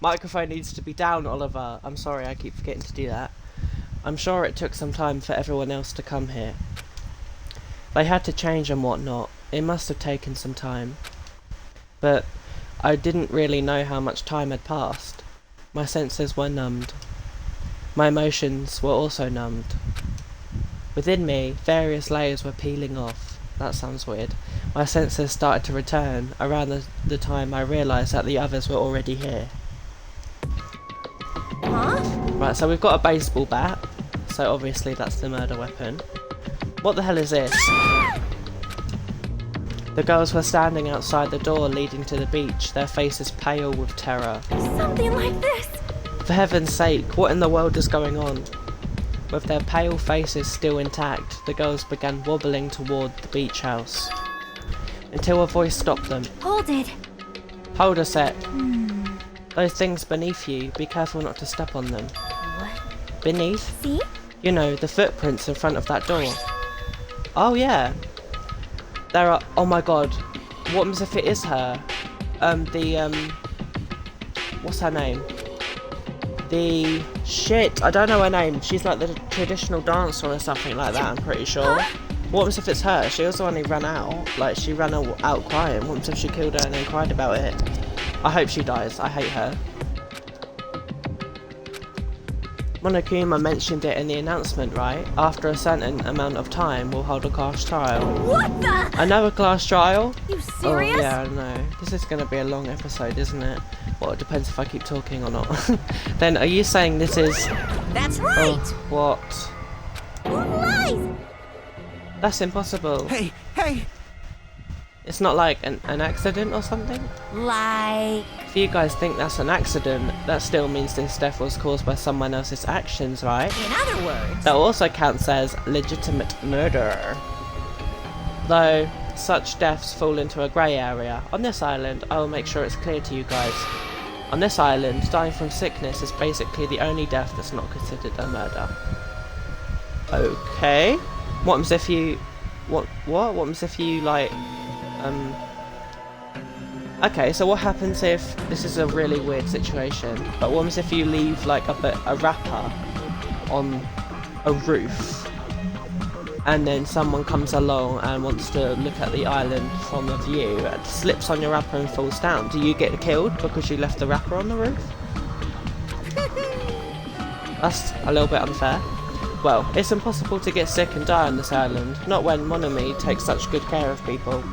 Microphone needs to be down, Oliver. I'm sorry, I keep forgetting to do that. I'm sure it took some time for everyone else to come here. They had to change and whatnot. It must have taken some time. But I didn't really know how much time had passed. My senses were numbed. My emotions were also numbed. Within me, various layers were peeling off. That sounds weird. My senses started to return around the time I realised that the others were already here. Huh? Right, so we've got a baseball bat. So obviously that's the murder weapon. What the hell is this? The girls were standing outside the door leading to the beach, their faces pale with terror. Something like this! For heaven's sake, what in the world is going on? With their pale faces still intact, the girls began wobbling toward the beach house. Until a voice stopped them. Hold it! Hold a sec. Those things beneath you, be careful not to step on them. What? Beneath? See? You know, the footprints in front of that door. Oh yeah. There are, oh my god. What if it is her? What's her name? I don't know her name. She's like the traditional dancer or something like that, I'm pretty sure. What if it's her? She was the one who ran out. Like, she ran out crying. What if she killed her and then cried about it? I hope she dies. I hate her. Monokuma mentioned it in the announcement, right? After a certain amount of time, we'll hold a class trial. What the? Another class trial? You serious? Oh, yeah, I know. This is going to be a long episode, isn't it? Well, it depends if I keep talking or not. Then, are you saying this is... That's right! Oh, what? Who lies? That's impossible. Hey! It's not like an accident or something? Like... If you guys think that's an accident, that still means this death was caused by someone else's actions, right? In other words... That also counts as legitimate murder. Though, such deaths fall into a grey area. On this island, I will make sure it's clear to you guys. On this island, dying from sickness is basically the only death that's not considered a murder. Okay. What happens if you... What happens if you, like... Okay, so what happens if... This is a really weird situation, but what happens if you leave, like, a wrapper on a roof, and then someone comes along and wants to look at the island from a view, and slips on your wrapper and falls down? Do you get killed because you left the wrapper on the roof? That's a little bit unfair. Well, it's impossible to get sick and die on this island, not when Monomi takes such good care of people.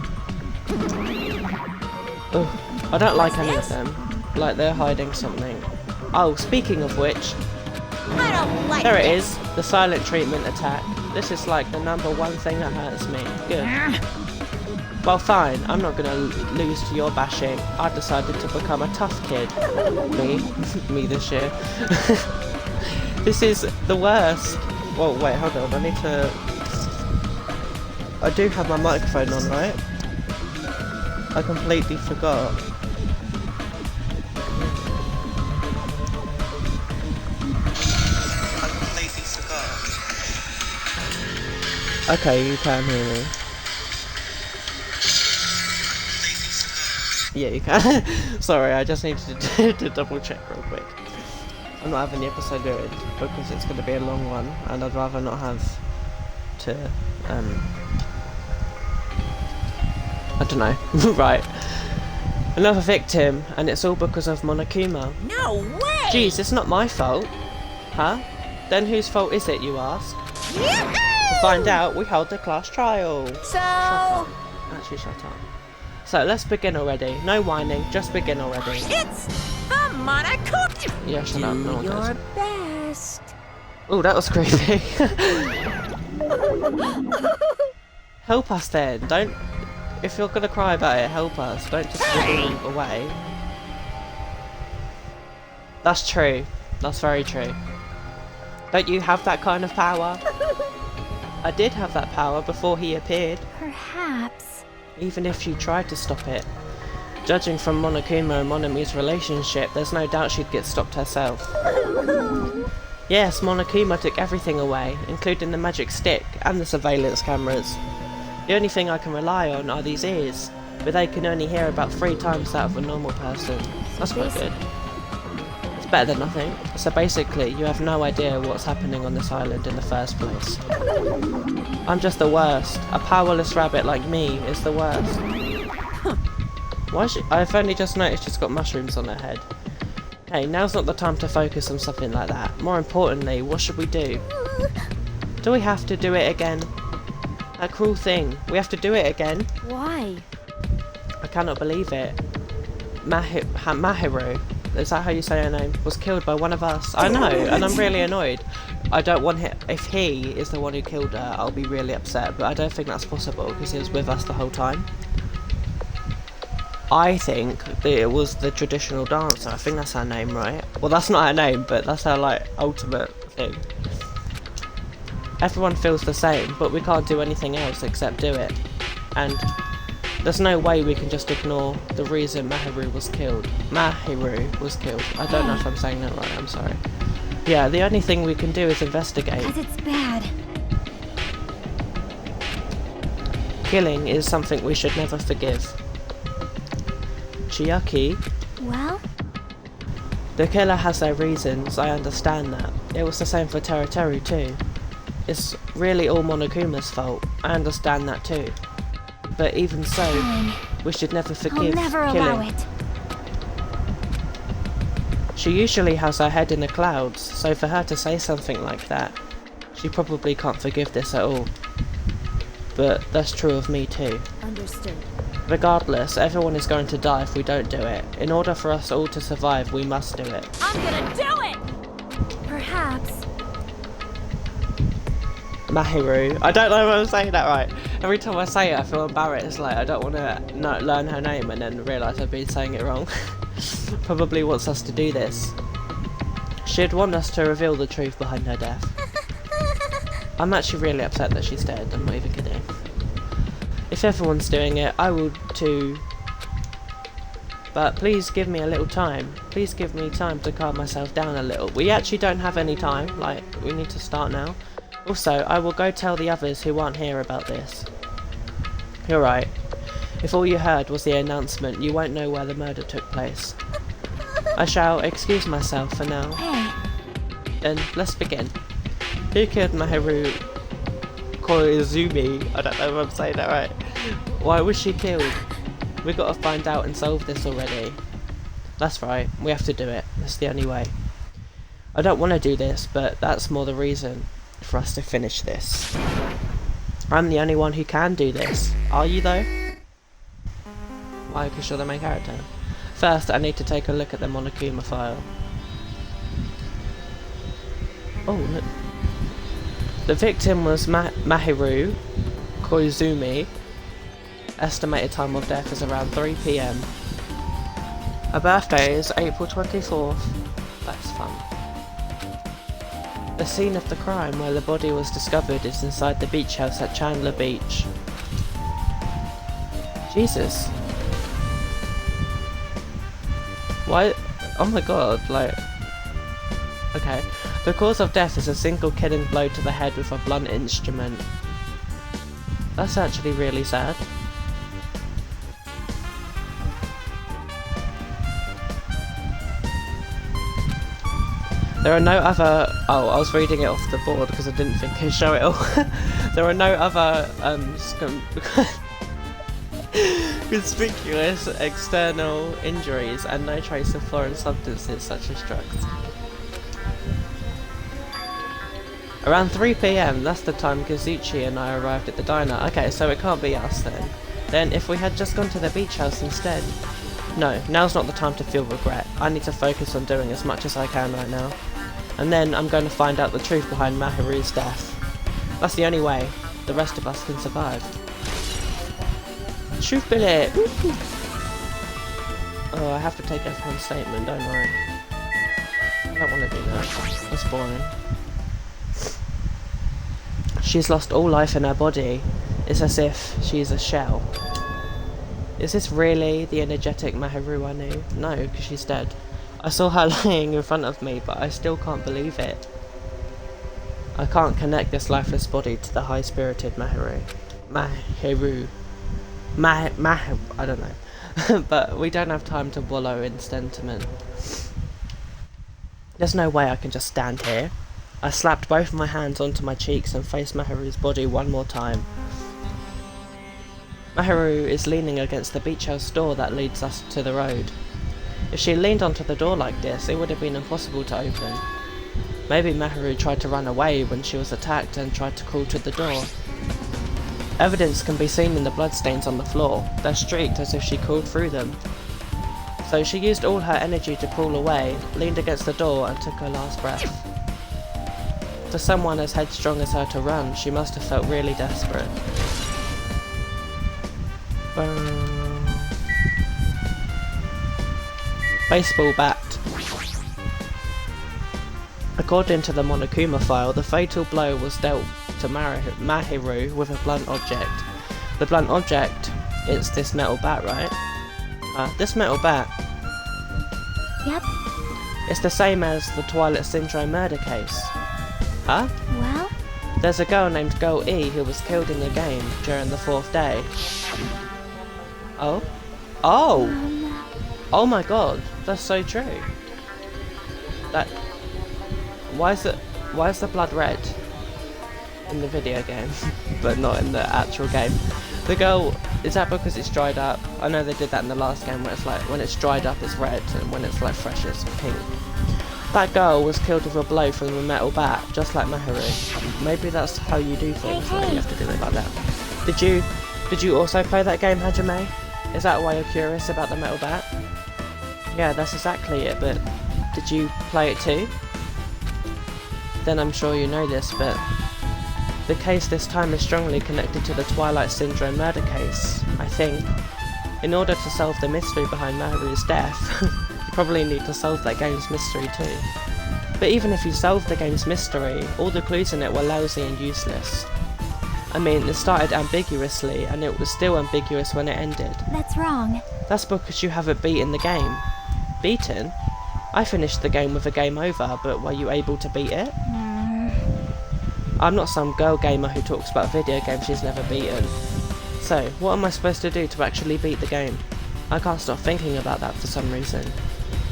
Ugh, I don't like any of them. Like they're hiding something. Oh, speaking of which, I don't like there it is, the silent treatment attack. This is like the #1 thing that hurts me. Good. Well, fine, I'm not gonna lose to your bashing. I decided to become a tough kid. Me this year. This is the worst. Whoa, wait, hold on, I need to... I do have my microphone on, right? I completely forgot. Okay, you can hear me. Yeah, you can. Sorry, I just needed to double check real quick. I'm not having the episode ruined because it's going to be a long one, and I'd rather not have to, I don't know. Right. Another victim, and it's all because of Monokuma. No way! Jeez, it's not my fault. Huh? Then whose fault is it, you ask? Yahoo! To find out, we hold the class trial. So, Actually, shut up. So, let's begin already. No whining, just begin already. It's the Monokuma. Yeah, shut up. No one Do cares. your best. Oh, that was creepy. Help us then. Don't... If you're gonna cry about it, help us. Don't just wiggle away. That's true. That's very true. Don't you have that kind of power? I did have that power before he appeared. Perhaps. Even if she tried to stop it. Judging from Monokuma and Monami's relationship, there's no doubt she'd get stopped herself. Yes, Monokuma took everything away, including the magic stick and the surveillance cameras. The only thing I can rely on are these ears, but they can only hear about 3 times that of a normal person. That's quite good. It's better than nothing. So basically, you have no idea what's happening on this island in the first place. I'm just the worst. A powerless rabbit like me is the worst. Why is she? I've only just noticed she's got mushrooms on her head. Hey, now's not the time to focus on something like that. More importantly, what should we do? Do we have to do it again? That cruel thing. We have to do it again? Why? I cannot believe it. Mahiru, is that how you say her name? Was killed by one of us. I know, and I'm really annoyed. I don't want him. If he is the one who killed her, I'll be really upset, but I don't think that's possible because he was with us the whole time. I think that it was the traditional dancer. I think that's her name, right? Well, that's not her name, but that's her, like, ultimate thing. Everyone feels the same, but we can't do anything else except do it. And there's no way we can just ignore the reason Mahiru was killed. Mahiru was killed. I don't know if I'm saying that right, I'm sorry. Yeah, the only thing we can do is investigate. 'Cause it's bad. Killing is something we should never forgive. Chiaki, Well? the killer has their reasons, I understand that. It was the same for Teruteru too. It's really all Monokuma's fault, I understand that too. But even so, Fine. we should never I'll forgive never killing. allow it. She usually has her head in the clouds, so for her to say something like that, she probably can't forgive this at all. But that's true of me too. Understood. Regardless, everyone is going to die if we don't do it. In order for us all to survive, we must do it. I'm gonna do it! Perhaps. Mahiru. I don't know if I'm saying that right. Every time I say it, I feel embarrassed. Like, I don't want to learn her name and then realise I've been saying it wrong. Probably wants us to do this. She'd want us to reveal the truth behind her death. I'm actually really upset that she's dead. I'm not even kidding. If everyone's doing it, I will too. But please give me a little time. Please give me time to calm myself down a little. We actually don't have any time. Like, we need to start now. Also, I will go tell the others who aren't here about this. You're right. If all you heard was the announcement, you won't know where the murder took place. I shall excuse myself for now. Hey, Then, let's begin. Who killed Mahiru Koizumi? I don't know if I'm saying that right. Why was she killed? We gotta find out and solve this already. That's right, we have to do it. That's the only way. I don't want to do this, but that's more the reason for us to finish this. I'm the only one who can do this. Are you though? Why? Because you're the main character. First, I need to take a look at the Monokuma file. Oh, look. The victim was Mahiru Koizumi. Estimated time of death is around 3 PM. Her birthday is April 24th. That's fun. The scene of the crime where the body was discovered is inside the beach house at Chandler Beach. Jesus. Why? Oh my god, like... Okay. The cause of death is a single killing blow to the head with a blunt instrument. That's actually really sad. There are no other... Oh, I was reading it off the board because I didn't think I'd show it all. There are no other conspicuous external injuries and no trace of foreign substances such as drugs. Around 3 PM, that's the time Kazuchi and I arrived at the diner. Okay, so it can't be us then. Then if we had just gone to the beach house instead... No, now's not the time to feel regret. I need to focus on doing as much as I can right now. And then I'm going to find out the truth behind Mahiru's death. That's the only way the rest of us can survive. Truth bullet! Oh, I have to take everyone's statement, don't I? I don't want to do that. That's boring. She's lost all life in her body. It's as if she's a shell. Is this really the energetic Mahiru I knew? No, because she's dead. I saw her laying in front of me, but I still can't believe it. I can't connect this lifeless body to the high-spirited Mahiru. I don't know. But we don't have time to wallow in sentiment. There's no way I can just stand here. I slapped both of my hands onto my cheeks and faced Mahiru's body one more time. Mahiru is leaning against the beach house door that leads us to the road. If she leaned onto the door like this, it would have been impossible to open. Maybe Mahiru tried to run away when she was attacked and tried to crawl to the door. Evidence can be seen in the bloodstains on the floor. They're streaked as if she crawled through them. So she used all her energy to crawl away, leaned against the door and took her last breath. For someone as headstrong as her to run, she must have felt really desperate. Baseball bat. According to the Monokuma file, the fatal blow was dealt to Mahiru with a blunt object. The blunt object is this metal bat, right? This metal bat. Yep. It's the same as the Twilight Syndrome murder case. Huh? Well? There's a girl named Girl E who was killed in the game during the 4th day. Oh? Oh! Oh my god, that's so true. Why is the blood red in the video game, but not in the actual game? The girl, is that because it's dried up? I know they did that in the last game where it's like, when it's dried up it's red, and when it's like fresh it's pink. That girl was killed with a blow from a metal bat, just like Mahiru. Maybe that's how you do things, Hey. right? You have to do it like that. Did you also play that game, Hajime? Is that why you're curious about the metal bat? Yeah, that's exactly it, but did you play it too? Then I'm sure you know this, but the case this time is strongly connected to the Twilight Syndrome murder case, I think. In order to solve the mystery behind Mahiru's death, you probably need to solve that game's mystery too. But even if you solve the game's mystery, all the clues in it were lousy and useless. I mean, it started ambiguously, and it was still ambiguous when it ended. That's wrong. That's because you haven't beaten the game. Beaten? I finished the game with a game over, but were you able to beat it? I'm not some girl gamer who talks about video games she's never beaten. So, what am I supposed to do to actually beat the game? I can't stop thinking about that for some reason.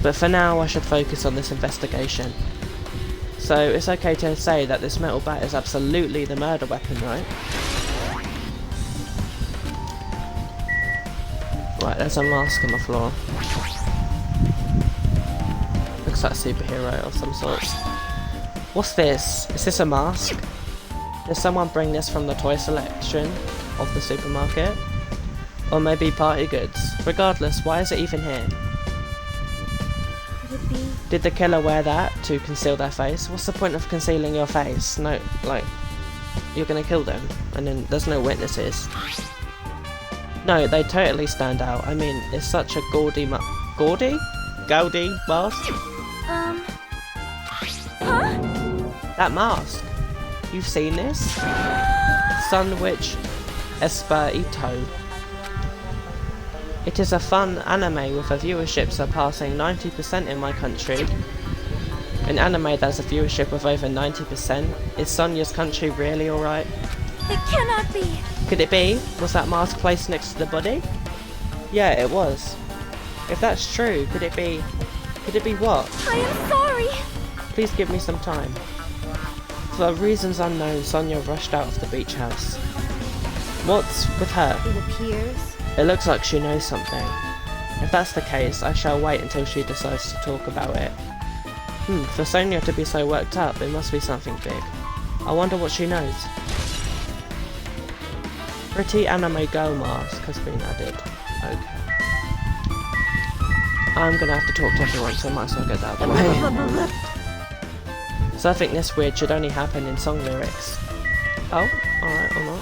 But for now, I should focus on this investigation. So, it's okay to say that this metal bat is absolutely the murder weapon, right? Right, there's a mask on the floor. Looks like a superhero of some sort. What's this? Is this a mask? Did someone bring this from the toy selection of the supermarket? Or maybe party goods? Regardless, why is it even here? Could it be? Did the killer wear that to conceal their face? What's the point of concealing your face? No, like, you're gonna kill them, and then there's no witnesses. No, they totally stand out. I mean, it's such a gaudy Gaudy mask? Huh? That mask! You've seen this? Sun Witch Esperito. It is a fun anime with a viewership surpassing 90% in my country. An anime that's a viewership of over 90%. Is Sonya's country really alright? It cannot be. Could it be? Was that mask placed next to the body? Yeah, it was. If that's true, could it be what? I am sorry. Please give me some time. For reasons unknown, Sonya rushed out of the beach house. What's with her? It appears. It looks like she knows something. If that's the case, I shall wait until she decides to talk about it. For Sonya to be so worked up, it must be something big. I wonder what she knows. Pretty anime girl mask has been added. Okay. I'm gonna have to talk to everyone, so I might as well get that out of the way. So I think this weird should only happen in song lyrics. Oh, alright, or not.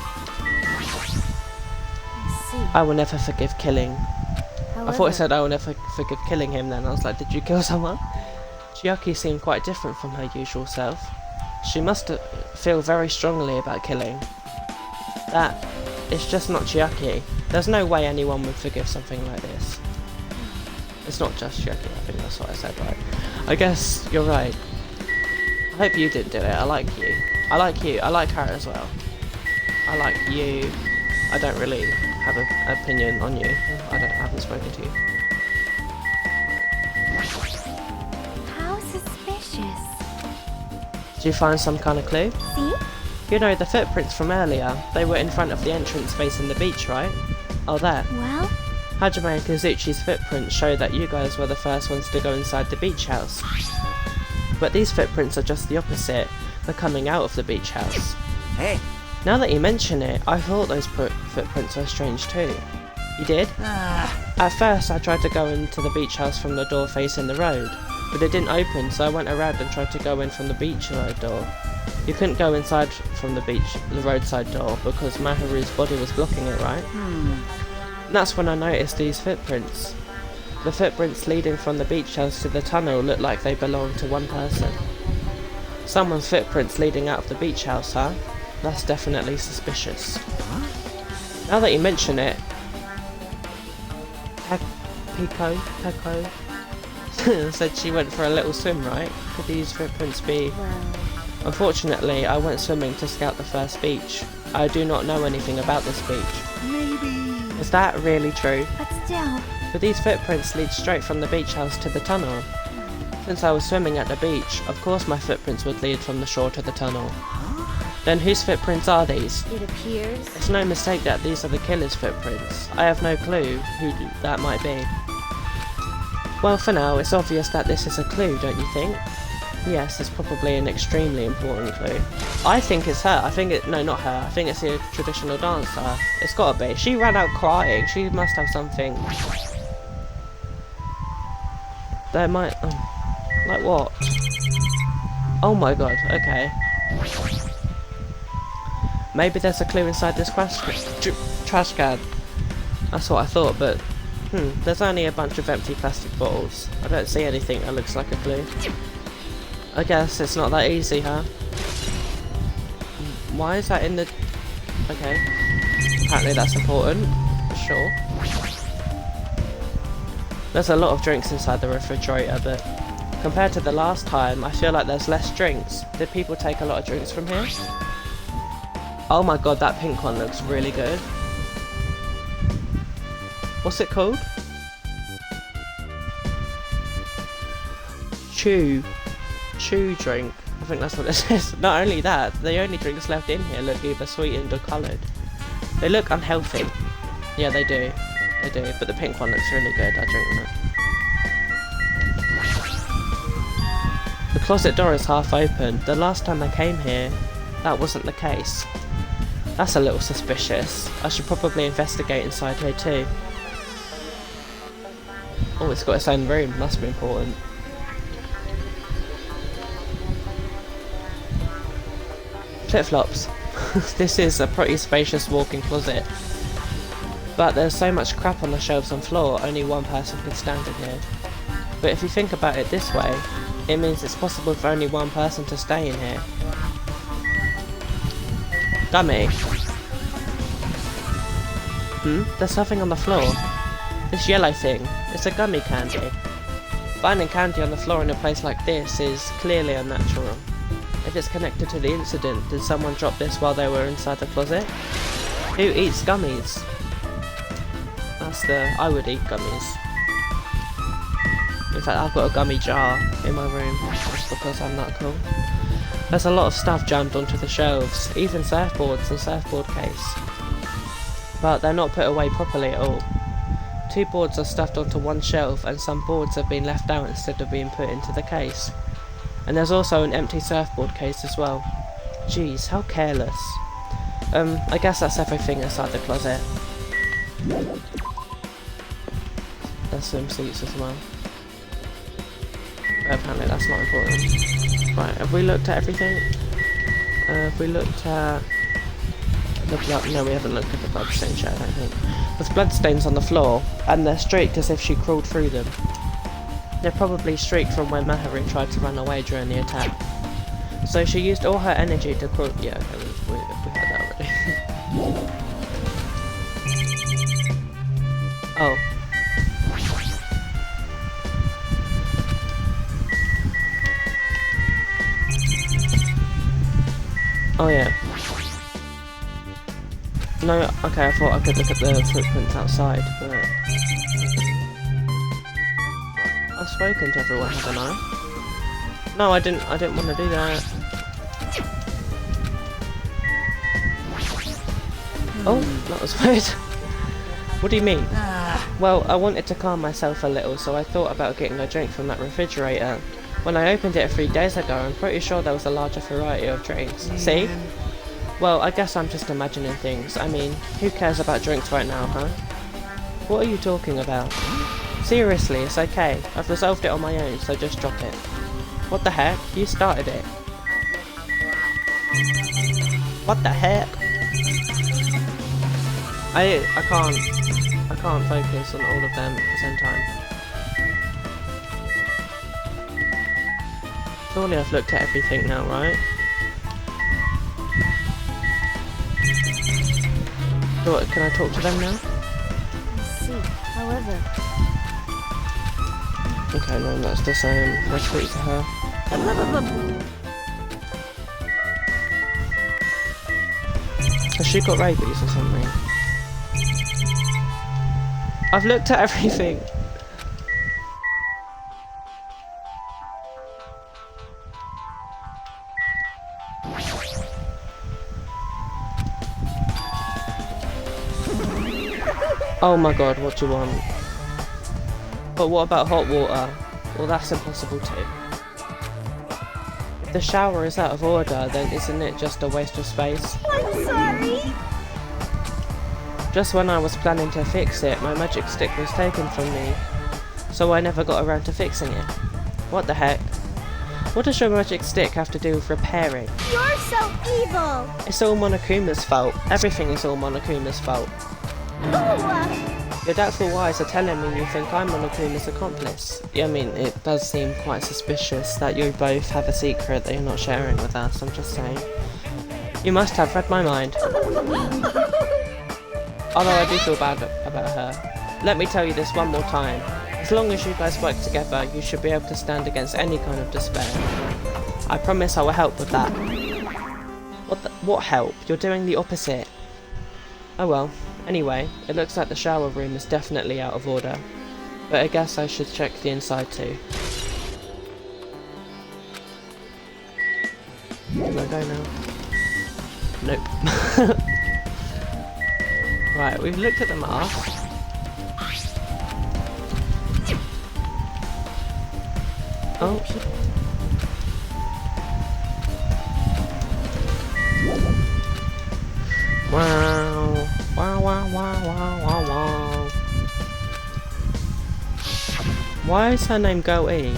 I will never forgive killing. I thought it said I will never forgive killing him then. I was like, did you kill someone? Chiaki seemed quite different from her usual self. She must feel very strongly about killing. That is just not Chiaki. There's no way anyone would forgive something like this. It's not just Chiaki, I think that's what I said, right? I guess you're right. I hope you didn't do it. I like you. I like you. I like her as well. I like you. I don't really have an opinion on you. I haven't spoken to you. How suspicious. Did you find some kind of clue? See? You know, the footprints from earlier. They were in front of the entrance facing the beach, right? Oh, there. Well? Hajime and Kazuchi's footprints show that you guys were the first ones to go inside the beach house. But these footprints are just the opposite. They're coming out of the beach house. Hey. Now that you mention it, I thought those footprints were strange too. You did? At first I tried to go into the beach house from the door facing the road, but it didn't open, so I went around and tried to go in from the beach road door. You couldn't go inside from the roadside door, because Maharu's body was blocking it, right? And that's when I noticed these footprints. The footprints leading from the beach house to the tunnel look like they belong to one person. Someone's footprints leading out of the beach house, huh? That's definitely suspicious. Now that you mention it, Peko said she went for a little swim, right? Could these footprints be... Well... Unfortunately, I went swimming to scout the first beach. I do not know anything about this beach. Maybe. Is that really true? But still... But these footprints lead straight from the beach house to the tunnel. Since I was swimming at the beach, of course my footprints would lead from the shore to the tunnel. Then whose footprints are these? It appears... It's no mistake that these are the killer's footprints. I have no clue who that might be. Well, for now, it's obvious that this is a clue, don't you think? Yes, it's probably an extremely important clue. I think it's her. I think it... No, not her. I think it's a traditional dancer. It's gotta be. She ran out crying. She must have something... There might... like what? Oh my god, okay. Maybe there's a clue inside this trash can. That's what I thought, but... there's only a bunch of empty plastic bottles. I don't see anything that looks like a clue. I guess it's not that easy, huh? Why is that in the... Okay. Apparently that's important. Sure. There's a lot of drinks inside the refrigerator, but... Compared to the last time, I feel like there's less drinks. Did people take a lot of drinks from here? Oh my god, that pink one looks really good. What's it called? Chew drink. I think that's what it says. Not only that, the only drinks left in here look either sweetened or coloured. They look unhealthy. Yeah, they do. They do. But the pink one looks really good. I drink that. The closet door is half open. The last time I came here, that wasn't the case. That's a little suspicious. I should probably investigate inside here too. Oh, it's got its own room. Must be important. Flip-flops. This is a pretty spacious walk-in closet. But there's so much crap on the shelves and floor, only one person could stand in here. But if you think about it this way, it means it's possible for only one person to stay in here. Gummy. There's something on the floor. This yellow thing. It's a gummy candy. Finding candy on the floor in a place like this is clearly unnatural. If it's connected to the incident, did someone drop this while they were inside the closet? Who eats gummies? I would eat gummies. In fact, I've got a gummy jar in my room, just because I'm that cool. There's a lot of stuff jammed onto the shelves, even surfboards and surfboard case. But they're not put away properly at all. 2 boards are stuffed onto one shelf and some boards have been left out instead of being put into the case. And there's also an empty surfboard case as well. Jeez, how careless. I guess that's everything inside the closet. There's some seats as well. But apparently that's not important. Right, have we looked at everything? Have we looked at the blood? No, we haven't looked at the bloodstains yet, I don't think. There's bloodstains on the floor, and they're streaked as if she crawled through them. They're probably streaked from when Maharu tried to run away during the attack. So she used all her energy to crawl. Yeah, okay, we had that already. Oh. Oh yeah. No, okay, I thought I could look at the footprints outside, but... I've spoken to everyone, haven't I? No, I didn't want to do that. Oh, that was weird. What do you mean? Well, I wanted to calm myself a little, so I thought about getting a drink from that refrigerator. When I opened it 3 days ago, I'm pretty sure there was a larger variety of drinks. See? Well, I guess I'm just imagining things. I mean, who cares about drinks right now, huh? What are you talking about? Seriously, it's okay. I've resolved it on my own, so just drop it. What the heck? You started it. What the heck? I can't focus on all of them at the same time. Surely I've looked at everything now, right? So what, can I talk to them now? I see. However, Okay, no, that's the same. Let's speak to her. Has she got rabies or something? I've looked at everything. Oh my god, what do you want? But what about hot water? Well, that's impossible too. If the shower is out of order, then isn't it just a waste of space? I'm sorry. Just when I was planning to fix it, my magic stick was taken from me, so I never got around to fixing it. What the heck? What does your magic stick have to do with repairing? You're so evil. It's all Monokuma's fault. Everything is all Monokuma's fault. Ooh. Your doubtful eyes are telling me you think I'm Monokuma's accomplice. Yeah, I mean, it does seem quite suspicious that you both have a secret that you're not sharing with us, I'm just saying. You must have read my mind. Although I do feel bad about her. Let me tell you this one more time. As long as you guys work together, you should be able to stand against any kind of despair. I promise I will help with that. What help? You're doing the opposite. Oh well. Anyway, it looks like the shower room is definitely out of order. But I guess I should check the inside too. Can I go now? Nope. Right, we've looked at the mask. Oh. Wow. Wow, wow, wow, wow, wow, wow. Why is her name Go E?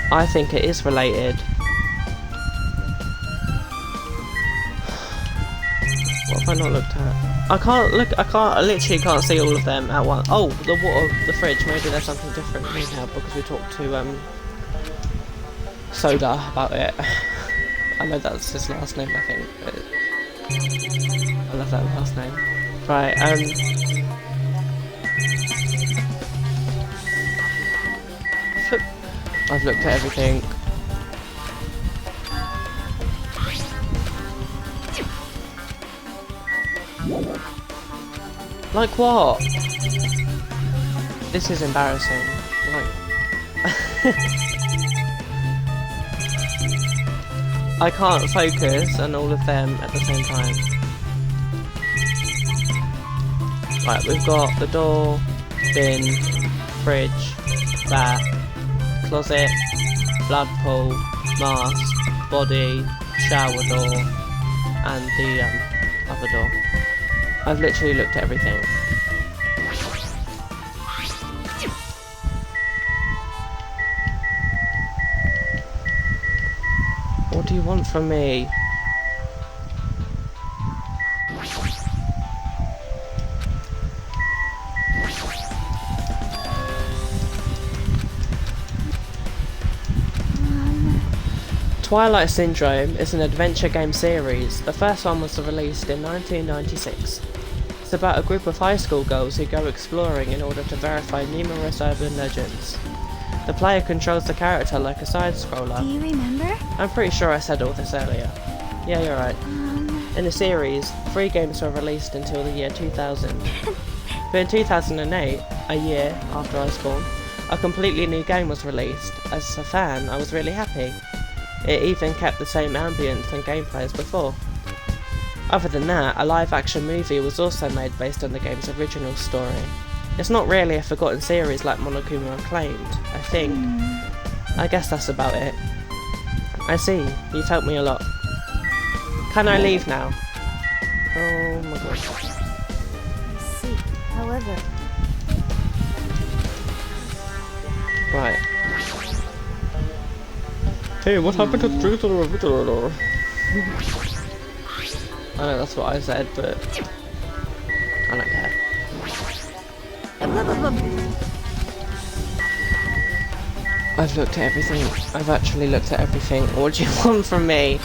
I think it is related. What have I not looked at? I literally can't see all of them at once. Oh, the water, the fridge, maybe there's something different in here because we talked to, Soda about it. I know that's his last name, I think. But I love that last name. Right, I've looked at everything. Like what? This is embarrassing. Like I can't focus on all of them at the same time. Right, we've got the door, bin, fridge, that, closet, blood pool, mask, body, shower door, and the other door. I've literally looked at everything. What do you want from me? Twilight Syndrome is an adventure game series. The first one was released in 1996. It's about a group of high school girls who go exploring in order to verify numerous urban legends. The player controls the character like a side-scroller. Do you remember? I'm pretty sure I said all this earlier. Yeah, you're right. In the series, 3 games were released until the year 2000. But in 2008, a year after I was born, a completely new game was released. As a fan, I was really happy. It even kept the same ambience and gameplay as before. Other than that, a live-action movie was also made based on the game's original story. It's not really a forgotten series like Monokuma claimed, I think. I guess that's about it. I see, you've helped me a lot. Can I leave now? Oh my god. I see. However... Right. Hey, what happened to the truth of the refrigerator? I know that's what I said, but I don't care. I've looked at everything. I've actually looked at everything. What do you want from me?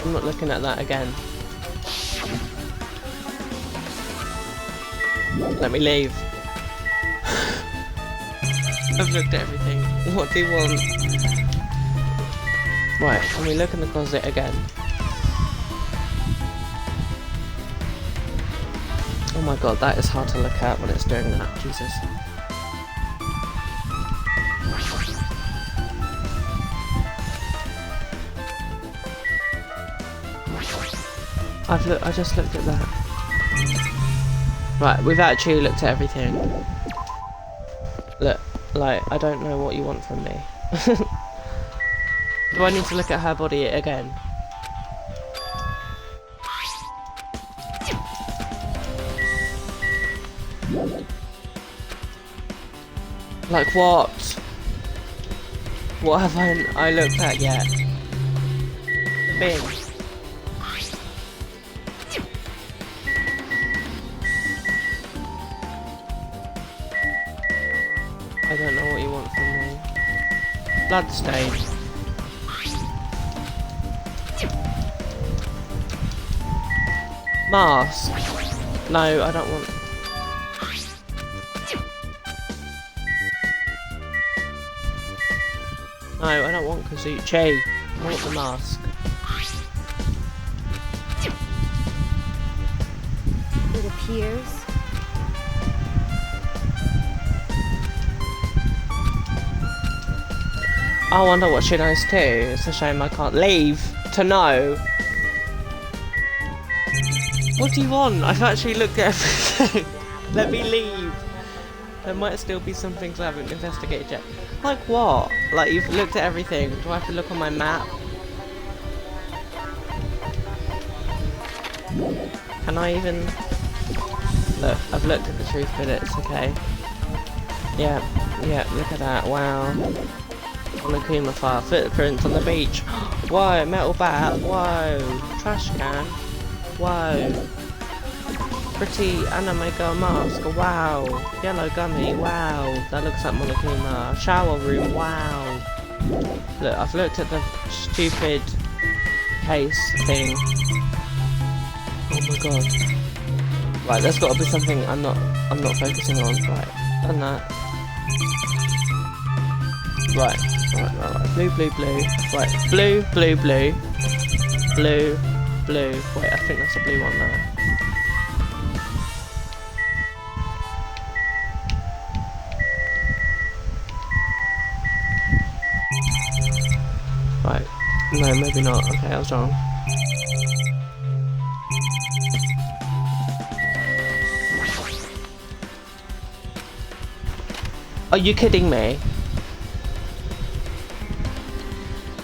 I'm not looking at that again. Let me leave. I've looked at everything. What do you want? Right, can we look in the closet again? Oh my god, that is hard to look at when it's doing that. Jesus. I just looked at that. Right, we've actually looked at everything. Look, like, I don't know what you want from me. Do I need to look at her body again? Like what? What have I looked at yet? The bin. I don't know what you want from me. Bloodstain. Mask. No, I don't want. No, I don't want Kazuchi. I want the mask. It appears... I wonder what she knows too. It's a shame I can't leave to know. What do you want? I've actually looked at everything. Let me leave. There might still be some things I haven't investigated yet. Like what? Like you've looked at everything. Do I have to look on my map? Can I even... Look, I've looked at the truth bits, okay? Yeah, look at that. Wow. Monokuma fire footprints on the beach. Whoa, metal bat. Whoa, trash can. Whoa. Pretty anime girl mask. Wow. Yellow gummy. Wow. That looks like Monokuma. Shower room. Wow. Look, I've looked at the stupid case thing. Oh my god. Right, there's got to be something I'm not focusing on. Right, done that. Right. Blue. Right, blue. Blue. Wait, I think that's a blue one now. Right. No, maybe not. Okay, I was wrong. Are you kidding me?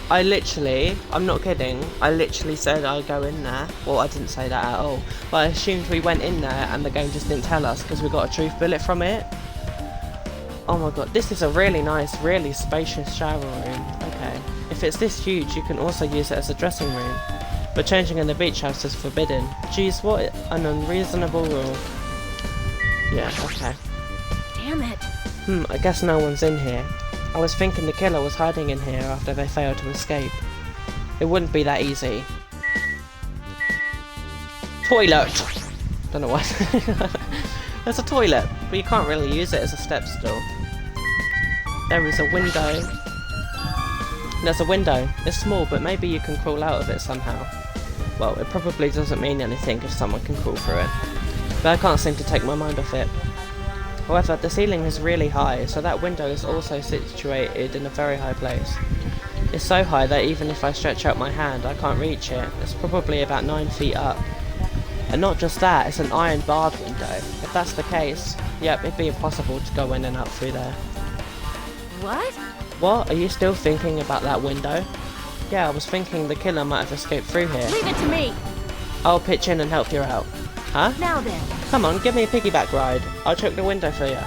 I'm not kidding, I literally said I'd go in there. Well, I didn't say that at all. But I assumed we went in there and the game just didn't tell us because we got a truth bullet from it. Oh my god, this is a really nice, really spacious shower room. Okay. If it's this huge, you can also use it as a dressing room. But changing in the beach house is forbidden. Jeez, what an unreasonable rule. Yeah, okay. Damn it. I guess no one's in here. I was thinking the killer was hiding in here after they failed to escape. It wouldn't be that easy. Toilet! Don't know why. There's a toilet, but you can't really use it as a step stool. There is a window. There's a window. It's small, but maybe you can crawl out of it somehow. Well, it probably doesn't mean anything if someone can crawl through it. But I can't seem to take my mind off it. However, the ceiling is really high, so that window is also situated in a very high place. It's so high that even if I stretch out my hand, I can't reach it. It's probably about 9 feet up. And not just that, it's an iron barred window. If that's the case, yep, it'd be impossible to go in and out through there. What? What? Are you still thinking about that window? Yeah, I was thinking the killer might have escaped through here. Leave it to me. I'll pitch in and help you out. Huh? Now then. Come on, give me a piggyback ride. I'll check the window for you.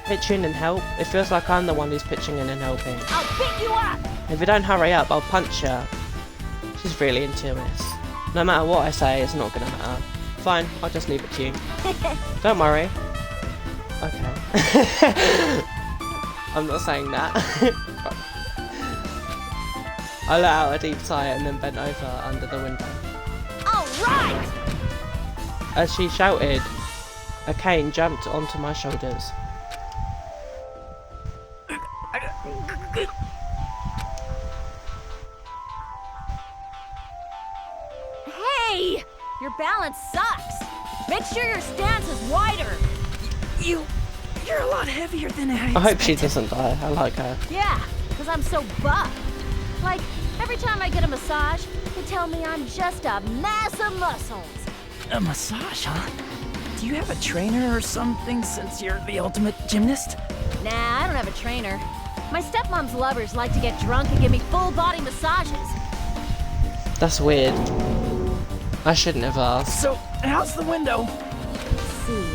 Pitch in and help? It feels like I'm the one who's pitching in and helping. I'll pick you up. If you don't hurry up, I'll punch you. She's really into this. No matter what I say, it's not gonna matter. Fine, I'll just leave it to you. Don't worry. Okay. I'm not saying that. I let out a deep sigh and then bent over under the window. Alright! As she shouted, a cane jumped onto my shoulders. Hey! Your balance sucks. Make sure your stance is wider. You're a lot heavier than I I hope she expected. doesn't die. I like her. Yeah, because I'm so buff. Like, every time I get a massage, they tell me I'm just a mass of muscles. A massage, huh? Do you have a trainer or something since you're the ultimate gymnast? Nah, I don't have a trainer. My stepmom's lovers like to get drunk and give me full body massages. That's weird. I shouldn't have asked. So, how's the window? See.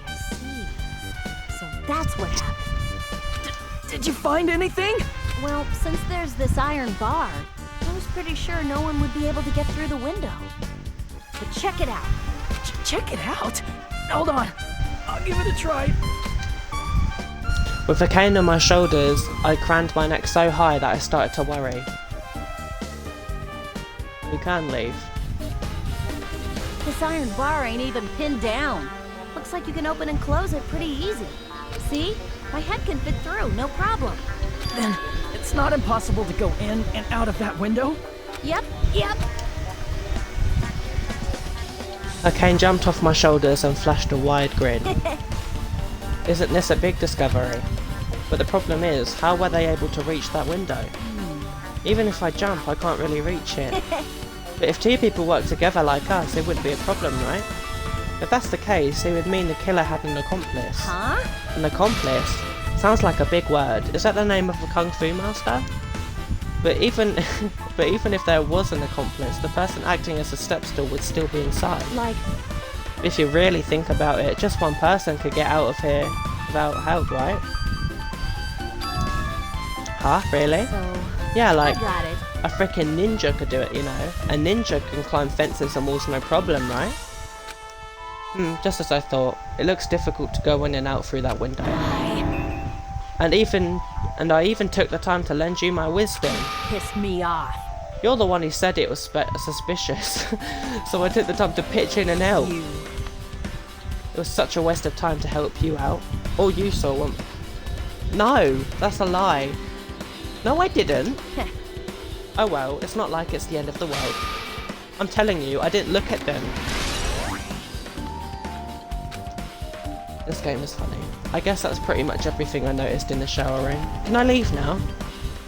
I see. So that's what happened. Did you find anything? Well, since there's this iron bar, I was pretty sure no one would be able to get through the window. But check it out. Check it out. Hold on. I'll give it a try. With the cane on my shoulders, I craned my neck so high that I started to worry. We can leave. This iron bar ain't even pinned down. Looks like you can open and close it pretty easy. See? My head can fit through, no problem. Then, it's not impossible to go in and out of that window? Yep. A cane jumped off my shoulders and flashed a wide grin. Isn't this a big discovery? But the problem is, how were they able to reach that window? Even if I jump, I can't really reach it. But if two people work together like us, it wouldn't be a problem, right? If that's the case, it would mean the killer had an accomplice. Huh? An accomplice? Sounds like a big word. Is that the name of a kung fu master? But even if there was an accomplice, the person acting as a step stool would still be inside. Like, If you really think about it, just one person could get out of here without help, right? Huh? Really? so... Yeah, like I got it. a freaking ninja could do it, you know? A ninja can climb fences and walls no problem, right? Just as I thought. It looks difficult to go in and out through that window. And I even took the time to lend you my wisdom. Pissed me off. You're the one who said it was suspicious. So I took the time to pitch in and help. You. It was such a waste of time to help you out. All you saw one. No, that's a lie. No, I didn't. Oh well, it's not like it's the end of the world. I'm telling you, I didn't look at them. This game is funny. I guess that's pretty much everything I noticed in the shower room. Can I leave now?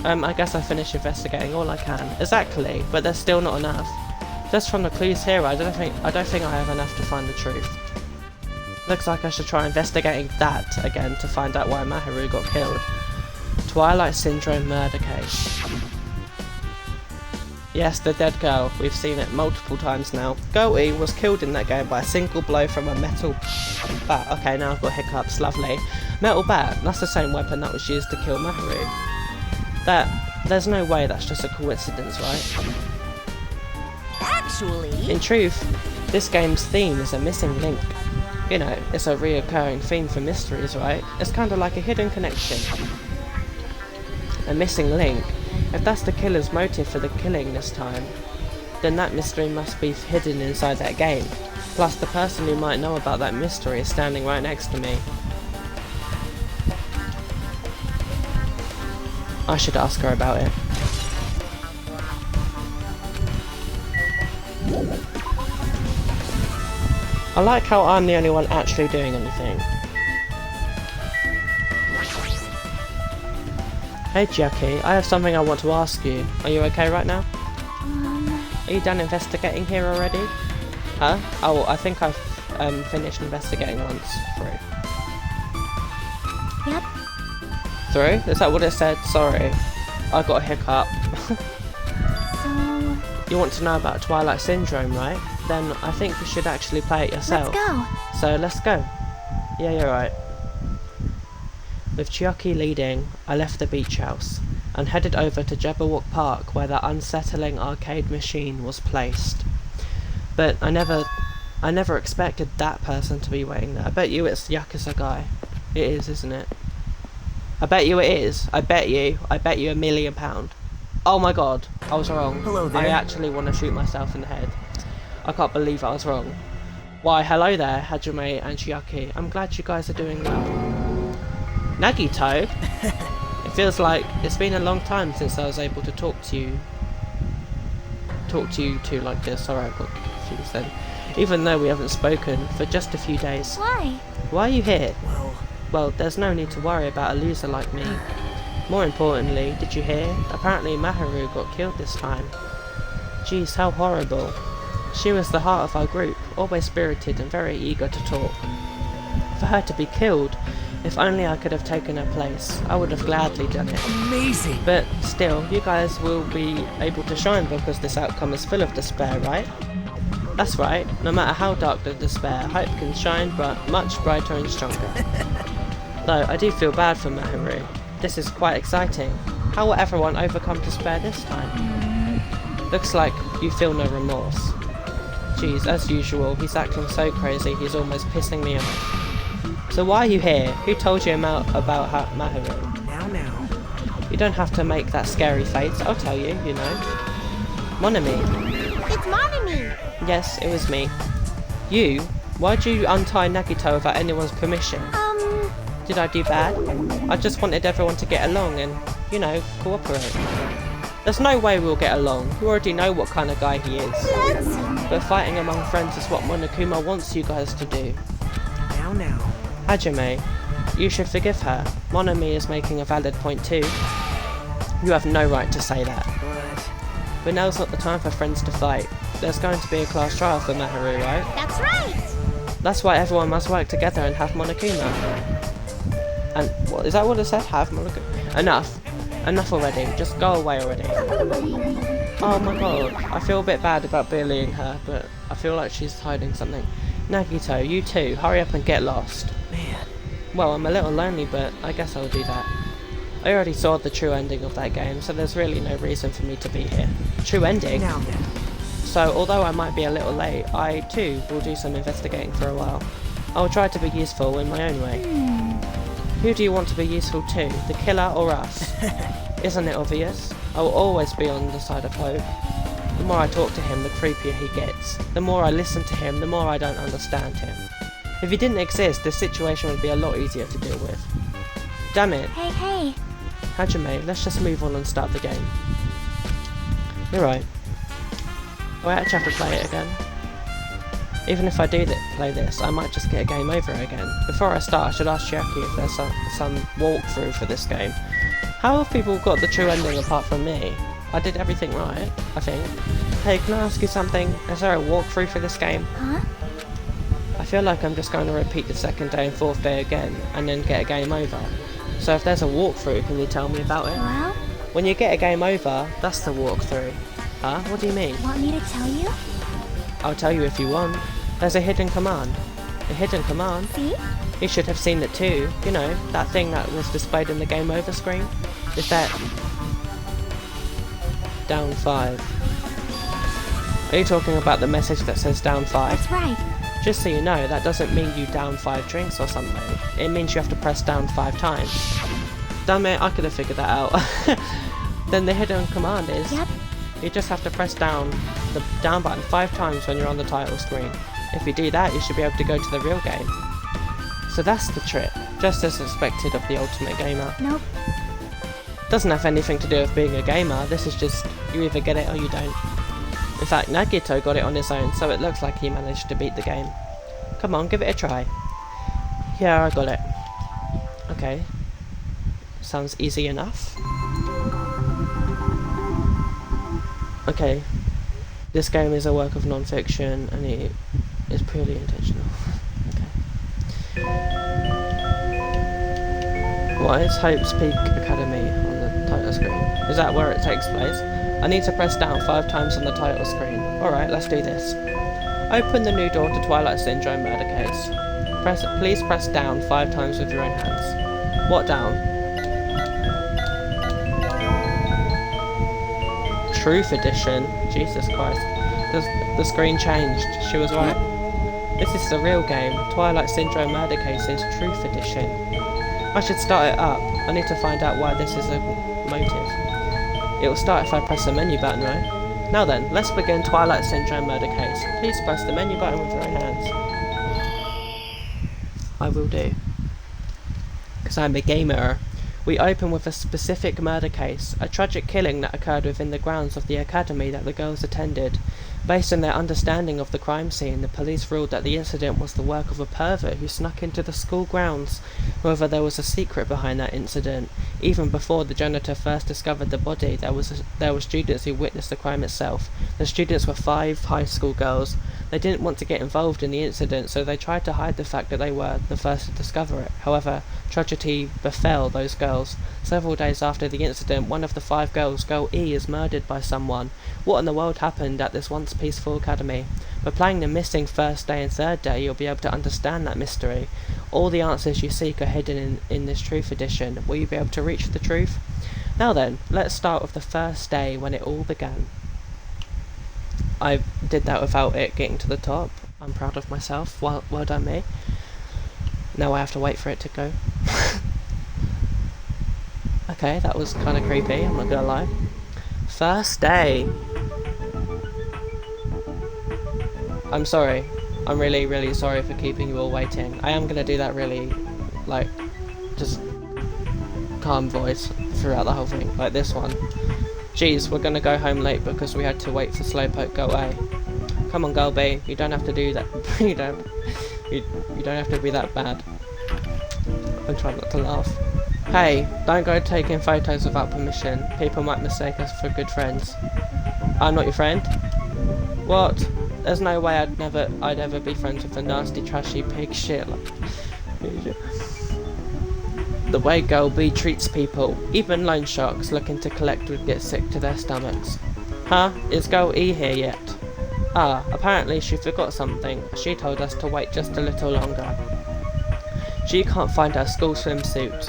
I guess I finished investigating all I can. Exactly, but there's still not enough. Just from the clues here, I don't think I have enough to find the truth. Looks like I should try investigating that again to find out why Maharu got killed. Twilight Syndrome murder case. Yes, the dead girl. We've seen it multiple times now. Girl E was killed in that game by a single blow from a metal bat. Okay, now I've got hiccups. Lovely. Metal bat. That's the same weapon that was used to kill Maharu. There's no way that's just a coincidence, right? Actually... In truth, this game's theme is a missing link. You know, it's a reoccurring theme for mysteries, right? It's kind of like a hidden connection. A missing link. If that's the killer's motive for the killing this time, then that mystery must be hidden inside that game. Plus, the person who might know about that mystery is standing right next to me. I should ask her about it. I like how I'm the only one actually doing anything. Hey Jackie, I have something I want to ask you. Are you okay right now? Are you done investigating here already? Huh? Oh, I think I've finished investigating once through. Yep. Through? Is that what it said? Sorry. I got a hiccup. So... You want to know about Twilight Syndrome, right? Then I think you should actually play it yourself. Let's go. So let's go. Yeah, you're right. With Chiaki leading, I left the beach house and headed over to Jabberwock Park where the unsettling arcade machine was placed. But I never expected that person to be waiting there. I bet you it's the Yakuza guy. It is, isn't it? I bet you it is. I bet you £1 million. Oh my god, I was wrong. Hello there. I actually want to shoot myself in the head. I can't believe I was wrong. Why, hello there, Hajime and Chiaki. I'm glad you guys are doing well. Nagito? It feels like it's been a long time since I was able to talk to you two like this. Sorry, I got confused then. Even though we haven't spoken for just a few days. Why? Why are you here? Well, there's no need to worry about a loser like me. More importantly, did you hear? Apparently Maharu got killed this time. Jeez, how horrible. She was the heart of our group, always spirited and very eager to talk. For her to be killed, if only I could have taken her place, I would have gladly done it. amazing. But still, you guys will be able to shine because this outcome is full of despair, right? That's right, no matter how dark the despair, hope can shine much brighter and stronger. Though, I do feel bad for Maharu. This is quite exciting. How will everyone overcome despair this time? Looks like you feel no remorse. Jeez, as usual, he's acting so crazy he's almost pissing me off. So why are you here? Who told you about Maharu? Now. You don't have to make that scary face, I'll tell you, you know. Monami. It's Monami! Yes, it was me. You? Why'd you untie Nagito without anyone's permission? Did I do bad? I just wanted everyone to get along and, you know, cooperate. There's no way we'll get along. You already know what kind of guy he is. But fighting among friends is what Monokuma wants you guys to do. Now. Hajime, you should forgive her. Monami is making a valid point too. You have no right to say that. But now's not the time for friends to fight. There's going to be a class trial for Maharu, right? That's right! That's why everyone must work together and have Monokuma. And what is that what it said? Have Monokuma? Enough already. Just go away already. Oh my god. I feel a bit bad about bullying her, but I feel like she's hiding something. Nagito, you too. Hurry up and get lost. Man. Well, I'm a little lonely, but I guess I'll do that. I already saw the true ending of that game, so there's really no reason for me to be here. True ending? Now then. So, although I might be a little late, I too will do some investigating for a while. I'll try to be useful in my own way. Who do you want to be useful to, the killer or us? Isn't it obvious? I will always be on the side of hope. The more I talk to him, the creepier he gets. The more I listen to him, the more I don't understand him. If he didn't exist, this situation would be a lot easier to deal with. Damn it. Hey. Hajime, let's just move on and start the game. You're right. Do I actually have to play it again? Even if I do play this, I might just get a game over again. Before I start, I should ask Chiaki if there's some walkthrough for this game. How have people got the true ending apart from me? I did everything right, I think. Hey, can I ask you something? Is there a walkthrough for this game? Huh? feel like I'm just going to repeat the second day and fourth day again, and then get a game over. So if there's a walkthrough, can you tell me about it? Well, When you get a game over, that's the walkthrough. Huh? What do you mean? want me to tell you? I'll tell you if you want. There's a hidden command. A hidden command? See? You should have seen it too. You know, that thing that was displayed in the game over screen. Is that... down 5. Are you talking about the message that says down 5? That's right. Just so you know, that doesn't mean you down 5 drinks or something. It means you have to press down 5 times. Damn it, I could have figured that out. Then the hidden command is... Yep. You just have to press down the down button 5 times when you're on the title screen. If you do that, you should be able to go to the real game. So that's the trick, just as expected of the Ultimate Gamer. Nope. Doesn't have anything to do with being a gamer, this is just, you either get it or you don't. In fact, Nagito got it on his own, so it looks like he managed to beat the game. Come on, give it a try. Yeah, I got it. Okay. Sounds easy enough. Okay. This game is a work of non-fiction, and it is purely intentional. What is Hope's Peak Academy on the title screen? Is that where it takes place? I need to press down 5 times on the title screen. Alright, let's do this. Open the new door to Twilight Syndrome murder case. Please press down 5 times with your own hands. What down? Truth Edition? Jesus Christ. The screen changed. She was right. This is the real game. Twilight Syndrome murder cases Truth Edition. I should start it up. I need to find out why this is a motive. It will start if I press the menu button, right? Now then, let's begin Twilight Syndrome murder case. Please press the menu button with your own hands. I will do. Because I'm a gamer. We open with a specific murder case, a tragic killing that occurred within the grounds of the academy that the girls attended. Based on their understanding of the crime scene, the police ruled that the incident was the work of a pervert who snuck into the school grounds. However, there was a secret behind that incident. Even before the janitor first discovered the body, there were students who witnessed the crime itself. The students were 5 high school girls. They didn't want to get involved in the incident, so they tried to hide the fact that they were the first to discover it. However, tragedy befell those girls. Several days after the incident, one of the 5 girls, Girl E, is murdered by someone. What in the world happened at this once peaceful academy? By playing the missing first day and third day, you'll be able to understand that mystery. All the answers you seek are hidden in this Truth Edition. Will you be able to reach the truth? Now then, let's start with the first day when it all began. I did that without it getting to the top. I'm proud of myself. Well done me. Now I have to wait for it to go. Okay, that was kind of creepy, I'm not gonna lie. First day. I'm sorry. I'm really, really sorry for keeping you all waiting. I am gonna do that really, like, just calm voice throughout the whole thing, like this one. Jeez, we're gonna go home late because we had to wait for Slowpoke Girl A. Come on, Girl B, you don't have to do that. you don't have to be that bad. I'm trying not to laugh. Hey, don't go taking photos without permission. People might mistake us for good friends. I'm not your friend? What? There's no way I'd ever be friends with a nasty, trashy pig shit like... The way Girl B treats people, even loan sharks looking to collect would get sick to their stomachs. Huh? Is Girl E here yet? Ah, apparently she forgot something. She told us to wait just a little longer. She can't find her school swimsuit.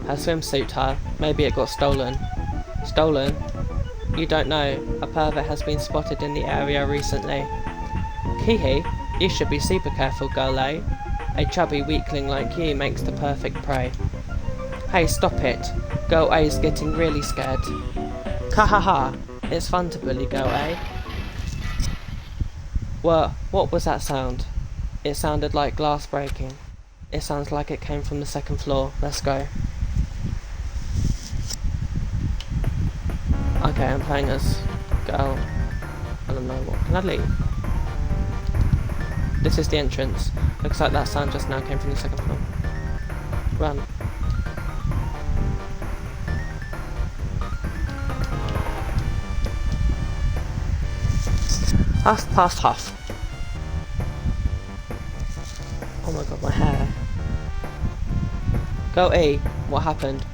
Her swimsuit, huh? Maybe it got stolen. Stolen? You don't know. A pervert has been spotted in the area recently. Kihi, you should be super careful, Girl A. A chubby weakling like you makes the perfect prey. Hey, stop it. Girl A's getting really scared. Ha ha ha. It's fun to bully Girl A. What was that sound? It sounded like glass breaking. It sounds like it came from the 2nd floor. Let's go. Okay, I'm playing as Girl. I don't know what. Can I leave? This is the entrance. Looks like that sound just now came from the 2nd floor. Run. Huff, puff, huff. my god, my hair. Go E. What happened?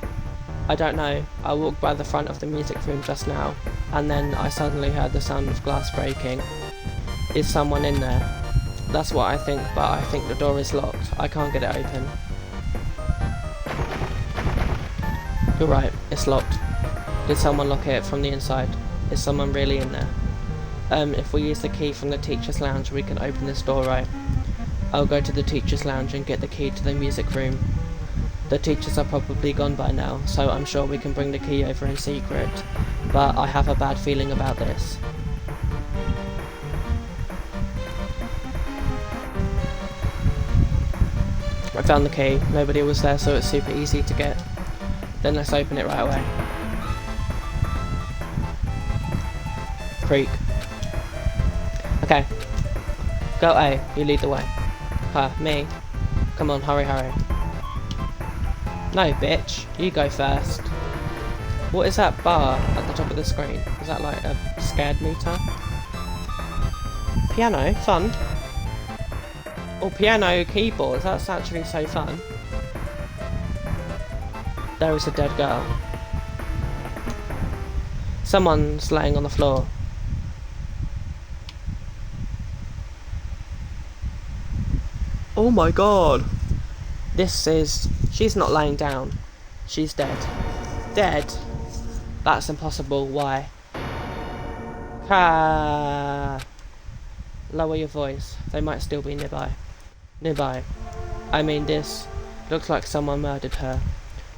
I don't know. I walked by the front of the music room just now, and then I suddenly heard the sound of glass breaking. Is someone in there? That's what I think, but I think the door is locked. I can't get it open. You're right, it's locked. Did someone lock it from the inside? Is someone really in there? If we use the key from the teacher's lounge, we can open this door, right? I'll go to the teacher's lounge and get the key to the music room. The teachers are probably gone by now, so I'm sure we can bring the key over in secret, but I have a bad feeling about this. I found the key, nobody was there, so it's super easy to get. Then let's open it right away. Creak. Okay. Go A, you lead the way. Me. Come on, hurry, hurry. No, bitch. You go first. What is that bar at the top of the screen? Is that like a scared meter? Piano? Fun. Oh, piano keyboards. That's actually so fun. There is a dead girl. Someone's laying on the floor. Oh my god. She's not laying down. She's dead. Dead? That's impossible. Why? Lower your voice. They might still be nearby. Nearby. I mean, this looks like someone murdered her.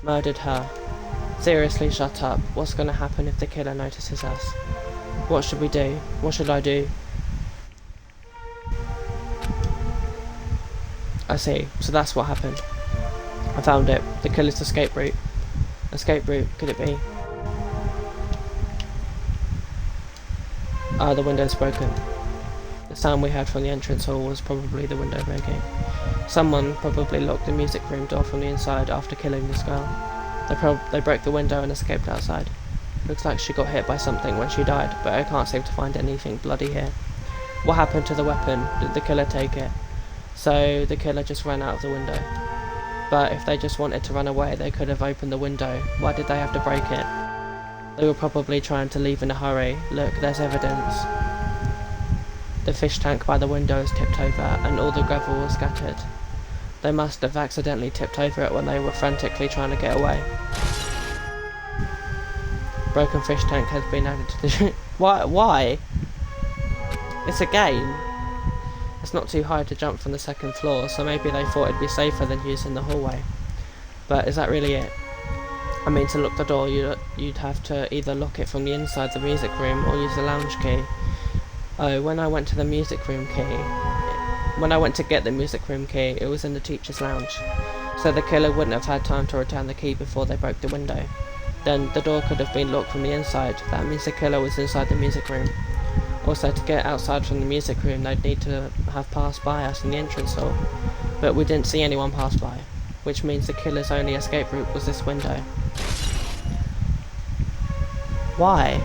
Murdered her. Seriously, shut up. What's gonna happen if the killer notices us? What should we do? What should I do? I see. So that's what happened. I found it. The killer's escape route. Escape route, could it be? Ah, the window's broken. The sound we heard from the entrance hall was probably the window breaking. Someone probably locked the music room door from the inside after killing this girl. They broke the window and escaped outside. Looks like she got hit by something when she died, but I can't seem to find anything bloody here. What happened to the weapon? Did the killer take it? So the killer just ran out of the window. But if they just wanted to run away, they could have opened the window. Why did they have to break it? They were probably trying to leave in a hurry. Look, there's evidence. The fish tank by the window is tipped over, and all the gravel was scattered. They must have accidentally tipped over it when they were frantically trying to get away. Broken fish tank has been added to the... Why? It's a game. It's not too high to jump from the second floor, so maybe they thought it'd be safer than using the hallway. But is that really it? I mean, to lock the door, you'd have to either lock it from the inside the music room or use the lounge key. Oh, when I went to the music room key... When I went to get the music room key, it was in the teacher's lounge. So the killer wouldn't have had time to return the key before they broke the window. Then the door could have been locked from the inside. That means the killer was inside the music room. Also, to get outside from the music room, they'd need to have passed by us in the entrance hall. But we didn't see anyone pass by, which means the killer's only escape route was this window. Why?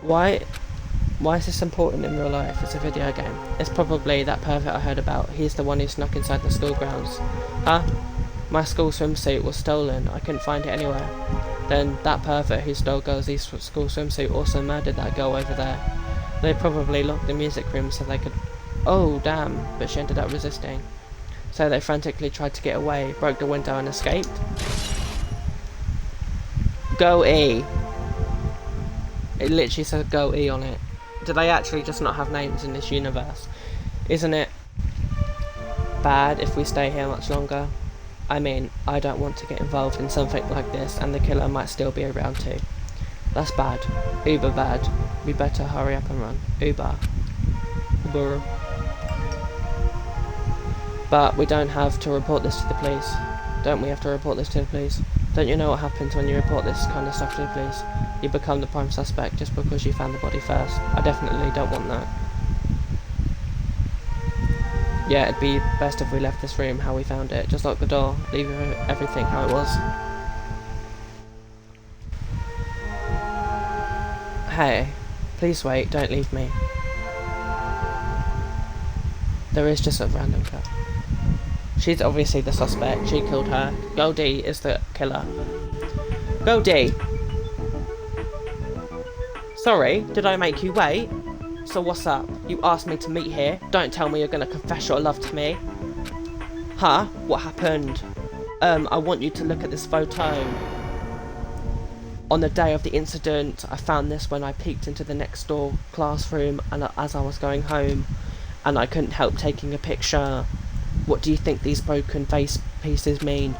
Why is this important in real life? It's a video game. It's probably that pervert I heard about. He's the one who snuck inside the school grounds. Huh? My school swimsuit was stolen. I couldn't find it anywhere. Then that pervert who stole Girlsy's school swimsuit also murdered that girl over there. They probably locked the music room so they could... Oh, damn. But she ended up resisting. So they frantically tried to get away, broke the window and escaped. Go E. It literally says Go E on it. Do they actually just not have names in this universe? Isn't it bad if we stay here much longer? I mean, I don't want to get involved in something like this, and the killer might still be around too. That's bad. Uber bad. We better hurry up and run. Uber. But we don't have to report this to the police. Don't we have to report this to the police? Don't you know what happens when you report this kind of stuff to the police? You become the prime suspect just because you found the body first. I definitely don't want that. Yeah, it'd be best if we left this room how we found it. Just lock the door, leave everything how it was. Hey, please wait, don't leave me. There is just a random cut. She's obviously the suspect. She killed her. Girl D is the killer. Girl D. Sorry, did I make you wait? So what's up? You asked me to meet here. Don't tell me you're gonna confess your love to me. Huh? What happened? I want you to look at this photo. On the day of the incident, I found this when I peeked into the next door classroom and as I was going home, and I couldn't help taking a picture. What do you think these broken face pieces mean?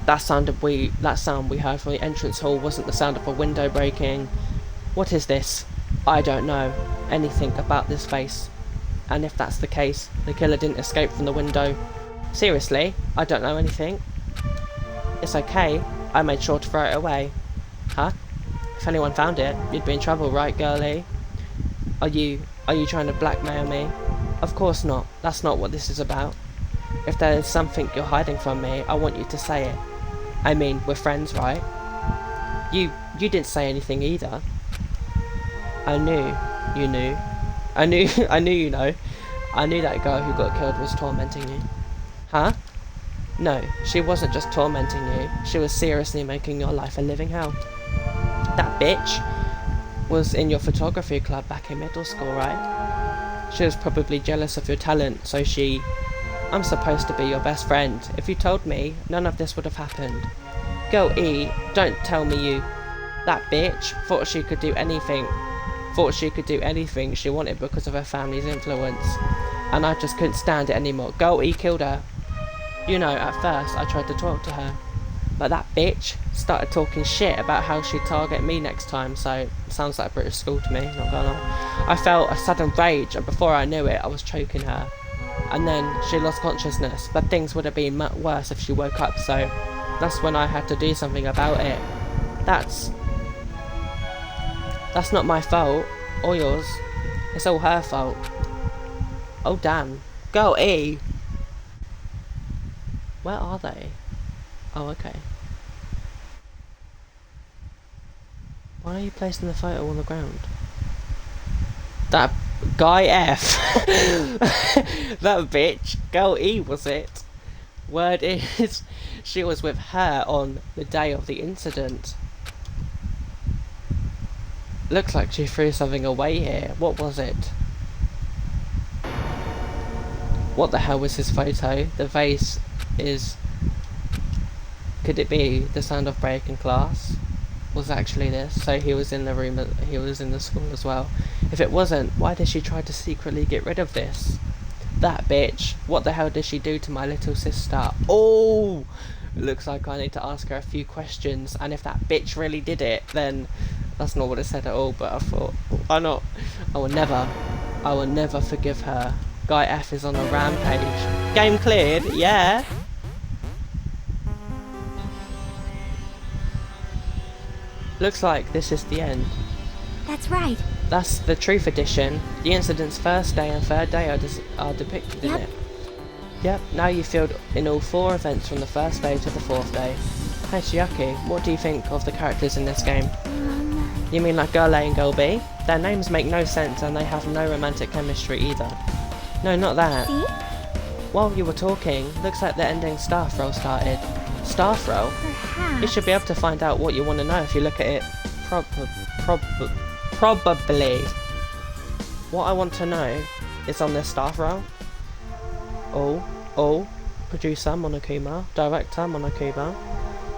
That sound we heard from the entrance hall wasn't the sound of a window breaking. What is this? I don't know anything about this face. And if that's the case, the killer didn't escape from the window. Seriously, I don't know anything. It's okay, I made sure to throw it away. Huh? If anyone found it, you'd be in trouble, right, girlie? Are you trying to blackmail me? Of course not, that's not what this is about. If there is something you're hiding from me, I want you to say it. I mean, we're friends, right? You didn't say anything either. I knew you knew. I knew you know. I knew that girl who got killed was tormenting you. Huh? No, she wasn't just tormenting you. She was seriously making your life a living hell. That bitch was in your photography club back in middle school, right? She was probably jealous of your talent, so she... I'm supposed to be your best friend. If you told me, none of this would have happened. Girl E, don't tell me you... That bitch thought she could do anything. Thought she could do anything she wanted because of her family's influence. And I just couldn't stand it anymore. Girl E killed her. You know, at first I tried to talk to her. But that bitch started talking shit about how she'd target me next time, so sounds like British school to me, not gonna lie. I felt a sudden rage, and before I knew it, I was choking her. And then she lost consciousness, but things would have been much worse if she woke up, so that's when I had to do something about it. That's not my fault, or yours. It's all her fault. Oh damn. Girl E! Where are they? Oh, okay. Why are you placing the photo on the ground? That guy F. That bitch. Girl E, was it? Word is, she was with her on the day of the incident. Looks like she threw something away here. What was it? What the hell was his photo? The vase is... Could it be the sound of break in class? Was actually this? So he was in the room, he was in the school as well. If it wasn't, why did she try to secretly get rid of this? That bitch. What the hell did she do to my little sister? Oh! Looks like I need to ask her a few questions, and if that bitch really did it, then that's not what it said at all, but I thought, I will never forgive her. Guy F is on a rampage. Game cleared, yeah. Looks like this is the end. That's right. That's the truth edition. The incident's first day and third day are depicted in it. Yep, now you've filled in all 4 events from the first day to the 4th day. Hey Chiaki, what do you think of the characters in this game? You mean like Girl A and Girl B? Their names make no sense and they have no romantic chemistry either. No, not that. See? While you were talking, looks like the ending staff roll started. Staff roll? Perhaps. You should be able to find out what you want to know if you look at it probably. What I want to know is on this staff roll. Oh, producer Monokuma, director Monokuma,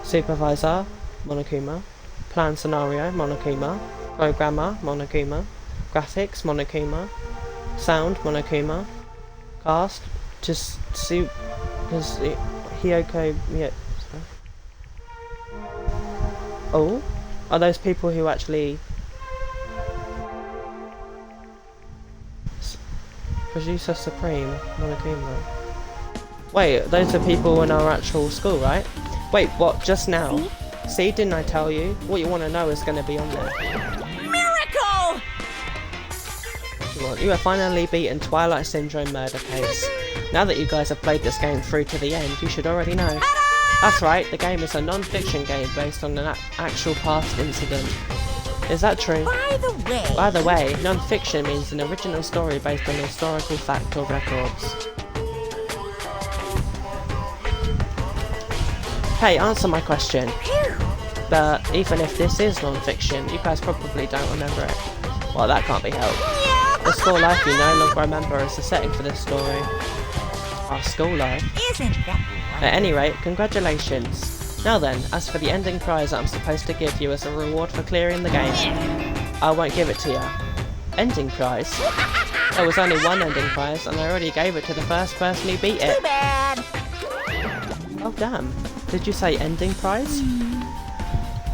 supervisor Monokuma, plan scenario Monokuma, programmer Monokuma, graphics Monokuma, sound Monokuma, cast just Hiyoko. Yeah. Oh, are those people who actually producer supreme Monokuma? Wait, those are people in our actual school, right? Wait, what? Just now? See, didn't I tell you? What you want to know is going to be on there. Miracle! You have finally beaten Twilight Syndrome murder case. Now that you guys have played this game through to the end, you should already know. That's right, the game is a non-fiction game based on an actual past incident. Is that true? By the way, non-fiction means an original story based on historical fact or records. Hey, answer my question. Phew. But even if this is non-fiction, you guys probably don't remember it. Well, that can't be helped. The school life you no longer remember is the setting for this story. Our school life. Isn't that At any rate, congratulations. Now then, as for the ending prize that I'm supposed to give you as a reward for clearing the game, I won't give it to you. Ending prize? There was only one ending prize, and I already gave it to the first person who beat it. too bad? Oh damn, did you say ending prize?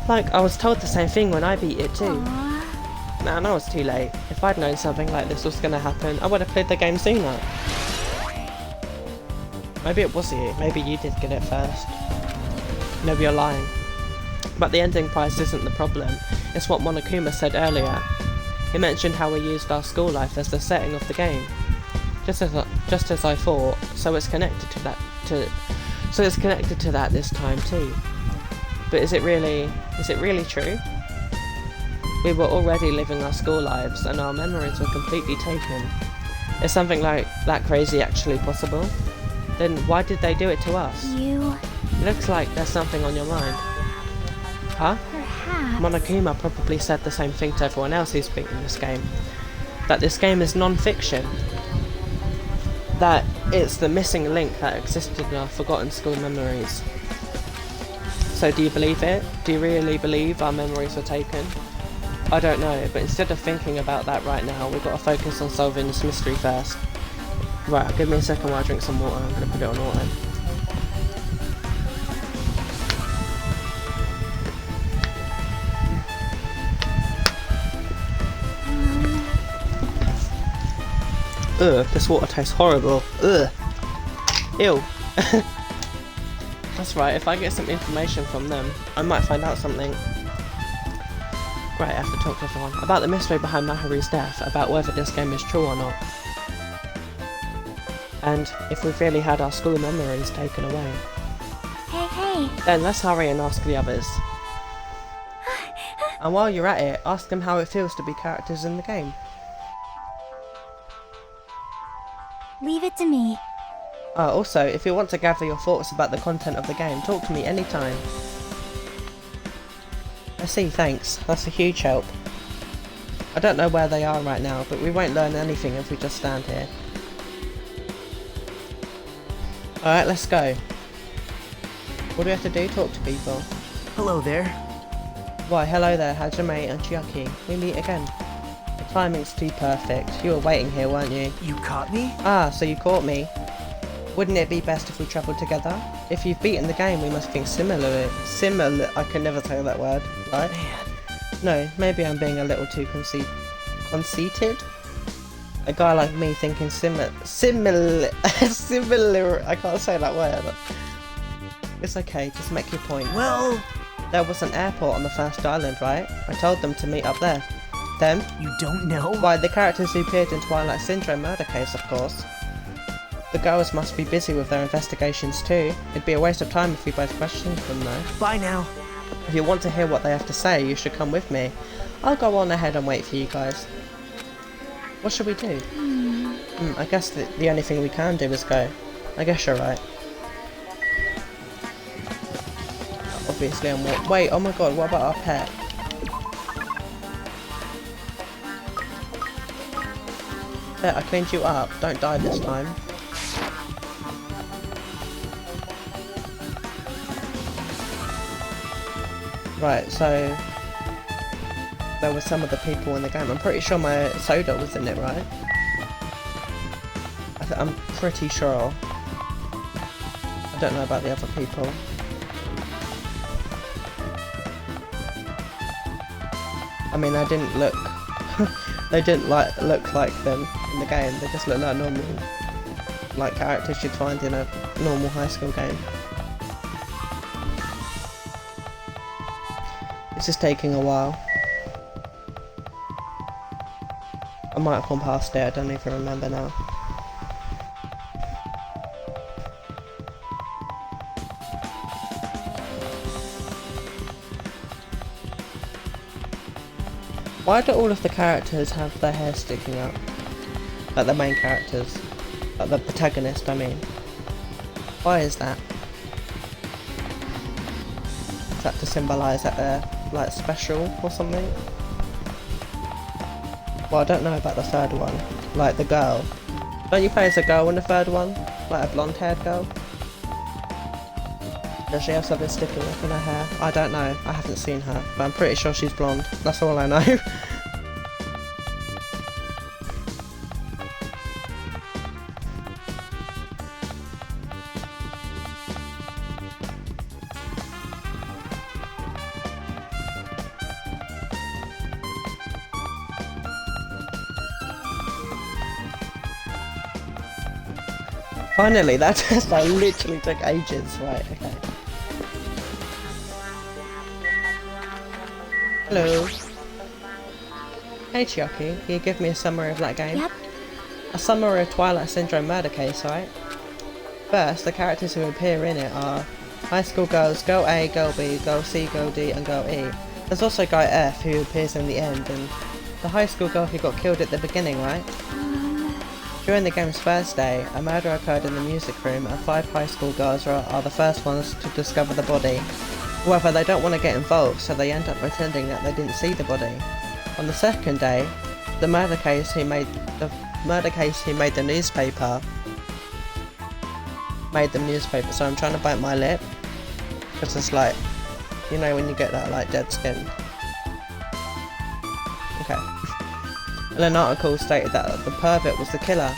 Like, I was told the same thing when I beat it too. Aw. Nah, now it's too late. If I'd known something like this was gonna happen, I would have played the game sooner. Maybe it was you, maybe you did get it first. No, you're lying. But the ending prize isn't the problem, it's what Monokuma said earlier. He mentioned how we used our school life as the setting of the game. Just as I thought, so it's connected to that this time too. But is it really true? We were already living our school lives and our memories were completely taken. Is something like that crazy actually possible? Then why did they do it to us? You... It looks like there's something on your mind. Huh? perhaps... Monokuma probably said the same thing to everyone else who's beaten this game. That this game is non-fiction. That it's the missing link that existed in our forgotten school memories. So do you believe it? Do you really believe our memories were taken? I don't know, but instead of thinking about that right now, we've got to focus on solving this mystery first. Right, give me a second while I drink some water. I'm going to put it on auto. Ugh, this water tastes horrible. Ugh. Ew. That's right, if I get some information from them, I might find out something. Great, I have to talk to everyone. About the mystery behind Maharu's death, about whether this game is true or not. And if we've really had our school memories taken away. Hey. Then let's hurry and ask the others. And while you're at it, ask them how it feels to be characters in the game. Leave it to me. Also, if you want to gather your thoughts about the content of the game, talk to me anytime. I see, thanks. That's a huge help. I don't know where they are right now, but we won't learn anything if we just stand here. Alright, let's go. What do we have to do? Talk to people. Hello there. Why, hello there, Hajime and Chiaki. We meet again. The timing's too perfect. You were waiting here, weren't you? You caught me? Ah, so you caught me. Wouldn't it be best if we travelled together? If you've beaten the game, we must think similar. I can never say that word, right? Man. No, maybe I'm being a little too conceited? A guy like me thinking similar, I can't say that word. It's okay, just make your point. Well... There was an airport on the first island, right? I told them to meet up there. Them? You don't know? Why, the characters who appeared in Twilight Syndrome murder case, of course. The girls must be busy with their investigations too. It'd be a waste of time if we both questioned them though. Bye now. If you want to hear what they have to say, you should come with me. I'll go on ahead and wait for you guys. What should we do? I guess the only thing we can do is go. I guess you're right. Obviously I'm wait, oh my god, what about our pet? Pet, I cleaned you up. Don't die this time. Right, so there were some of the people in the game. I'm pretty sure my soda was in it, right? I'm pretty sure. I don't know about the other people. I mean, they didn't look. They didn't look like them in the game. They just look like normal, like characters you'd find in a normal high school game. This is taking a while. I might have gone past it, I don't even remember now. Why do all of the characters have their hair sticking up? Like the main characters. Like the protagonist, I mean. Why is that? Is that to symbolise that they're like special or something? Well, I don't know about the third one. Like the girl. Don't you play as a girl in the third one? Like a blonde haired girl? Does she have something sticking up in her hair? I don't know. I haven't seen her. But I'm pretty sure she's blonde. That's all I know. Finally, that test I literally took ages. Right, okay. Hello. Hey Chiaki, can you give me a summary of that game? Yep. A summary of Twilight Syndrome murder case, right? First, the characters who appear in it are high school girls, Girl A, Girl B, Girl C, Girl D and Girl E. There's also Guy F who appears in the end, and the high school girl who got killed at the beginning, right? During the game's first day, a murder occurred in the music room and 5 high school girls are the first ones to discover the body. However, they don't want to get involved, so they end up pretending that they didn't see the body. On the second day, the murder case who made the newspaper, so I'm trying to bite my lip, because it's like, you know when you get that like dead skin. Okay. And an article stated that the pervert was the killer.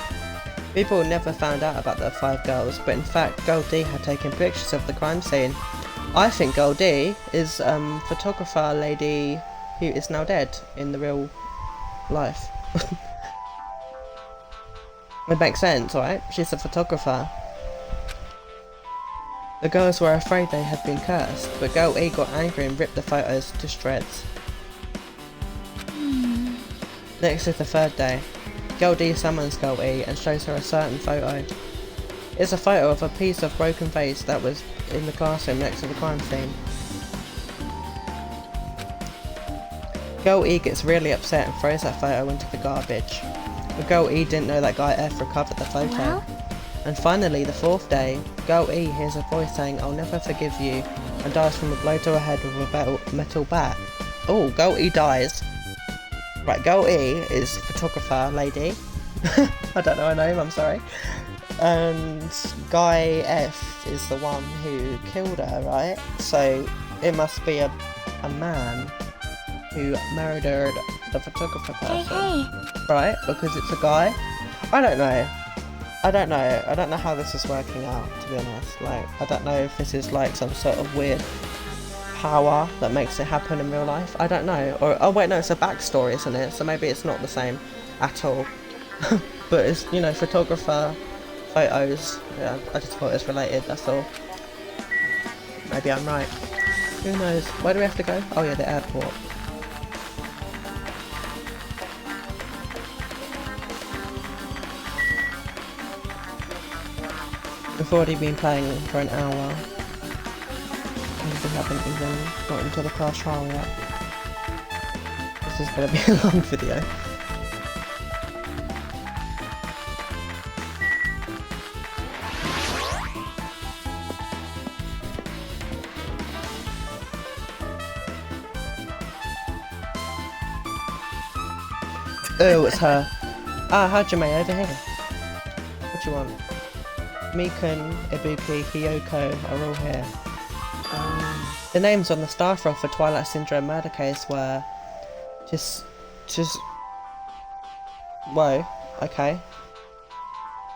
People never found out about the 5 girls, but in fact Girl D had taken pictures of the crime scene. I think Girl D is photographer lady who is now dead in the real life. It makes sense, right? She's a photographer. The girls were afraid they had been cursed, but Girl E got angry and ripped the photos to shreds. Next is the third day. Girl D summons Girl E and shows her a certain photo. It's a photo of a piece of broken vase that was in the classroom next to the crime scene. Girl E gets really upset and throws that photo into the garbage. But Girl E didn't know that Guy F recovered the photo. Well? And finally, the fourth day, Girl E hears a voice saying, "I'll never forgive you," and dies from a blow to her head with a metal bat. Oh, Girl E dies. Right, Girl E is photographer lady. I don't know her name, I'm sorry. And Guy F is the one who killed her, right? So it must be a man who murdered the photographer person. Hey. Right? Because it's a guy? I don't know. I don't know how this is working out, to be honest. Like, I don't know if this is like some sort of weird power that makes it happen in real life. I don't know. Or, oh wait, no, it's a backstory, isn't it? So maybe it's not the same at all. But it's, you know, photographer, photos. Yeah, I just thought it's related, that's all. Maybe I'm right. Who knows? Where do we have to go? Oh yeah, the airport. We've already been playing for an hour. And we haven't even got into the class trial yet. This is going to be a long video. Oh, it's her. Ah, Hajime, over here. What do you want? Mikun, Ibuki, Hiyoko are all here. The names on the staff roll for Twilight Syndrome murder case were... Just... Whoa, okay.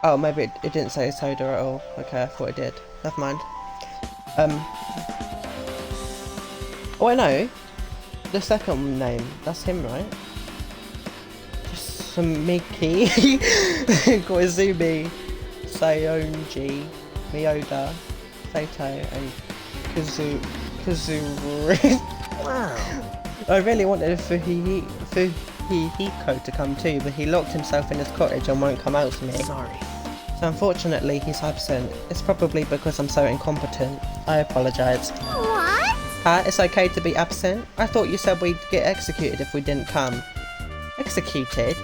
Oh, maybe it didn't say Soda at all. Okay, I thought it did. Never mind. Oh, I know. The second name, that's him, right? Just some Miki, Koizumi, Sayonji, Miyoda, Sato, and Kazuri. Wow. I really wanted Fuhiko to come too, but he locked himself in his cottage and won't come out to me. Sorry. So unfortunately he's absent. It's probably because I'm so incompetent. I apologise. What? Huh? It's okay to be absent? I thought you said we'd get executed if we didn't come. Executed?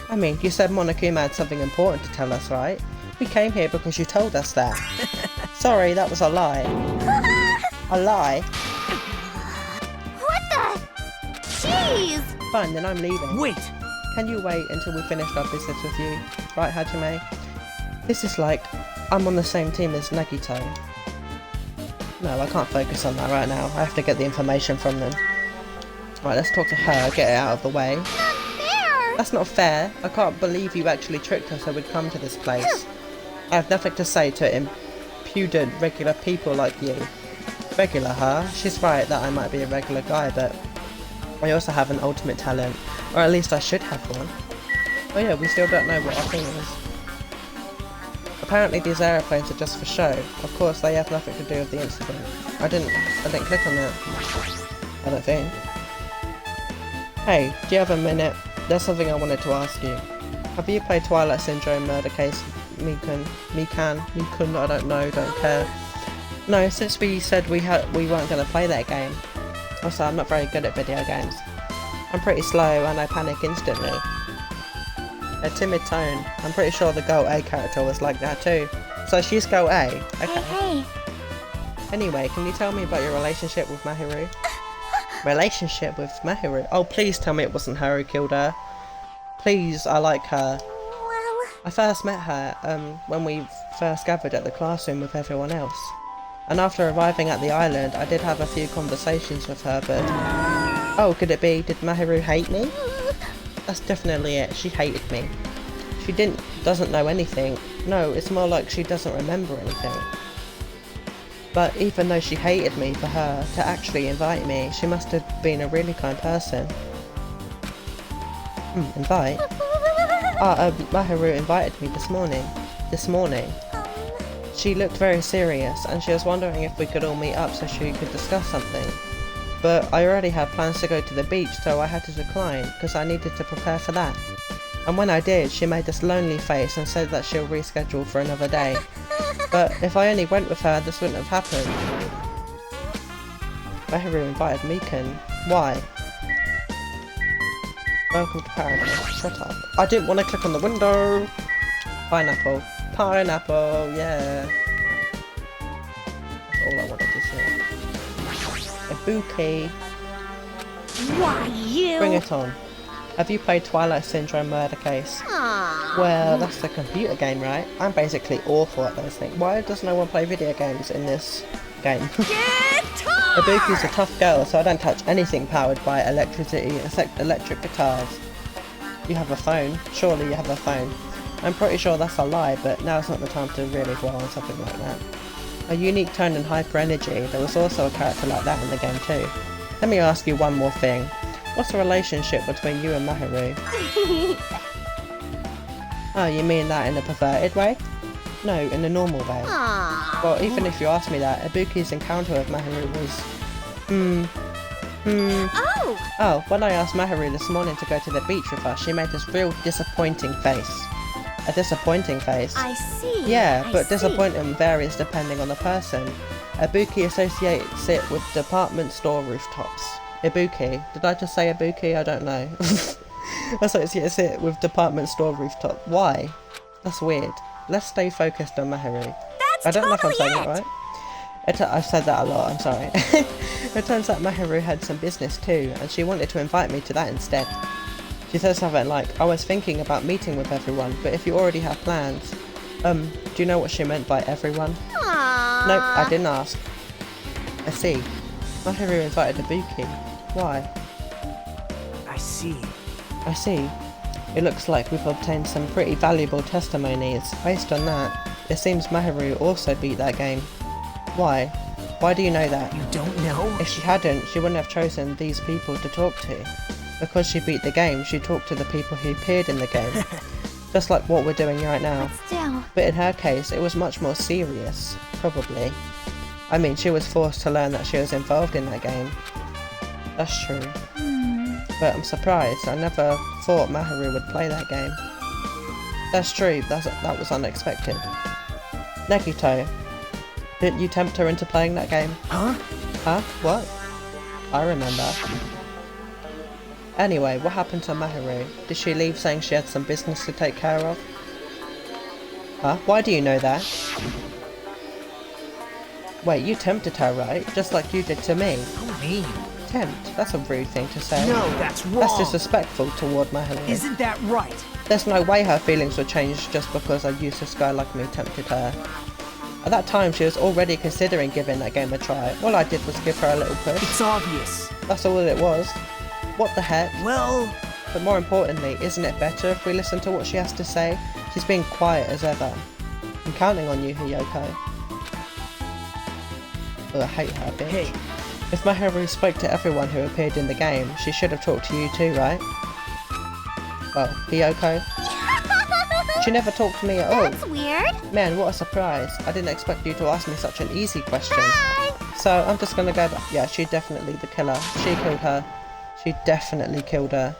I mean, you said Monokuma had something important to tell us, right? We came here because you told us that. Sorry, that was a lie. A lie? please! Fine, then I'm leaving. Wait! Can you wait until we finished our business with you? Right, Hajime? This is like, I'm on the same team as Nagito. No, I can't focus on that right now. I have to get the information from them. Right, let's talk to her, get it out of the way. Not fair! That's not fair. I can't believe you actually tricked us so we'd come to this place. I have nothing to say to impudent regular people like you. Regular, huh? She's right that I might be a regular guy, but I also have an ultimate talent. Or at least I should have one. Oh yeah, we still don't know what our thing is. Apparently these aeroplanes are just for show. Of course, they have nothing to do with the incident. I didn't click on that. I don't think. Hey, do you have a minute? There's something I wanted to ask you. Have you played Twilight Syndrome Murder Case Mikan, I don't know, don't care. No, since we said we weren't going to play that game. Also, I'm not very good at video games. I'm pretty slow and I panic instantly. A timid tone. I'm pretty sure the Girl A character was like that too. So she's Girl A. Okay. Hey. Anyway, can you tell me about your relationship with Mahiru? Relationship with Mahiru? Oh, please tell me it wasn't her who killed her. Please, I like her. Well... I first met her when we first gathered at the classroom with everyone else. And after arriving at the island, I did have a few conversations with her, but... Oh, could it be? Did Mahiru hate me? That's definitely it. She hated me. She doesn't know anything. No, it's more like she doesn't remember anything. But even though she hated me for her to actually invite me, she must have been a really kind person. Invite? Mahiru invited me this morning. She looked very serious and she was wondering if we could all meet up so she could discuss something. But I already had plans to go to the beach, so I had to decline because I needed to prepare for that. And when I did, she made this lonely face and said that she'll reschedule for another day. But if I only went with her, this wouldn't have happened. Mahiru invited Mikan. Why? Welcome to paradise. Shut up. I didn't want to click on the window. Pineapple. Pineapple, yeah. That's all I wanted to say. A bouquet. Why, you? Bring it on. Have you played Twilight Syndrome Murder Case? Aww. Well, that's the computer game, right? I'm basically awful at those things. Why does no one play video games in this game? Guitar! Ibuki's a tough girl, so I don't touch anything powered by electricity except electric guitars. You have a phone? Surely you have a phone. I'm pretty sure that's a lie, but now's not the time to really dwell on something like that. A unique tone and hyper energy, there was also a character like that in the game too. Let me ask you one more thing. What's the relationship between you and Mahiru? Oh, you mean that in a perverted way? No, in a normal way. Aww. Well, even if you ask me that, Ibuki's encounter with Mahiru was... Oh, when I asked Mahiru this morning to go to the beach with us, she made this real disappointing face. A disappointing face? I see. Yeah, I but see. disappointment varies depending on the person. Ibuki associates it with department store rooftops. Ibuki? Did I just say Ibuki? I don't know. Associates it with department store rooftop. Why? That's weird. Let's stay focused on Mahiru. That's I don't know if I'm totally saying it right. I've said that a lot, I'm sorry. It turns out Mahiru had some business too, and she wanted to invite me to that instead. She says something like, I was thinking about meeting with everyone, but if you already have plans... do you know what she meant by everyone? Aww. Nope, I didn't ask. I see. Mahiru invited Ibuki. Why? I see. I see. It looks like we've obtained some pretty valuable testimonies. Based on that, it seems Mahiru also beat that game. Why? Why do you know that? You don't know? If she hadn't, she wouldn't have chosen these people to talk to. Because she beat the game, she talked to the people who appeared in the game. Just like what we're doing right now. But still. But in her case, it was much more serious. Probably. I mean, she was forced to learn that she was involved in that game. That's true. But I'm surprised. I never thought Mahiru would play that game. That's true. That was unexpected. Nagito, didn't you tempt her into playing that game? Huh? Huh? What? I remember. Anyway, what happened to Mahiru? Did she leave saying she had some business to take care of? Huh? Why do you know that? Wait, you tempted her, right? Just like you did to me. So mean. attempt. That's a rude thing to say. No, that's wrong. That's disrespectful toward Maharu. Isn't that right? There's no way her feelings would change just because a useless guy like me tempted her. At that time, she was already considering giving that game a try. All I did was give her a little push. It's obvious. That's all it was. What the heck? Well... But more importantly, isn't it better if we listen to what she has to say? She's being quiet as ever. I'm counting on you, Hiyoko. Oh, I hate her, bitch. Hey. If Maharu spoke to everyone who appeared in the game, she should have talked to you too, right? Well, Hiyoko? She never talked to me at all. That's weird. Man, what a surprise. I didn't expect you to ask me such an easy question. Hi. So, I'm just gonna go back. Yeah, she definitely the killer. She killed her. She definitely killed her.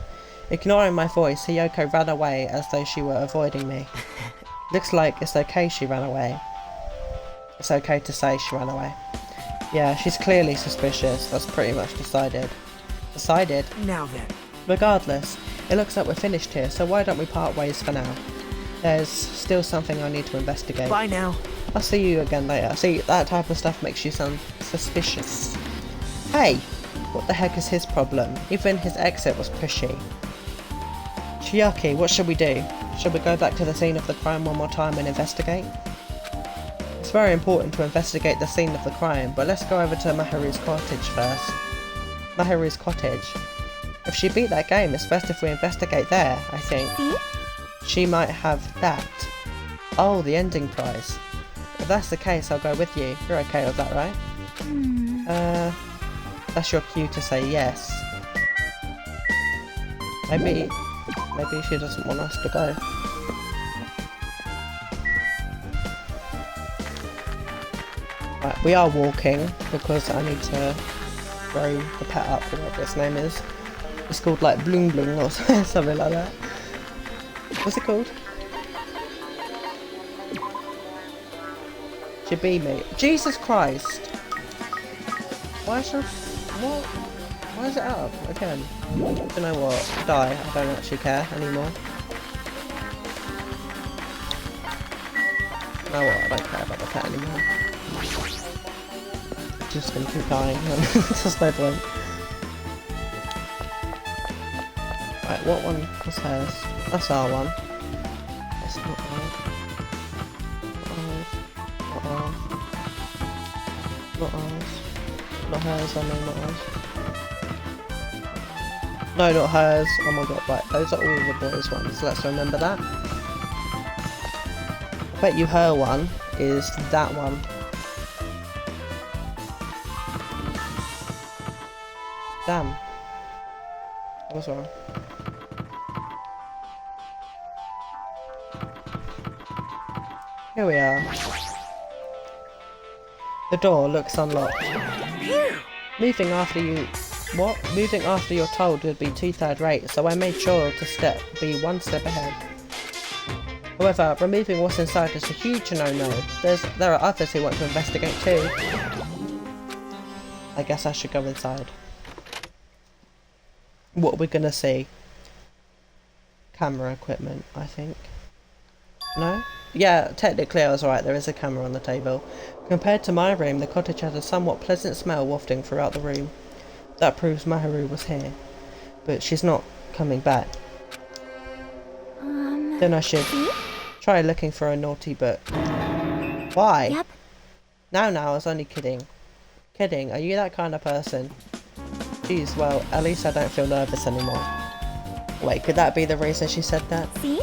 Ignoring my voice, Hiyoko ran away as though she were avoiding me. Looks like it's okay she ran away. It's okay to say she ran away. Yeah, she's clearly suspicious. That's pretty much decided. Decided? Now then. Regardless, it looks like we're finished here, so why don't we part ways for now? There's still something I need to investigate. Bye now. I'll see you again later. See, that type of stuff makes you sound suspicious. Hey! What the heck is his problem? Even his exit was pushy. Chiaki, what should we do? Should we go back to the scene of the crime one more time and investigate? It's very important to investigate the scene of the crime, but let's go over to Maharu's cottage first. Maharu's cottage. If she beat that game, it's best if we investigate there, I think. See? She might have that. Oh, the ending prize. If that's the case, I'll go with you. You're okay with that, right? That's your cue to say yes. Maybe she doesn't want us to go. Right, we are walking because I need to grow the pet up, whatever its name is. It's called like Bloom Bloom or something like that. What's it called? Jibimi. Jesus Christ! Why is what? Why is it up again? You know what? Die. I don't actually care anymore. You know what? I don't care about the pet anymore. It's just gonna keep dying. There's no point. Right, what one was hers? That's our one. That's not ours. Not ours. Not ours. Not hers, I mean, not ours. No, not hers. Oh my god, right. Those are all the boys' ones. Let's remember that. I bet you her one is that one. Damn. I was wrong. Here we are. The door looks unlocked. Moving after you're told would be too third rate, so I made sure to be one step ahead. However, removing what's inside is a huge no-no. There are others who want to investigate too. I guess I should go inside. What we're gonna see? Camera equipment, I think. No? Yeah, technically I was right, there is a camera on the table. Compared to my room, the cottage has a somewhat pleasant smell wafting throughout the room. That proves Maharu was here. But she's not coming back. Then I should try looking for a naughty book. Why? Yep. Now, I was only kidding. Kidding, are you that kind of person? Jeez, well, at least I don't feel nervous anymore. Wait, could that be the reason she said that? See?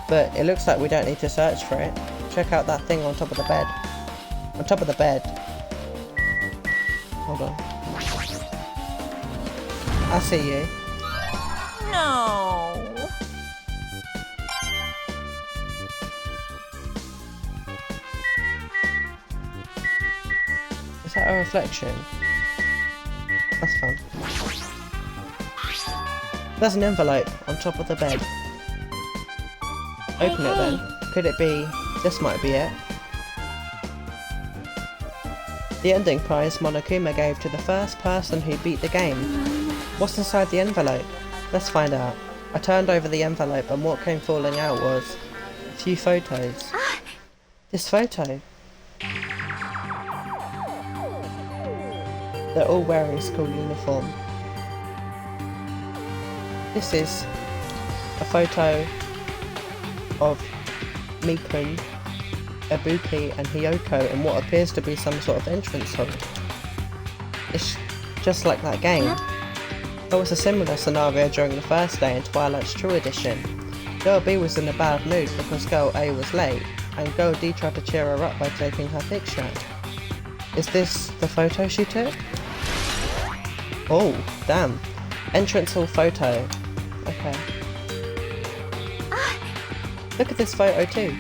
But it looks like we don't need to search for it. Check out that thing on top of the bed. On top of the bed. Hold on. I see you. No. Is that a reflection? That's fun. There's an envelope on top of the bed. Open it then. Could it be... This might be it. The ending prize Monokuma gave to the first person who beat the game. What's inside the envelope? Let's find out. I turned over the envelope and what came falling out was a few photos. This photo. They're all wearing school uniform. This is a photo of Mikun, Ibuki and Hiyoko in what appears to be some sort of entrance hall. It's just like that game. There was a similar scenario during the first day in Twilight's True Edition. Girl B was in a bad mood because Girl A was late, and Girl D tried to cheer her up by taking her picture. Is this the photo she took? Oh, damn. Entrance hall photo. Okay. Look at this photo too.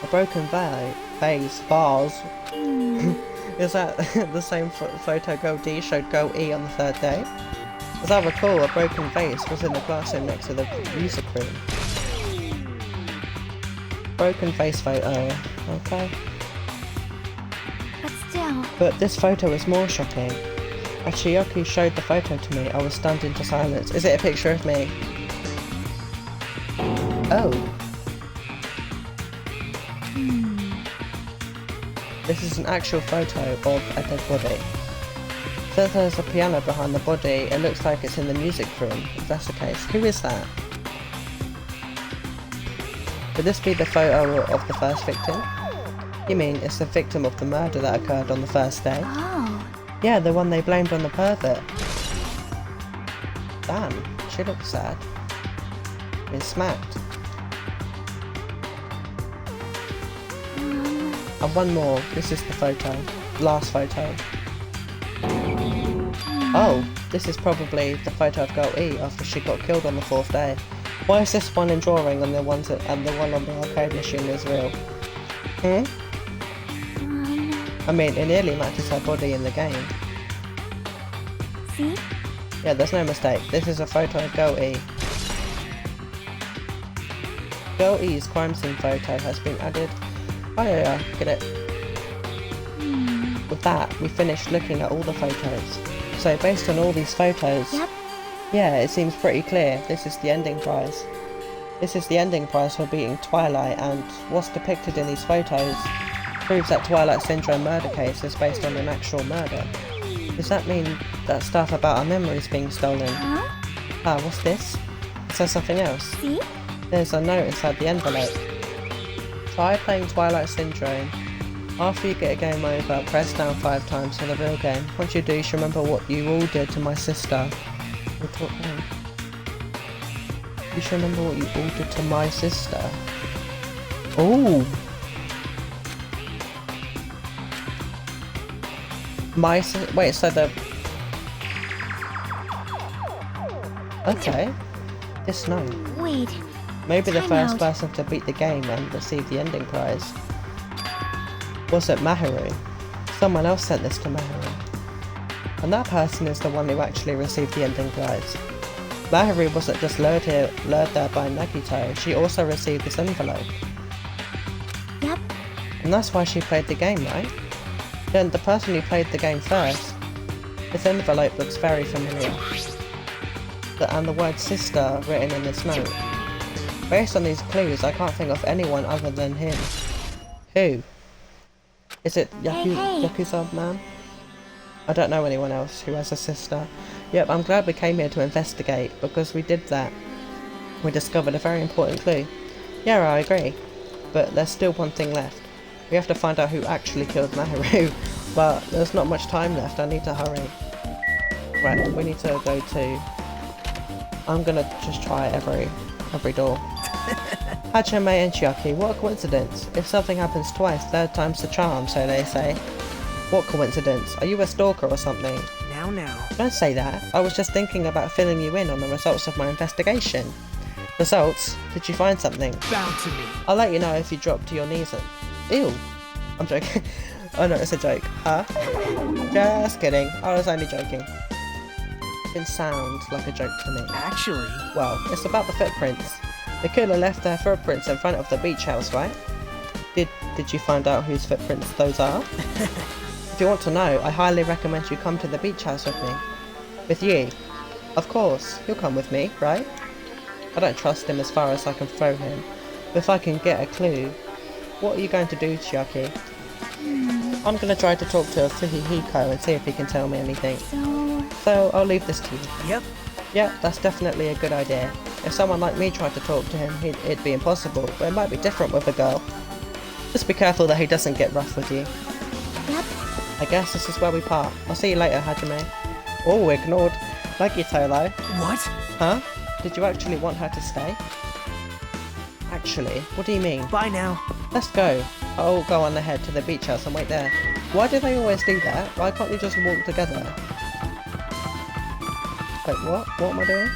A broken vase, vase. Is that the same photo Girl D showed Girl E on the third day? As I recall, a broken vase was in the classroom next to the music room. Broken vase photo, okay. But still... But this photo is more shocking. As Chiyoki showed the photo to me, I was stunned into silence. Is it a picture of me? Oh. This is an actual photo of a dead body. Since there's a piano behind the body, it looks like it's in the music room, if that's the case. Who is that? Could this be the photo of the first victim? You mean it's the victim of the murder that occurred on the first day? Oh. Yeah, the one they blamed on the pervert. Damn, she looks sad. Been smacked. And one more, this is the photo. Last photo. Oh, this is probably the photo of Girl E after she got killed on the fourth day. Why is this one in drawing and the one on the arcade machine is real? I mean, it nearly matches her body in the game. See? Yeah, there's no mistake. This is a photo of Girl E. Girl E's crime scene photo has been added. Oh yeah, get it. With that, we finished looking at all the photos. So based on all these photos, Yep. yeah, it seems pretty clear this is the ending prize. This is the ending prize for beating Twilight, and what's depicted in these photos proves that Twilight Syndrome murder case is based on an actual murder. Does that mean that stuff about our memories being stolen? Huh? Ah, what's this? It says something else. See? There's a note inside the envelope. Try playing Twilight Syndrome. After you get a game over, press down 5 times for the real game. Once you do, you should remember what you all did to my sister. You should remember what you all did to my sister. Oh! Wait, so the... Okay. This note. Wait. Maybe the Time first out. person to beat the game and receive the ending prize. Was it Maharu? Someone else sent this to Maharu. And that person is the one who actually received the ending prize. Maharu wasn't just lured there by Nagito, she also received this envelope. Yep. And that's why she played the game, right? Then the person who played the game first. This envelope looks very familiar. And the word sister written in this note. Based on these clues, I can't think of anyone other than him. Who? Is it Hey. Yakuza man? I don't know anyone else who has a sister. Yep, I'm glad we came here to investigate, because we did that. We discovered a very important clue. Yeah, I agree. But there's still one thing left. We have to find out who actually killed Maharu. But there's not much time left, I need to hurry. Right, we need to go to... I'm gonna just try every door. Hachime and Chiaki, what a coincidence. If something happens twice, third time's the charm, so they say. What coincidence? Are you a stalker or something? Now. Don't say that. I was just thinking about filling you in on the results of my investigation. Results? Did you find something? Bound to me. I'll let you know if you drop to your knees and... Ew! I'm joking. Oh no, it's a joke. Huh? Just kidding. I was only joking. It sounds like a joke to me. Actually, Well, it's about the footprints. The killer left their footprints in front of the beach house, right? Did you find out whose footprints those are? If you want to know, I highly recommend you come to the beach house with me. With you? Of course, you'll come with me, right? I don't trust him as far as I can throw him. But if I can get a clue... What are you going to do, Chiaki? I'm gonna try to talk to Fuhihiko and see if he can tell me anything. So I'll leave this to you. Yep. Yeah, that's definitely a good idea. If someone like me tried to talk to him, it'd be impossible, but it might be different with a girl. Just be careful that he doesn't get rough with you. Yep. I guess this is where we part. I'll see you later, Hajime. Oh, ignored. Like you, Tolo. What? Huh? Did you actually want her to stay? Actually, what do you mean? Bye now. Let's go. I'll go on ahead to the beach house and wait there. Why do they always do that? Why can't you just walk together? Wait, what? What am I doing?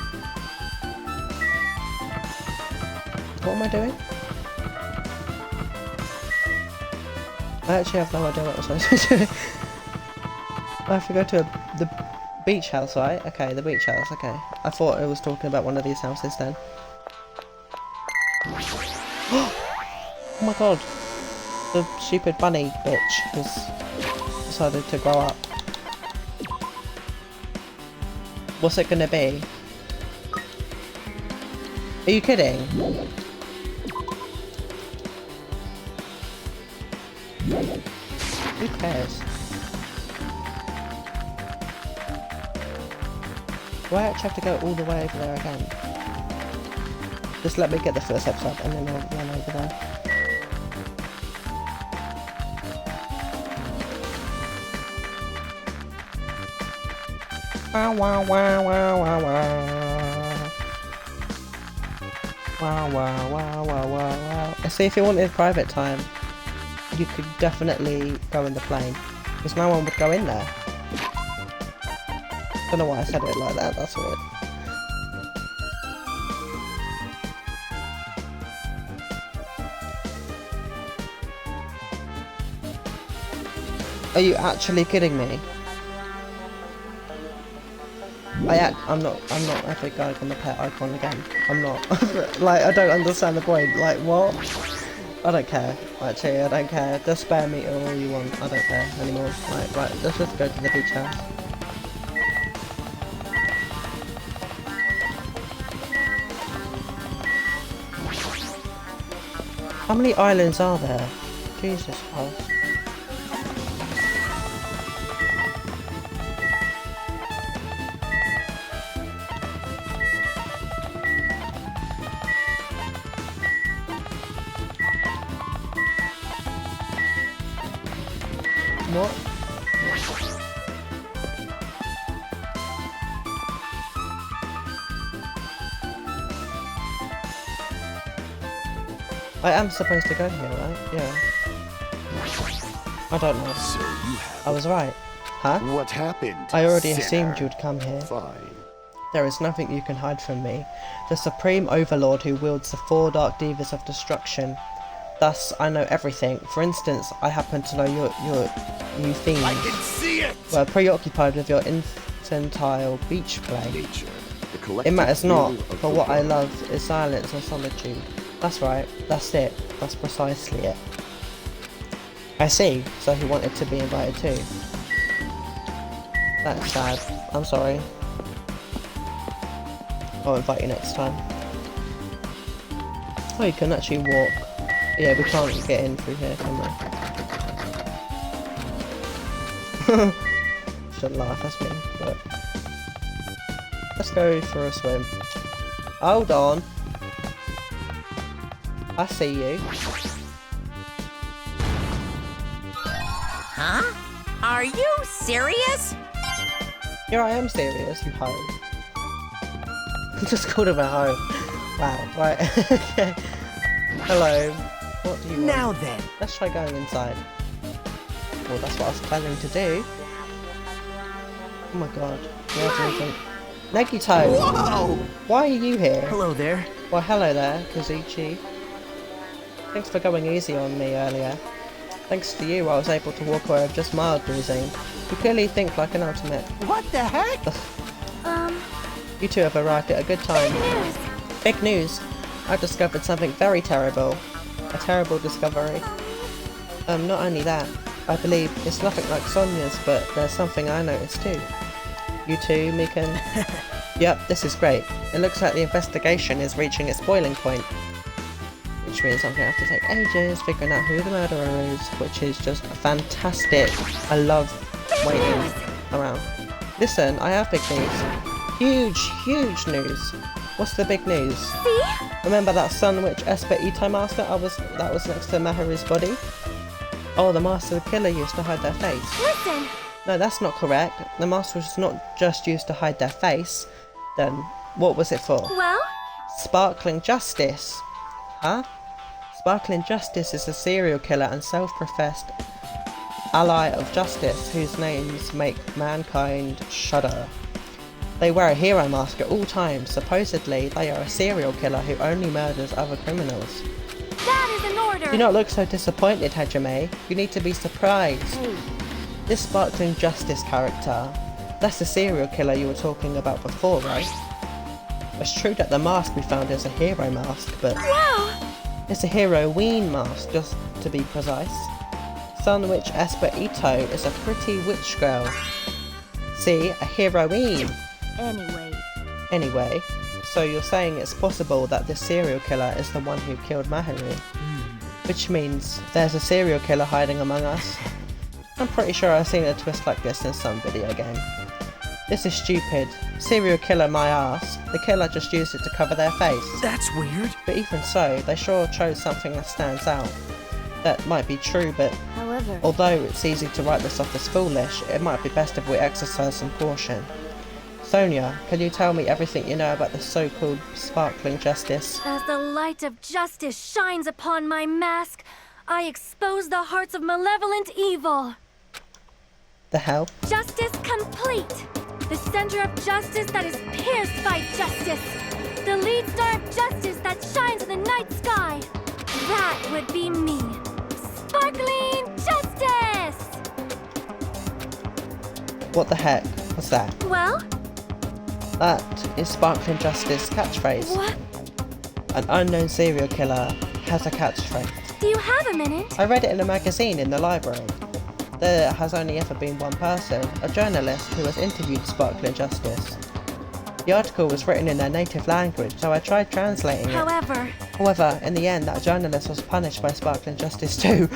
What am I doing? I actually have no idea what I was supposed to do. I have to go to the beach house, right? Okay, the beach house, okay. I thought it was talking about one of these houses then. Oh my god! The stupid bunny bitch has decided to grow up. What's it gonna be? Are you kidding? Who cares? Do I actually have to go all the way over there again? Just let me get the first episode and then I'll run over there. Wow, wow, wow, wow, wow, wow. Wow, wow, wow, wow, wow, wow. I see, if you wanted private time, you could definitely go in the plane, because no one would go in there. Don't know why I said it like that, that's weird. Are you actually kidding me? I'm not ever going on the pet icon again. I'm not. Like, I don't understand the point. Like, what? I don't care. Actually, I don't care. Just spare me all you want. I don't care anymore. Right, let's just go to the beach house. How many islands are there? Jesus Christ. What? I am supposed to go here, right? Yeah. I don't know. So you have I was right. Huh? What happened? I already sinner? assumed you'd come here. Fine. There is nothing you can hide from me. The supreme overlord who wields the four dark divas of destruction. Thus, I know everything. For instance, I happen to know your new themes. I can see it. Were preoccupied with your infantile beach play. Nature. The It collective matters not, will of for the what I world. love is silence and solitude. That's right, that's it, that's precisely it. I see, so he wanted to be invited too. That's sad, I'm sorry. I'll invite you next time. Oh, you can actually walk. Yeah, we can't get in through here, can we? Should laugh, that's me, but... Let's go for a swim. Hold on. I see you. Huh? Are you serious? Here I am serious, you hoe. Just called him a hoe. Wow, right, okay. Hello. What do you want? Now then. Let's try going inside. Well, that's what I was planning to do. Oh my god. Negito! Whoa! Why are you here? Hello there. Well, hello there, Kazuchi. Thanks for going easy on me earlier. Thanks to you, I was able to walk away with just mild bruising. You clearly think like an ultimate. What the heck? You two have arrived at a good time. News. Big news! I discovered something very terrible. A terrible discovery. Not only that, I believe it's nothing like Sonia's, but there's something I noticed too. You too, Mikan? Yep, this is great. It looks like the investigation is reaching its boiling point. which means I'm going to have to take ages figuring out who the murderer is, which is just fantastic. I love waiting around. Listen, I have big news. Huge news. What's the big news? See? Remember that Sun Witch Esper Ito master that was next to Maharu's body? Oh, the master killer used to hide their face. Listen! No, that's not correct. The mask was not just used to hide their face. Then, what was it for? Well? Sparkling Justice. Huh? Sparkling Justice is a serial killer and self-professed ally of justice whose names make mankind shudder. They wear a hero mask at all times. Supposedly, they are a serial killer who only murders other criminals. That is an order! Do not look so disappointed, Hajime. You need to be surprised. Hey. This Sparkling Justice character, that's the serial killer you were talking about before, right? It's true that the mask we found is a hero mask, but Wow! it's a heroine mask, just to be precise. Sun Witch Esper Ito is a pretty witch girl. See, a heroine. Anyway, so you're saying it's possible that this serial killer is the one who killed Maharu? Which means there's a serial killer hiding among us? I'm pretty sure I've seen a twist like this in some video game. This is stupid. Serial killer my ass. The killer just used it to cover their face. That's weird. But even so, they sure chose something that stands out. That might be true, but However, although it's easy to write this off as foolish, it might be best if we exercise some caution. Sonia, can you tell me everything you know about the so-called Sparkling Justice? as the light of justice shines upon my mask, I expose the hearts of malevolent evil. The hell? Justice complete. The center of justice that is pierced by justice. The lead star of justice that shines in the night sky. That would be me. Sparkling Justice! What the heck was that? Well, That is Sparkling Justice catchphrase. what? An unknown serial killer has a catchphrase. Do you have a minute? I read it in a magazine in the library. There has only ever been one person, a journalist, who has interviewed Sparkling Justice. The article was written in their native language, so I tried translating it. However, in the end, that journalist was punished by Sparkling Justice too.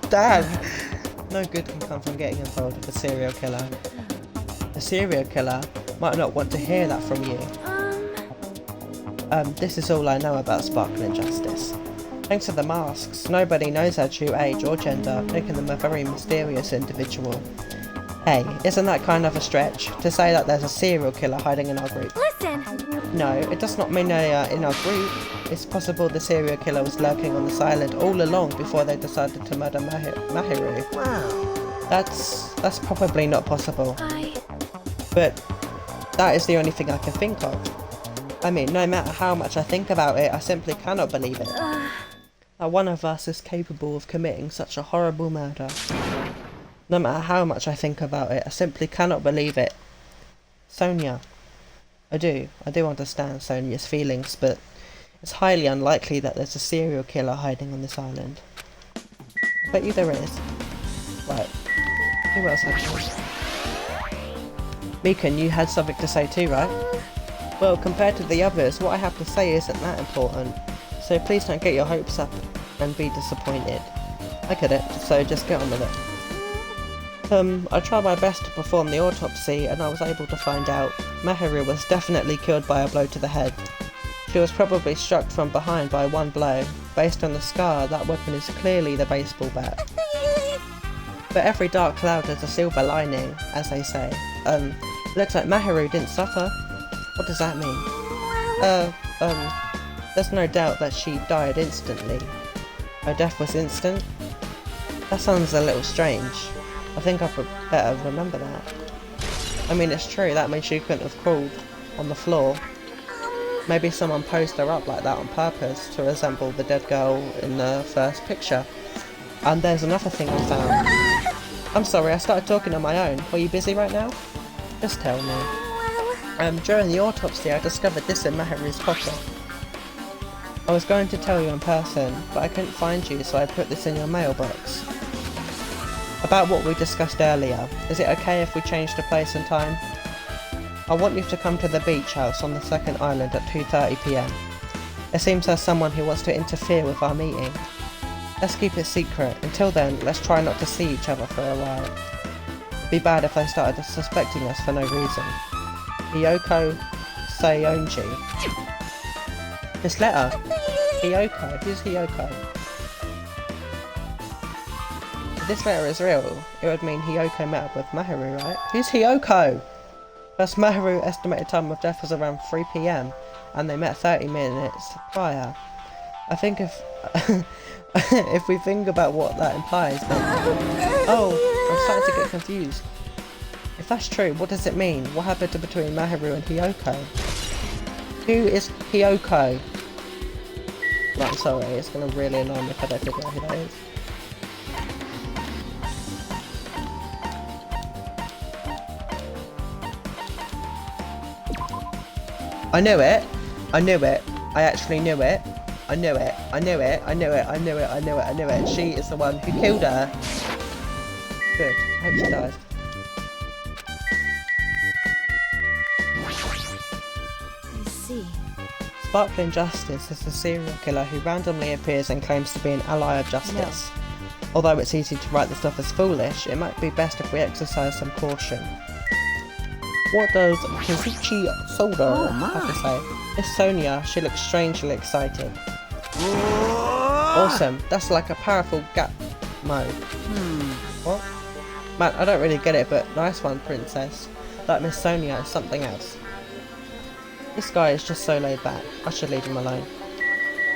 Damn! No good can come from getting involved with a serial killer. The serial killer might not want to hear that from you. This is all I know about Sparkling Justice. Thanks to the masks, nobody knows her true age or gender, making them a very mysterious individual. Hey, isn't that kind of a stretch, to say that there's a serial killer hiding in our group? Listen! No, it does not mean they are in our group. It's possible the serial killer was lurking on this island all along before they decided to murder Mahiru. Wow. That's probably not possible. But that is the only thing I can think of. I mean, no matter how much I think about it, I simply cannot believe it. That one of us is capable of committing such a horrible murder. No matter how much I think about it, I simply cannot believe it. Sonia. I do understand Sonia's feelings, but it's highly unlikely that there's a serial killer hiding on this island. I bet you there is. Right. Who else had one? Meekan, you had something to say too, right? Well, compared to the others, what I have to say isn't that important. So please don't get your hopes up and be disappointed. I get it, so just get on with it. I tried my best to perform the autopsy and I was able to find out Mahiru was definitely killed by a blow to the head. She was probably struck from behind by one blow. Based on the scar, that weapon is clearly the baseball bat. But every dark cloud has a silver lining, as they say. Looks like Mahiru didn't suffer. What does that mean? There's no doubt that she died instantly. Her death was instant? That sounds a little strange. I think I better remember that. I mean, it's true, that means she couldn't have crawled on the floor. Maybe someone posed her up like that on purpose to resemble the dead girl in the first picture. And there's another thing I found. I'm sorry, I started talking on my own. Are you busy right now? Just tell me. During the autopsy, I discovered this in Mahiru's pocket. I was going to tell you in person, but I couldn't find you, so I put this in your mailbox. About what we discussed earlier, is it okay if we change the place and time? I want you to come to the beach house on the second island at 2:30 PM. It seems there's someone who wants to interfere with our meeting. Let's keep it secret. Until then, let's try not to see each other for a while. It'd be bad if they started suspecting us for no reason. Hiyoko Sayonji. This letter. Hiyoko. Who's Hiyoko? If this letter is real, it would mean Hiyoko met up with Maharu, right? Who's Hiyoko? Thus Maharu estimated time of death was around 3 PM, and they met 30 minutes prior. I think if if we think about what that implies, then... Oh, I'm starting to get confused. If that's true, what does it mean? What happened between Maharu and Hiyoko? Who is Hiyoko? Right, I'm sorry, it's gonna really annoy me if I don't figure out who that is. I knew it. I knew it. I actually knew it. I knew it. I knew it. I knew it. I knew it. I knew it. I knew it. She is the one who killed her. Good. Hope she dies. I see. Sparkling Justice is a serial killer who randomly appears and claims to be an ally of justice. Although it's easy to write this off as foolish, it might be best if we exercise some caution. What does Kazuchi Soda have to say? Miss Sonia, she looks strangely excited. Awesome, that's like a powerful gap mode. What? Man, I don't really get it, but nice one, princess. Like Miss Sonia is something else. This guy is just so laid back. I should leave him alone.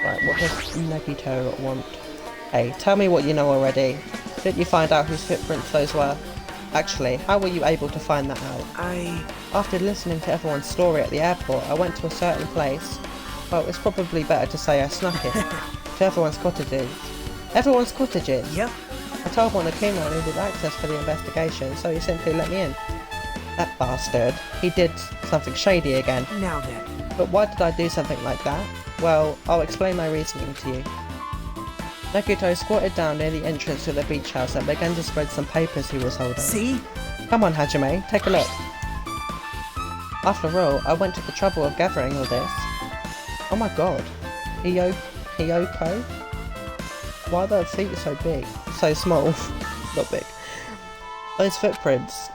Right, what does Nagito want? Hey, tell me what you know already. Didn't you find out whose footprints those were? Actually, how were you able to find that out? After listening to everyone's story at the airport, I went to a certain place. Well, it's probably better to say I snuck it. To everyone's cottages. Everyone's cottages? Yep. I told one Akuma I needed access for the investigation, so he simply let me in. That bastard. He did something shady again. Now then. But why did I do something like that? Well, I'll explain my reasoning to you. Nagito squatted down near the entrance to the beach house and began to spread some papers he was holding. See? Come on, Hajime, take a look. After all, I went to the trouble of gathering all this. Oh my god. Hiyoko? Why are their feet so big? So small. Not big. Those footprints.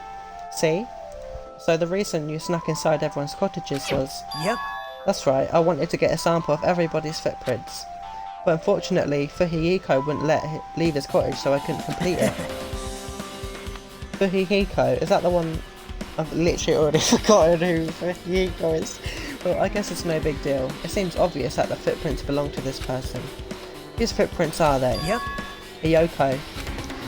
See? So the reason you snuck inside everyone's cottages was... Yep. That's right, I wanted to get a sample of everybody's footprints. But unfortunately, Fuhihiko wouldn't let him leave his cottage, so I couldn't complete it. Fuhihiko, is that the one? I've literally already forgotten who Fuhihiko is. Well, I guess it's no big deal. It seems obvious that the footprints belong to this person. Whose footprints are they? Yep. Hiyoko.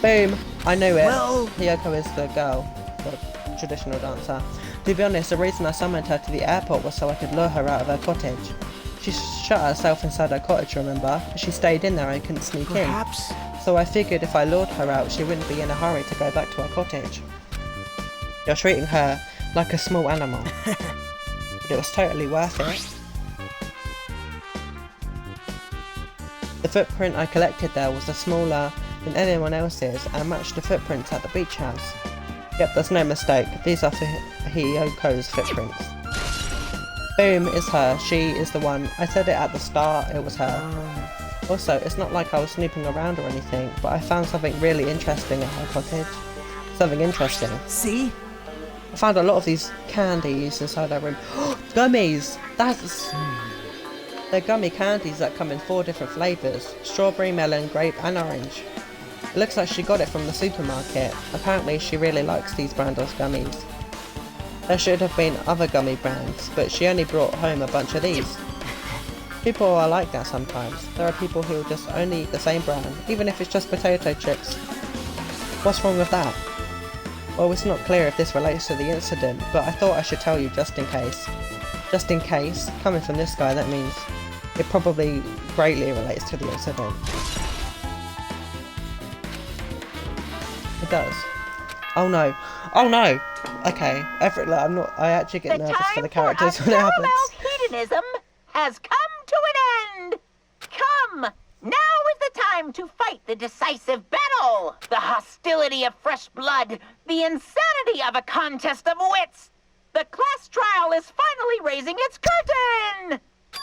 Boom! I knew it. Well... Hiyoko is the girl, the traditional dancer. To be honest, the reason I summoned her to the airport was so I could lure her out of her cottage. She shut herself inside her cottage, remember? She stayed in there and couldn't sneak Perhaps. in. So I figured if I lured her out, she wouldn't be in a hurry to go back to her cottage. You're treating her like a small animal. But it was totally worth it. The footprint I collected there was smaller than anyone else's and matched the footprints at the beach house. Yep, there's no mistake. These are Hiyoko's footprints. Boom, it's her. She is the one. I said it at the start, it was her. Also, it's not like I was snooping around or anything, but I found something really interesting at her cottage. Something interesting. See? I found a lot of these candies inside her room. Gummies! That's... They're gummy candies that come in 4 different flavours. Strawberry, melon, grape and orange. It looks like she got it from the supermarket. Apparently she really likes these brands of gummies. There should have been other gummy brands, but she only brought home a bunch of these. People are like that sometimes. There are people who just only eat the same brand, even if it's just potato chips. What's wrong with that? Well, it's not clear if this relates to the incident, but I thought I should tell you just in case. Just in case, coming from this guy, that means it probably greatly relates to the incident. It does. Oh no. Oh no! Okay, I actually get nervous for the characters when it happens. Hedonism has come to an end! Come! Now is the time to fight the decisive battle! The hostility of fresh blood, the insanity of a contest of wits! The class trial is finally raising its curtain!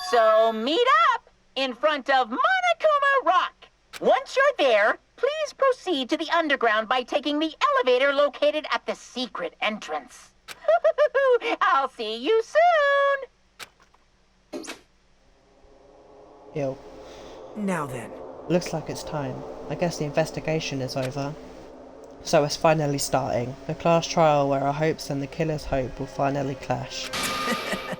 So meet up in front of Monokuma Rock. Once you're there, please proceed to the underground by taking the elevator located at the secret entrance. I'll see you soon! Ew. Now then. Looks like it's time. I guess the investigation is over. So it's finally starting. The class trial where our hopes and the killer's hope will finally clash.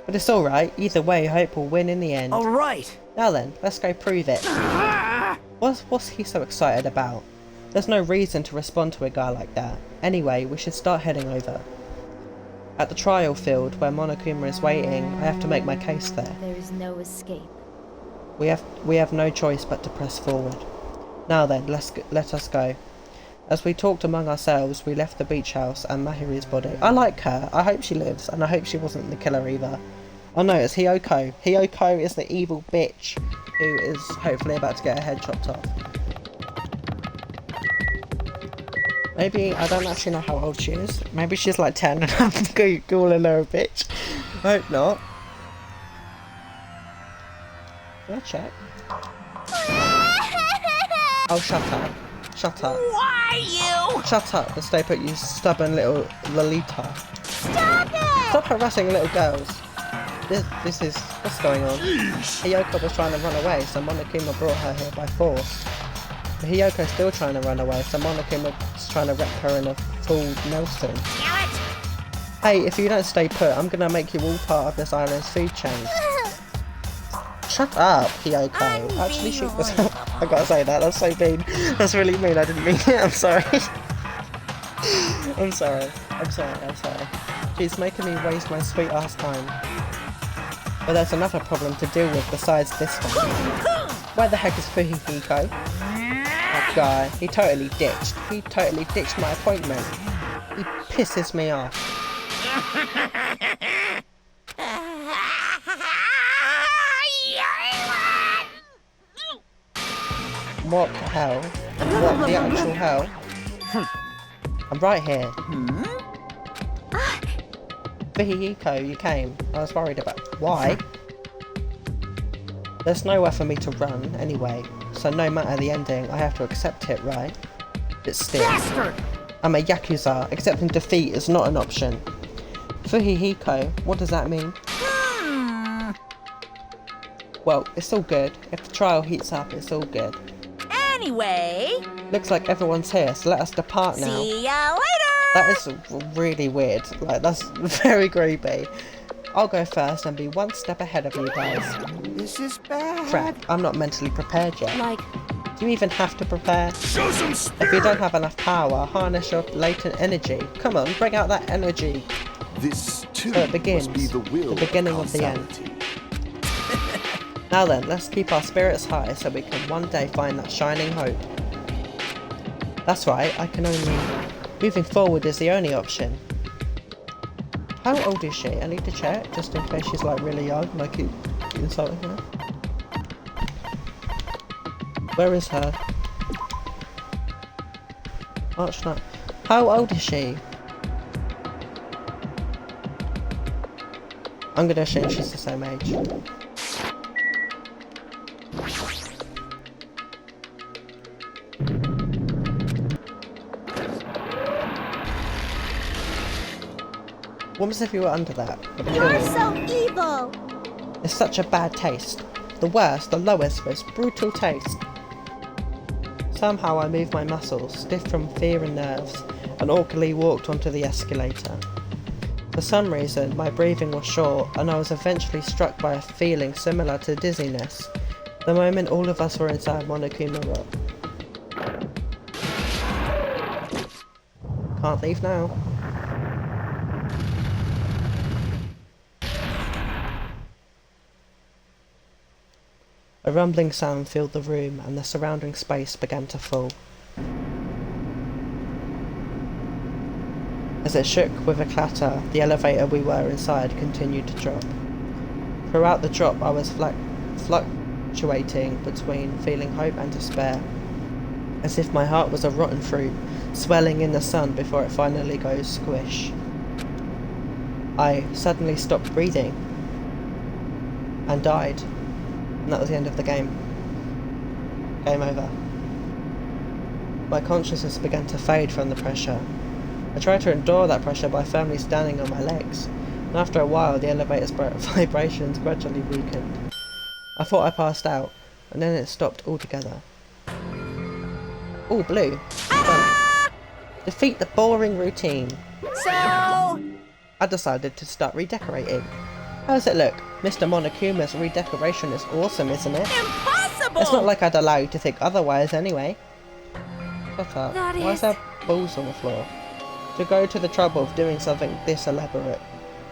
But it's alright, either way hope will win in the end. Alright! Now then, let's go prove it. What's he so excited about? There's no reason to respond to a guy like that. Anyway, we should start heading over. At the trial field where Monokuma is waiting, I have to make my case there. There is no escape. We have no choice but to press forward. Now then, let us go. As we talked among ourselves, we left the beach house and Mahiru's body. I like her. I hope she lives, and I hope she wasn't the killer either. Oh no, it's Hiyoko. Hiyoko is the evil bitch who is hopefully about to get her head chopped off. Maybe, I don't actually know how old she is. Maybe she's like 10 and I'm calling her a bitch. I hope not. I'll check. Oh, shut up. Shut up. Why you? Shut up and stay put, you stubborn little Lolita. Stop it! Stop harassing little girls. This is... what's going on? Hiyoko was trying to run away, so Monokuma brought her here by force. But Hiyoko's still trying to run away, so Monokuma's trying to wreck her in a full Nelson. Damn it! Hey, if you don't stay put, I'm gonna make you all part of this island's food chain. Shut up, Hiyoko. Actually, shoot this. I gotta say that. That's so mean. That's really mean. I didn't mean it. I'm sorry. I'm sorry. I'm sorry. She's making me waste my sweet ass time. But there's another problem to deal with besides this one. Where the heck is Fujihiko? That guy. He totally ditched my appointment. He pisses me off. What the hell? What the actual hell? I'm right here. Fujihiko, you came. I was worried about... Why? There's nowhere for me to run, anyway. So no matter the ending, I have to accept it, right? But still... Bastard! I'm a Yakuza. Accepting defeat is not an option. Fujihiko, what does that mean? Well, it's all good. If the trial heats up, it's all good. Anyway... Looks like everyone's here, so let us depart now. See ya later! That is really weird. Like, that's very creepy. I'll go first and be one step ahead of you guys. This is bad. Crap, I'm not mentally prepared yet. Like, Do you even have to prepare? Show some spirit! If you don't have enough power, harness your latent energy. Come on, bring out that energy. This too So it begins. must be the will The beginning of the end. causality. Now then, let's keep our spirits high so we can one day find that shining hope. That's right, I can only... Moving forward is the only option. How old is she? I need to check, just in case she's like really young and I keep insulting her. Where is her? March 9. How old is she? I'm gonna assume she's the same age. What was if you were under that? you're so evil! It's such a bad taste. The worst, the lowest, most brutal taste. Somehow I moved my muscles, stiff from fear and nerves, and awkwardly walked onto the escalator. For some reason, my breathing was short, and I was eventually struck by a feeling similar to dizziness, the moment all of us were inside Monokuma Rock. Can't leave now. A rumbling sound filled the room, and the surrounding space began to fall. As it shook with a clatter, the elevator we were inside continued to drop. Throughout the drop, I was fluctuating between feeling hope and despair, as if my heart was a rotten fruit, swelling in the sun before it finally goes squish. I suddenly stopped breathing and died. And that was the end of the game. Game over. My consciousness began to fade from the pressure. I tried to endure that pressure by firmly standing on my legs, and after a while the elevator's vibrations gradually weakened. I thought I passed out, and then it stopped altogether. All blue. Done. Defeat the boring routine. So, I decided to start redecorating. How does it look? Mr. Monokuma's redecoration is awesome, isn't it? impossible! It's not like I'd allow you to think otherwise anyway. Shut up. That Why is is- there balls on the floor? To go to the trouble of doing something this elaborate.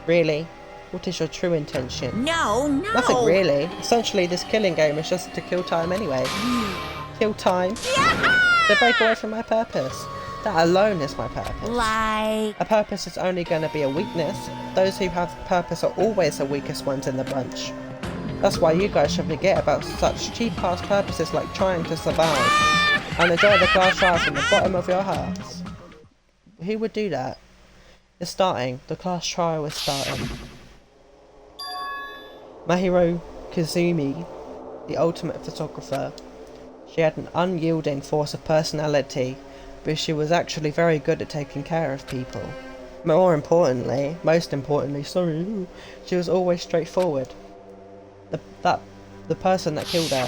Really? What is your true intention? No. Nothing really. Essentially, this killing game is just to kill time anyway. Kill time? To break away from my purpose. That alone is my purpose. Like, A purpose is only going to be a weakness. Those who have purpose are always the weakest ones in the bunch. That's why you guys should forget about such cheap-ass purposes like trying to survive. And enjoy the class trial from the bottom of your hearts. Who would do that? It's starting. The class trial is starting. Mahiro Kazumi, the ultimate photographer. She had an unyielding force of personality, but she was actually very good at taking care of people. Most importantly, she was always straightforward. The person that killed her.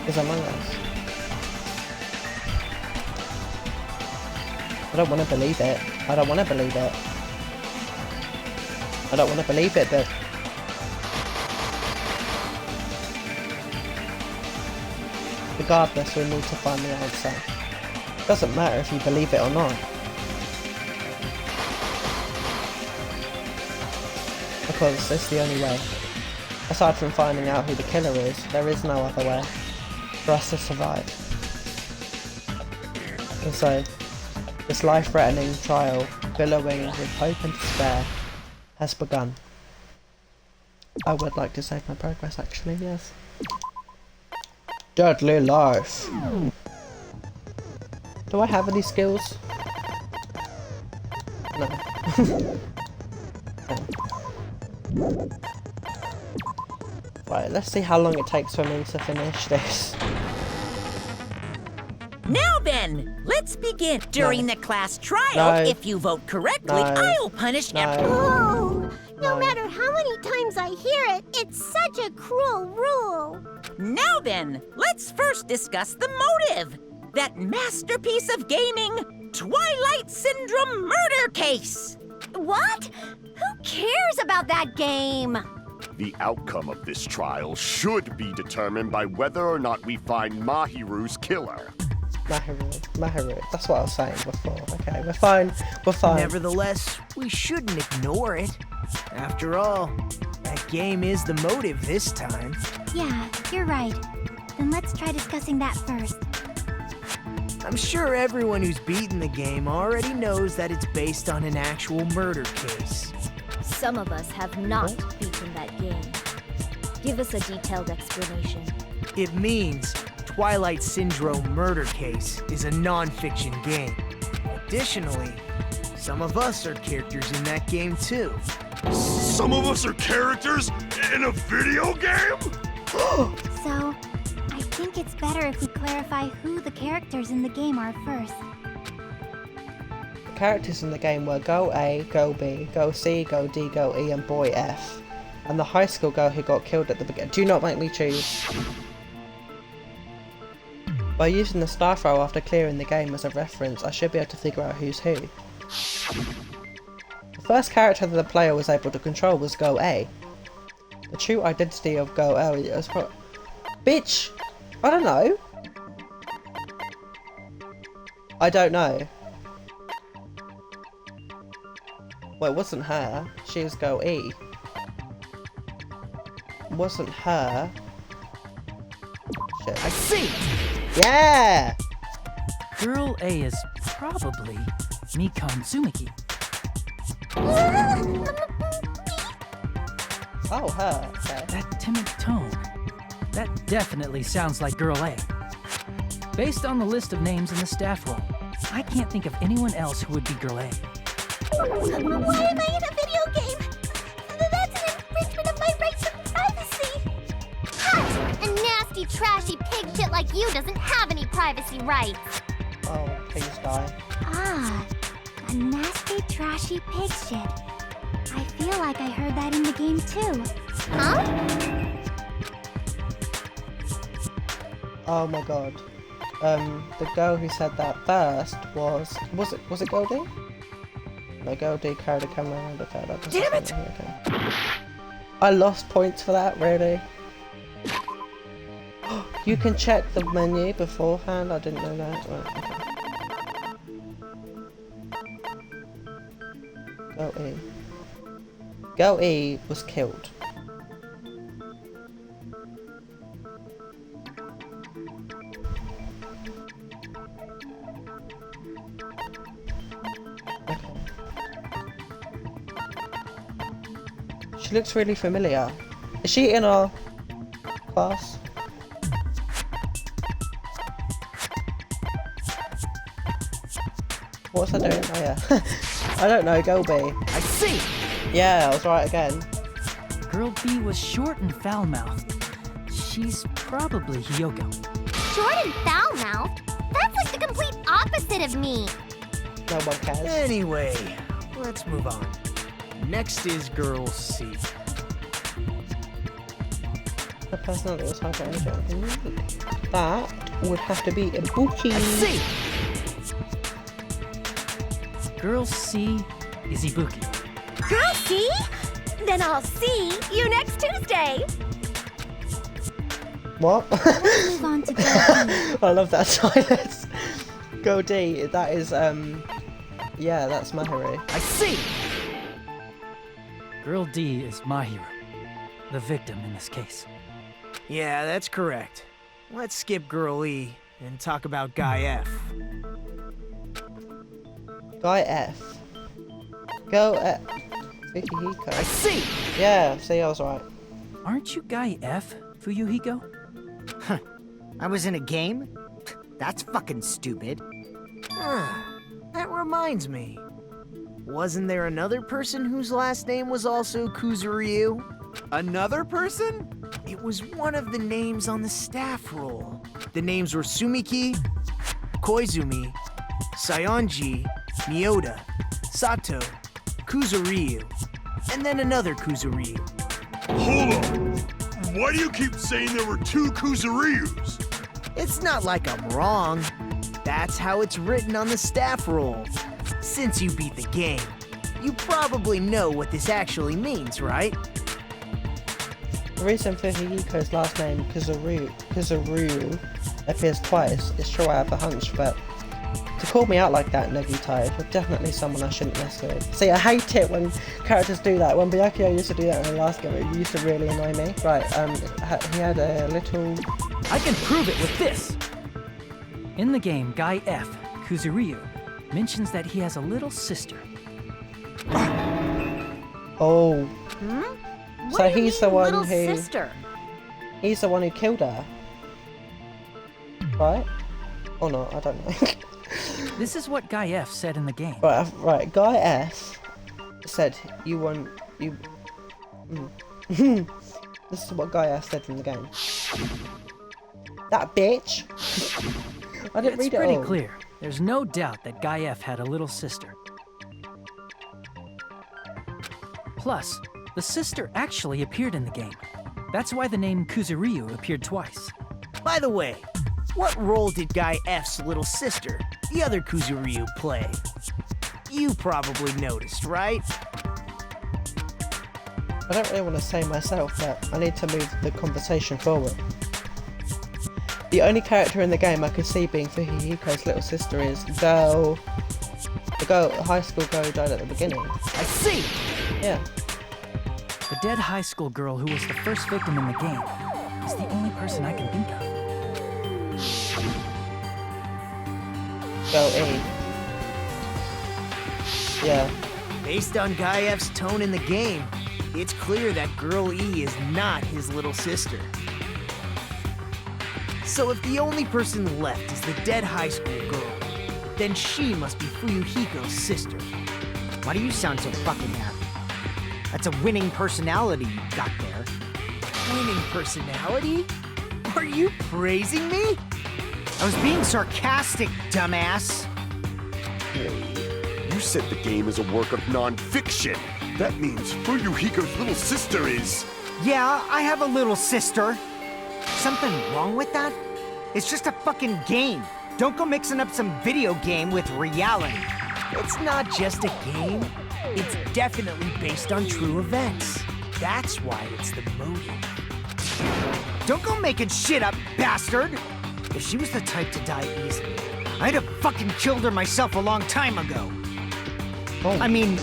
Is among us. I don't want to believe it. I don't want to believe it. I don't want to believe it, but... regardless, we need to find the answer. Doesn't matter if you believe it or not. Because it's the only way. Aside from finding out who the killer is, there is no other way for us to survive. And so, this life-threatening trial, billowing with hope and despair, has begun. I would like to save my progress, actually, yes. Deadly life. Do I have any skills? No. No. Right, let's see how long it takes for me to finish this. now then, let's begin. During the class trial, No. if you vote correctly, No. I'll punish No. Oh, no No. matter how many times I hear it, it's such a cruel rule. Now then, let's first discuss the motive. That masterpiece of gaming, Twilight Syndrome murder case. What? Who cares about that game? The outcome of this trial should be determined by whether or not we find Mahiru's killer. Mahiru. That's what I was saying before. Okay, we're fine. We're fine. Nevertheless, we shouldn't ignore it. After all, that game is the motive this time. Yeah, you're right. Then let's try discussing that first. I'm sure everyone who's beaten the game already knows that it's based on an actual murder case. Some of us have not beaten that game. Give us a detailed explanation. It means Twilight Syndrome Murder Case is a non-fiction game. Additionally, some of us are characters in that game too. Some of us are characters in a video game? So, I think it's better if we clarify who the characters in the game are first. The characters in the game were Girl A, Girl B, Girl C, Girl D, Girl E, and Boy F. And the high school girl who got killed at the beginning. Do not make me choose. By using the star throw after clearing the game as a reference, I should be able to figure out who's who. The first character that the player was able to control was Girl A. The true identity of Girl A is bitch! I don't know. I don't know. Well, it wasn't her. She was Girl E. It wasn't her. Shit. I see! Yeah! Girl A is probably Mikan Tsumiki. Oh, her. Okay. That timid tone. That definitely sounds like Girl A. Based on the list of names in the staff roll, I can't think of anyone else who would be Girl A. Why am I in a video game? like you doesn't have any privacy rights. Oh, please die. Ah, a nasty, trashy pig shit. I feel like I heard that in the game too. Huh? Oh my god. The girl who said that first was it Goldie? No, Goldie carried a camera around her head. Damn it! I lost points for that, really. You can check the menu beforehand. I didn't know that. Right, okay. Girl E was killed. Okay. She looks really familiar. Is she in our class? What's I doing? Oh yeah. I don't know, Girl B. I see! Yeah, I was right again. Girl B was short and foul-mouthed. She's probably Hyoko. Short and foul-mouthed? That's like the complete opposite of me. No one cares. Anyway, let's move on. Next is Girl C. Her personality was hyper-energetic. That would have to be a Ibuki. I see! Girl C is Ibuki. Girl, see? Then I'll see you next Tuesday. What? Move on to Girl D. I love that silence. Go D, that is, yeah, that's Mahiru. I see! Girl D is my hero. The victim in this case. Yeah, that's correct. Let's skip Girl E and talk about Guy F. Guy F. Go F. Fukihiko. I see! Yeah, see, I was right. Aren't you Guy F, Fuyuhiko? I was in a game? That's fucking stupid. That reminds me. Wasn't there another person whose last name was also Kuzuryu? Another person? It was one of the names on the staff roll. The names were Sumiki, Koizumi, Sayonji, Miyoda, Sato, Kuzuryu, and then another Kuzuryu. Hold on. Why do you keep saying there were two Kuzuryus? It's not like I'm wrong. That's how it's written on the staff roll. Since you beat the game, you probably know what this actually means, right? The reason Fukihiko's last name, Kuzuryu, appears twice is true. I have a hunch, but to call me out like that, Negitai, was definitely someone I shouldn't mess with. See, I hate it when characters do that. When Byakuya used to do that in the last game, it used to really annoy me. Right, he had a little... I can prove it with this! In the game, Guy F, Kuzuryu, mentions that he has a little sister. Oh. What So do you he's mean, the one little who... sister? He's the one who killed her. Right? Or not, I don't know. This is what Guy F said in the game. Right, Guy F said you want... you... This is what Guy F said in the game. That bitch! I didn't read It's it pretty all. clear. There's no doubt that Guy F had a little sister. Plus, the sister actually appeared in the game. That's why the name Kuzuryu appeared twice. By the way, what role did Guy F's little sister, the other Kuzuryu, play? You probably noticed, right? I don't really want to say myself, but I need to move the conversation forward. The only character in the game I could see being Fukihiko's little sister is the high school girl who died at the beginning. I see! Yeah. The dead high school girl who was the first victim in the game is the only person I can think of. Girl E. Yeah. Based on Guy F's tone in the game, it's clear that Girl E is not his little sister. So if the only person left is the dead high school girl, then she must be Fuyuhiko's sister. Why do you sound so fucking happy? That's a winning personality you got there. Winning personality? Are you praising me? I was being sarcastic, dumbass. Hey, you said the game is a work of non-fiction. That means Fuyuhiko's little sister is... Yeah, I have a little sister. Something wrong with that? It's just a fucking game. Don't go mixing up some video game with reality. It's not just a game. It's definitely based on true events. That's why it's the motive. Don't go making shit up, bastard! If she was the type to die easily, I'd have fucking killed her myself a long time ago. Oh. I mean,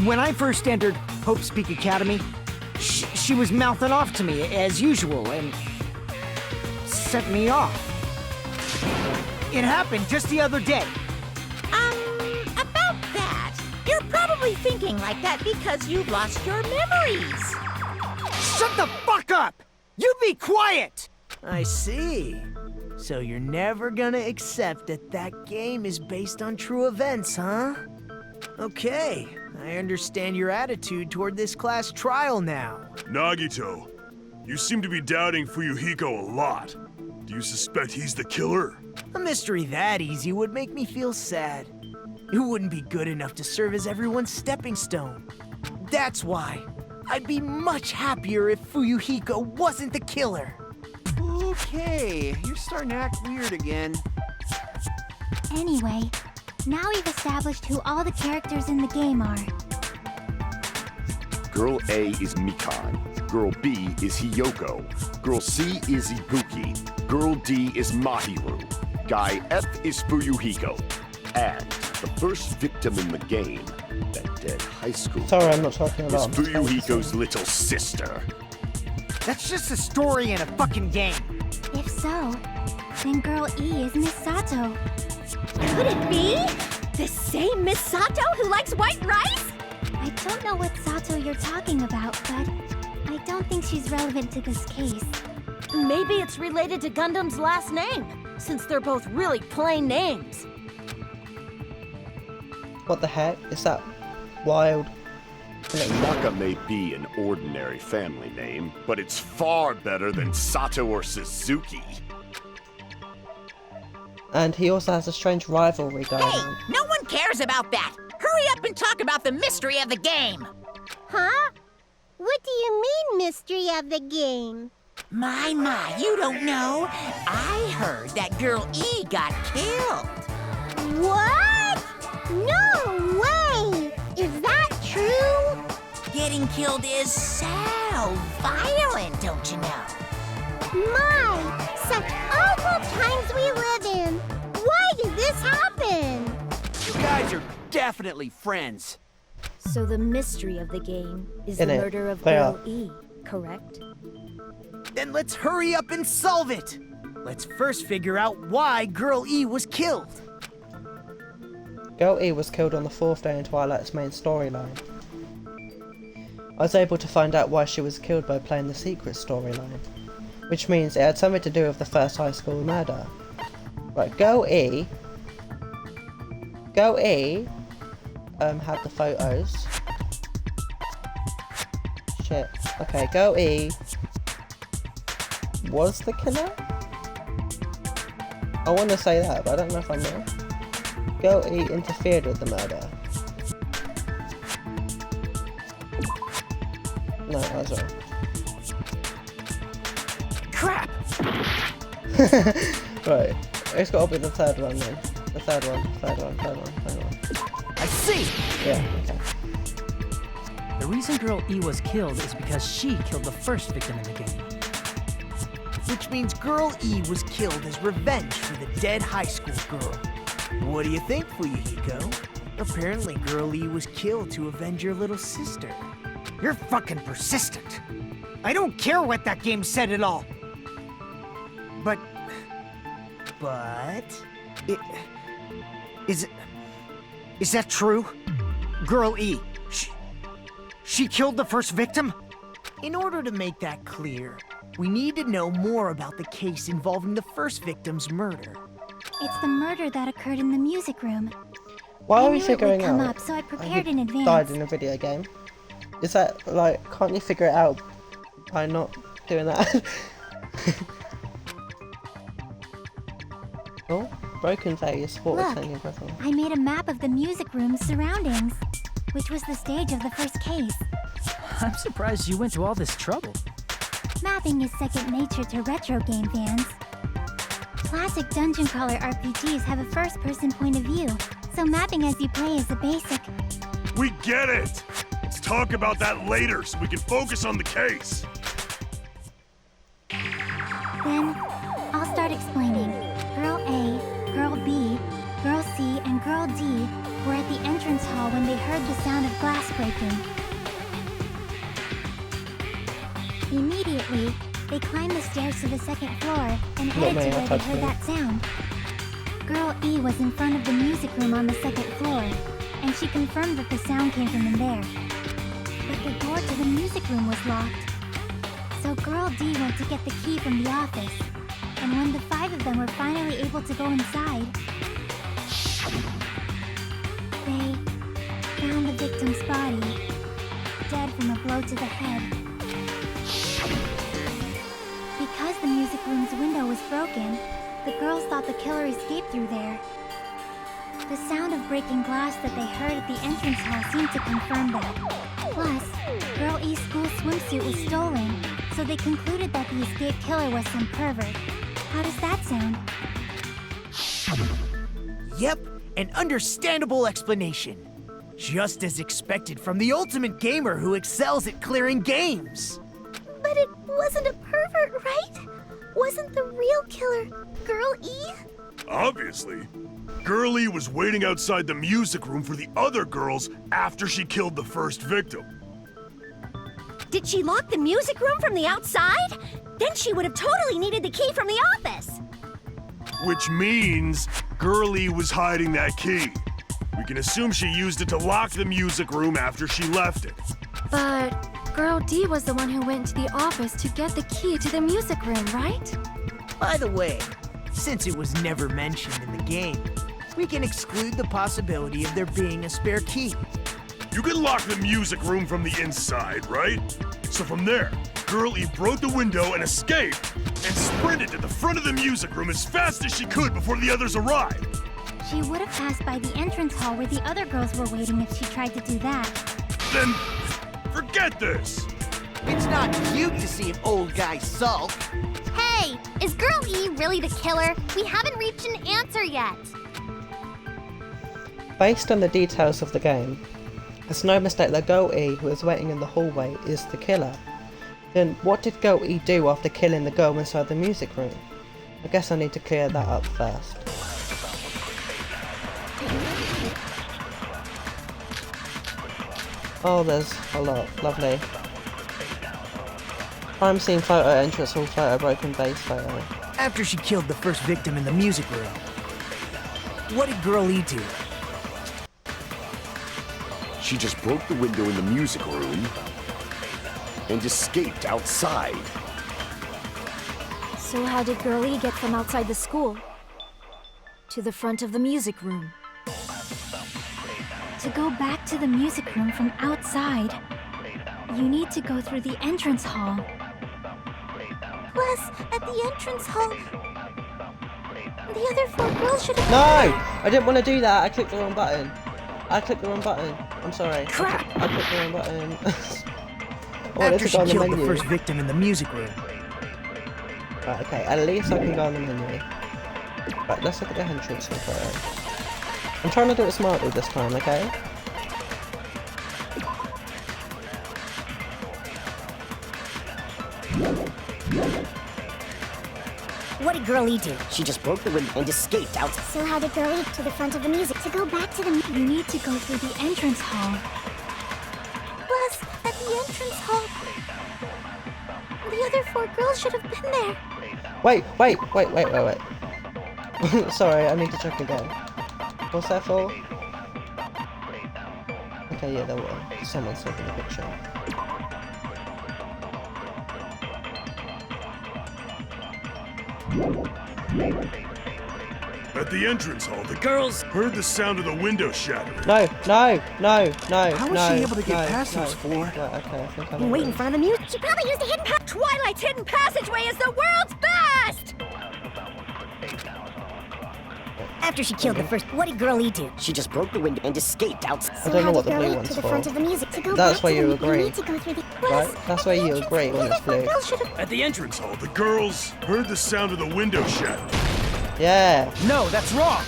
when I first entered Hope Speak Academy, she was mouthing off to me as usual and sent me off. It happened just the other day. About that, you're probably thinking like that because you've lost your memories. Shut the fuck up! You be quiet! I see. So you're never gonna accept that that game is based on true events, huh? Okay, I understand your attitude toward this class trial now. Nagito, you seem to be doubting Fuyuhiko a lot. Do you suspect he's the killer? A mystery that easy would make me feel sad. It wouldn't be good enough to serve as everyone's stepping stone. That's why I'd be much happier if Fuyuhiko wasn't the killer. Okay, you're starting to act weird again. Anyway, now we've established who all the characters in the game are. Girl A is Mikan. Girl B is Hiyoko. Girl C is Ibuki. Girl D is Mahiru. Guy F is Fuyuhiko. And the first victim in the game, that dead high school, Sorry, I'm not talking is about. Fuyuhiko's little sister. That's just a story in a fucking game. If so, then Girl E is Miss Sato. Could it be? The same Miss Sato who likes white rice? I don't know what Sato you're talking about, but I don't think she's relevant to this case. Maybe it's related to Gundam's last name, since they're both really plain names. What the heck? Is that wild? Naka may be an ordinary family name, but it's far better than Sato or Suzuki. And he also has a strange rivalry going Hey, on. no one cares about that. Hurry up and talk about the mystery of the game. Huh? What do you mean, mystery of the game? My, you don't know. I heard that Girl E got killed. What? No way! Is that true? Getting killed is so violent, don't you know? My, such awful times we live in. Why did this happen? You guys are definitely friends. So the mystery of the game is In the it, murder of they Girl are. E, correct? Then let's hurry up and solve it. Let's first figure out why Girl E was killed. Girl E was killed on the 4th day in Twilight's main storyline. I was able to find out why she was killed by playing the secret storyline, which means it had something to do with the first high school murder. Right, Girl E had the photos. Shit. Okay, Girl E was the killer? I want to say that, but I don't know if I'm wrong. Girl E interfered with the murder. No, I was wrong. Crap! Right, it's got to be the third one then. The third one. I see! Yeah, okay. The reason Girl E was killed is because she killed the first victim in the game. Which means Girl E was killed as revenge for the dead high school girl. What do you think, Fuyuhiko? Apparently Girl E was killed to avenge your little sister. You're fucking persistent. I don't care what that game said at all. But... Is that true? Girl E, she killed the first victim? In order to make that clear, we need to know more about the case involving the first victim's murder. It's the murder that occurred in the music room. Why I are we knew it would figuring come out? up, so I that prepared he in advance. died in a video game. Is that like, can't you figure it out by not doing that? Oh, broken vase, water Look, tiny brother. I made a map of the music room's surroundings, which was the stage of the first case. I'm surprised you went to all this trouble. Mapping is second nature to retro game fans. Classic dungeon crawler RPGs have a first-person point of view, so mapping as you play is a basic. We get it! Let's talk about that later so we can focus on the case. Then, I'll start explaining. Girl A, Girl B, Girl C, and Girl D were at the entrance hall when they heard the sound of glass breaking. Immediately, they climbed the stairs to the second floor and headed to where they heard that sound. Girl E was in front of the music room on the second floor, and she confirmed that the sound came from in there. But the door to the music room was locked. So Girl D went to get the key from the office, and when the 5 of them were finally able to go inside, they found the victim's body, dead from a blow to the head. Because the music room's window was broken, the girls thought the killer escaped through there. The sound of breaking glass that they heard at the entrance hall seemed to confirm that. Plus, Girl E's school swimsuit was stolen, so they concluded that the escaped killer was some pervert. How does that sound? Yep, an understandable explanation. Just as expected from the ultimate gamer who excels at clearing games. But it wasn't a pervert, right? Wasn't the real killer Girl E? Obviously. Girlie was waiting outside the music room for the other girls after she killed the first victim. Did she lock the music room from the outside? Then she would have totally needed the key from the office. Which means Girlie was hiding that key. We can assume she used it to lock the music room after she left it. But Girl D was the one who went to the office to get the key to the music room, right? By the way, since it was never mentioned in the game, we can exclude the possibility of there being a spare key. You can lock the music room from the inside, right? So from there, Girl E broke the window and escaped, and sprinted to the front of the music room as fast as she could before the others arrived. She would have passed by the entrance hall where the other girls were waiting if she tried to do that. Then, forget this! It's not cute to see an old guy sulk. Hey, is Girl E really the killer? We haven't reached an answer yet. Based on the details of the game, it's no mistake that Girl E, who is waiting in the hallway, is the killer. Then what did Girl E do after killing the girl inside the music room? I guess I need to clear that up first. Oh, there's a lot. Lovely. Crime scene photo, entrance hall photo, broken vase photo. After she killed the first victim in the music room, what did Girl E do? She just broke the window in the music room and escaped outside. So how did Girl E get from outside the school to the front of the music room? To go back to the music room from outside, you need to go through the entrance hall. Plus, at the entrance hall, the other 4 girls should have... No! I didn't want to do that. I clicked the wrong button. I clicked the wrong button. I'm sorry. Crap! I clicked the wrong button. After she killed the first victim in the music room. Right, okay. At least I can go on the menu. Right, let's look at the entrance hall photo. I'm trying to do it smartly this time, okay? What did Girl E do? She just broke the window and escaped out. So how did Girl E to the front of the music? To go back to the... You need to go through the entrance hall. Plus, at the entrance hall, the other 4 girls should have been there. Wait. Sorry, I need to check again. What's that for? Okay, yeah, there were. Someone's taking a picture. At the entrance hall, the girls heard the sound of the window shattering. No. How was she able to get past those 4? Right, okay, I think I'm Wait in front of the music. She probably used a hidden Twilight's hidden passageway is the world's best! After she killed the first, what did Girl E do? She just broke the window and escaped outside. So I don't know how what did the Girl blue E one's to the for. front of the music to go That's back where to you the agree. need to go through the Right? That's where you agree when it's blue. At the entrance hall, the girls heard the sound of the window shattering. Yeah. No, that's wrong!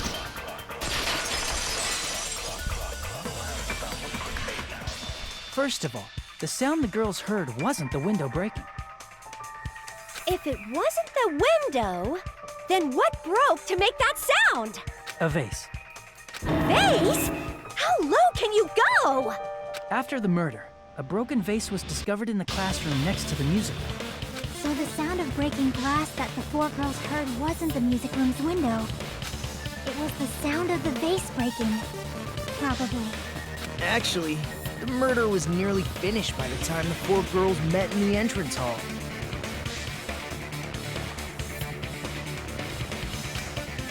First of all, the sound the girls heard wasn't the window breaking. If it wasn't the window, then what broke to make that sound? A vase. Vase? How low can you go? After the murder, a broken vase was discovered in the classroom next to the music room. So the sound of breaking glass that the four girls heard wasn't the music room's window. It was the sound of the vase breaking. Probably. Actually, the murder was nearly finished by the time the four girls met in the entrance hall.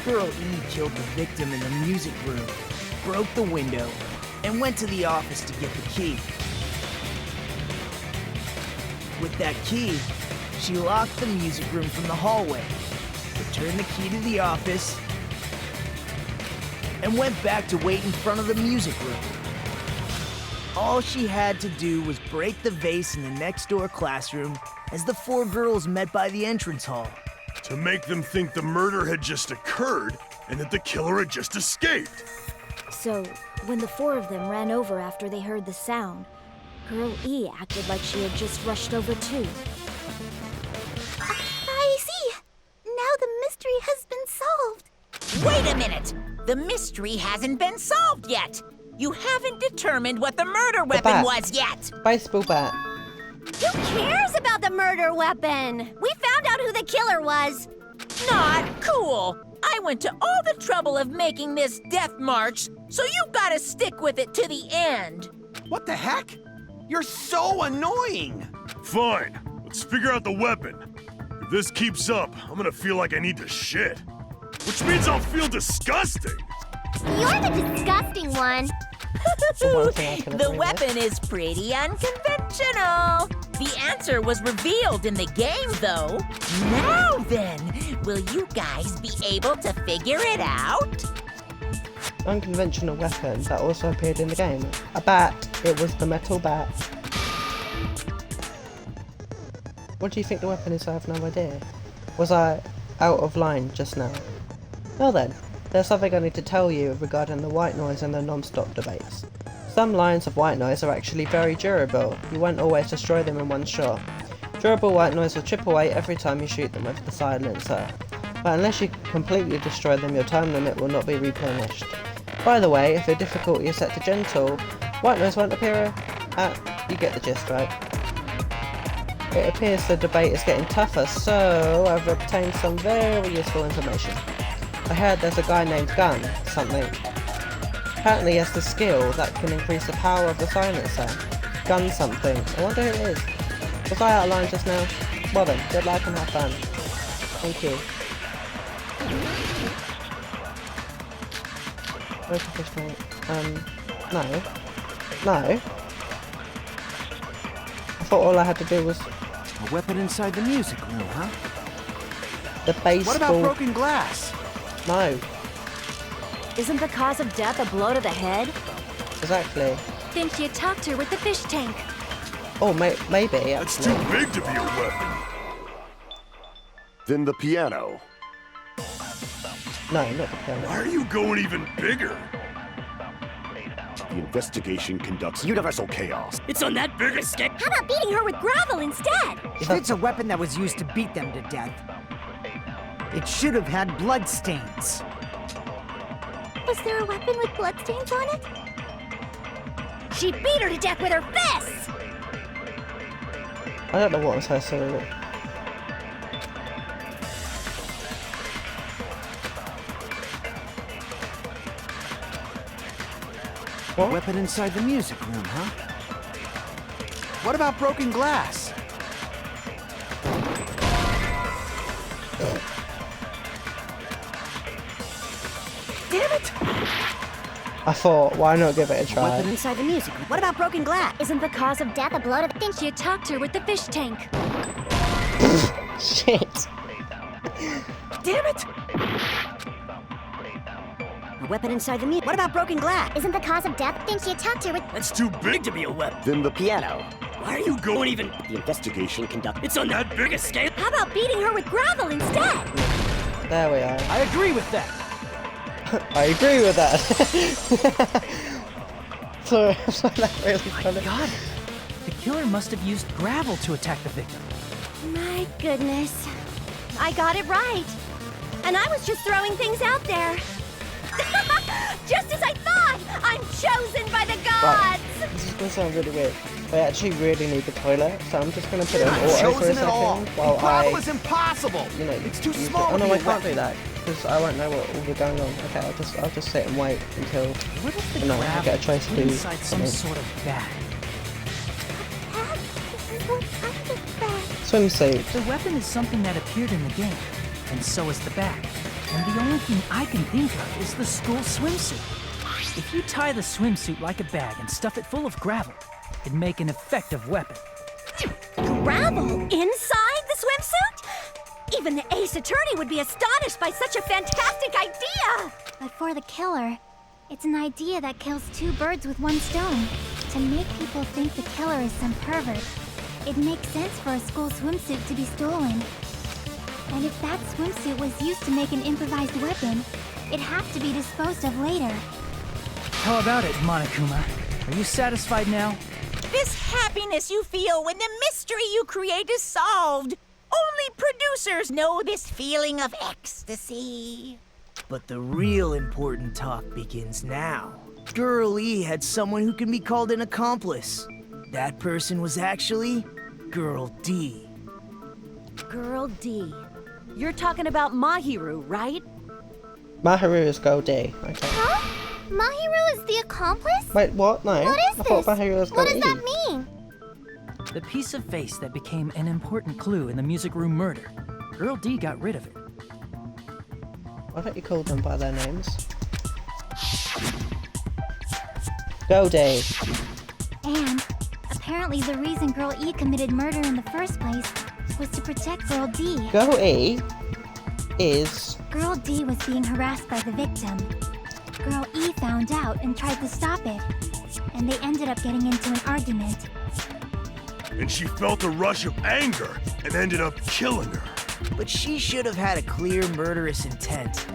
Girl E killed the victim in the music room, broke the window, and went to the office to get the key. With that key, she locked the music room from the hallway, returned the key to the office, and went back to wait in front of the music room. All she had to do was break the vase in the next door classroom as the four girls met by the entrance hall. To make them think the murder had just occurred and that the killer had just escaped. So, when the four of them ran over after they heard the sound, Girl E acted like she had just rushed over too. I see. Now the mystery has been solved. Wait a minute! The mystery hasn't been solved yet! You haven't determined what the murder weapon bat. was yet! Baseball bat. Who cares about the murder weapon? We found out who the killer was. Not cool! I went to all the trouble of making this death march, so you've gotta stick with it to the end! What the heck? You're so annoying! Fine, let's figure out the weapon. If this keeps up, I'm gonna feel like I need to shit. Which means I'll feel disgusting! You're the disgusting one. The weapon is pretty unconventional. The answer was revealed in the game, though. Now then, will you guys be able to figure it out? Unconventional weapon that also appeared in the game. A bat. It was the metal bat. What do you think the weapon is? I have no idea. Was I out of line just now? Well then, there's something I need to tell you regarding the white noise and the non-stop debates. Some lines of white noise are actually very durable. You won't always destroy them in one shot. Durable white noise will chip away every time you shoot them with the silencer. But unless you completely destroy them, your time limit will not be replenished. By the way, if your difficulty is set to gentle, white noise won't appear at... You get the gist, right? It appears the debate is getting tougher, so I've obtained some very useful information. I heard there's a guy named Gun something. Apparently he has the skill that can increase the power of the silencer. Gun something. I wonder who it is. Was I out of line just now? Well then, good luck and have fun. Thank you. Where's the fish tank? No. No. I thought all I had to do was... A weapon inside the music room, huh? the baseball... What about broken glass? No. Isn't the cause of death a blow to the head? Exactly. Then she attacked her with the fish tank. Oh, maybe, That's actually. too big to be a weapon. Then the piano. No, not the piano. Why are you going even bigger? The investigation conducts universal chaos. It's on that big escape. How about beating her with gravel instead? If it's a weapon that was used to beat them to death, it should have had bloodstains. Was there a weapon with bloodstains on it? She beat her to death with her fists! I don't know what I'm supposed to do. A weapon inside the music room, huh? What about broken glass? Damn it! I thought, why not give it a Weapon try? inside the music room. What about broken glass? Isn't the cause of death a blow to the... Then she attacked her with the fish tank. Shit. Damn it! A weapon inside the music. What about broken glass? Isn't the cause of death? Think she attacked her with... That's too big to be a weapon. Then the piano. Why are you going even... The investigation conducted. It's on that big a scale. How about beating her with gravel instead? There we are. I agree with that. I agree with that. Sorry, I find that really funny. I got it. The killer must have used gravel to attack the victim. My goodness. I got it right. And I was just throwing things out there. Just as I thought! I'm chosen by the gods! Right. This is going to sound really weird. I actually really need the toilet, so I'm just going to put it on auto for a second while Gravel is impossible! You know, it's too small. Oh no, I can't do that because I won't know what will be going on. Okay, I'll just sit and wait until What if the I gravel get a choice to do inside some something. sort of bag? What kind of bag? Swimsuit. The weapon is something that appeared in the game, and so is the bag. And the only thing I can think of is the school swimsuit. If you tie the swimsuit like a bag and stuff it full of gravel, it'd make an effective weapon. Gravel inside the swimsuit? Even the ace attorney would be astonished by such a fantastic idea! But for the killer, it's an idea that kills two birds with one stone. To make people think the killer is some pervert, it makes sense for a school swimsuit to be stolen. And if that swimsuit was used to make an improvised weapon, it'd have to be disposed of later. How about it, Monokuma? Are you satisfied now? This happiness you feel when the mystery you create is solved. Only producers know this feeling of ecstasy. But the real important talk begins now. Girl E had someone who can be called an accomplice. That person was actually Girl D. Girl D. You're talking about Mahiru, right? Mahiru is Girl D. Okay. Huh? Mahiru is the accomplice? Wait, what? No. What is I thought this? Mahiru was Girl What does E. that mean? The piece of face that became an important clue in the music room murder. Girl D got rid of it. Why don't you call them by their names? Girl D. And apparently the reason Girl E committed murder in the first place was to protect Girl D. Girl E is... Girl D was being harassed by the victim. Girl E found out and tried to stop it. And they ended up getting into an argument. And she felt a rush of anger and ended up killing her. But she should have had a clear murderous intent.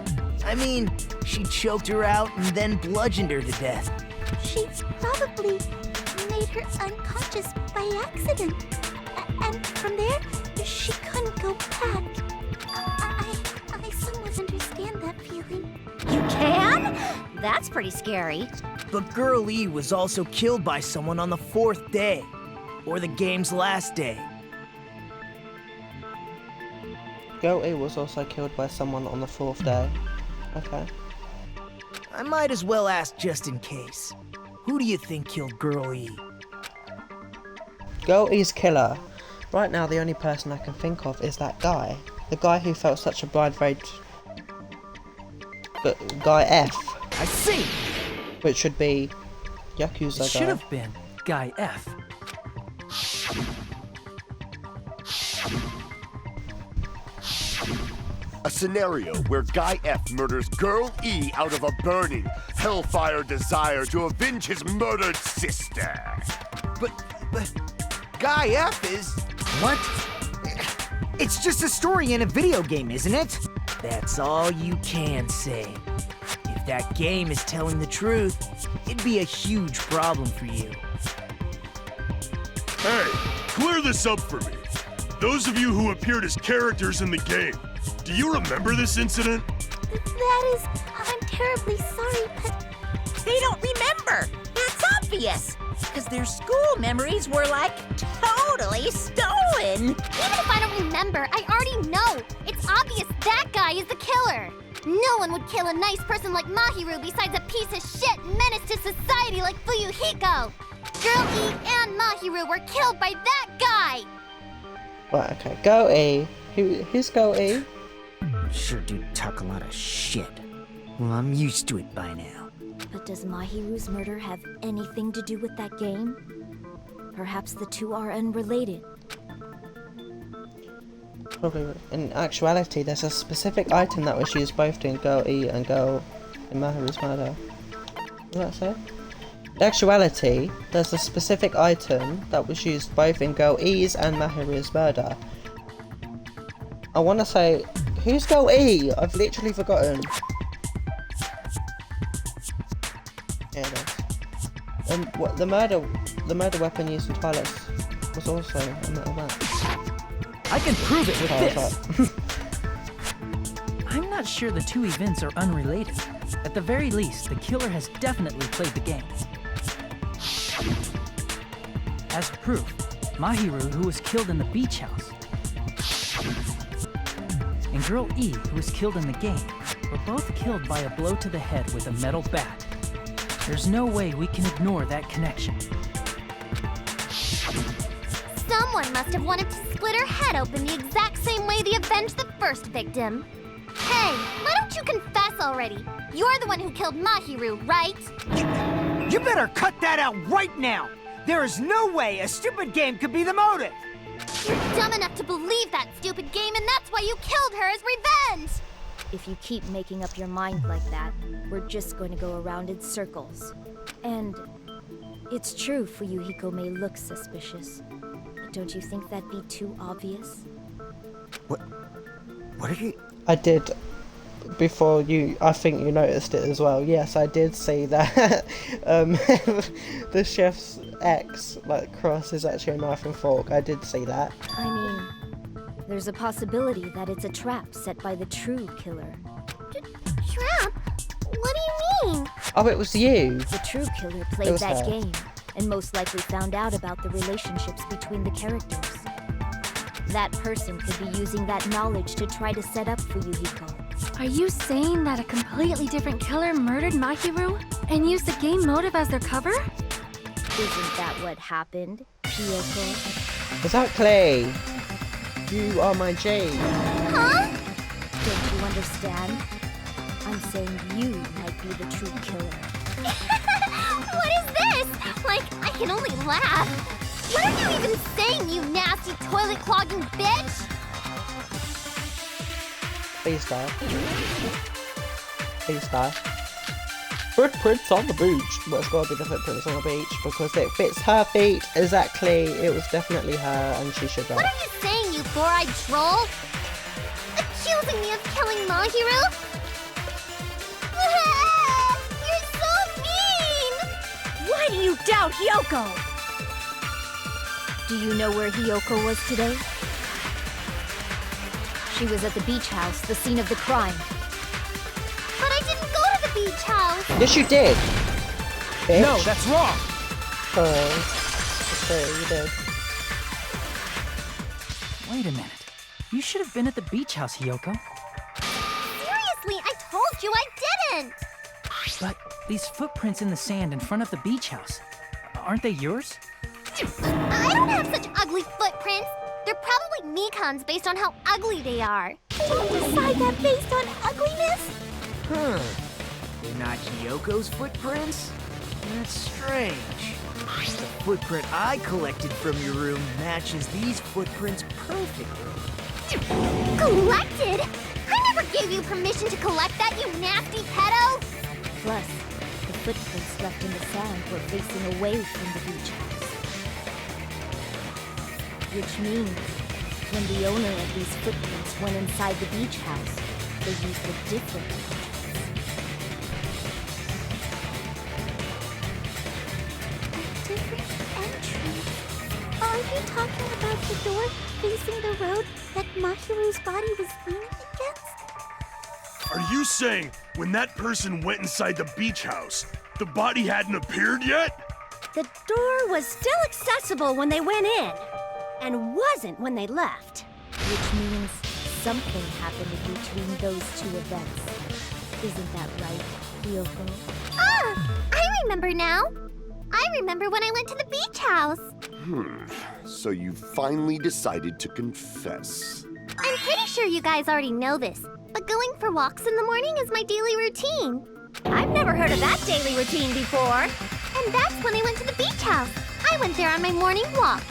I mean, she choked her out and then bludgeoned her to death. She probably made her unconscious by accident. And from there, she couldn't go back. I somewhat understand that feeling. You can? That's pretty scary. But Girl E was also killed by someone on the 4th day. Or the game's last day. Girl E was also killed by someone on the 4th day. Okay. I might as well ask just in case. Who do you think killed Girl E? Girl E's killer. Right now, the only person I can think of is that guy. The guy who felt such a blind rage. Guy F. I see! Which should be Yakuza guy. It should have been Guy F. A scenario where Guy F murders Girl E out of a burning, hellfire desire to avenge his murdered sister. But Guy F is... What? It's just a story in a video game, isn't it? That's all you can say. If that game is telling the truth, it'd be a huge problem for you. Hey, clear this up for me. Those of you who appeared as characters in the game, do you remember this incident? That is... I'm terribly sorry, but... They don't remember. That's obvious. Because their school memories were, like, totally stolen. Even if I don't remember, I already know. It's obvious that guy is the killer. No one would kill a nice person like Mahiru besides a piece of shit menace to society like Fuyuhiko. Girl E and Mahiru were killed by that guy. Right, okay. Girl E. Who's Girl E? Sure do talk a lot of shit. Well, I'm used to it by now. But does Mahiru's murder have anything to do with that game? Perhaps the two are unrelated. Probably. In actuality, there's a specific item that was used both in Girl E and Girl in Mahiru's murder. What did that say? In actuality, there's a specific item that was used both in Girl E's and Mahiru's murder. I want to say, who's Girl E? I've literally forgotten. Yeah, it is. What the murder weapon used in Twilight was also a metal bat. I can prove it with Oh, this. I'm not sure the two events are unrelated. At the very least, the killer has definitely played the game. As proof, Mahiru, who was killed in the beach house, and Girl E, who was killed in the game, were both killed by a blow to the head with a metal bat. There's no way we can ignore that connection. Someone must have wanted to split her head open the exact same way they avenged the first victim. Hey, why don't you confess already? You're the one who killed Mahiru, right? You better cut that out right now! There is no way a stupid game could be the motive! You're dumb enough to believe that stupid game, and that's why you killed her as revenge! If you keep making up your mind like that, we're just going to go around in circles. And it's true Fuyuhiko may look suspicious. But don't you think that'd be too obvious? What are you... I did, before you, I think you noticed it as well. Yes, I did see that the chef's X, like, cross is actually a knife and fork. I did see that. I mean, there's a possibility that it's a trap set by the true killer. Trap? What do you mean? Oh, it was you. The true killer played It was that her. game, and most likely found out about the relationships between the characters. That person could be using that knowledge to try to set up Fuyuhiko. Are you saying that a completely different killer murdered Mahiru and used the game motive as their cover? Isn't that what happened, Kyoko? Exactly. You are my G. Huh? Don't you understand? I'm saying you might be the true killer. What is this? Like, I can only laugh. What are you even saying, you nasty toilet-clogging bitch? Please die. Please die. Footprints on the beach. Well, it's gotta be the footprints on the beach because it fits her feet exactly. It was definitely her and she should die. What are you saying, you four-eyed troll? Accusing me of killing Mahiru? You're so mean! Why do you doubt Hyoko? Do you know where Hyoko was today? She was at the beach house, the scene of the crime. But I didn't go to the beach house! Yes, you did. Bitch. No, that's wrong! Oh. Okay, you did. Wait a minute. You should have been at the beach house, Hyoko. Seriously, I told you I didn't! But these footprints in the sand in front of the beach house, aren't they yours? I don't have such ugly footprints! They're probably Mikan's based on how ugly they are. Don't decide that based on ugliness? Huh. They're not Hyoko's footprints? That's strange. The footprint I collected from your room matches these footprints perfectly. Collected? I never gave you permission to collect that, you nasty pedo! Plus, the footprints left in the sand were facing away from the beach house. Which means, when the owner of these footprints went inside the beach house, they used a different entrance. A different entrance? Are you talking about the door facing the road that Mahiru's body was leaning against? Are you saying when that person went inside the beach house, the body hadn't appeared yet? The door was still accessible when they went in, and wasn't when they left. Which means something happened in between those two events. Isn't that right, Hyoko? Ah! I remember now! I remember when I went to the beach house! So you finally decided to confess. I'm pretty sure you guys already know this, but going for walks in the morning is my daily routine. I've never heard of that daily routine before. And that's when I went to the beach house. I went there on my morning walk.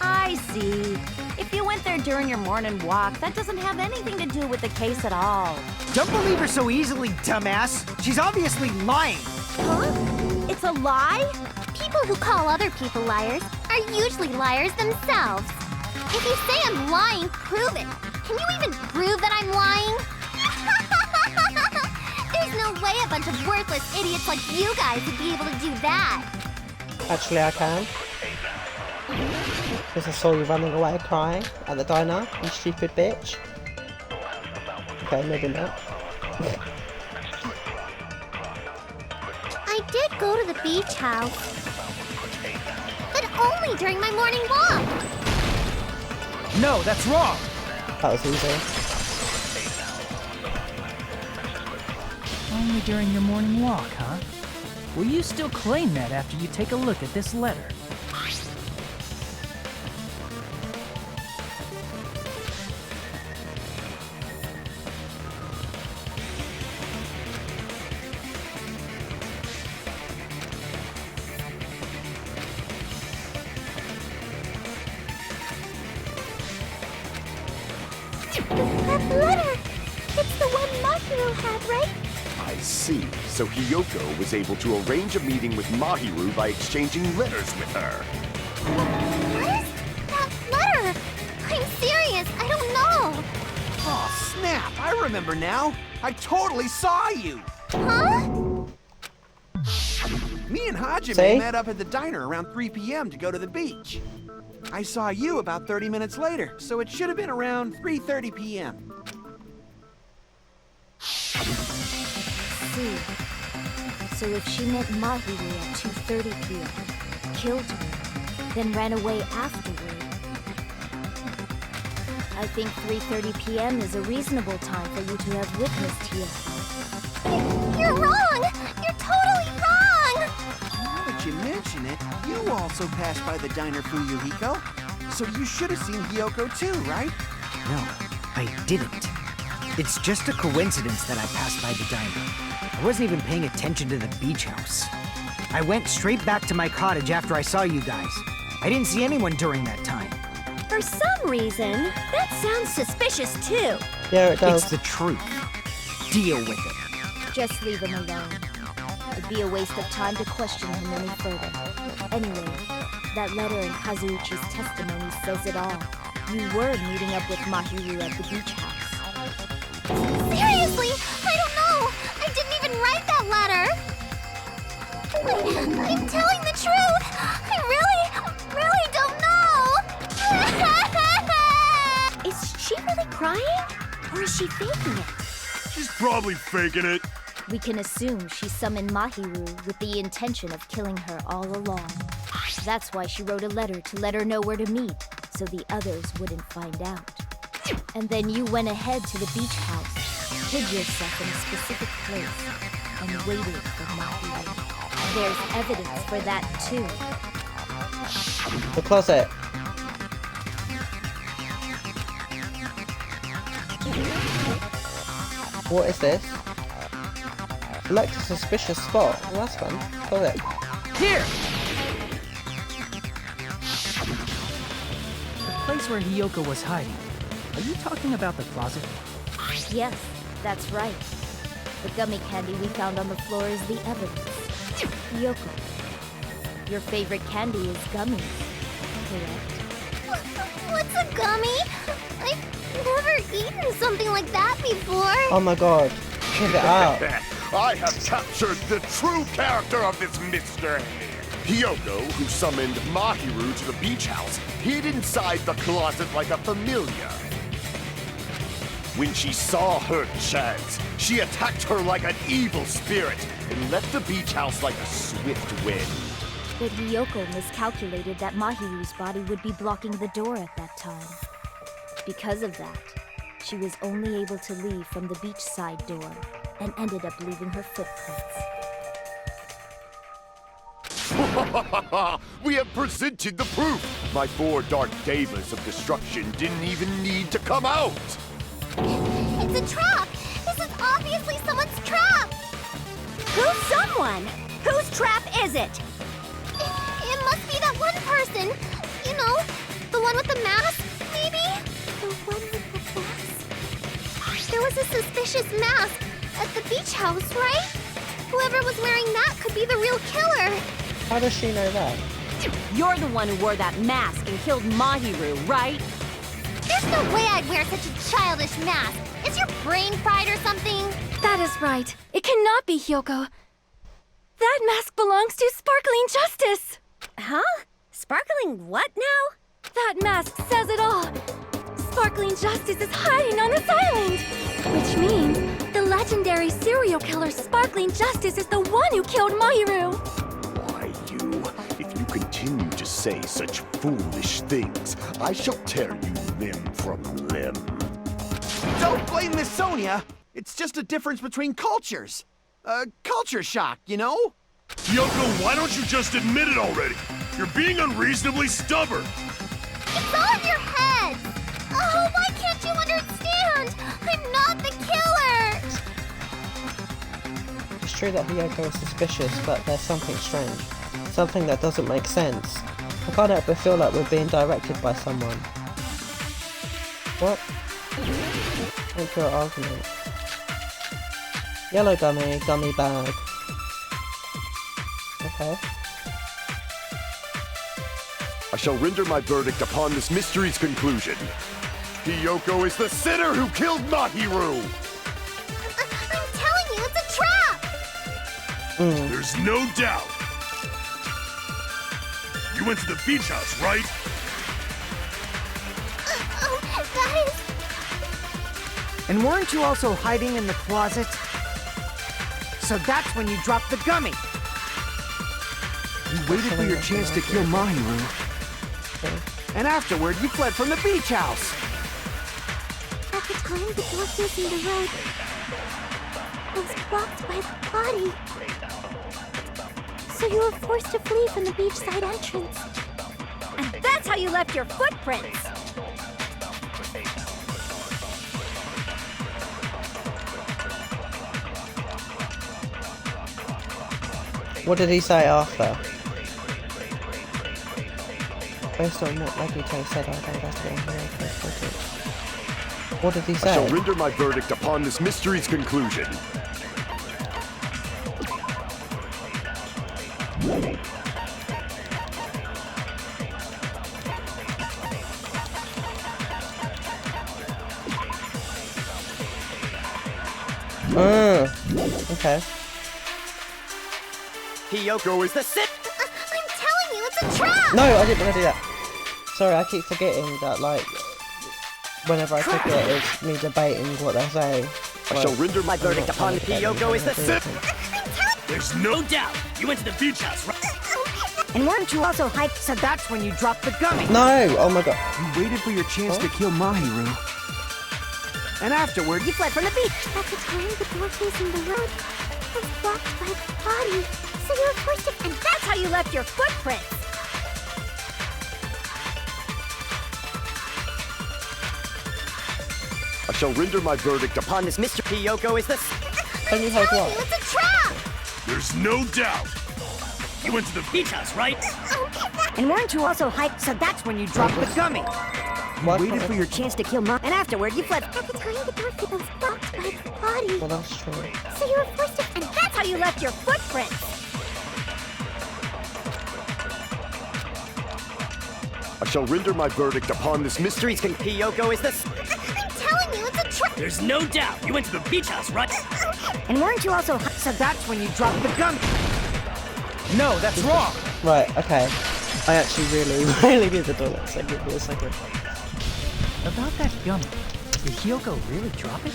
I see. If you went there during your morning walk, that doesn't have anything to do with the case at all. Don't believe her so easily, dumbass. She's obviously lying. Huh? It's a lie? People who call other people liars are usually liars themselves. If you say I'm lying, prove it. Can you even prove that I'm lying? There's no way a bunch of worthless idiots like you guys would be able to do that. Actually, I can. Because I saw you running away crying at the diner, you stupid bitch. Okay, maybe not. I did go to the beach house. But only during my morning walk. No, that's wrong! That was easy. Only during your morning walk, huh? Will you still claim that after you take a look at this letter? That letter! It's the one Mahiru had, right? I see. So Hiyoko was able to arrange a meeting with Mahiru by exchanging letters with her. What is that letter? I'm serious, I don't know. Oh, snap! I remember now. I totally saw you. Huh? Me and Hajime See? met up at the diner around 3 p.m. to go to the beach. I saw you about 30 minutes later, so it should have been around 3:30 p.m. See. So if she met Mahiru at 2:30 p.m., killed her, then ran away afterward, I think 3:30 p.m. is a reasonable time for you to have witnessed Hiyoko. You're wrong! You're totally wrong! Now that you mention it, you also passed by the diner, Fuyuhiko. So you should have seen Hiyoko too, right? No, I didn't. It's just a coincidence that I passed by the diner. I wasn't even paying attention to the beach house. I went straight back to my cottage after I saw you guys. I didn't see anyone during that time. For some reason, that sounds suspicious too. Yeah, it does. It's the truth. Deal with it. Just leave him alone. It'd be a waste of time to question him any further. Anyway, that letter in Kazuichi's testimony says it all. You were meeting up with Mahiru at the beach house. Seriously, I don't know. I didn't even write that letter. I'm telling the truth. I really don't know. Is she really crying? Or is she faking it? She's probably faking it. We can assume she summoned Mahiru with the intention of killing her all along. That's why she wrote a letter to let her know where to meet, so the others wouldn't find out. And then you went ahead to the beach house, hid yourself in a specific place, and waited for Mahiru. There's evidence for that too. The closet. What is this? Select a suspicious spot. Well, that's fun. Closet. Here! The place where Hiyoko was hiding. Are you talking about the closet? Yes, that's right. The gummy candy we found on the floor is the evidence. Hiyoko, your favorite candy is gummies, correct? What's a gummy? I've never eaten something like that before. Oh my god. Check it out. I have captured the true character of this mystery. Hiyoko, who summoned Mahiru to the beach house, hid inside the closet like a familiar. When she saw her chance, she attacked her like an evil spirit and left the beach house like a swift wind. But Hiyoko miscalculated that Mahiru's body would be blocking the door at that time. Because of that, she was only able to leave from the beachside door and ended up leaving her footprints. We have presented the proof! My 4 dark devas of destruction didn't even need to come out! It's a trap! This is obviously someone's trap! Who's someone? Whose trap is it? It must be that one person. You know, the a suspicious mask at the beach house, right? Whoever was wearing that could be the real killer. How does she know that? You're the one who wore that mask and killed Mahiru, right? There's no way I'd wear such a childish mask. Is your brain fried or something? That is right. It cannot be Hyoko. That mask belongs to Sparkling Justice! Huh? Sparkling what now? That mask says it all. Sparkling Justice is hiding on this island! Which means the legendary serial killer Sparkling Justice is the one who killed Mahiru! Why, you? If you continue to say such foolish things, I shall tear you limb from limb. Don't blame Miss Sonia. It's just a difference between cultures. Culture shock, you know? Hyoko, why don't you just admit it already? You're being unreasonably stubborn. It's all in your head! Oh, why can't you understand? I'm not the killer! It's true that Hyoko is suspicious, but there's something strange. Something that doesn't make sense. I can't help but feel like we're being directed by someone. What? Make your argument. Yellow dummy, dummy bag. Okay. I shall render my verdict upon this mystery's conclusion. Hyoko is the sinner who killed Mahiru! I'm telling you, it's a trap! There's no doubt. You went to the beach house, right? Oh, that is... And weren't you also hiding in the closet? So that's when you dropped the gummy. You waited for your chance to kill Mahiru. And afterward, you fled from the beach house. At the time, the darkness in the road was blocked by the body. So you were forced to flee from the beachside entrance. And that's how you left your footprints! What did he say after? Based on what Nagito said, I don't investigate Hyoko's footage. What did he say? I shall render my verdict upon this mystery's conclusion. Okay. Hyoko is the sin. I'm telling you, it's a trap! No, I didn't want to do that. Sorry, I keep forgetting that, like, whenever I click it, it's me debating what they're saying. I shall render my verdict upon Hyoko is the sin. There's no doubt. You went to the beach house, right? And weren't you also hyped? So that's when you dropped the gummy. No! Oh my god. You waited for your chance to kill Mahiru. And afterward, You fled from the beach! At the time, the darkness in the road was blocked by the body. So you were forced to... And that's how you left your footprints! I shall render my verdict upon This Mr. Hyoko is the Can you hold what? It's a trap! There's no doubt. You went to the beach house, right? And weren't you also hyped? So that's when you dropped the gummy. What? Waited for your chance to kill Ma. And afterward, you fled. At the time, the darkness was blocked by the body. Well, that's true. So you were forced to... And that's how you left your footprints! I shall render my verdict upon this mystery. Hyoko is the I'm telling you, it's a trap! There's no doubt. You went to the beach house, right? And weren't you also hyped? So that's when you dropped the gummy. No, that's wrong. Right, okay. I actually really need the toilet, so give me a second. About that gummy, did Hyoko really drop it?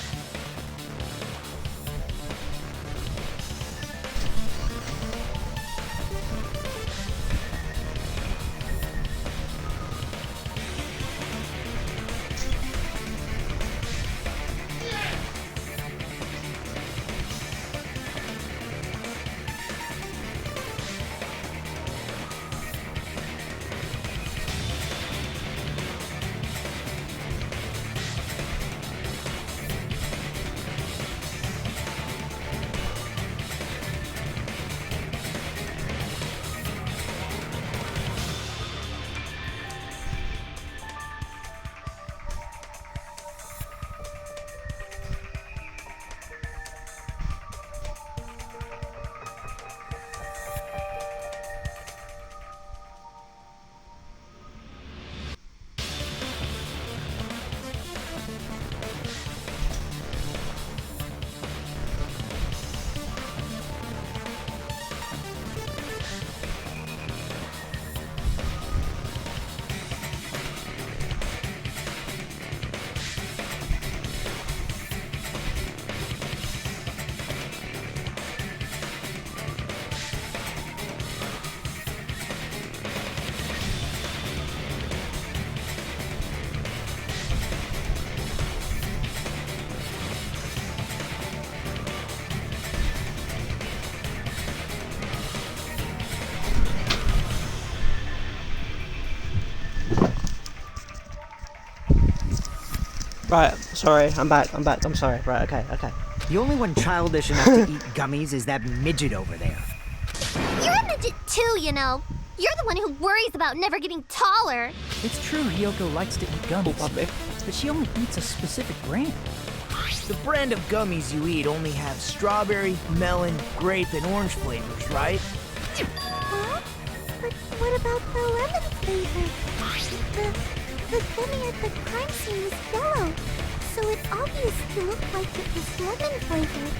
Right, sorry, I'm back, I'm sorry. Right, okay. The only one childish enough to eat gummies is that midget over there. You're a midget too, you know. You're the one who worries about never getting taller. It's true Hiyoko likes to eat gummies, but she only eats a specific brand. The brand of gummies you eat only have strawberry, melon, grape, and orange flavors, right? Huh? But what about the lemon flavor? The gummy at the crime scene was yellow, so it obviously looked like it was lemon flavored.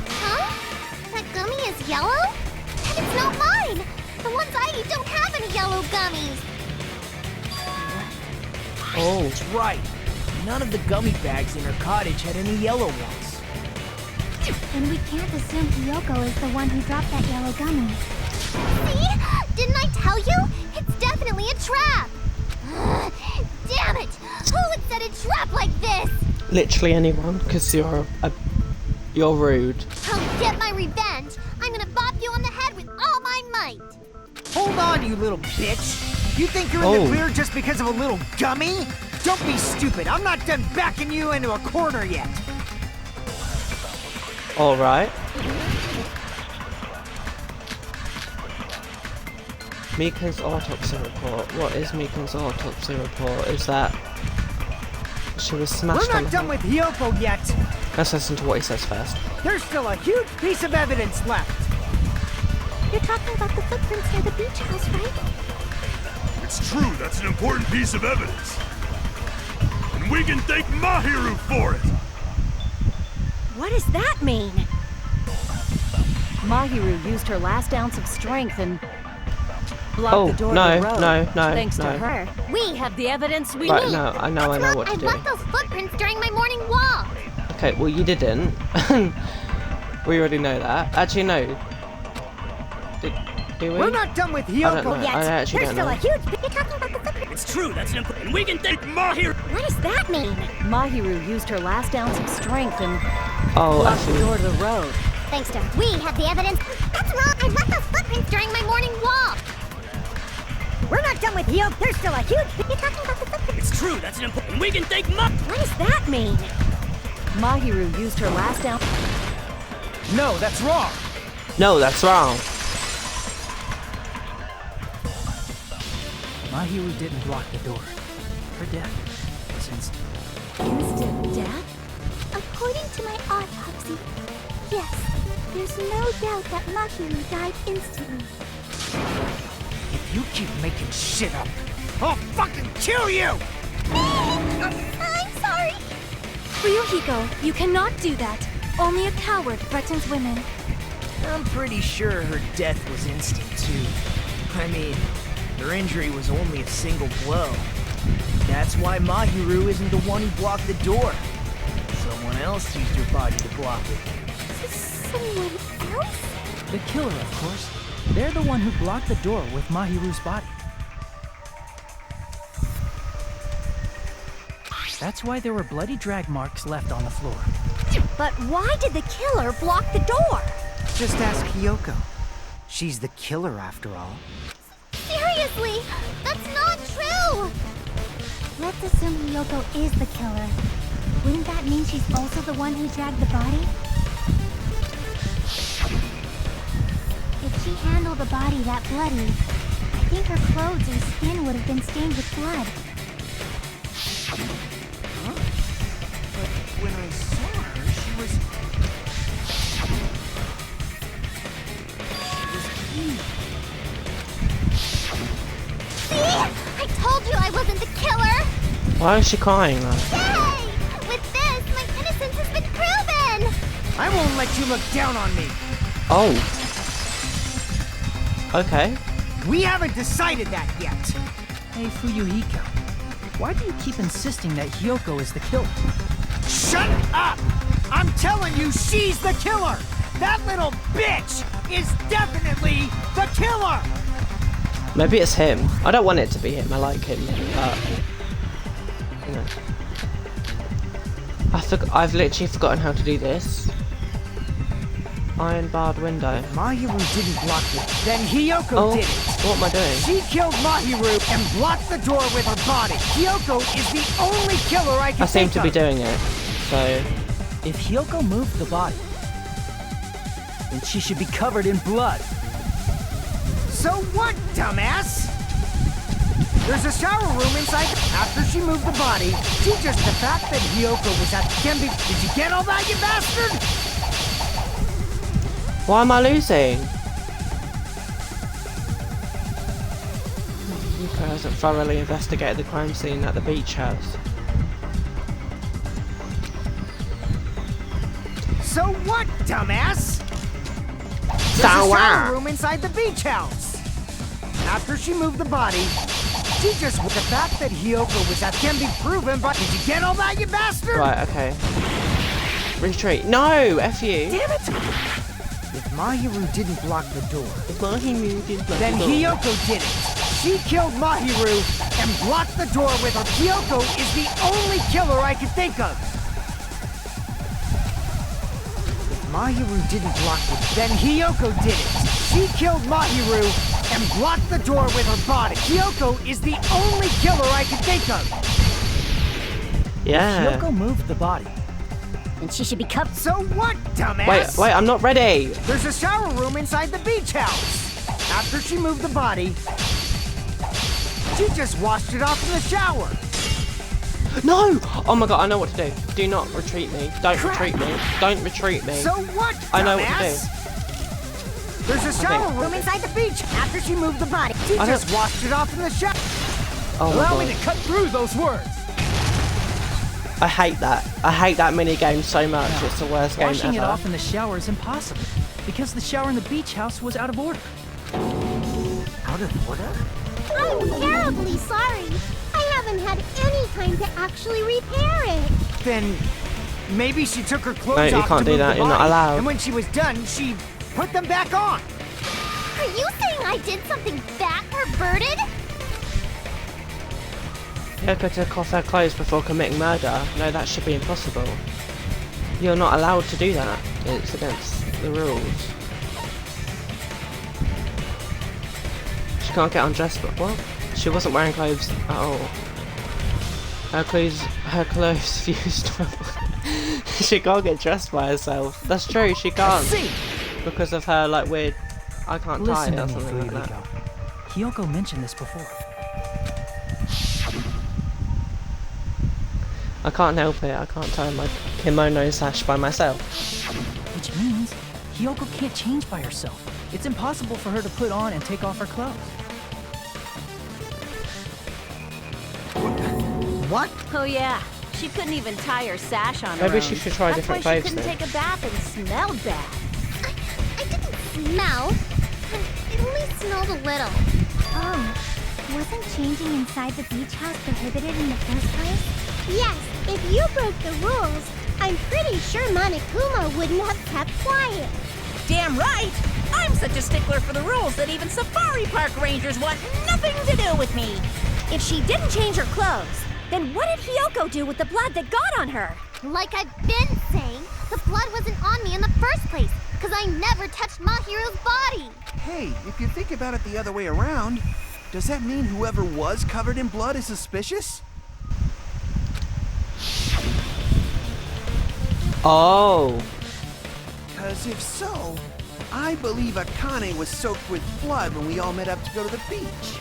Huh? That gummy is yellow? And it's not mine! The ones I eat don't have any yellow gummies! Oh, that's right. None of the gummy bags in her cottage had any yellow ones. And we can't assume Hiyoko is the one who dropped that yellow gummy. See? Didn't I tell you? It's definitely a trap! Damn it! Who would set a trap like this? Literally anyone, because you're rude. I'll get my revenge! I'm gonna bop you on the head with all my might! Hold on, you little bitch! You think you're in the clear just because of a little gummy? Don't be stupid! I'm not done backing you into a corner yet! Alright. Miko's autopsy report. What is Miko's autopsy report? Is that she was smashed We're on not the done with Hiyoko yet! Let's listen to what he says first. There's still a huge piece of evidence left! You're talking about the footprints near the beach house, right? It's true, that's an important piece of evidence. And we can thank Mahiru for it! What does that mean? Mahiru used her last ounce of strength and blocked the door to the road. No. Thanks to her, we have the evidence we Right, need. no, I know what to do. I left those footprints during my morning walk! Okay, well you didn't. We already know that. Actually, no. Do we? We're not done with I Hiyoko don't know. yet! I actually There's don't still know. a huge... You're talking about the footprints... It's true, that's an important. We can thank Mahiru. What does that mean? Mahiru used her last ounce of strength and Oh, blocked the actually. door to the road. Thanks to... We have the evidence. That's wrong! I left those footprints during my morning walk! We're not done with Hiyoko. There's still a huge... You're talking about the footprints... It's true, that's an important. We can thank What does that mean? Mahiru used her last ounce... No, that's wrong! No, that's wrong. Mahiru didn't block the door. Her death was instant. Instant death? According to my autopsy, yes, there's no doubt that Mahiru died instantly. If you keep making shit up, I'll fucking kill you! I'm sorry! Ryuhiko, you cannot do that. Only a coward threatens women. I'm pretty sure her death was instant, too. I mean, her injury was only a single blow. That's why Mahiru isn't the one who blocked the door. Someone else used her body to block it. Someone else? The killer, of course. They're the one who blocked the door with Mahiru's body. That's why there were bloody drag marks left on the floor. But why did the killer block the door? Just ask Hiyoko. She's the killer after all. Seriously, that's not true! Let's assume Hiyoko is the killer. Wouldn't that mean she's also the one who dragged the body? If she handled the body that bloody, I think her clothes or skin would have been stained with blood. Huh? But when I saw her, she was clean. See? I told you I wasn't the killer! Why is she crying though? Yay! With this, my innocence has been proven! I won't let you look down on me! Oh. Okay. We haven't decided that yet! Hey, Fuyuhiko. Why do you keep insisting that Hiyoko is the killer? Shut up! I'm telling you, she's the killer! That little bitch is definitely the killer! Maybe it's him. I don't want it to be him. I like him. You know. I've literally forgotten how to do this. iron barred window. Mahiru didn't block it. Then Hiyoko did it. What am I doing? She killed Mahiru and blocked the door with her body. Hiyoko is the only killer I can I seem think to be of. doing it. So, If Hiyoko moved the body, then she should be covered in blood. So what, dumbass? There's a shower room inside. After she moved the body, the fact that Hiyoko was at Gembi. Did you get all that, you bastard? why am I losing? Yuko hasn't thoroughly investigated the crime scene at the beach house. So what, dumbass? There's a So shower what? room inside the beach house. After she moved the body, the fact that Hiyoko was at can be proven, but did you get all that, you bastard? Right, okay. Retreat. No! F you. Damn it! If Mahiru didn't block the door, Then then Hiyoko did it. She killed Mahiru and blocked the door with her. Hiyoko is the only killer I can think of. If Mahiru didn't block it, then Hiyoko did it. She killed Mahiru and blocked the door with her body. Hiyoko is the only killer I can think of. Yeah. Hiyoko moved the body. And she should be covered. So what, dumbass? Wait, I'm not ready. There's a shower room inside the beach house. After she moved the body, she just washed it off in the shower. No! Oh my god, I know what to do. Do not retreat me. Don't retreat me. Don't retreat me. So what, dumbass? I know what to do. There's a shower room inside the beach. After she moved the body, she I just don't- washed it off in the shower. Oh my Allow me god. to cut through those words. I hate that. I hate that mini game so much. It's the worst game Washing it ever. off in the shower is impossible because the shower in the beach house was out of order. Out of order? I'm terribly sorry. I haven't had any time to actually repair it. Then maybe she took her clothes No, you off can't to do move that. the You're not body, allowed. And when she was done, she put them back on. Are you saying I did something that perverted? Yoko took off her clothes before committing murder. No, that should be impossible. You're not allowed to do that. It's against the rules. She can't get undressed, but what? She wasn't wearing clothes at all. Her clothes fused. She can't get dressed by herself. That's true, she can't. Because of her, like, weird... I can't tie Listen it to or me, something like that. Hiyoko. Hiyoko mentioned this before. I can't help it. I can't tie my kimono sash by myself. Which means Hiyoko can't change by herself. It's impossible for her to put on and take off her clothes. What? Oh yeah, she couldn't even tie her sash on her Maybe own. she should try different clothes That's why she couldn't then. take a bath and smell bad. I didn't smell. It only smelled a little. Oh, wasn't changing inside the beach house prohibited in the first place? Yes, if you broke the rules, I'm pretty sure Monokuma wouldn't have kept quiet. Damn right! I'm such a stickler for the rules that even safari park rangers want nothing to do with me. If she didn't change her clothes, then what did Hiyoko do with the blood that got on her? Like I've been saying, the blood wasn't on me in the first place, because I never touched Mahiru's body. Hey, if you think about it the other way around, does that mean whoever was covered in blood is suspicious? Oh. Because if so, I believe Akane was soaked with blood when we all met up to go to the beach.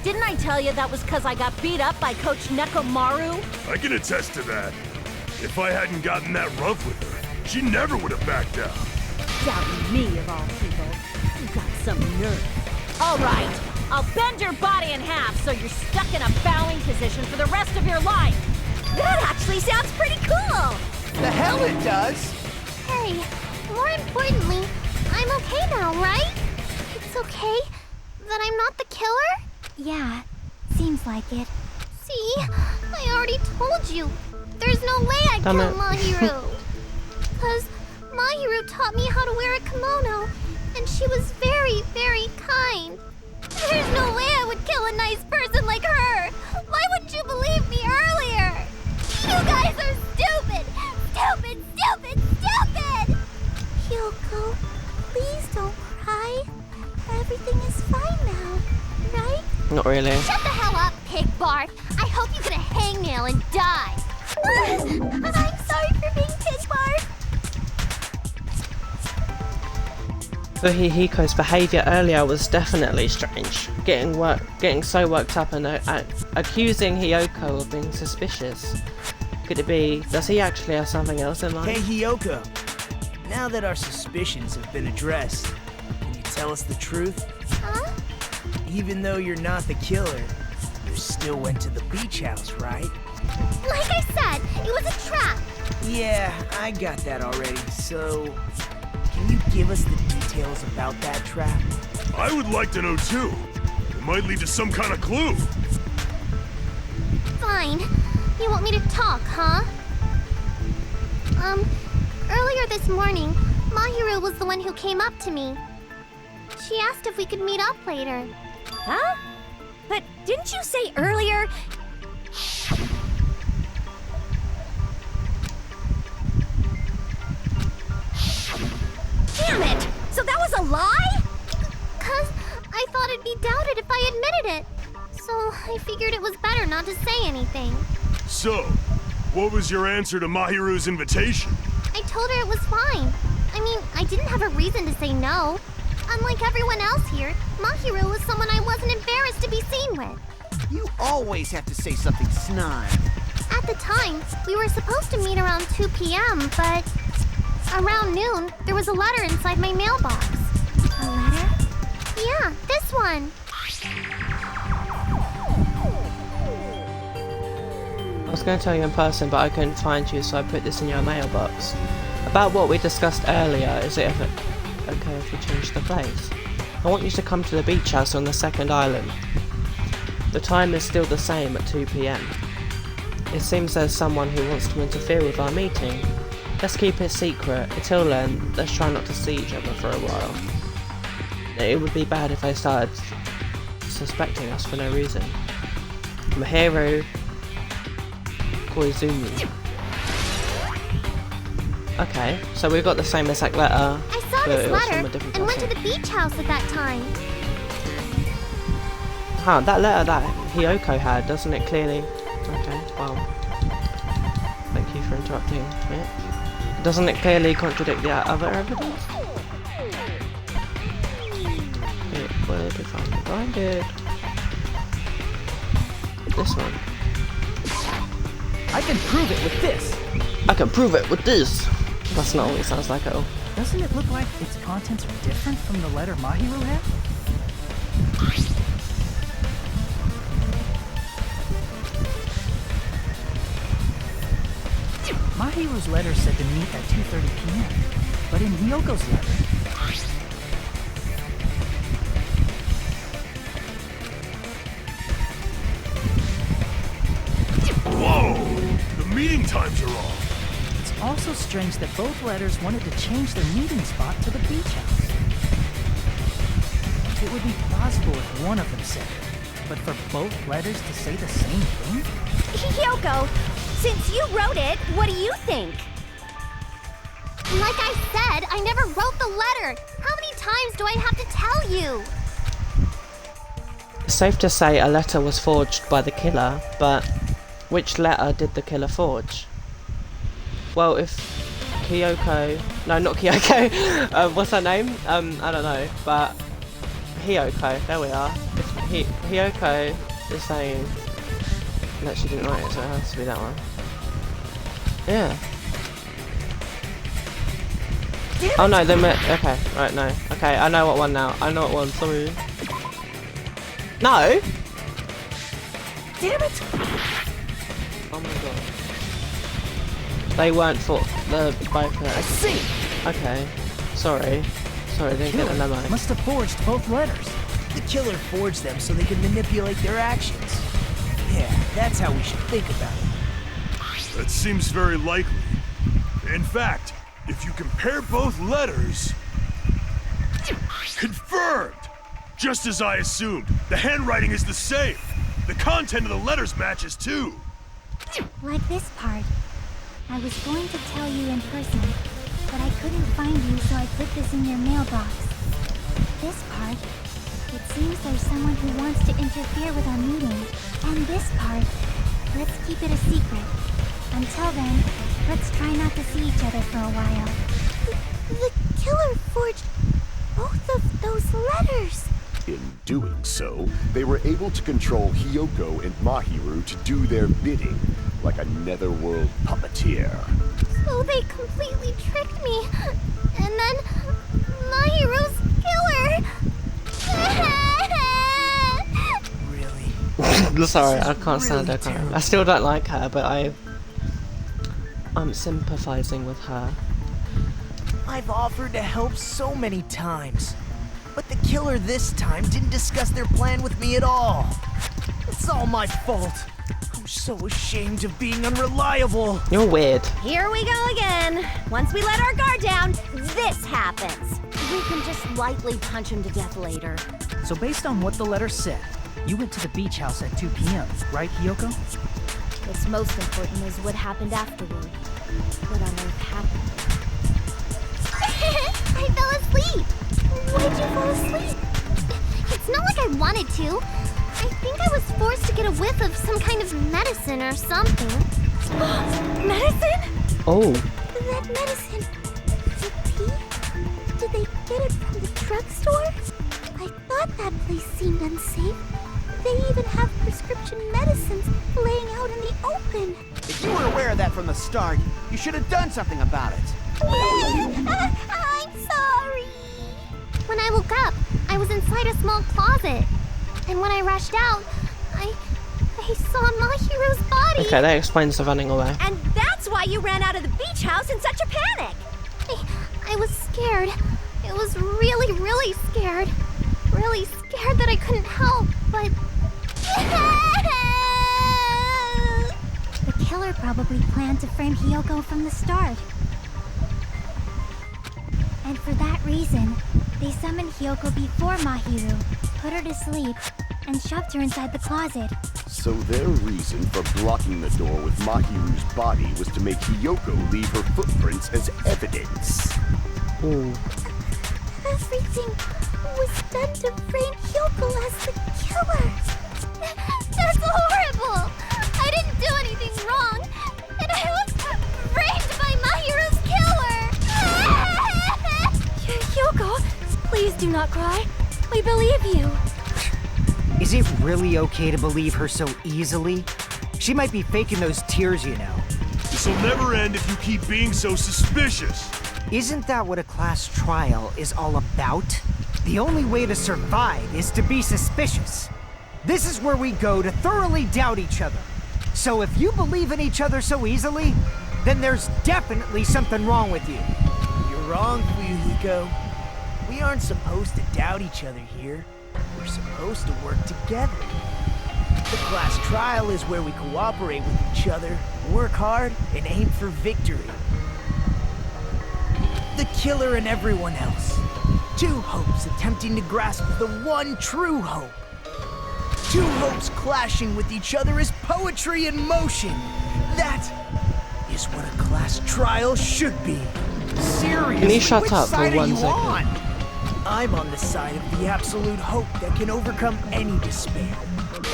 Didn't I tell you that was because I got beat up by Coach Nekomaru? I can attest to that. If I hadn't gotten that rough with her, she never would have backed down. Doubting me, of all people. You got some nerve. All right, I'll bend your body in half so you're stuck in a bowing position for the rest of your life. That actually sounds pretty cool. The hell it does! Hey, more importantly, I'm okay now, right? It's okay that I'm not the killer? Yeah, seems like it. See, I already told you. There's no way I Damn killed it. Mahiru. Because Mahiru taught me how to wear a kimono, and she was very, very kind. There's no way I would kill a nice person like her. Why wouldn't you believe me earlier? You guys are stupid! Stupid, stupid, stupid! really. Shut the hell up, pig barf. I hope you get a hangnail and die. I'm sorry for being pig barf. So Hiko's behaviour earlier was definitely strange. Getting so worked up and accusing Hiyoko of being suspicious. Could it be, does he actually have something else in mind? Hey, Hiyoko. Now that our suspicions have been addressed, can you tell us the truth? Huh? Even though you're not the killer, you still went to the beach house, right? Like I said, it was a trap. Yeah, I got that already, so... Can you give us the details about that trap? I would like to know too. It might lead to some kind of clue. Fine. You want me to talk, huh? Earlier this morning, Mahiru was the one who came up to me. She asked if we could meet up later. Huh? But didn't you say earlier? Damn it! So that was a lie? 'Cause I thought it'd be doubted if I admitted it. So I figured it was better not to say anything. So, what was your answer to Mahiru's invitation? I told her it was fine. I mean, I didn't have a reason to say no. Unlike everyone else here, Mahiru was someone I wasn't embarrassed to be seen with. You always have to say something snide. At the time, we were supposed to meet around 2 p.m., but around noon, there was a letter inside my mailbox. A letter? Yeah, this one. I was going to tell you in person, but I couldn't find you, so I put this in your mailbox. About what we discussed earlier, is it okay if we change the place? I want you to come to the beach house on the second island. The time is still the same at 2 p.m. It seems there's someone who wants to interfere with our meeting. Let's keep it secret. Until then, let's try not to see each other for a while. It would be bad if they started suspecting us for no reason. Mahiru Koizumi. Okay, so we've got the same exact letter. I saw this letter and person. went to the beach house at that time. Huh, that letter that Hiyoko had, doesn't it clearly... Okay, well... Thank you for interrupting it. Doesn't it clearly contradict the other evidence? It would if I'm blinded. This one. I can prove it with this. I can prove it with this. That's not what it sounds like at all. Doesn't it look like its contents are different from the letter Mahiru had? Mahiru's letter said to meet at 2:30 p.m., but in Hiyoko's letter... Whoa! The meeting times are off. It's also strange that both letters wanted to change their meeting spot to the beach house. It would be plausible if one of them said it, but for both letters to say the same thing? Hiyoko, since you wrote it, what do you think? Like I said, I never wrote the letter. How many times do I have to tell you? It's safe to say a letter was forged by the killer, but which letter did the killer forge? Well, if Kyoko... No, not Kyoko. What's her name? I don't know, but... Hiyoko, there we are. If Hiyoko is saying that she didn't write it, so it has to be that one. Yeah. Oh no, they met. Okay, right, no. Okay, I know what one now. I know what one, sorry. No! Damn it! Oh my god. They weren't for the both. I see! Okay. Sorry. Sorry, didn't get the memo. Must have forged both letters. The killer forged them so they could manipulate their actions. Yeah, that's how we should think about it. That seems very likely. In fact, if you compare both letters... Confirmed! Just as I assumed, the handwriting is the same. The content of the letters matches too. Like this part. I was going to tell you in person, but I couldn't find you, so I put this in your mailbox. This part. It seems there's someone who wants to interfere with our meeting. And this part, let's keep it a secret. Until then, let's try not to see each other for a while. The killer forged both of those letters. In doing so, they were able to control Hiyoko and Mahiru to do their bidding, like a netherworld puppeteer. So they completely tricked me. And then Mahiru's killer. Really? Sorry, I can't stand her. I still don't like her, but I'm sympathizing with her. I've offered to help so many times, but the killer this time didn't discuss their plan with me at all. It's all my fault. I'm so ashamed of being unreliable. You're weird. Here we go again. Once we let our guard down, this happens. We can just lightly punch him to death later. So based on what the letter said, you went to the beach house at 2 p.m., right, Hiyoko? What's most important is what happened afterward. What on earth happened? I fell asleep. Why'd you fall asleep? It's not like I wanted to. I think I was forced to get a whiff of some kind of medicine or something. Medicine? Oh. That medicine. The pee? Did they get it from the drugstore? I thought that place seemed unsafe. They even have prescription medicines laying out in the open. If you were aware of that from the start, you should have done something about it. I'm sorry. When I woke up, I was inside a small closet. And when I rushed out, I saw Mahiru's body. Okay, that explains the running away. And that's why you ran out of the beach house in such a panic. I was scared. It was really, really scared. Really scared that I couldn't help, but... The killer probably planned to frame Hiyoko from the start. And for that reason, they summoned Hiyoko before Mahiru, put her to sleep, and shoved her inside the closet. So their reason for blocking the door with Mahiru's body was to make Hiyoko leave her footprints as evidence. Ooh. Everything was done to frame Hiyoko as the killer. That's horrible! I didn't do anything wrong, and I was framed by Mahiru's killer! Hiyoko, please do not cry. We believe you. Is it really okay to believe her so easily? She might be faking those tears, you know. This'll never end if you keep being so suspicious. Isn't that what a class trial is all about? The only way to survive is to be suspicious. This is where we go to thoroughly doubt each other. So if you believe in each other so easily, then there's definitely something wrong with you. You're wrong, Fuyuhiko. We aren't supposed to doubt each other here. We're supposed to work together. The class trial is where we cooperate with each other, work hard, and aim for victory. The killer and everyone else. Two hopes attempting to grasp the one true hope. Two hopes clashing with each other is poetry in motion. That is what a class trial should be. Seriously, Can you shut which up for side are 1 you second? on? I'm on the side of the absolute hope that can overcome any despair.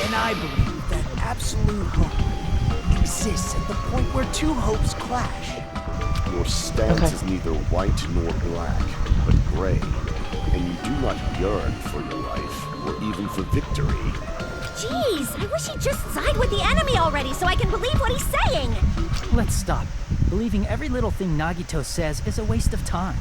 And I believe that absolute hope exists at the point where two hopes clash. Your stance is neither white nor black, but gray. And you do not yearn for your life, or even for victory. Jeez, I wish he'd just side with the enemy already so I can believe what he's saying. Let's stop. Believing every little thing Nagito says is a waste of time.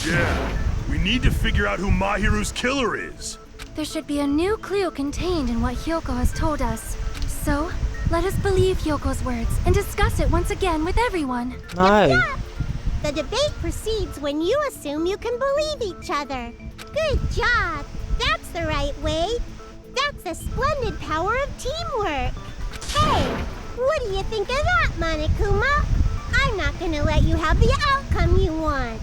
Yeah, we need to figure out who Mahiru's killer is. There should be a new clue contained in what Hiyoko has told us. So, let us believe Hyoko's words and discuss it once again with everyone. No. The debate proceeds when you assume you can believe each other. Good job. That's the right way. That's the splendid power of teamwork. Hey, what do you think of that, Monokuma? I'm not gonna let you have the outcome you want.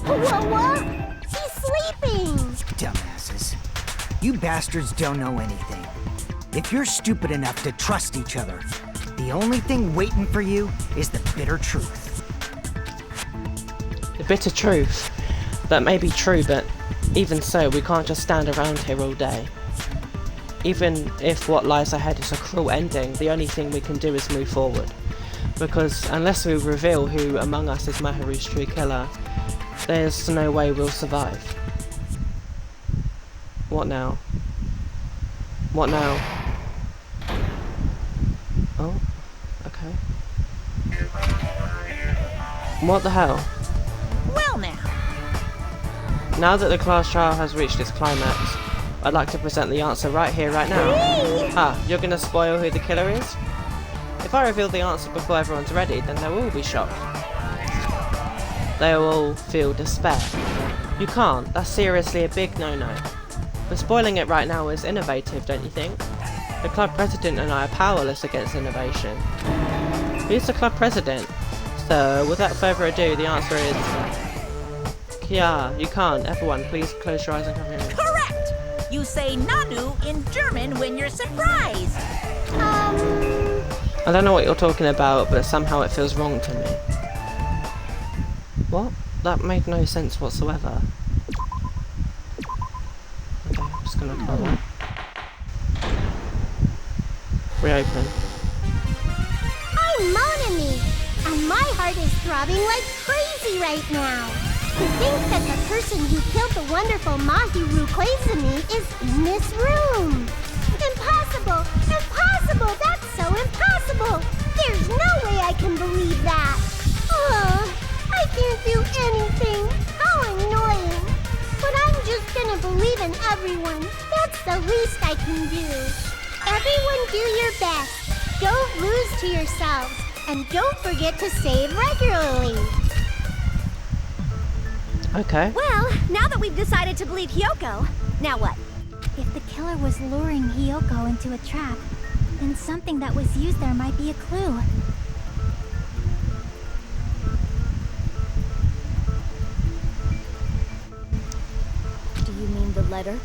Whoa? He's sleeping! Dumbasses. You bastards don't know anything. If you're stupid enough to trust each other, the only thing waiting for you is the bitter truth. The bitter truth. That may be true, but Even so, we can't just stand around here all day. Even if what lies ahead is a cruel ending, the only thing we can do is move forward. Because unless we reveal who among us is Mahiru's true killer, there's no way we'll survive. What now? What now? Oh, okay. What the hell? Well now. Now that the class trial has reached its climax, I'd like to present the answer right here, right now. Ah, you're gonna spoil who the killer is? If I reveal the answer before everyone's ready, then they'll all be shocked. They'll all feel despair. You can't, that's seriously a big no-no. But spoiling it right now is innovative, don't you think? The club president and I are powerless against innovation. Who's the club president? So, without further ado, the answer is... Kia, you can't. Everyone, please close your eyes and cover your ears. Correct! You say Nanu in German when you're surprised. I don't know what you're talking about, but somehow it feels wrong to me. What? That made no sense whatsoever. Okay, I'm just gonna close that. Reopen. I'm Monami, and my heart is throbbing like crazy right now. To think that the person who killed the wonderful Mahiru Koizumi is in this room. Impossible! Impossible! That's so impossible! There's no way I can believe that! Oh, I can't do anything! How annoying! But I'm just gonna believe in everyone. That's the least I can do. Everyone do your best. Don't lose to yourselves. And don't forget to save regularly. Okay. Well, now that we've decided to believe Hiyoko, now what? If the killer was luring Hiyoko into a trap, then something that was used there might be a clue. Do you mean the letter?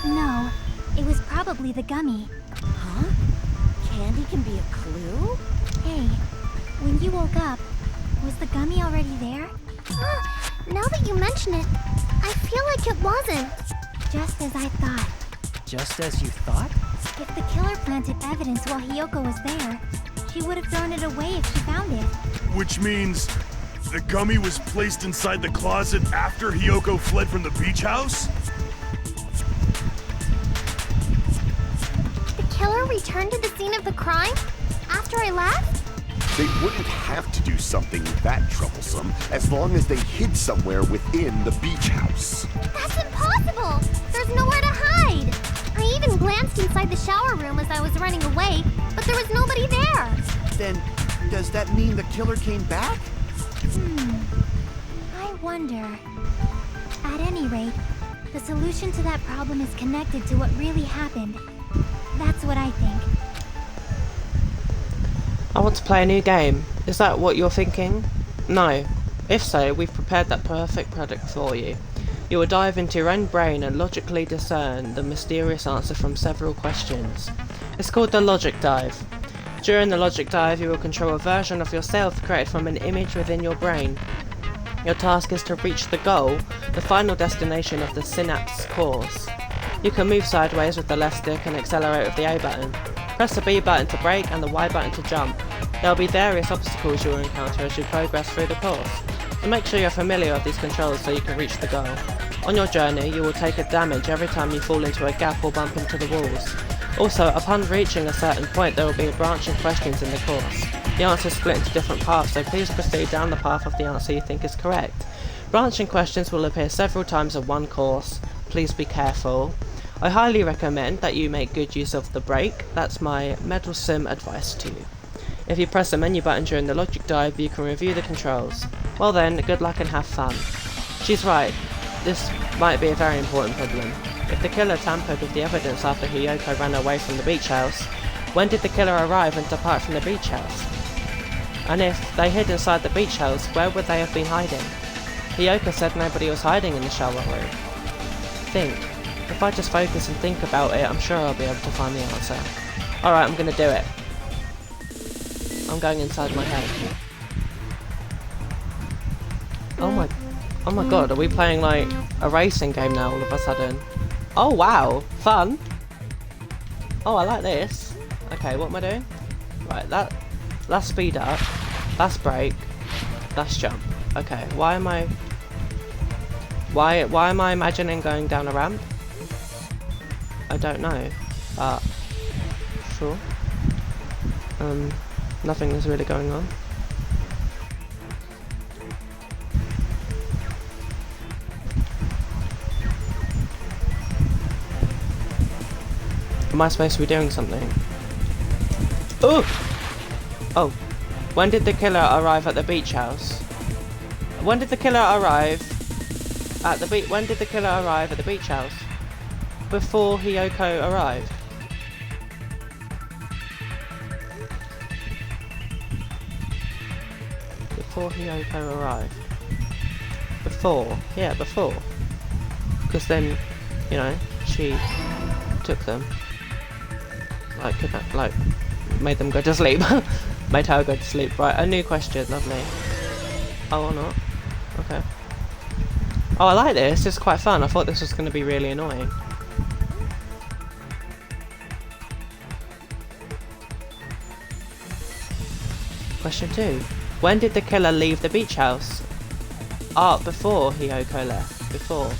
No, it was probably the gummy. Huh? Candy can be a clue? Hey, when you woke up, was the gummy already there? Now that you mention it, I feel like it wasn't. Just as I thought. Just as you thought? If the killer planted evidence while Hiyoko was there, she would have thrown it away if she found it. Which means the gummy was placed inside the closet after Hiyoko fled from the beach house? The killer returned to the scene of the crime after I left? They wouldn't have to do something that troublesome as long as they hid somewhere within the beach house. That's impossible! There's nowhere to hide! I even glanced inside the shower room as I was running away, but there was nobody there! Then, does that mean the killer came back? I wonder. At any rate, the solution to that problem is connected to what really happened. That's what I think. I want to play a new game. Is that what you're thinking? No. If so, we've prepared that perfect product for you. You will dive into your own brain and logically discern the mysterious answer from several questions. It's called the Logic Dive. During the Logic Dive, you will control a version of yourself created from an image within your brain. Your task is to reach the goal, the final destination of the Synapse course. You can move sideways with the left stick and accelerate with the A button. Press the B button to brake and the Y button to jump. There will be various obstacles you will encounter as you progress through the course. So make sure you're familiar with these controls so you can reach the goal. On your journey, you will take a damage every time you fall into a gap or bump into the walls. Also, upon reaching a certain point, there will be branching questions in the course. The answers split into different paths, so please proceed down the path of the answer you think is correct. Branching questions will appear several times in one course. Please be careful. I highly recommend that you make good use of the brake. That's my meddlesome advice to you. If you press the menu button during the Logic Dive, you can review the controls. Well then, good luck and have fun. She's right. This might be a very important problem. If the killer tampered with the evidence after Hiyoko ran away from the beach house, when did the killer arrive and depart from the beach house? And if they hid inside the beach house, where would they have been hiding? Hiyoko said nobody was hiding in the shower room. Think. If I just focus and think about it, I'm sure I'll be able to find the answer. Alright, I'm gonna do it. I'm going inside my head. Oh my Oh my god, are we playing like a racing game now all of a sudden? Oh wow, fun. Oh, I like this. Okay, what am I doing? Right, that's speed up. That's brake. That's jump. Okay, why am I imagining going down a ramp? I don't know. But sure. Nothing is really going on. Am I supposed to be doing something? Oh! Oh. When did the killer arrive at the beach house? When did the killer arrive at the beach? When did the killer arrive at the beach house? Before Hiyoko arrived. Before Hiyoko arrived. Before. Yeah, before. Because then, you know, she took them. Like, made them go to sleep. Made her go to sleep. Right, a new question. Lovely. Oh, or not. Okay. Oh, I like this. It's quite fun. I thought this was going to be really annoying. Question 2. When did the killer leave the beach house? Before Hiyoko left. Before.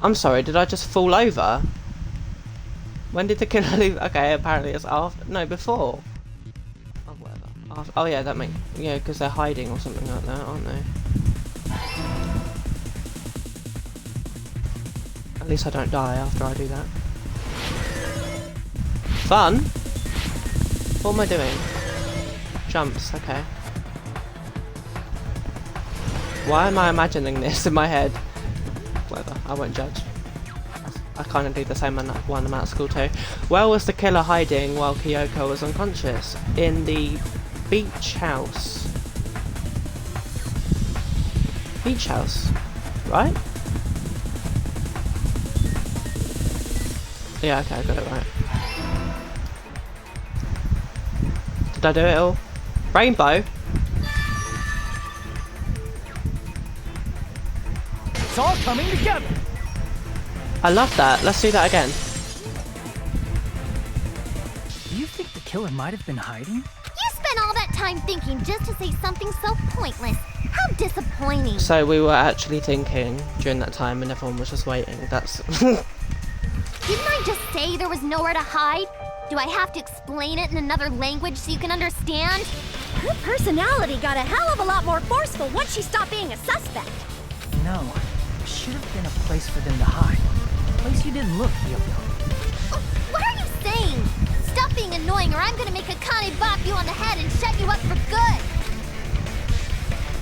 I'm sorry, did I just fall over? When did the killer leave? Okay, apparently it's after. No, before. Oh, whatever. After. Oh, yeah, that makes. Yeah, because they're hiding or something like that, aren't they? At least I don't die after I do that. Fun? What am I doing? Jumps, okay. Why am I imagining this in my head? Whatever, I won't judge. I kind of do the same when I'm at school too. Where was the killer hiding while Kyoko was unconscious? In the beach house. Beach house, right? Yeah, okay, I got it right. Did I do it all? Rainbow? It's all coming together. I love that. Let's do that again. Do you think the killer might have been hiding? You spent all that time thinking just to say something so pointless. How disappointing. So we were actually thinking during that time and everyone was just waiting. That's... Didn't I just say there was nowhere to hide? Do I have to explain it in another language so you can understand? Her personality got a hell of a lot more forceful once she stopped being a suspect. No, there should have been a place for them to hide. A place you didn't look, Yoko. Oh, what are you saying? Stop being annoying or I'm gonna make Akane bop you on the head and shut you up for good.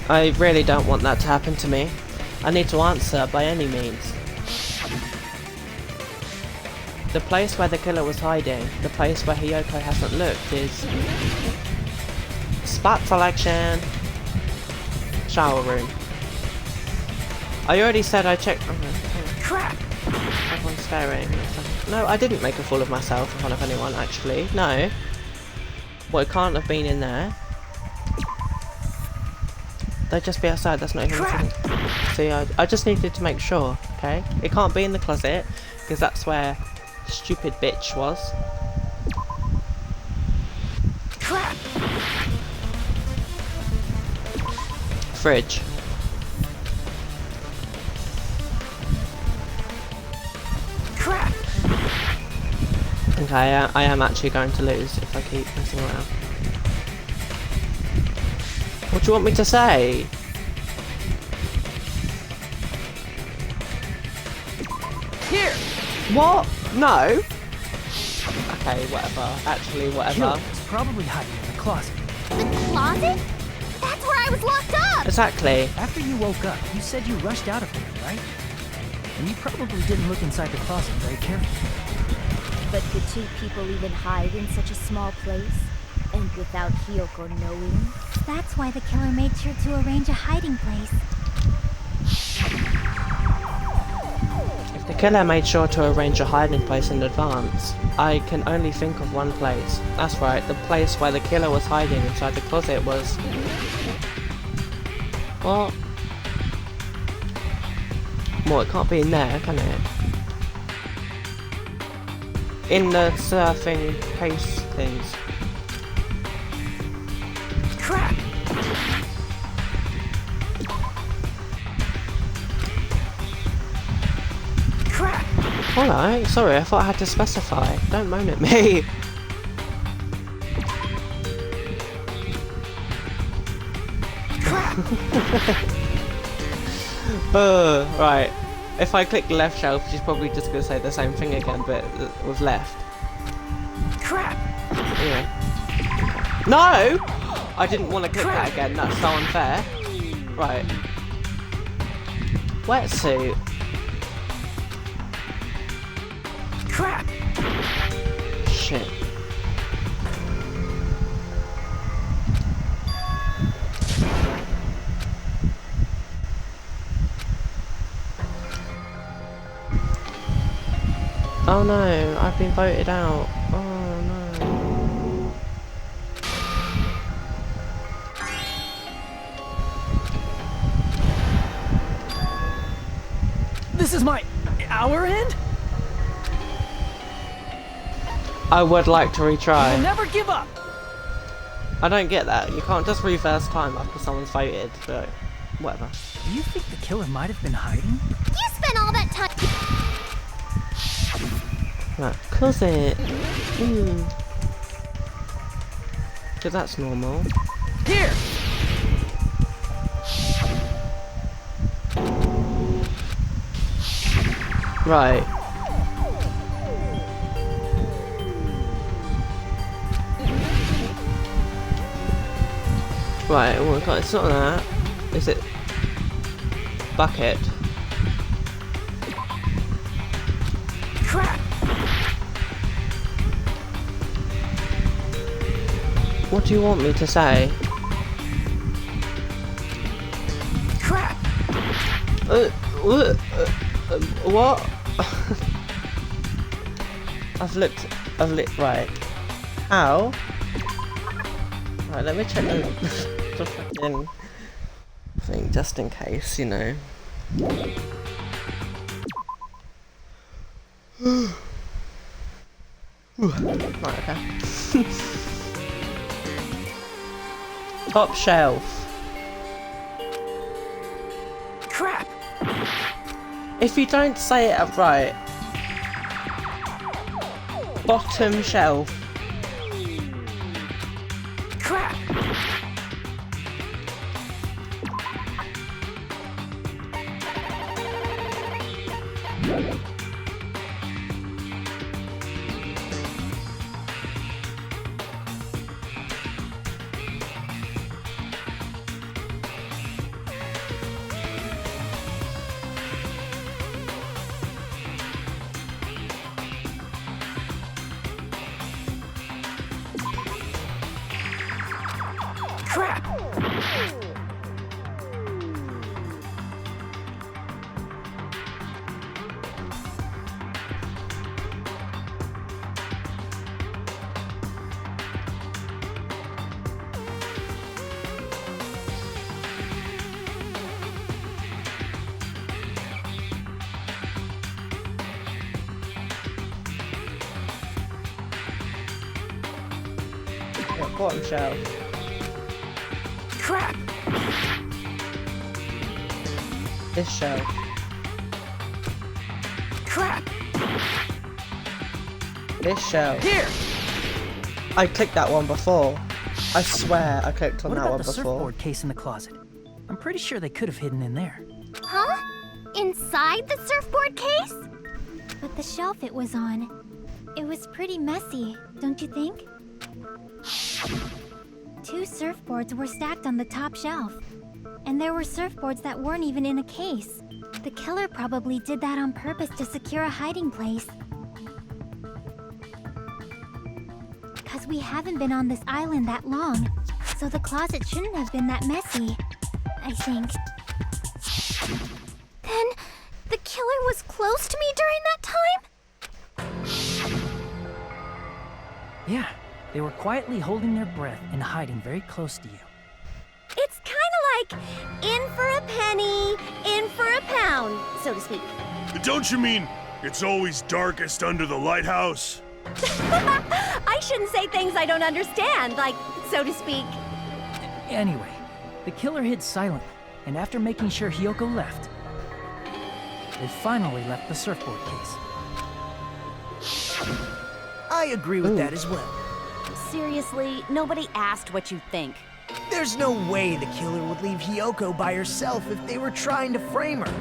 I really don't want that to happen to me. I need to answer by any means. The place where the killer was hiding, the place where Hiyoko hasn't looked is... Spot selection. Shower room. I already said I checked... Crap! Everyone's staring. No, I didn't make a fool of myself in front of anyone, actually. No. Well, it can't have been in there. They'd just be outside, that's not even... See, I just needed to make sure, okay? It can't be in the closet, because that's where stupid bitch was. Crap! Fridge. Crap! Okay, I am actually going to lose if I keep messing around. What do you want me to say? Here! What? No? Okay, whatever. Actually, whatever. Killer was probably hiding in the closet. The closet? That's where I was locked up! Exactly. After you woke up, you said you rushed out of there, right? And you probably didn't look inside the closet very carefully. But could two people even hide in such a small place? And without Hiyoko knowing? That's why the killer made sure to arrange a hiding place. If The killer made sure to arrange a hiding place in advance. I can only think of one place. That's right, the place where the killer was hiding inside the closet was... What? Well, it can't be in there, can it? In the surfing case things. Crap! Crap! Alright, sorry, I thought I had to specify. Don't moan at me. Crap! Right. If I click the left shelf, she's probably just going to say the same thing again, but with left. Crap! Yeah. No! I didn't want to click that again, that's so unfair. Right. Wetsuit. Crap! Shit. Oh no, I've been voted out. Oh no. This is our end? I would like to retry. We'll never give up! I don't get that. You can't just reverse time after someone's voted, but whatever. Do you think the killer might have been hiding? You spent all that time. Right, closet. So that's normal. Here! Right. Right, oh my god, it's not that. Is it? Bucket. Crap! What do you want me to say? Crap! What? I've looked, right. How? Right, let me check the fucking thing, just in case, you know. Right, okay. Top shelf. Crap! If you don't say it right. Bottom shelf. Crap! Crap! What, bottom shelf? Crap! This shelf. Crap! This shelf. Here! I clicked that one before. I swear I clicked on What that about one the before. surfboard case in the closet? I'm pretty sure they could have hidden in there. Huh? Inside the surfboard case? But the shelf it was on, it was pretty messy, don't you think? 2 surfboards were stacked on the top shelf. And there were surfboards that weren't even in a case. The killer probably did that on purpose to secure a hiding place. Because we haven't been on this island that long, so the closet shouldn't have been that messy, I think. Then, the killer was close to me during that time? Yeah, they were quietly holding their breath and hiding very close to you. It's kind of like in for a penny, in for a pound, so to speak. Don't you mean it's always darkest under the lighthouse? I shouldn't say things I don't understand, like, so to speak. Anyway, the killer hid silently, and after making sure Hiyoko left, they finally left the surfboard case. I agree with that as well. Seriously, nobody asked what you think. There's no way the killer would leave Hiyoko by herself if they were trying to frame her.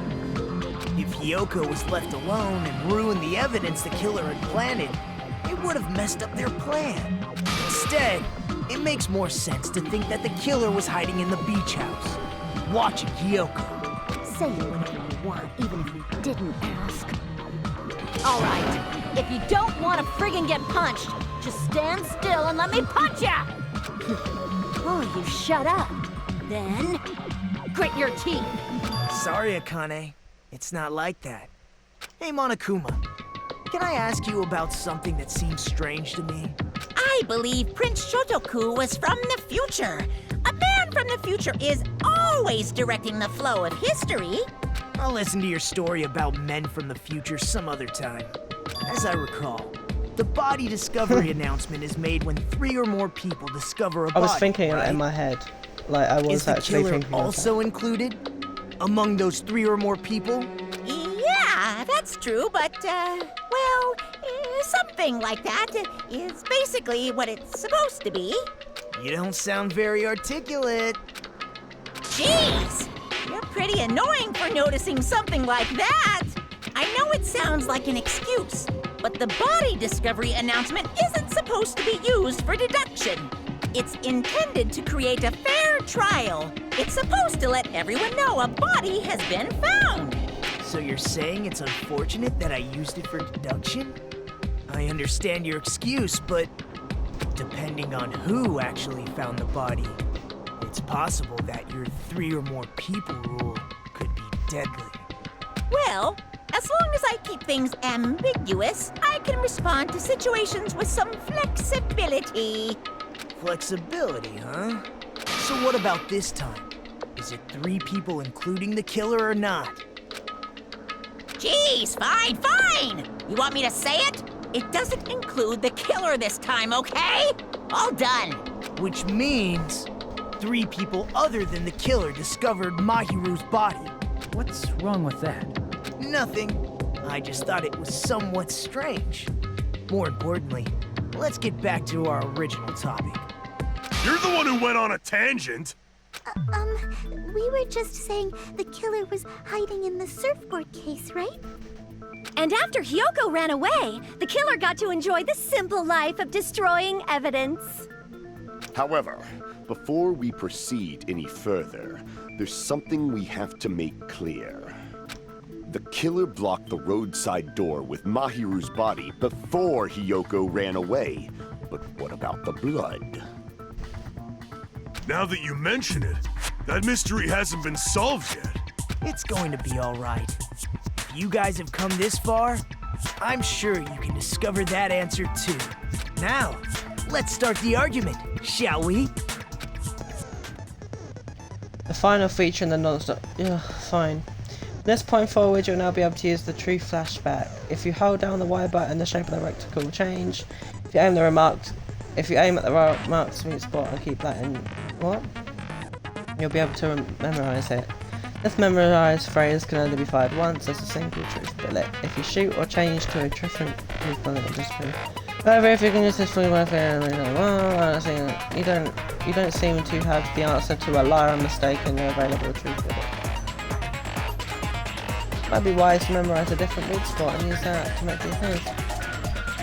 If Hiyoko was left alone and ruined the evidence the killer had planted, it would have messed up their plan. Instead, it makes more sense to think that the killer was hiding in the beach house, watching Hiyoko. Say whatever you want, even if you didn't ask. All right, if you don't want to friggin' get punched, just stand still and let me punch ya! Oh, you shut up. Then, grit your teeth. Sorry, Akane. It's not like that. Hey, Monokuma. Can I ask you about something that seems strange to me? I believe Prince Shotoku was from the future. A man from the future is always directing the flow of history. I'll listen to your story about men from the future some other time. As I recall, the body discovery announcement is made when 3 or more people discover a body. I was thinking right? it in my head. Like, I was actually thinking Is the killer also included among those 3 or more people? Yeah, that's true, but, well, something like that is basically what it's supposed to be. You don't sound very articulate. Jeez! You're pretty annoying for noticing something like that! I know it sounds like an excuse, but the body discovery announcement isn't supposed to be used for deduction. It's intended to create a fair trial. It's supposed to let everyone know a body has been found. So you're saying it's unfortunate that I used it for deduction? I understand your excuse, but depending on who actually found the body, it's possible that your 3 or more people rule could be deadly. Well, as long as I keep things ambiguous, I can respond to situations with some flexibility. Flexibility, huh? So what about this time? Is it 3 people including the killer or not? Jeez, fine! You want me to say it? It doesn't include the killer this time, okay? All done. Which means 3 people other than the killer discovered Mahiru's body. What's wrong with that? Nothing. I just thought it was somewhat strange. More importantly, let's get back to our original topic. You're the one who went on a tangent. We were just saying the killer was hiding in the surfboard case, right? And after Hiyoko ran away, the killer got to enjoy the simple life of destroying evidence. However, before we proceed any further, there's something we have to make clear. The killer blocked the roadside door with Mahiru's body before Hiyoko ran away. But what about the blood? Now that you mention it, that mystery hasn't been solved yet. It's going to be all right. If you guys have come this far, I'm sure you can discover that answer too. Now, let's start the argument, shall we? The final feature in the non-stop... Yeah, fine. From this point forward, you'll now be able to use the true flashback. If you hold down the Y button, the shape of the rectangle will change. If you aim at the remarked sweet spot and keep that in... What? You'll be able to memorize it. This memorized phrase can only be fired once as a single truth bullet. If you shoot or change to a different truth bullet, it just proves. However, if you can use this fully worth it, you don't seem to have the answer to a lie or mistake in your available truth bullet. Might be wise to memorize a different weak spot and use that to make your things.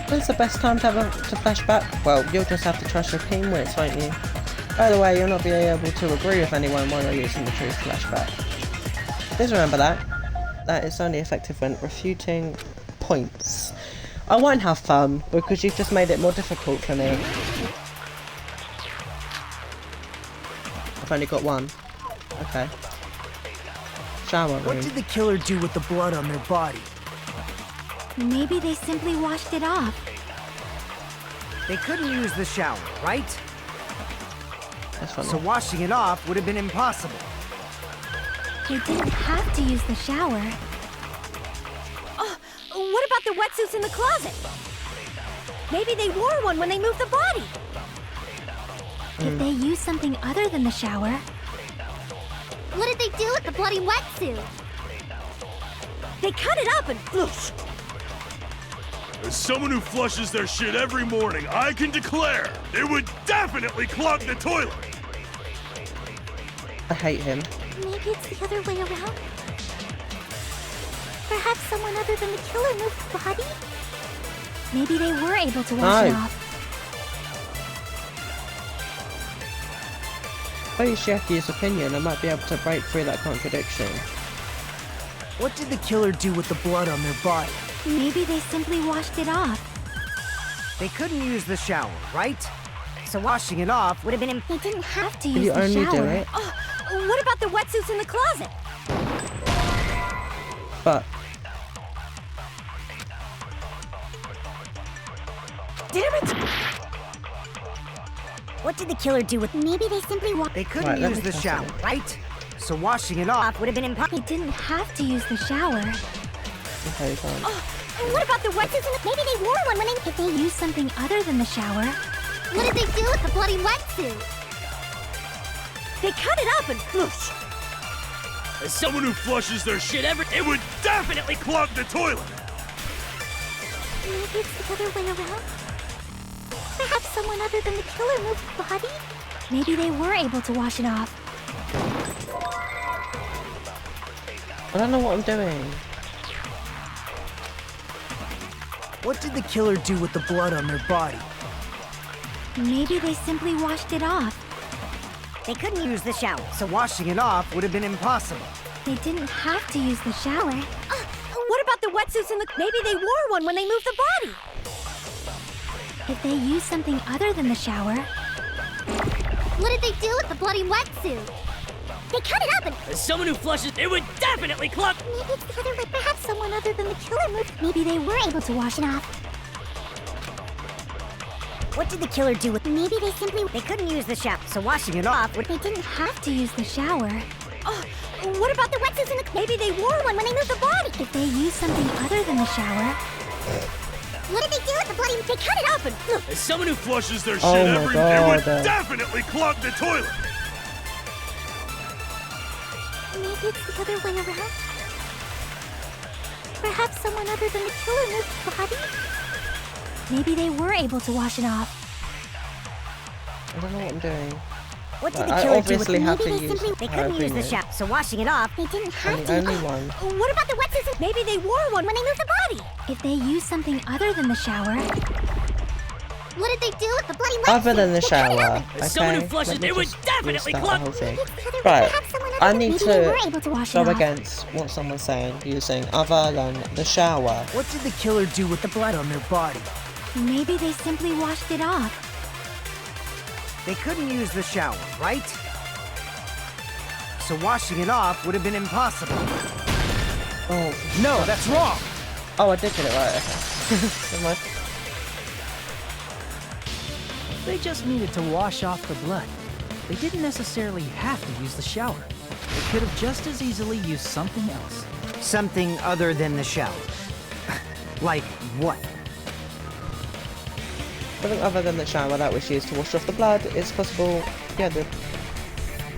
When's the best time to flashback? Well, you'll just have to trust your team wits, won't you? By the way, you'll not be able to agree with anyone while you're using the truth flashback. Please remember that it's only effective when refuting points. I won't have fun because you've just made it more difficult for me. I've only got one. Okay. shower room. What did the killer do with the blood on their body? Maybe they simply washed it off. They couldn't use the shower, right? That's funny. So washing it off would have been impossible. They didn't have to use the shower. Oh, what about the wetsuits in the closet? Maybe they wore one when they moved the body. If they used something other than the shower. What did they do with the bloody wetsuit? They cut it up and whoosh. As someone who flushes their shit every morning, I can declare it would definitely clog the toilet. I hate him. Maybe it's the other way around. Perhaps someone other than the killer moved the body? Maybe they were able to wash it No. off. If I use Shaki's opinion, I might be able to break through that contradiction. What did the killer do with the blood on their body? Maybe they simply washed it off. They couldn't use the shower, right? So washing it off would have been They didn't have to If use you the only shower. do it. Oh, what about the wetsuits in the closet? But Damn it! What did the killer do with? Maybe they simply They couldn't Right, let use me the test shower, it. right? So washing it off would have been impossible. They didn't have to use the shower. okay, fine. Oh, what about the wetsuits in the... Maybe they wore one when they... If they used something other than the shower. What did they do with the bloody wetsuit? They cut it up and whoosh. As someone who flushes their shit every... It would definitely clog the toilet. Maybe it's the other way around. Perhaps someone other than the killer moved the body? Maybe they were able to wash it off. I don't know what I'm doing. What did the killer do with the blood on their body? Maybe they simply washed it off. They couldn't use the shower, so washing it off would have been impossible. They didn't have to use the shower. What about the wetsuits in the... Maybe they wore one when they moved the body. If they used something other than the shower. What did they do with the bloody wetsuit? They cut it up and... As someone who flushes, it would definitely clog. Maybe it's the other way. Perhaps someone other than the killer moved. Maybe they were able to wash it off. What did the killer do with? Maybe they simply... They couldn't use the shower, so washing it off would... They didn't have to use the shower. Oh, what about the wetsuits in the... Maybe they wore one when they moved the body. If they used something other than the shower. What did they do with the bloody... They cut it up and... As someone who flushes their shit Oh my every... It would God. definitely clog the toilet. Maybe it's the other way around. Perhaps someone other than the killer moved the body? Maybe they were able to wash it off. I don't know what I'm doing. What did But the I killer do with obviously have to Maybe they use simply... They her couldn't use the opinion. shower, so washing it off... They didn't have I'm to. the only one. What about the wetsuits? Maybe they wore one when they moved the body. If they used something other than the shower. What did they do with the bloody wetsuit? Other than the shower. As someone who Okay, flushes, let me it would just definitely restart the clog. whole thing. Maybe it's the other way. Right, Perhaps someone I other... need Maybe they were to able to wash go it off. against what someone's saying, using other than the shower. What did the killer do with the blood on their body? Maybe they simply washed it off. They couldn't use the shower, right? So washing it off would have been impossible. Oh, No, that's wrong! oh, I did get it right. Okay. Never mind. They just needed to wash off the blood. They didn't necessarily have to use the shower. They could have just as easily used something else. Something other than the shower. Like what? Something other than the shower that was used to wash off the blood. It's possible. Yeah, the.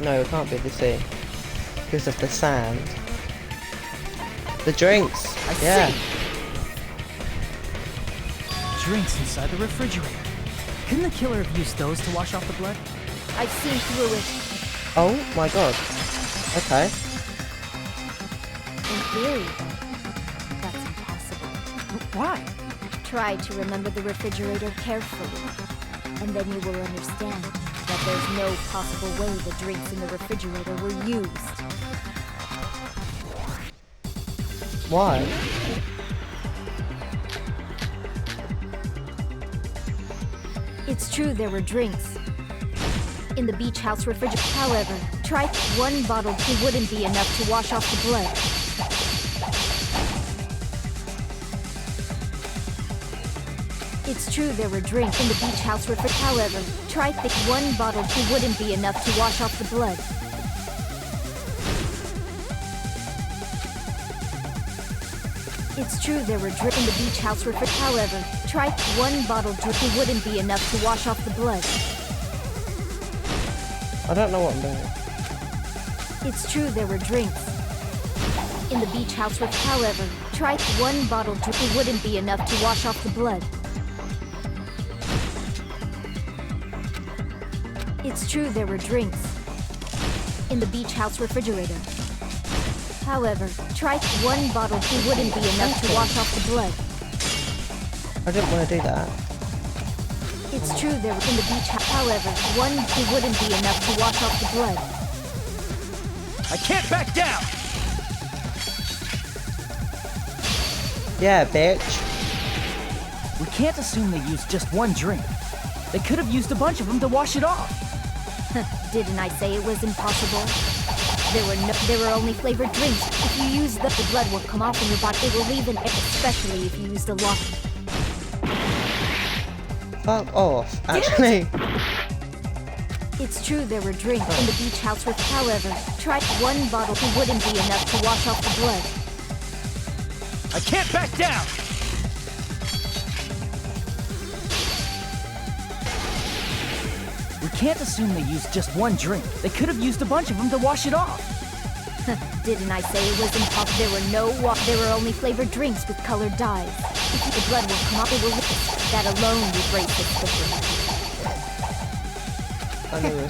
No, it can't be the sea. Because of the sand. The drinks. Yeah. Drinks inside the refrigerator. Couldn't the killer have used those to wash off the blood? I've seen through it. Oh my god. Okay. In theory, that's impossible. Why? Try to remember the refrigerator carefully, and then you will understand that there's no possible way the drinks in the refrigerator were used. Why? It's true there were drinks, in the beach house refrigerator. However, try one bottle too wouldn't be enough to wash off the blood. It's true there were drinks in the beach house refrigerator. However, try thick one bottle too wouldn't be enough to wash off the blood. It's true there were drinks in the beach house refrigerator. However, try one bottle too wouldn't be enough to wash off the blood. I don't know what I'm doing. It's true there were drinks in the beach house refrigerator. However, try one bottle too wouldn't be enough to wash off the blood. It's true there were drinks in the beach house refrigerator. However, try one bottle too wouldn't be enough to wash off the blood. I didn't want to do that. It's true there was in the beach house. However, one too wouldn't be enough to wash off the blood. I can't back down! Yeah, bitch. We can't assume they used just one drink. They could have used a bunch of them to wash it off. Didn't I say it was impossible? There were only flavored drinks. If you use the blood will come off in your body. It will leave an egg, especially if you used a lot. Fuck off, actually. It's true there were drinks in the beach house with. However, try one bottle who wouldn't be enough to wash off the blood. I can't back down! We can't assume they used just one drink. They could have used a bunch of them to wash it off. Didn't I say it was impossible? There were only flavored drinks with colored dyes. If the blood will come off, it will lift. That alone would raise suspicion.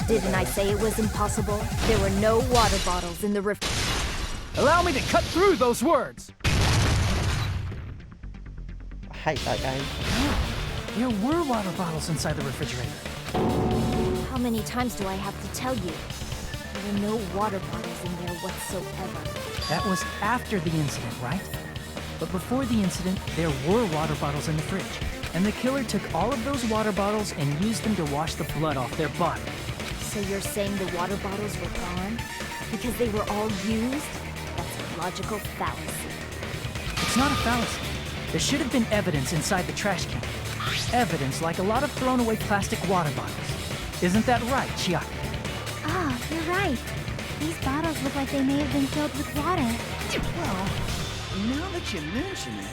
Didn't I say it was impossible? There were no water bottles in the Allow me to cut through those words! I hate that game. There were water bottles inside the refrigerator. How many times do I have to tell you? There were no water bottles in there whatsoever. That was after the incident, right? But before the incident, there were water bottles in the fridge. And the killer took all of those water bottles and used them to wash the blood off their body. So you're saying the water bottles were gone? Because they were all used? That's a logical fallacy. It's not a fallacy. There should have been evidence inside the trash can. Evidence like a lot of thrown away plastic water bottles. Isn't that right, Chiaki? Ah, you're right. These bottles look like they may have been filled with water. Well, now that you mention it,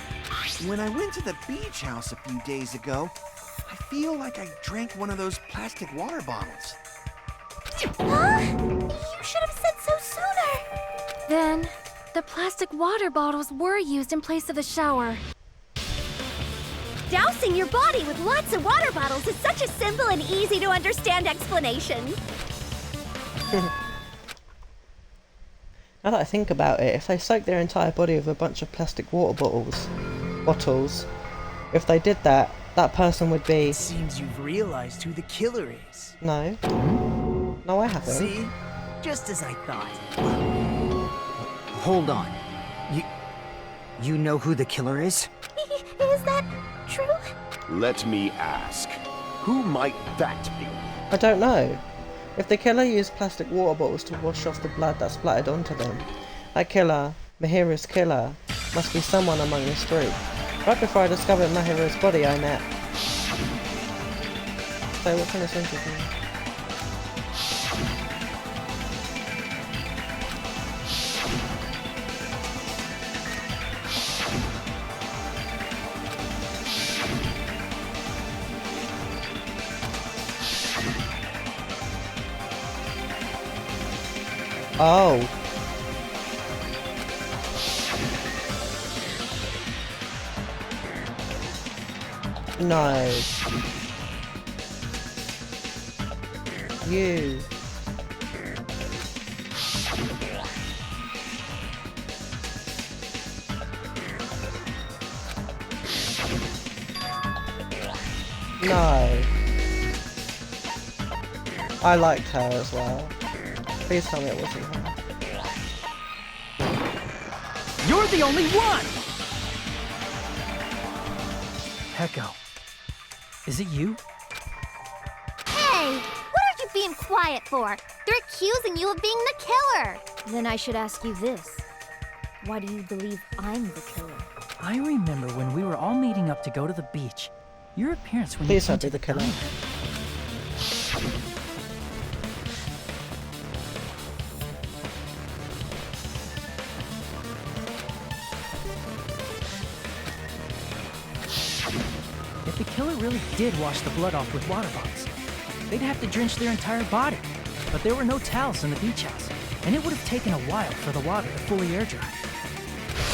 when I went to the beach house a few days ago, I feel like I drank one of those plastic water bottles. Huh? You should have said so sooner. Then, the plastic water bottles were used in place of the shower. Dousing your body with lots of water bottles is such a simple and easy to understand explanation. Now that I think about it, if they soaked their entire body with a bunch of plastic water bottles, if they did that, that person would be... It seems you've realized who the killer is. No. No, I haven't. See? Just as I thought. Hold on. You know who the killer is? Is that true? Let me ask, who might that be? I don't know. If the killer used plastic water bottles to wash off the blood that splattered onto them, that killer, Mihiru's killer, must be someone among this group. Right before I discovered Mihiru's body, I met... So what kind of sense is it? Oh. No. You. No. I liked her as well. Please tell me it wasn't her. You're the only one! Heko. Is it you? Hey, what are you being quiet for? They're accusing you of being the killer. Then I should ask you this. Why do you believe I'm the killer? I remember when we were all meeting up to go to the beach. Your appearance when Please you don't came be to the killer. diner. If the killer really did wash the blood off with water bottles, they'd have to drench their entire body. But there were no towels in the beach house, and it would have taken a while for the water to fully air dry.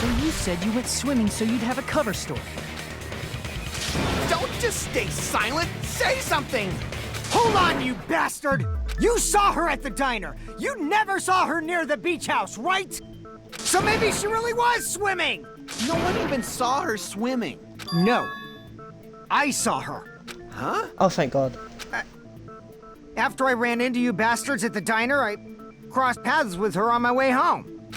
So you said you went swimming so you'd have a cover story. Don't just stay silent! Say something! Hold on, you bastard! You saw her at the diner! You never saw her near the beach house, right? So maybe she really was swimming! No one even saw her swimming. No. I saw her. Huh? Oh, thank God. After I ran into you bastards at the diner, I crossed paths with her on my way home.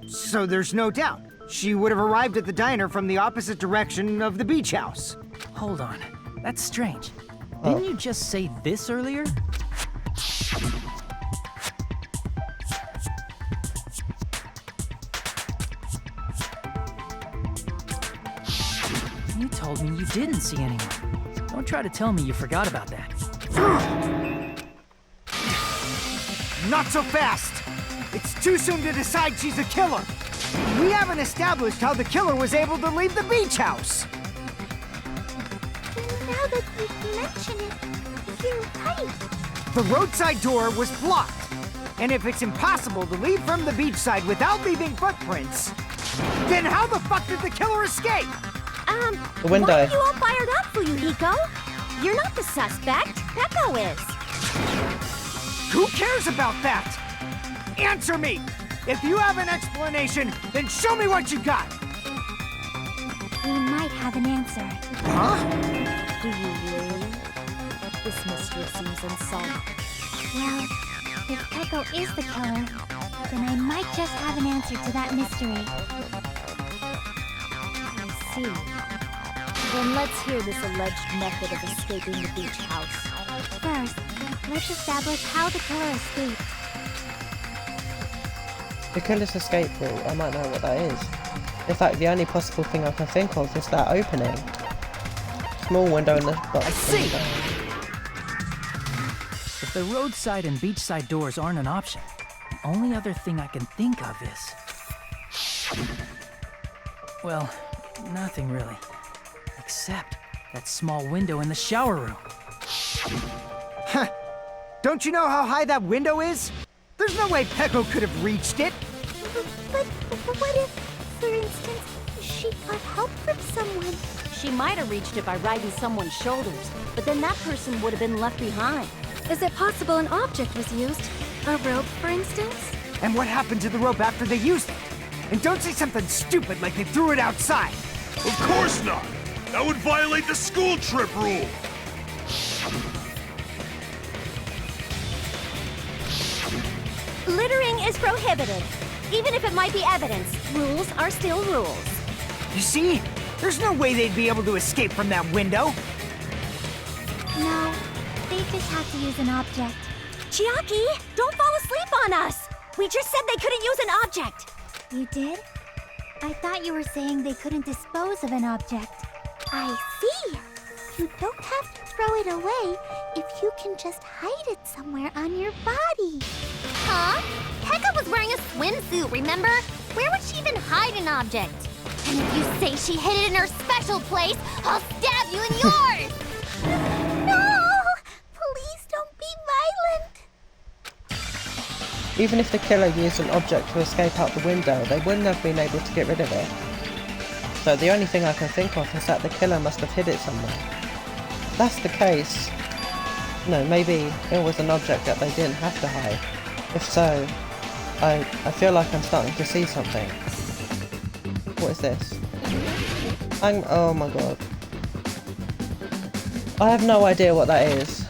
So there's no doubt. She would have arrived at the diner from the opposite direction of the beach house. Hold on. That's strange. Oh. Didn't you just say this earlier? You told me you didn't see anyone. Don't try to tell me you forgot about that. Not so fast! It's too soon to decide she's a killer. We haven't established how the killer was able to leave the beach house. Now that you mention it, you're right. The roadside door was blocked. And if it's impossible to leave from the beachside without leaving footprints, then how the fuck did the killer escape? The window. Why are you all fired up, Fuyuhiko? You're not the suspect. Peko is. Who cares about that? Answer me! If you have an explanation, then show me what you got! We might have an answer. Huh? Do you really? This mystery seems unsolved. Well, if Peko is the killer, then I might just have an answer to that mystery. I see. Then let's hear this alleged method of escaping the beach house. First, let's establish how the killer escaped. The killer's escape route, I might know what that is. In fact, the only possible thing I can think of is that opening. Small window in the box. I see! If the roadside and beachside doors aren't an option, the only other thing I can think of is... Well, nothing really. Except that small window in the shower room. Huh. Don't you know how high that window is? There's no way Peko could have reached it. But what if, for instance, she got help from someone? She might have reached it by riding someone's shoulders, but then that person would have been left behind. Is it possible an object was used? A rope, for instance? And what happened to the rope after they used it? And don't say something stupid like they threw it outside. Of course not! That would violate the school trip rule! Littering is prohibited. Even if it might be evidence, rules are still rules. You see? There's no way they'd be able to escape from that window. No, they just have to use an object. Chiaki, don't fall asleep on us! We just said they couldn't use an object! You did? I thought you were saying they couldn't dispose of an object. I see! You don't have to throw it away if you can just hide it somewhere on your body. Huh? Pekka was wearing a swimsuit, remember? Where would she even hide an object? And if you say she hid it in her special place, I'll stab you in yours! No! Please don't be violent! Even if the killer used an object to escape out the window, they wouldn't have been able to get rid of it. So the only thing I can think of is that the killer must have hid it somewhere. If that's the case, no, maybe it was an object that they didn't have to hide. If so, I feel like I'm starting to see something. What is this? Oh my god. I have no idea what that is.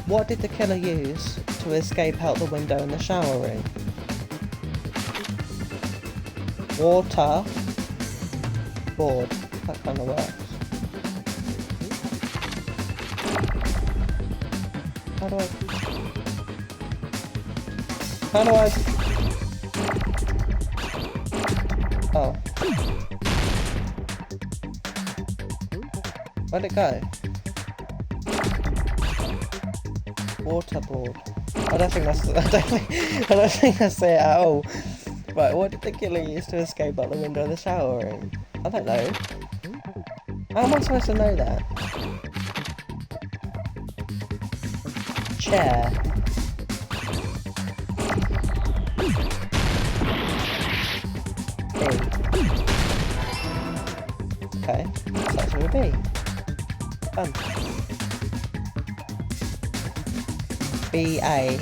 What did the killer use to escape out the window in the shower room? Water. Board. That kind of works. How do I... Oh. Where'd it go? Waterboard. I don't think that's it at all. Right, what did the killer use to escape out the window of the shower room? I don't know. How am I supposed to know that? Chair. Okay, starts with a B. Done. B-A.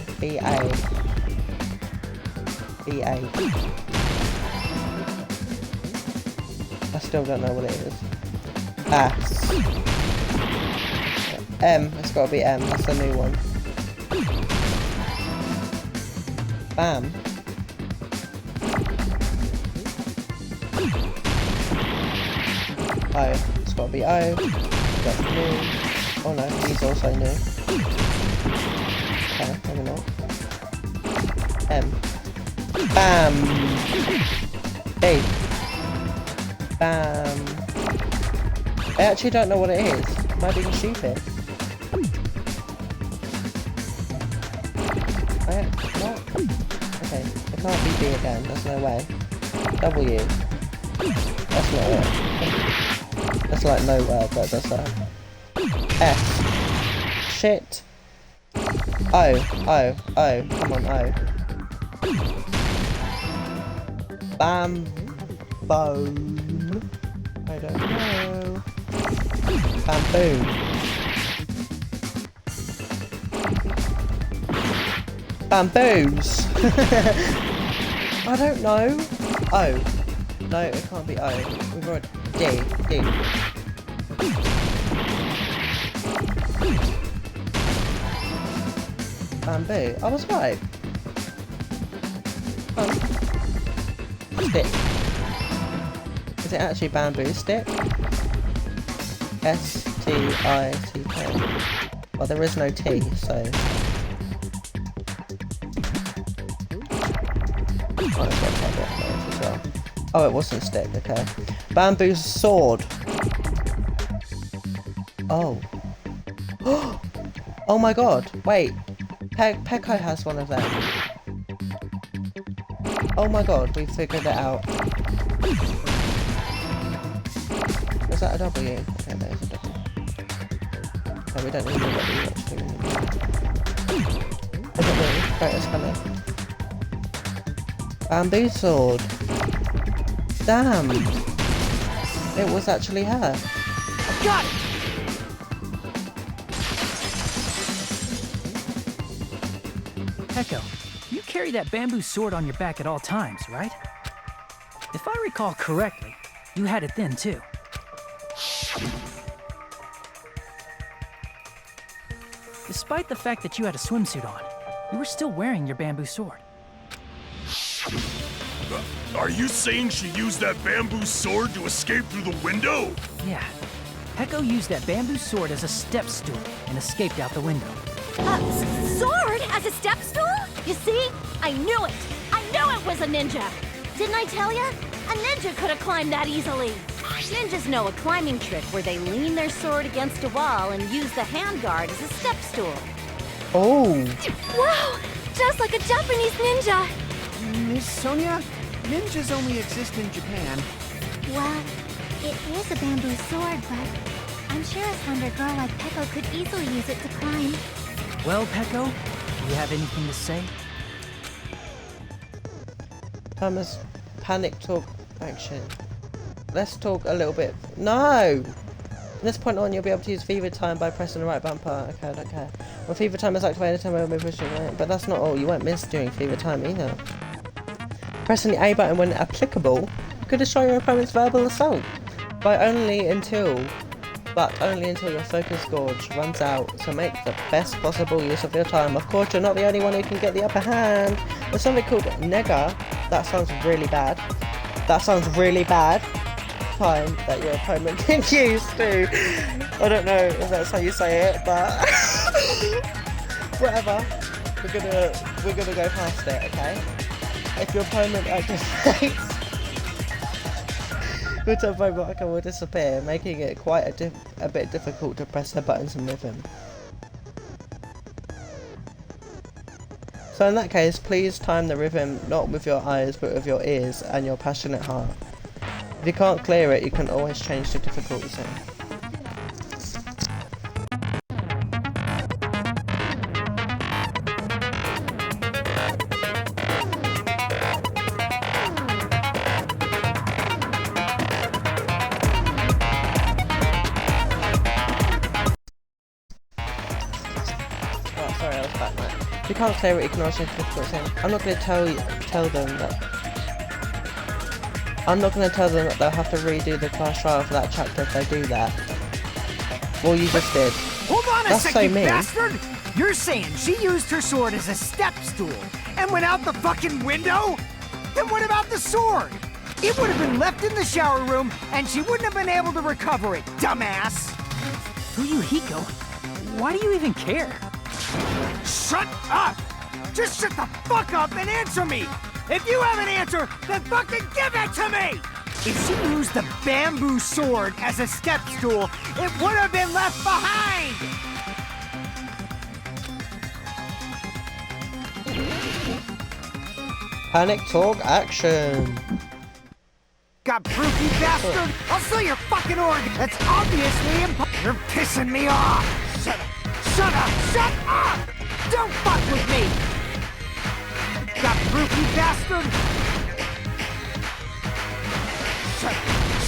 I still don't know what it is. Ass. M, it's gotta be M, that's the new one. Bam. O, it's gotta be O. That's new. Oh no, he's also new. Okay, maybe not. M. Bam! B. Bam! I actually don't know what it is. Am I being stupid? What? Okay, it can't be B again, there's no way. W. That's not it. That's like nowhere, but that's that. F. Shit. O. Come on, O. Bam. Bone. I don't know. Bamboo. Bamboos. I don't know. O. No, it can't be O. We've already D. Bamboo. I was right. Stick. Is it actually bamboo stick? S-T-I-C-K. Well, there is no T, so... Oh, it wasn't stick, okay. Bamboo sword. Oh. Oh my god, wait. Peko has one of them. Oh my god, we figured it out. Is that a W? Okay, that is a W. No, we don't need a W actually. Is it me? Right, it's coming. Bamboo sword. Damn! It was actually her. I've got it! Peko, you carry that bamboo sword on your back at all times, right? If I recall correctly, you had it then too. Despite the fact that you had a swimsuit on, you were still wearing your bamboo sword. Are you saying she used that bamboo sword to escape through the window? Yeah. Peko used that bamboo sword as a step stool and escaped out the window. Sword as a step stool? You see? I knew it! I knew it was a ninja! Didn't I tell ya? A ninja could have climbed that easily. Ninjas know a climbing trick where they lean their sword against a wall and use the handguard as a step stool. Oh! Wow! Just like a Japanese ninja! Miss Sonia, ninjas only exist in Japan. Well, it is a bamboo sword, but I'm sure a slender girl like Peko could easily use it to climb. Well, Peko, do you have anything to say? Thomas, panic talk action. Let's talk a little bit. No! From this point on, you'll be able to use fever time by pressing the right bumper. Okay, I don't care. When fever time is activated, time will be pushing it. But that's not all. You won't miss during fever time either. Pressing the A button when applicable could destroy your opponent's verbal assault. But only until your focus gauge runs out, so make the best possible use of your time. Of course, you're not the only one who can get the upper hand. There's something called Nega. That sounds really bad. That sounds really bad. Time that your opponent can use to... I don't know if that's how you say it, but... Whatever. We're gonna go past it, okay? If your opponent activates, your turbo marker will disappear, making it quite a bit difficult to press the buttons and rhythm. So in that case, please time the rhythm not with your eyes but with your ears and your passionate heart. If you can't clear it, you can always change the difficulty setting. If you can't clear it, you can always change the difficulty setting. I'm not going to tell them that they'll have to redo the class trial for that chapter if they do that. Well, you just did. Hold on That's a second, so mean. bastard! You're saying she used her sword as a step stool and went out the fucking window? Then what about the sword? It would have been left in the shower room and she wouldn't have been able to recover it, dumbass! Fuyuhiko, why do you even care? Shut up! Just shut the fuck up and answer me! If you have an answer, then fucking give it to me! If she used the bamboo sword as a step stool, it would have been left behind! Panic talk action. Got proof, you bastard? I'll steal your fucking organ! That's obviously impossible! You're pissing me off! Shut up! Shut up! Shut up! Don't fuck with me! Got proof, you bastard?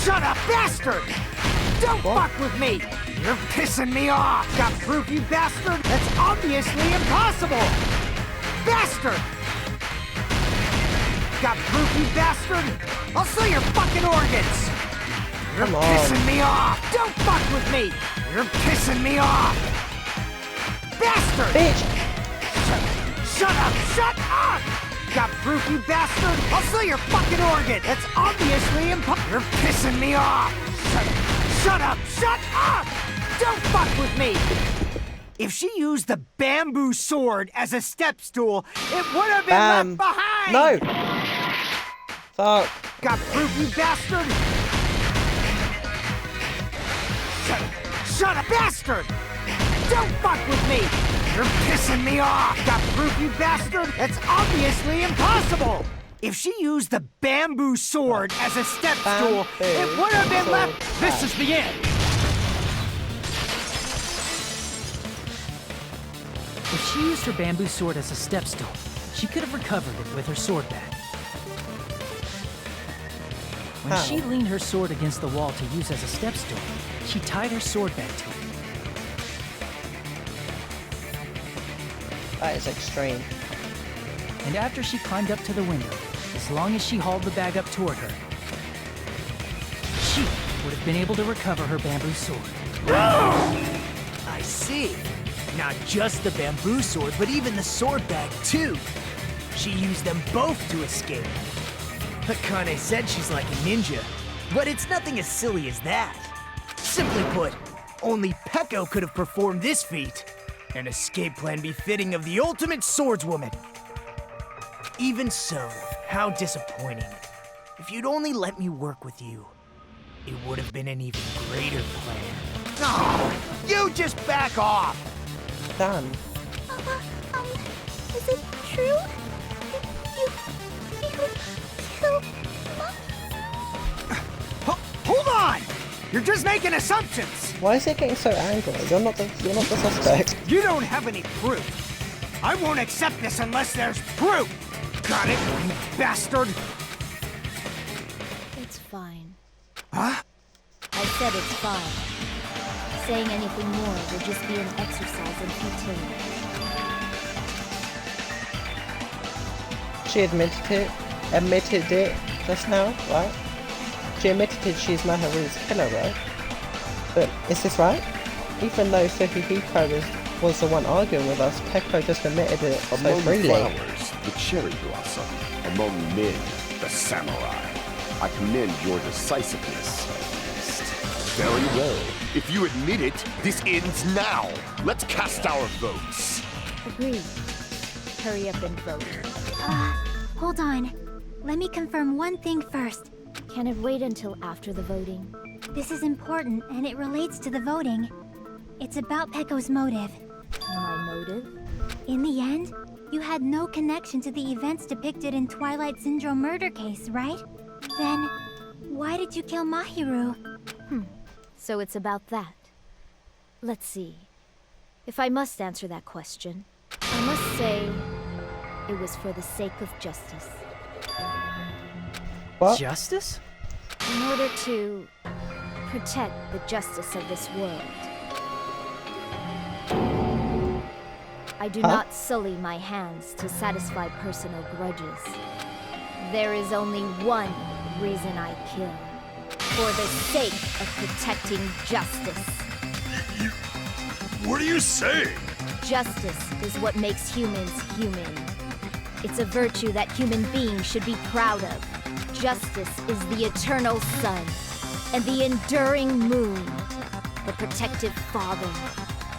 Shut up, bastard! Don't fuck with me! You're pissing me off! Got proof, you bastard? That's obviously impossible! Bastard! Got proof, you bastard? I'll steal your fucking organs! You're pissing me off! Don't fuck with me! You're pissing me off! Bastard! Bitch! Shut up! Shut up! Got proof, you bastard? I'll steal your fucking organ! That's obviously impossible! You're pissing me off! Shut up! Shut up! Don't fuck with me! If she used the bamboo sword as a step stool, it would have been left behind! No! Fuck. Got proof, you bastard? Shut up, bastard! Don't fuck with me! You're pissing me off! Got proof, you bastard? That's obviously impossible! If she used the bamboo sword as a step stool, it would have been left... This is the end! If she used her bamboo sword as a step stool, she could have recovered it with her sword bag. When she leaned her sword against the wall to use as a step stool, she tied her sword bag to it. That is extreme. And after she climbed up to the window, as long as she hauled the bag up toward her, she would have been able to recover her bamboo sword. I see. Not just the bamboo sword, but even the sword bag, too. She used them both to escape. Akane said she's like a ninja, but it's nothing as silly as that. Simply put, only Peko could have performed this feat. An escape plan befitting of the ultimate swordswoman. Even so, how disappointing. If you'd only let me work with you, it would have been an even greater plan. No! You just back off! Done. Is it true? You killed Hold on! You're just making assumptions! Why is he getting so angry? You're not the suspect. You don't have any proof. I won't accept this unless there's proof! Got it, you bastard? It's fine. Huh? I said it's fine. Saying anything more would just be an exercise in futility. She admitted it just now, right? She admitted she's Maharu's killer, right? But is this right? Even though Fuyuhiko was the one arguing with us, Peko just admitted it so Among freely. flowers, the cherry blossom. Among men, the samurai. I commend your decisiveness, at least. Very well. If you admit it, this ends now. Let's cast our votes. Agreed. Hurry up and vote. Hold on. Let me confirm one thing first. Can it wait until after the voting? This is important, and it relates to the voting. It's about Pecco's motive. My motive? In the end, you had no connection to the events depicted in Twilight Syndrome murder case, right? Then, why did you kill Mahiru? So it's about that. Let's see. If I must answer that question, I must say it was for the sake of justice. What? Justice? In order to protect the justice of this world. I do not sully my hands to satisfy personal grudges. There is only one reason I kill. For the sake of protecting justice. What are you saying? Justice is what makes humans human. It's a virtue that human beings should be proud of. Justice is the eternal sun and the enduring moon, the protective father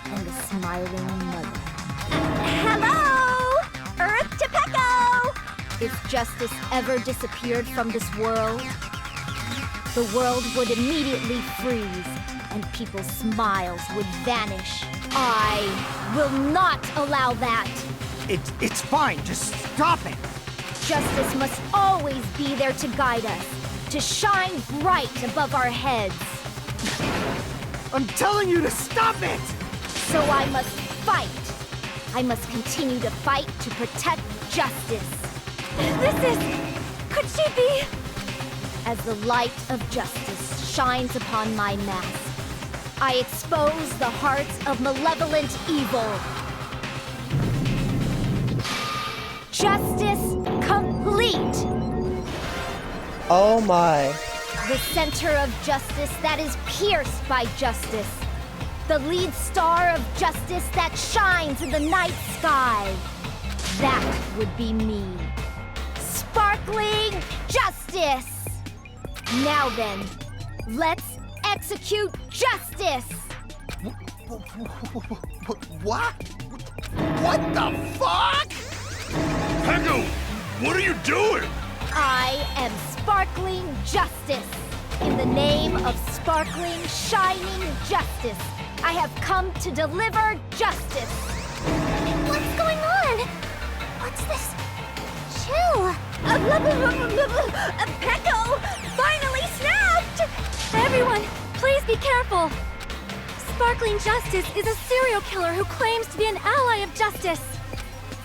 and the smiling mother. Hello! Earth to Pecco! If justice ever disappeared from this world, the world would immediately freeze and people's smiles would vanish. I will not allow that. It's fine. Just stop it. Justice must always be there to guide us, to shine bright above our heads. I'm telling you to stop it! So I must fight. I must continue to fight to protect justice. Could she be? As the light of justice shines upon my mask, I expose the hearts of malevolent evil. Justice complete! Oh my. The center of justice that is pierced by justice. The lead star of justice that shines in the night sky. That would be me. Sparkling justice! Now then, let's execute justice! What? What the fuck? Pecco, what are you doing? I am sparkling justice. In the name of sparkling, shining justice, I have come to deliver justice. What's going on? What's this? Chill. Pecco finally snapped! Everyone, please be careful. Sparkling Justice is a serial killer who claims to be an ally of justice.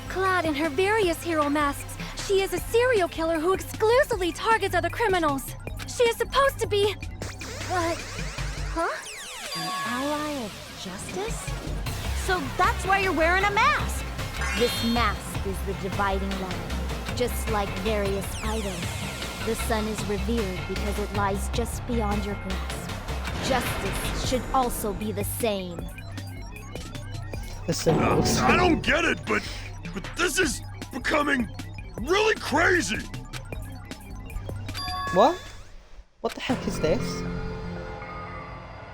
Clad in her various hero masks, she is a serial killer who exclusively targets other criminals. She is supposed to be... Huh? An ally of justice? So that's why you're wearing a mask! This mask is the dividing line. Just like various items, the sun is revered because it lies just beyond your grasp. Justice should also be the same. The symbols. I don't get it, but this is becoming really crazy. What? What the heck is this?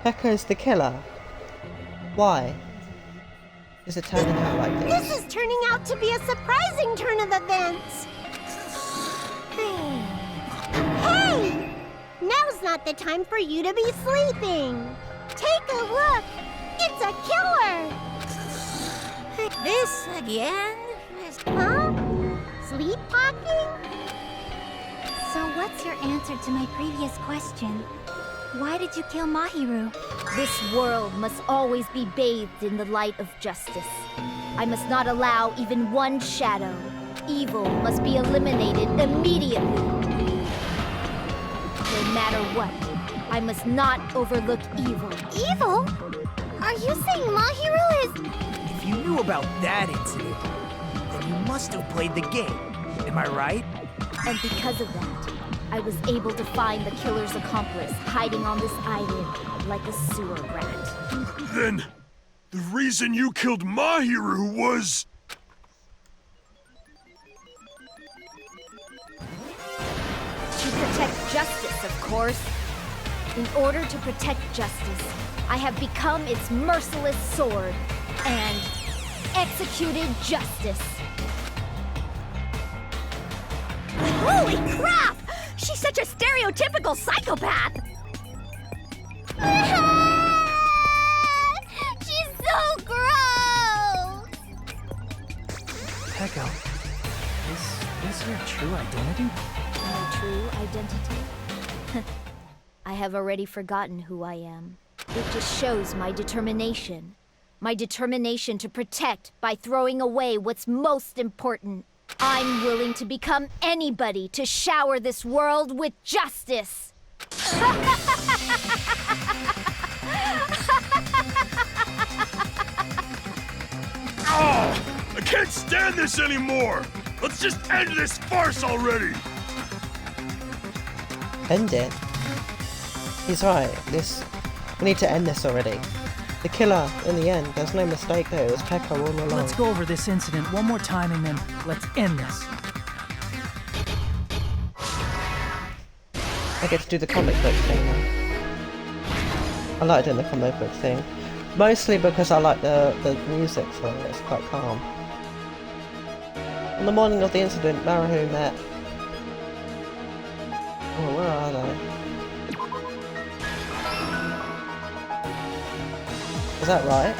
Pecco's the killer. Why? Is it turning out like this? This is turning out to be a surprising turn of events. Hey! Now's not the time for you to be sleeping. Take a look. It's a killer. This again? Huh? Sleepwalking? So what's your answer to my previous question? Why did you kill Mahiru? This world must always be bathed in the light of justice. I must not allow even one shadow. Evil must be eliminated immediately. No matter what, I must not overlook evil. Evil? Are you saying Mahiru is... If you knew about that incident, then you must have played the game. Am I right? And because of that, I was able to find the killer's accomplice hiding on this island like a sewer rat. Then, the reason you killed Mahiru was... To protect justice, of course. In order to protect justice, I have become its merciless sword. And executed justice. Holy crap! She's such a stereotypical psychopath! She's so gross! Peko, is this your true identity? My true identity? I have already forgotten who I am. It just shows my determination. My determination to protect by throwing away what's most important. I'm willing to become anybody to shower this world with justice. Oh, I can't stand this anymore! Let's just end this farce already! End it? He's right. We need to end this already. The killer, in the end, there's no mistake there. It was Peko all along. Let's go over this incident one more time and then let's end this. I get to do the comic book thing now. I like doing the comic book thing. Mostly because I like the music for it. It's quite calm. On the morning of the incident, Maruhu met... Oh, where are they? Is that right?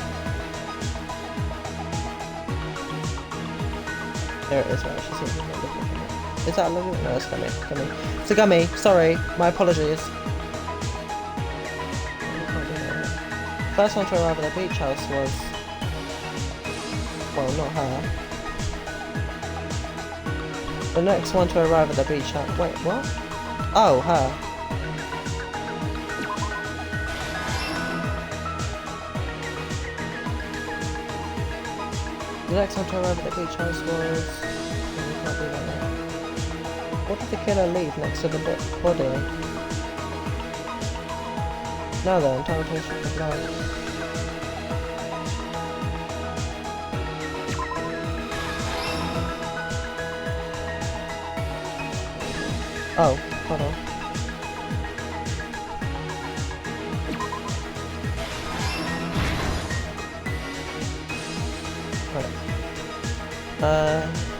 There it is, right? She seems to be looking for me. Is that a little? No, it's Gummy. It's a Gummy. Sorry, my apologies. First one to arrive at the beach house was... Well, not her. The next one to arrive at the beach house... Wait, what? Oh, her. The next one to arrive at the beach house was... What did the killer leave next to the body? Now then, Untitled Chapter. Oh, hold on.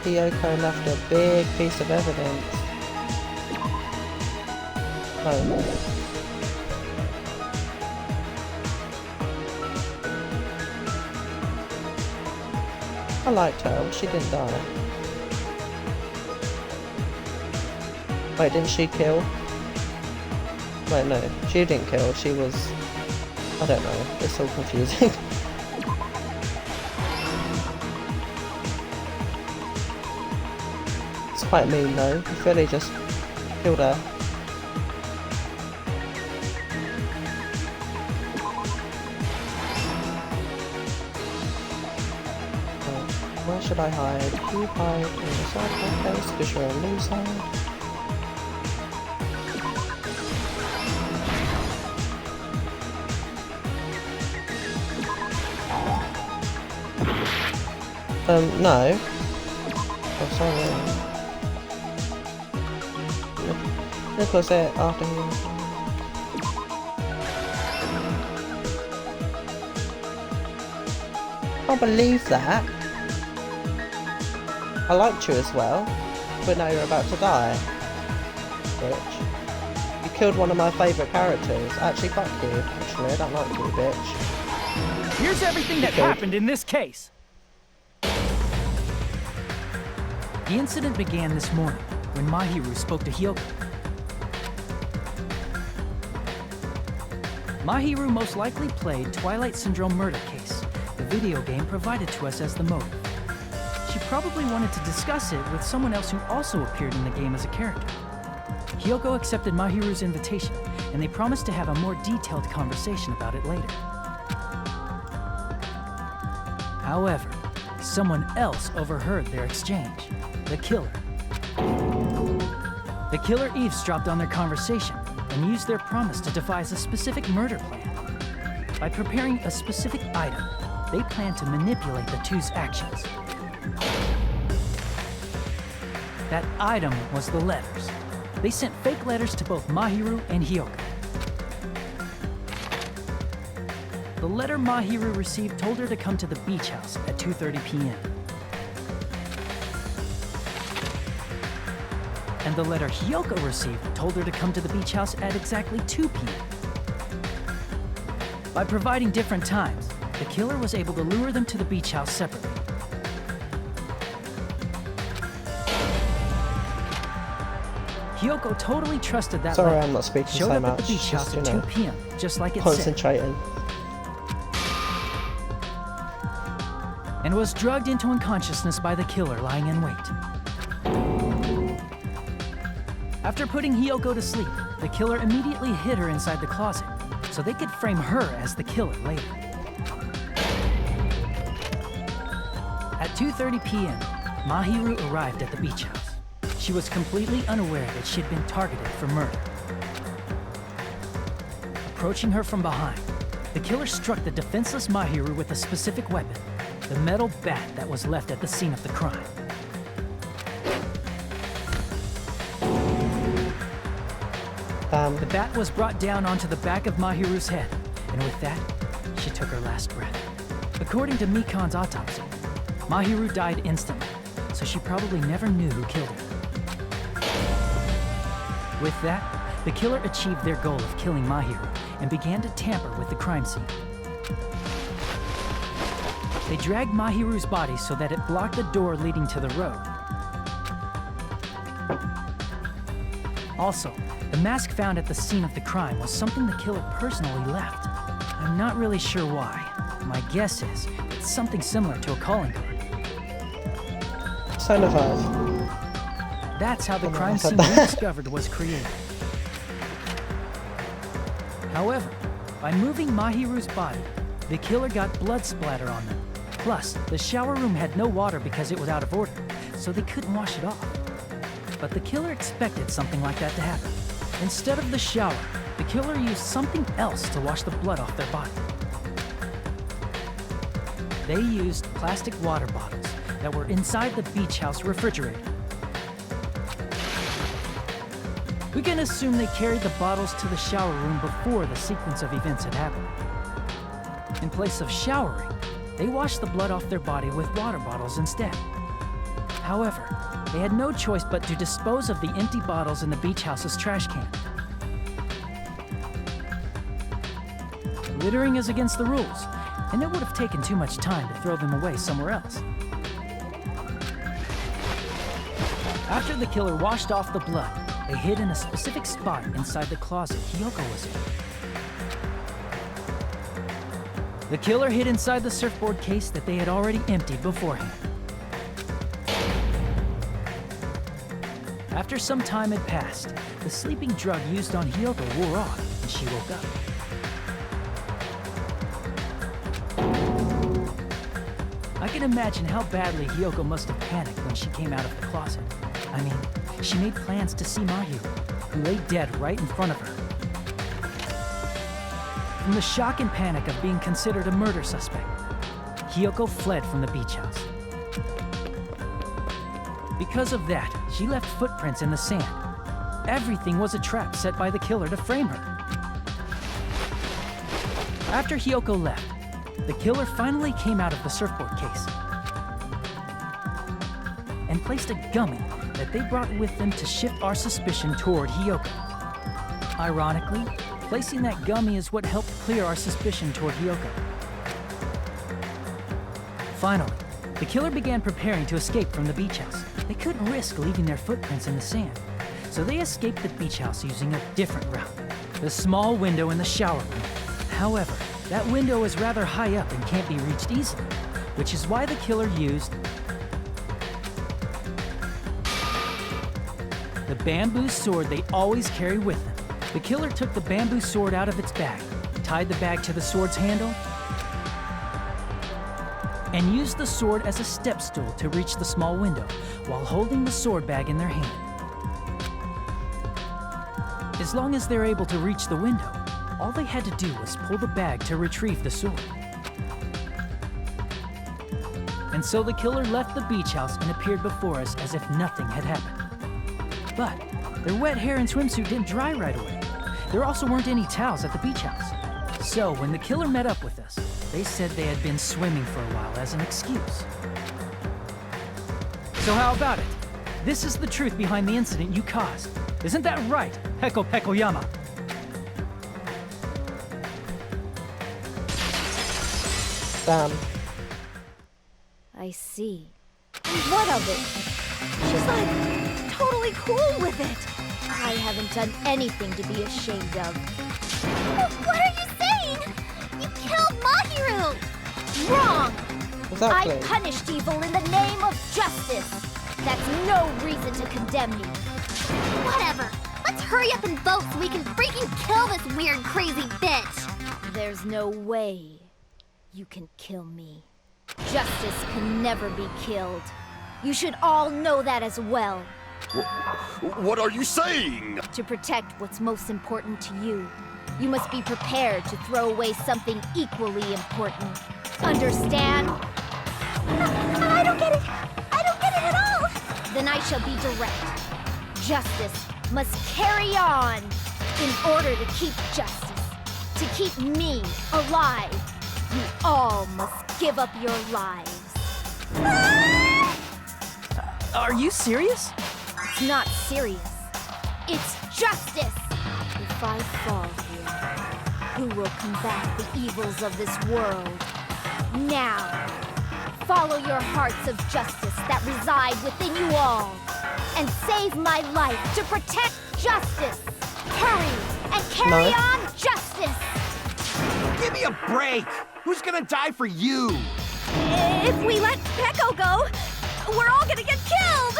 Hiyoko left a big piece of evidence. Oh. I liked her, but she didn't die. Wait, didn't she kill? Wait, no, she didn't kill, she was... I don't know, it's all confusing. It's quite mean though, he really just killed her. Where should I hide? You hide in the side of my face because you're a loser. No. Oh, sorry. Look what's it after him. I can't believe that. I liked you as well, but now you're about to die. Bitch. You killed one of my favourite characters. Actually, fuck you. Actually, I don't like you, bitch. Here's everything that happened in this case. The incident began this morning when Mahiru spoke to Hiyoko. Mahiru most likely played Twilight Syndrome murder case, the video game provided to us as the motive. She probably wanted to discuss it with someone else who also appeared in the game as a character. Hiyoko accepted Mahiru's invitation, and they promised to have a more detailed conversation about it later. However, someone else overheard their exchange. The killer. The killer eavesdropped on their conversation and used their promise to devise a specific murder plan. By preparing a specific item, they planned to manipulate the two's actions. That item was the letters. They sent fake letters to both Mahiru and Hiyoko. The letter Mahiru received told her to come to the beach house at 2:30 p.m. And the letter Hiyoko received told her to come to the beach house at exactly 2 p.m. By providing different times, the killer was able to lure them to the beach house separately. Hiyoko totally trusted that Sorry, letter. I'm not speaking Showed so up much. at the beach house Just, at 2 p.m., just like it said, concentrating. and was drugged into unconsciousness by the killer lying in wait. After putting Hiyoko to sleep, the killer immediately hid her inside the closet, so they could frame her as the killer later. At 2:30 p.m., Mahiru arrived at the beach house. She was completely unaware that she'd been targeted for murder. Approaching her from behind, the killer struck the defenseless Mahiru with a specific weapon, the metal bat that was left at the scene of the crime. The bat was brought down onto the back of Mahiru's head, and with that, she took her last breath. According to Mikan's autopsy, Mahiru died instantly, so she probably never knew who killed her. With that, the killer achieved their goal of killing Mahiru and began to tamper with the crime scene. They dragged Mahiru's body so that it blocked the door leading to the road. Also, the mask found at the scene of the crime was something the killer personally left. I'm not really sure why. My guess is it's something similar to a calling card. Sign of Earth. That's how the crime scene we discovered was created. However, by moving Mahiru's body, the killer got blood splatter on them. Plus, the shower room had no water because it was out of order, so they couldn't wash it off. But the killer expected something like that to happen. Instead of the shower, the killer used something else to wash the blood off their body. They used plastic water bottles that were inside the beach house refrigerator. We can assume they carried the bottles to the shower room before the sequence of events had happened. In place of showering, they washed the blood off their body with water bottles instead. However, they had no choice but to dispose of the empty bottles in the beach house's trash can. Littering is against the rules, and it would have taken too much time to throw them away somewhere else. After the killer washed off the blood, they hid in a specific spot inside the closet Hiyoko was in. The killer hid inside the surfboard case that they had already emptied beforehand. After some time had passed, the sleeping drug used on Hiyoko wore off, and she woke up. I can imagine how badly Hiyoko must have panicked when she came out of the closet. I mean, she made plans to see Mahiru, who lay dead right in front of her. From the shock and panic of being considered a murder suspect, Hiyoko fled from the beach house. Because of that, she left footprints in the sand. Everything was a trap set by the killer to frame her. After Hiyoko left, the killer finally came out of the surfboard case and placed a gummy that they brought with them to shift our suspicion toward Hiyoko. Ironically, placing that gummy is what helped clear our suspicion toward Hiyoko. Finally, the killer began preparing to escape from the beach house. They couldn't risk leaving their footprints in the sand, so they escaped the beach house using a different route, the small window in the shower room. However, that window is rather high up and can't be reached easily, which is why the killer used the bamboo sword they always carry with them. The killer took the bamboo sword out of its bag, tied the bag to the sword's handle, and used the sword as a step stool to reach the small window while holding the sword bag in their hand. As long as they're able to reach the window, all they had to do was pull the bag to retrieve the sword. And so the killer left the beach house and appeared before us as if nothing had happened. But their wet hair and swimsuit didn't dry right away. There also weren't any towels at the beach house. So, when the killer met up with us, they said they had been swimming for a while as an excuse. So how about it? This is the truth behind the incident you caused. Isn't that right, Peko Pekoyama? Damn. I see. And what of it? She's like totally cool with it. I haven't done anything to be ashamed of. What are you saying? You killed Mahiru! Wrong! Exactly. I punished evil in the name of justice. That's no reason to condemn me. Whatever. Let's hurry up and vote so we can freaking kill this weird, crazy bitch. There's no way you can kill me. Justice can never be killed. You should all know that as well. What are you saying? To protect what's most important to you, you must be prepared to throw away something equally important. Understand? I don't get it. I don't get it at all. Then I shall be direct. Justice must carry on. In order to keep justice, to keep me alive, you all must give up your lives. Are you serious? It's not serious. It's justice. If I fall here, who will combat the evils of this world? Now, follow your hearts of justice that reside within you all, and save my life to protect justice. Hurry and carry on justice. Give me a break! Who's gonna die for you? If we let Peko go, we're all gonna get killed!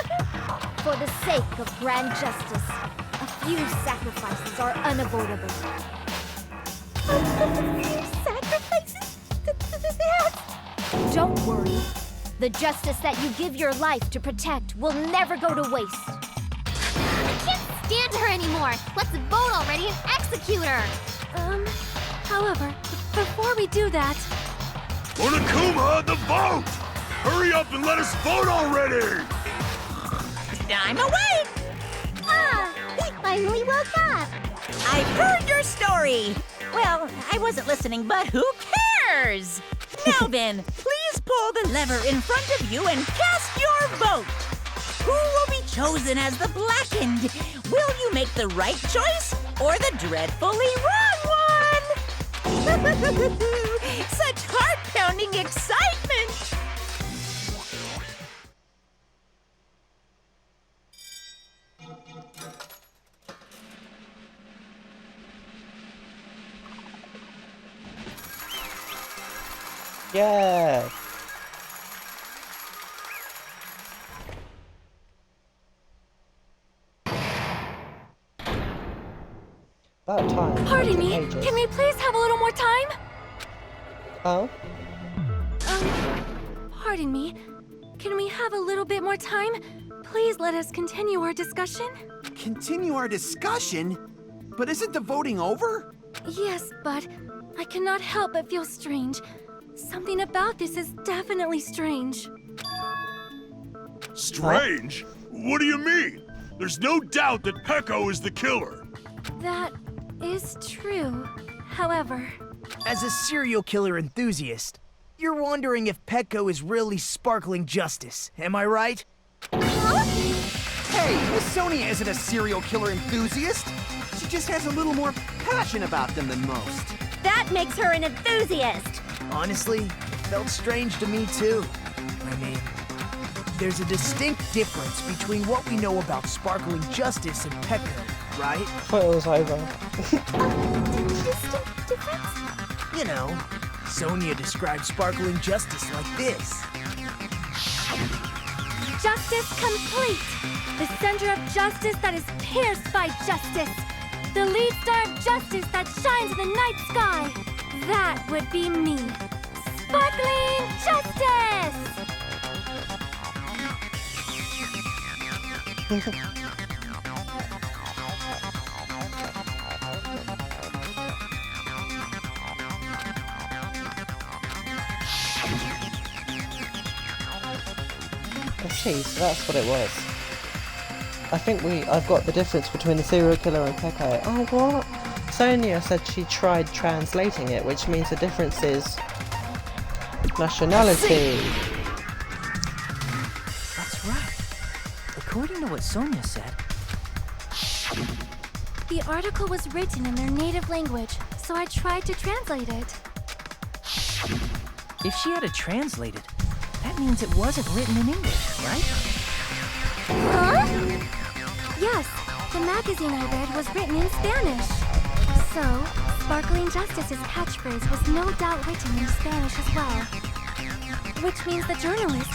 For the sake of grand justice, a few sacrifices are unavoidable. Sacrifices? Don't worry. The justice that you give your life to protect will never go to waste. I can't stand her anymore. Let's vote already and execute her. However, before we do that... Onakuma, the vote! Hurry up and let us vote already! I'm awake! We finally woke up. I've heard your story. Well, I wasn't listening, but who cares? Now then, please pull the lever in front of you and cast your vote. Who will be chosen as the blackened? Will you make the right choice or the dreadfully wrong one? Such heart-pounding excitement! Yeah. About time. Pardon me, Pages. can we please have a little more time? Oh? Pardon me, can we have a little bit more time? Please let us continue our discussion. Continue our discussion? But isn't the voting over? Yes, but I cannot help but feel strange. Something about this is definitely strange. Strange? What do you mean? There's no doubt that Peko is the killer. That is true. However... As a serial killer enthusiast, you're wondering if Peko is really sparkling justice, am I right? Hey, Miss Sonia isn't a serial killer enthusiast. She just has a little more passion about them than most. That makes her an enthusiast. Honestly, it felt strange to me too. I mean, there's a distinct difference between what we know about sparkling justice and Peko, right? I thought it was over. Distinct difference? You know, Sonia described sparkling justice like this. Justice complete! The center of justice that is pierced by justice! The lead star of justice that shines in the night sky! That would be me! Sparkling justice! Oh, jeez, so that's what it was. I think I've got the difference between the serial killer and Peko. Oh, what? Sonia said she tried translating it, which means the difference is nationality. That's right. According to what Sonia said, The article was written in their native language, so I tried to translate it. if she had it translated, that means it wasn't written in English, right? Huh? Yes, the magazine I read was written in Spanish. So, Sparkling Justice's catchphrase was no doubt written in Spanish as well. Which means the journalist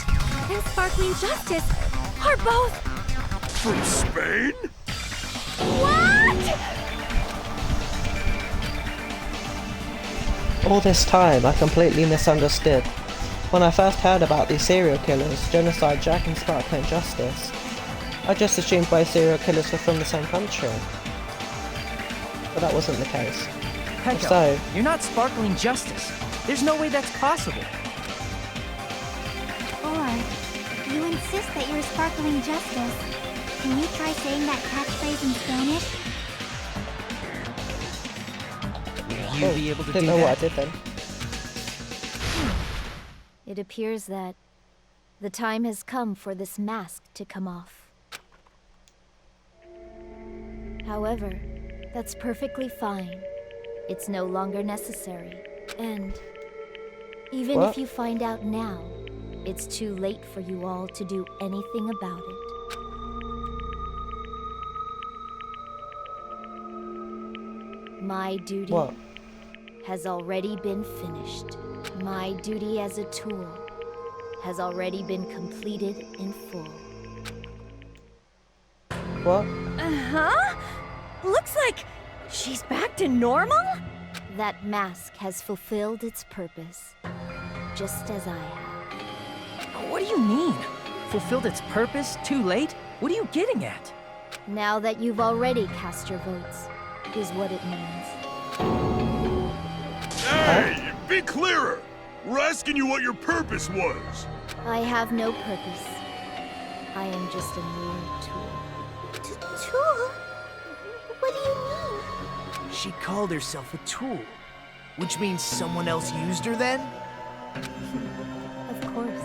and Sparkling Justice are both... From Spain? What? All this time, I completely misunderstood. When I first heard about these serial killers, Genocide Jack and Sparkling Justice, I just assumed both serial killers were from the same country. But that wasn't the case. Peko, So, you're not Sparkling Justice. There's no way that's possible. Or, you insist that you're Sparkling Justice. Can you try saying that catchphrase in Spanish? Will you be able to do didn't know that? what I did then. It appears that the time has come for this mask to come off. However, that's perfectly fine. It's no longer necessary. And even What? if you find out now, it's too late for you all to do anything about it. My duty What? has already been finished. My duty as a tool has already been completed in full. What? Uh-huh? Looks like she's back to normal? That mask has fulfilled its purpose, just as I have. What do you mean? Fulfilled its purpose? Too late? What are you getting at? Now that you've already cast your votes, is what it means. Hey, be clearer! We're asking you what your purpose was. I have no purpose. I am just a mere tool. Tool? What do you mean? She called herself a tool, which means someone else used her then? Of course.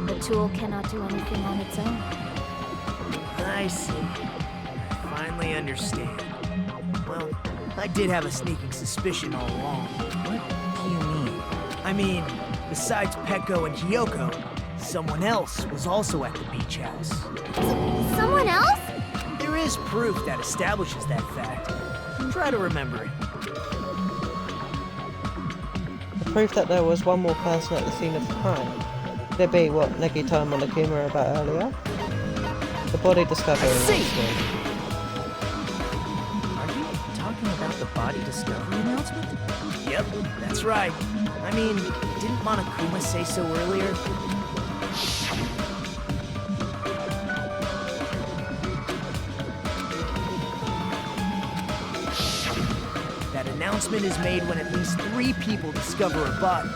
A tool cannot do anything on its own. I see. I finally understand. Well, I did have a sneaking suspicion all along. What do you mean? I mean, besides Peko and Hiyoko, someone else was also at the beach house. Someone else? There is proof that establishes that fact. Try to remember it. The proof that there was one more person at the scene of the crime. Could it be what Negito and Monokuma were about earlier? The body discovery announcement. Are you talking about the body discovery announcement? Yep, that's right. I mean, didn't Monokuma say so earlier? That announcement is made when at least 3 people discover a body.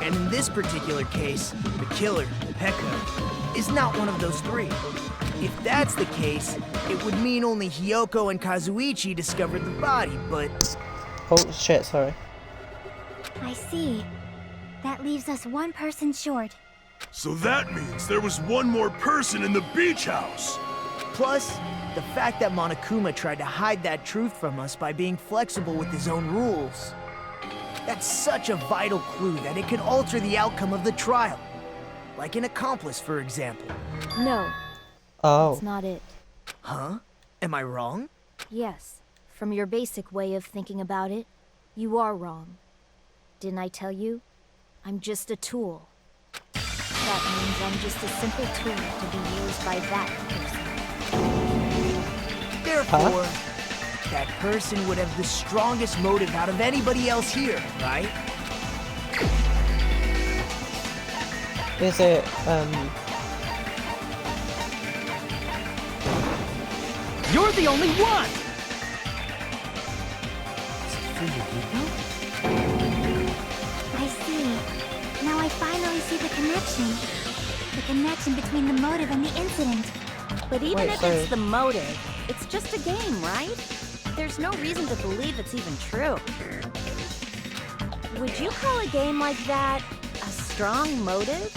And in this particular case, the killer, Peko, is not one of those 3. If that's the case, it would mean only Hiyoko and Kazuichi discovered the body, but... Oh shit, sorry. I see. That leaves us one person short. So that means there was one more person in the beach house. Plus, the fact that Monokuma tried to hide that truth from us by being flexible with his own rules. That's such a vital clue that it could alter the outcome of the trial. Like an accomplice, for example. No, Oh. that's not it. Huh? Am I wrong? Yes, from your basic way of thinking about it, you are wrong. Didn't I tell you? I'm just a tool. That means I'm just a simple tool to be used by that person. Therefore, that person would have the strongest motive out of anybody else here, right? Is it, You're the only one! Is it for Yukiko? I see. Now I finally see the connection. The connection between the motive and the incident. But even Wait, if so- it's the motive, it's just a game, right? there's no reason to believe it's even true. Would you call a game like that a strong motive?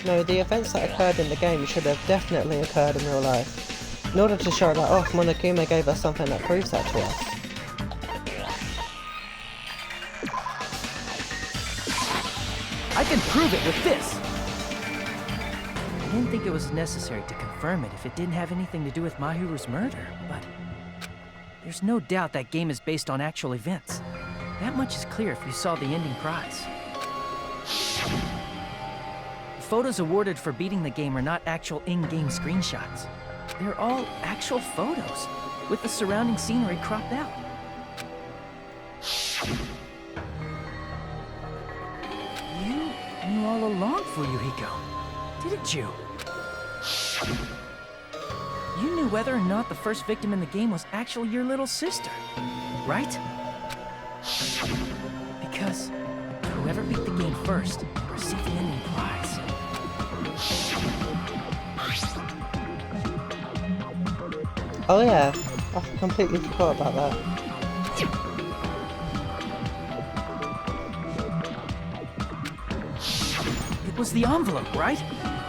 No, the events that occurred in the game should have definitely occurred in real life. In order to show that off, Monokuma gave us something that proves that to us. I can prove it with this! I didn't think it was necessary to confirm it if it didn't have anything to do with Mahiru's murder, but there's no doubt that game is based on actual events. That much is clear if you saw the ending prize. The photos awarded for beating the game are not actual in-game screenshots. They're all actual photos, with the surrounding scenery cropped out. You knew all along, Fuyuhiko, didn't you? You knew whether or not the first victim in the game was actually your little sister, right? Because whoever beat the game first received the ending prize. Oh yeah, I completely forgot about that. It was the envelope, right?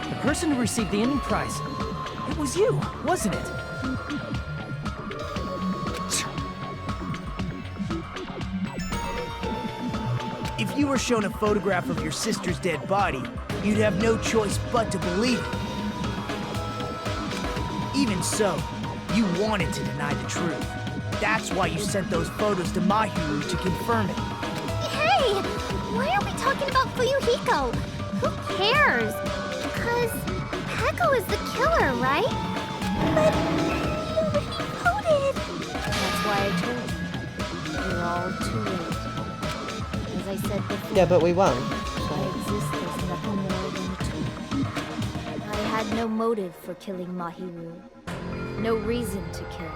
The person who received the ending prize. It was you, wasn't it? If you were shown a photograph of your sister's dead body, you'd have no choice but to believe it. Even so, you wanted to deny the truth. That's why you sent those photos to Mahiru to confirm it. Hey! Why are we talking about Fuyuhiko? Who cares? Because Peko is the killer, right? But nobody voted. That's why I told you. You're all too late. As I said before, Yeah, but we won. I exist as nothing more than a tool. I had no motive for killing Mahiru. No reason to kill.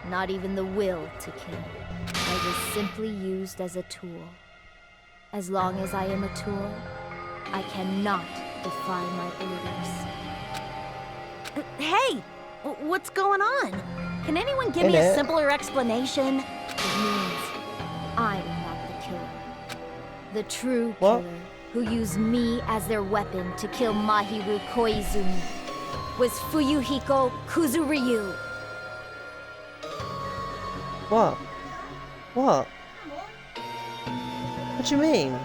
Not even the will to kill. I was simply used as a tool. As long as I am a tool, I cannot defy my orders. Hey! What's going on? Can anyone give me a simpler explanation? It means I'm not the killer. The true killer who used me as their weapon to kill Mahiru Koizumi was Fuyuhiko Kuzuryu. What? What? What do you mean?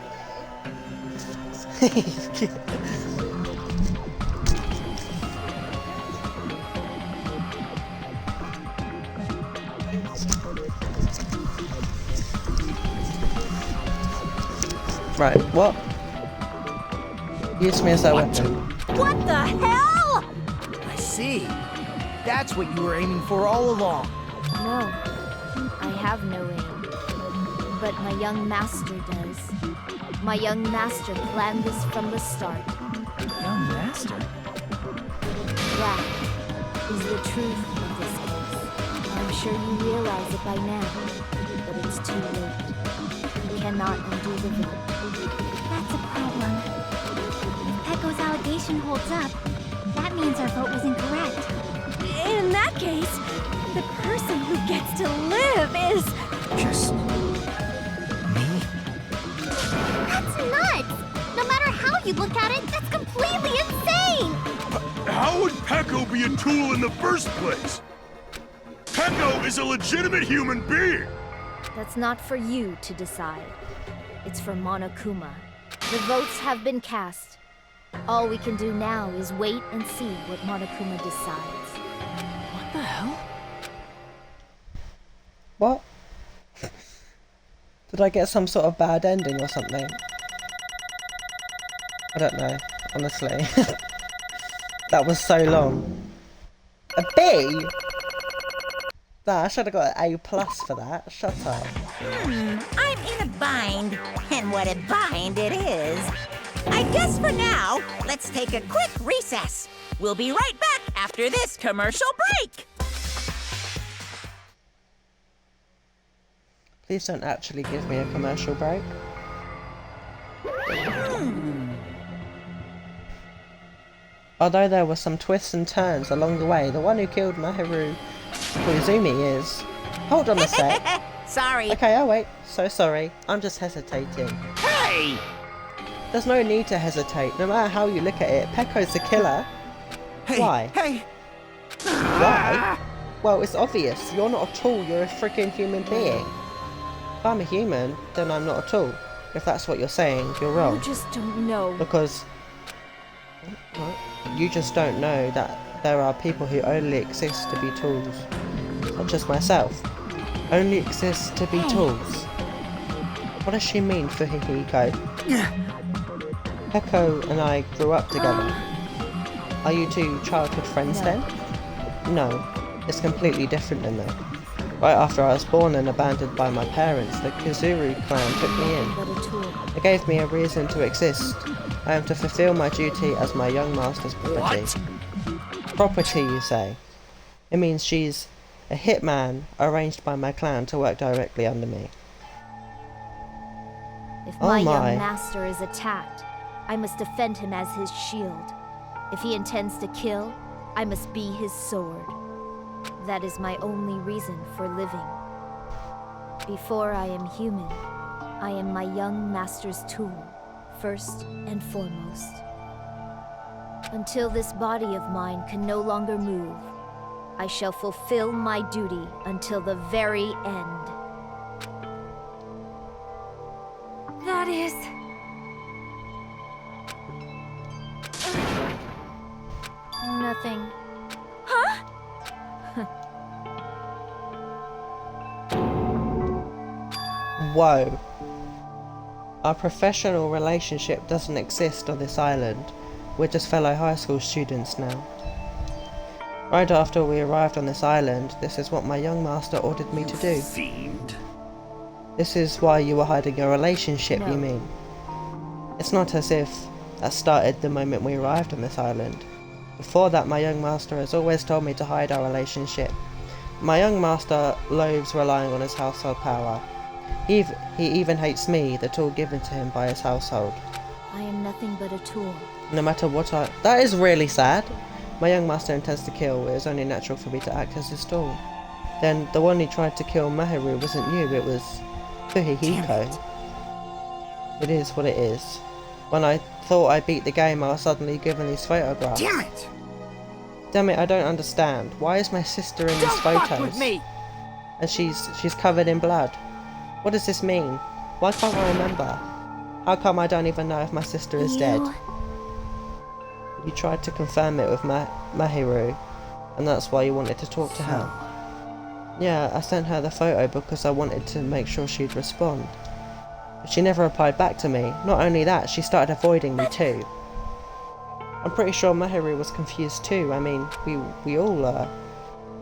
Right, what? Use me as that weapon. What the hell? I see. That's what you were aiming for all along. No, I have no aim. But my young master does. My young master planned this from the start. Young master? That is the truth of this case. I'm sure you realize it by now, but it's too late. You cannot undo the vote. That's a problem. If Peko's allegation holds up, that means our vote was incorrect. In that case, the person who gets to live is... Just... me? That's nuts! No matter how you look at it, that's completely insane! How would Peko be a tool in the first place? Peko is a legitimate human being! That's not for you to decide. It's for Monokuma. The votes have been cast. All we can do now is wait and see what Monokuma decides. What the hell? What? Did I get some sort of bad ending or something? I don't know, honestly. That was so long. A B? Nah, I should have got an A+ for that. Shut up. I'm in a bind, and what a bind it is. I guess for now, let's take a quick recess. We'll be right back after this commercial break. Please don't actually give me a commercial break. Although there were some twists and turns along the way, the one who killed Mahiru Koizumi is... Hold on a sec. Sorry. Okay, I'll wait. So sorry. I'm just hesitating. Hey! There's no need to hesitate. No matter how you look at it, Pecco's the killer. Hey, Why? Hey! Why? Well, it's obvious. You're not a tool. You're a freaking human being. If I'm a human, then I'm not a tool. If that's what you're saying, you're wrong. You just don't know. Because... You just don't know that there are people who only exist to be tools. Such as myself. Only exist to be tools. What does she mean for Hihiko? Pecco and I grew up together. Are you two childhood friends then? No, it's completely different than that. Right after I was born and abandoned by my parents, the Kazuru clan took me in. It gave me a reason to exist. I am to fulfill my duty as my young master's property. What? Property, you say? It means she's a hitman arranged by my clan to work directly under me. If my young master is attacked, I must defend him as his shield. If he intends to kill, I must be his sword. That is my only reason for living. Before I am human, I am my young master's tool, first and foremost. Until this body of mine can no longer move, I shall fulfill my duty until the very end. That is... Nothing. Huh? Whoa. Our professional relationship doesn't exist on this island. We're just fellow high school students now. Right after we arrived on this island, this is what my young master ordered me to do. Fiend. This is why you were hiding your relationship, No. you mean? It's not as if that started the moment we arrived on this island. Before that, my young master has always told me to hide our relationship. My young master loathes relying on his household power. He even hates me, the tool given to him by his household. I am nothing but a tool. No matter what That is really sad. My young master intends to kill. It is only natural for me to act as his tool. Then the one who tried to kill Mahiru wasn't you, it was Fuhihiko. It is what it is. When I thought I beat the game, I was suddenly given these photographs. Damn it! Damn it, I don't understand. Why is my sister in these photos? Fuck with me! And she's covered in blood. What does this mean? Why can't I remember? How come I don't even know if my sister is dead? You tried to confirm it with Mahiru, and that's why you wanted to talk to her. Yeah, I sent her the photo because I wanted to make sure she'd respond. But she never replied back to me. Not only that, she started avoiding me too. I'm pretty sure Mahiru was confused too. I mean, we all are.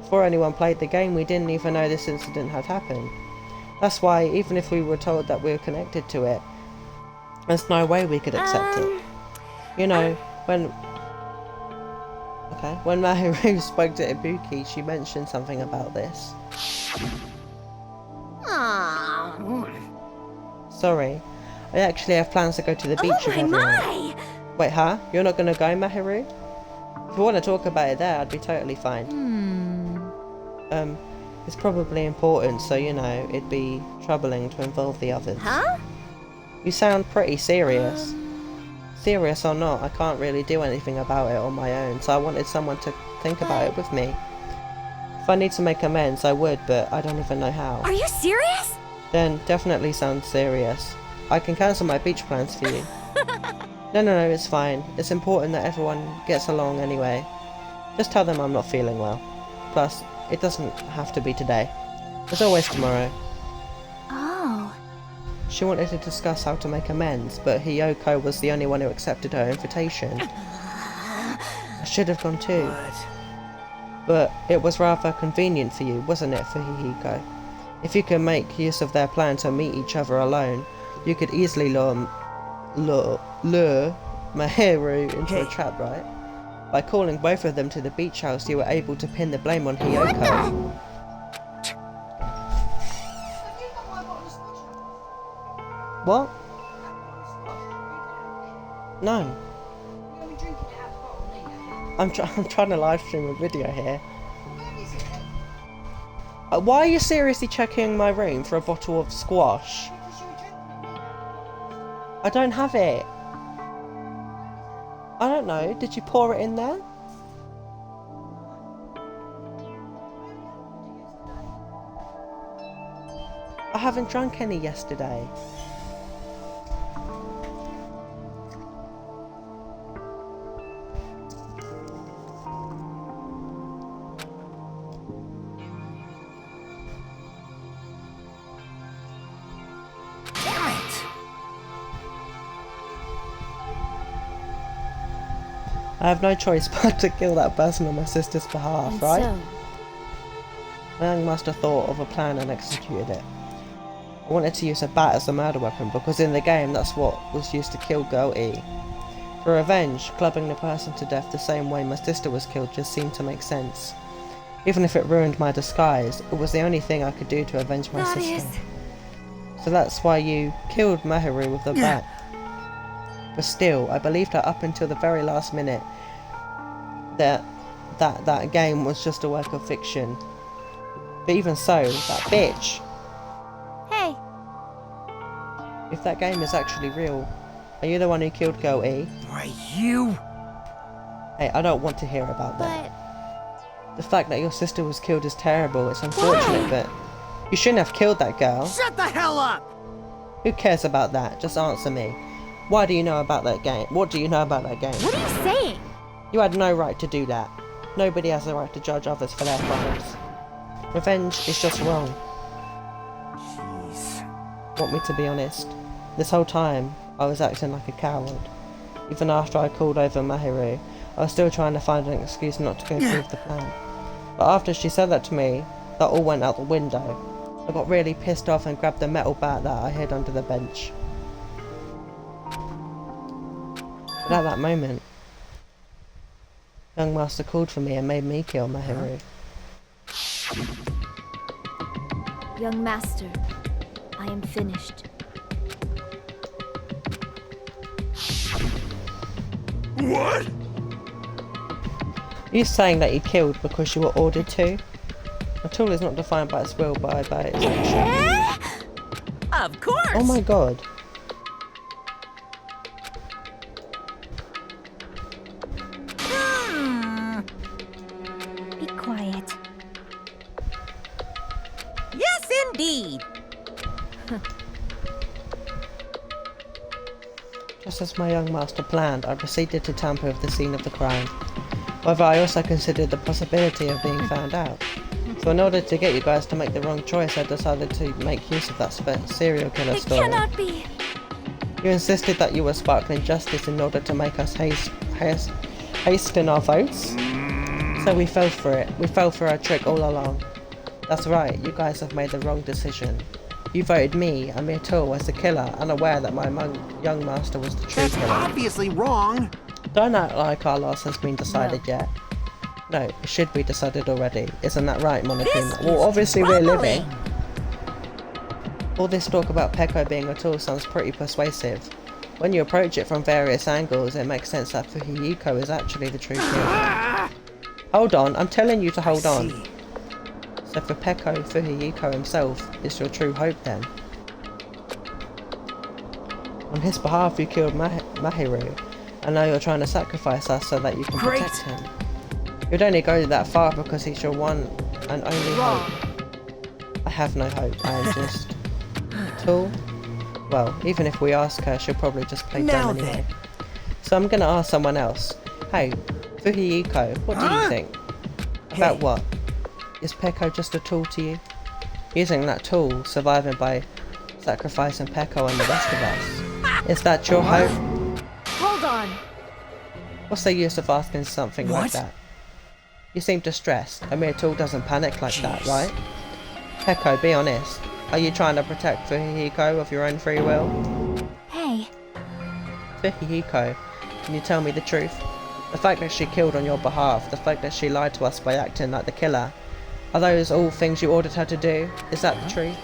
Before anyone played the game, we didn't even know this incident had happened. That's why, even if we were told that we were connected to it, there's no way we could accept it. You know, when Mahiru spoke to Ibuki, she mentioned something about this. Sorry, I actually have plans to go to the beach with everyone. Wait, huh? You're not gonna go, Mahiru? If you want to talk about it there, I'd be totally fine. It's probably important, so you know, it'd be troubling to involve the others. Huh? You sound pretty serious. Serious or not, I can't really do anything about it on my own, so I wanted someone to think about it with me. If I need to make amends, I would, but I don't even know how. Are you serious? Then definitely sounds serious. I can cancel my beach plans for you. No, it's fine. It's important that everyone gets along anyway. Just tell them I'm not feeling well. Plus, it doesn't have to be today. There's always tomorrow. Oh. She wanted to discuss how to make amends, but Hiyoko was the only one who accepted her invitation. I should have gone too. But it was rather convenient for you, wasn't it, for Hihiko? If you can make use of their plan to meet each other alone, you could easily lure Mahiru into a trap, right? By calling both of them to the beach house, you were able to pin the blame on Hiyoko. What? No. I'm trying to live stream a video here. Why are you seriously checking my room for a bottle of squash? I don't have it. I don't know. Did you pour it in there? I haven't drunk any yesterday. I have no choice but to kill that person on my sister's behalf, And right? so, My young master thought of a plan and executed it. I wanted to use a bat as a murder weapon because in the game that's what was used to kill Girl E. For revenge, clubbing the person to death the same way my sister was killed just seemed to make sense. Even if it ruined my disguise, it was the only thing I could do to avenge my sister. So that's why you killed Mahiru with the bat. But still, I believed her up until the very last minute that game was just a work of fiction. But even so, that bitch. Hey. If that game is actually real, are you the one who killed Girl E? Why, you? Hey, I don't want to hear about that. But The fact that your sister was killed is terrible. It's unfortunate, but you shouldn't have killed that girl. Shut the hell up! Who cares about that? Just answer me. Why do you know about that game? What do you know about that game? what are you saying? You had no right to do that. Nobody has the right to judge others for their crimes. Revenge is just wrong. Jeez. Want me to be honest? This whole time, I was acting like a coward. Even after I called over Mahiru, I was still trying to find an excuse not to go through with the plan. But after she said that to me, that all went out the window. I got really pissed off and grabbed the metal bat that I hid under the bench. But at that moment, young master called for me and made me kill Mahiru. young master, I am finished. What? Are you saying that you killed because you were ordered to? A tool is not defined by its will, but by its action. Of course! Oh my god. Be quiet. Yes, indeed! Just as my young master planned, I proceeded to tamper with the scene of the crime. However, I also considered the possibility of being found out. So in order to get you guys to make the wrong choice, I decided to make use of that serial killer It story. cannot be. You insisted that you were sparkling justice in order to make us hasten our votes. So we fell for it. We fell for our trick all along. That's right, you guys have made the wrong decision. You voted me, a mere tool, as the killer, unaware that my young master was the true That's killer. obviously wrong. Don't act like our loss has been decided yet. No, it should be decided already. Isn't that right, Monokuma? Well, obviously we're living. All this talk about Peko being a tool sounds pretty persuasive. When you approach it from various angles, it makes sense that Fuhiko is actually the true killer. Hold on, I'm telling you to hold on. So for Peko, Fuhiko himself is your true hope then. On his behalf you killed Mahiru, and now you're trying to sacrifice us so that you can protect him. You'd only go that far because he's your one and only hope. I have no hope, I am just... tool? Well, even if we ask her, she'll probably just play dumb anyway. So I'm gonna ask someone else. Hey, Fuhiko, what do you think? About what? Is Peko just a tool to you? Using that tool, surviving by sacrificing Peko and the rest of us. Is that your hope? Hold on. What's the use of asking something like that? You seem distressed. A mere tool doesn't panic like that, right? Peko, be honest. Are you trying to protect Fuhiko of your own free will? Hey. Fuhiko, can you tell me the truth? The fact that she killed on your behalf, the fact that she lied to us by acting like the killer, are those all things you ordered her to do? Is that the truth?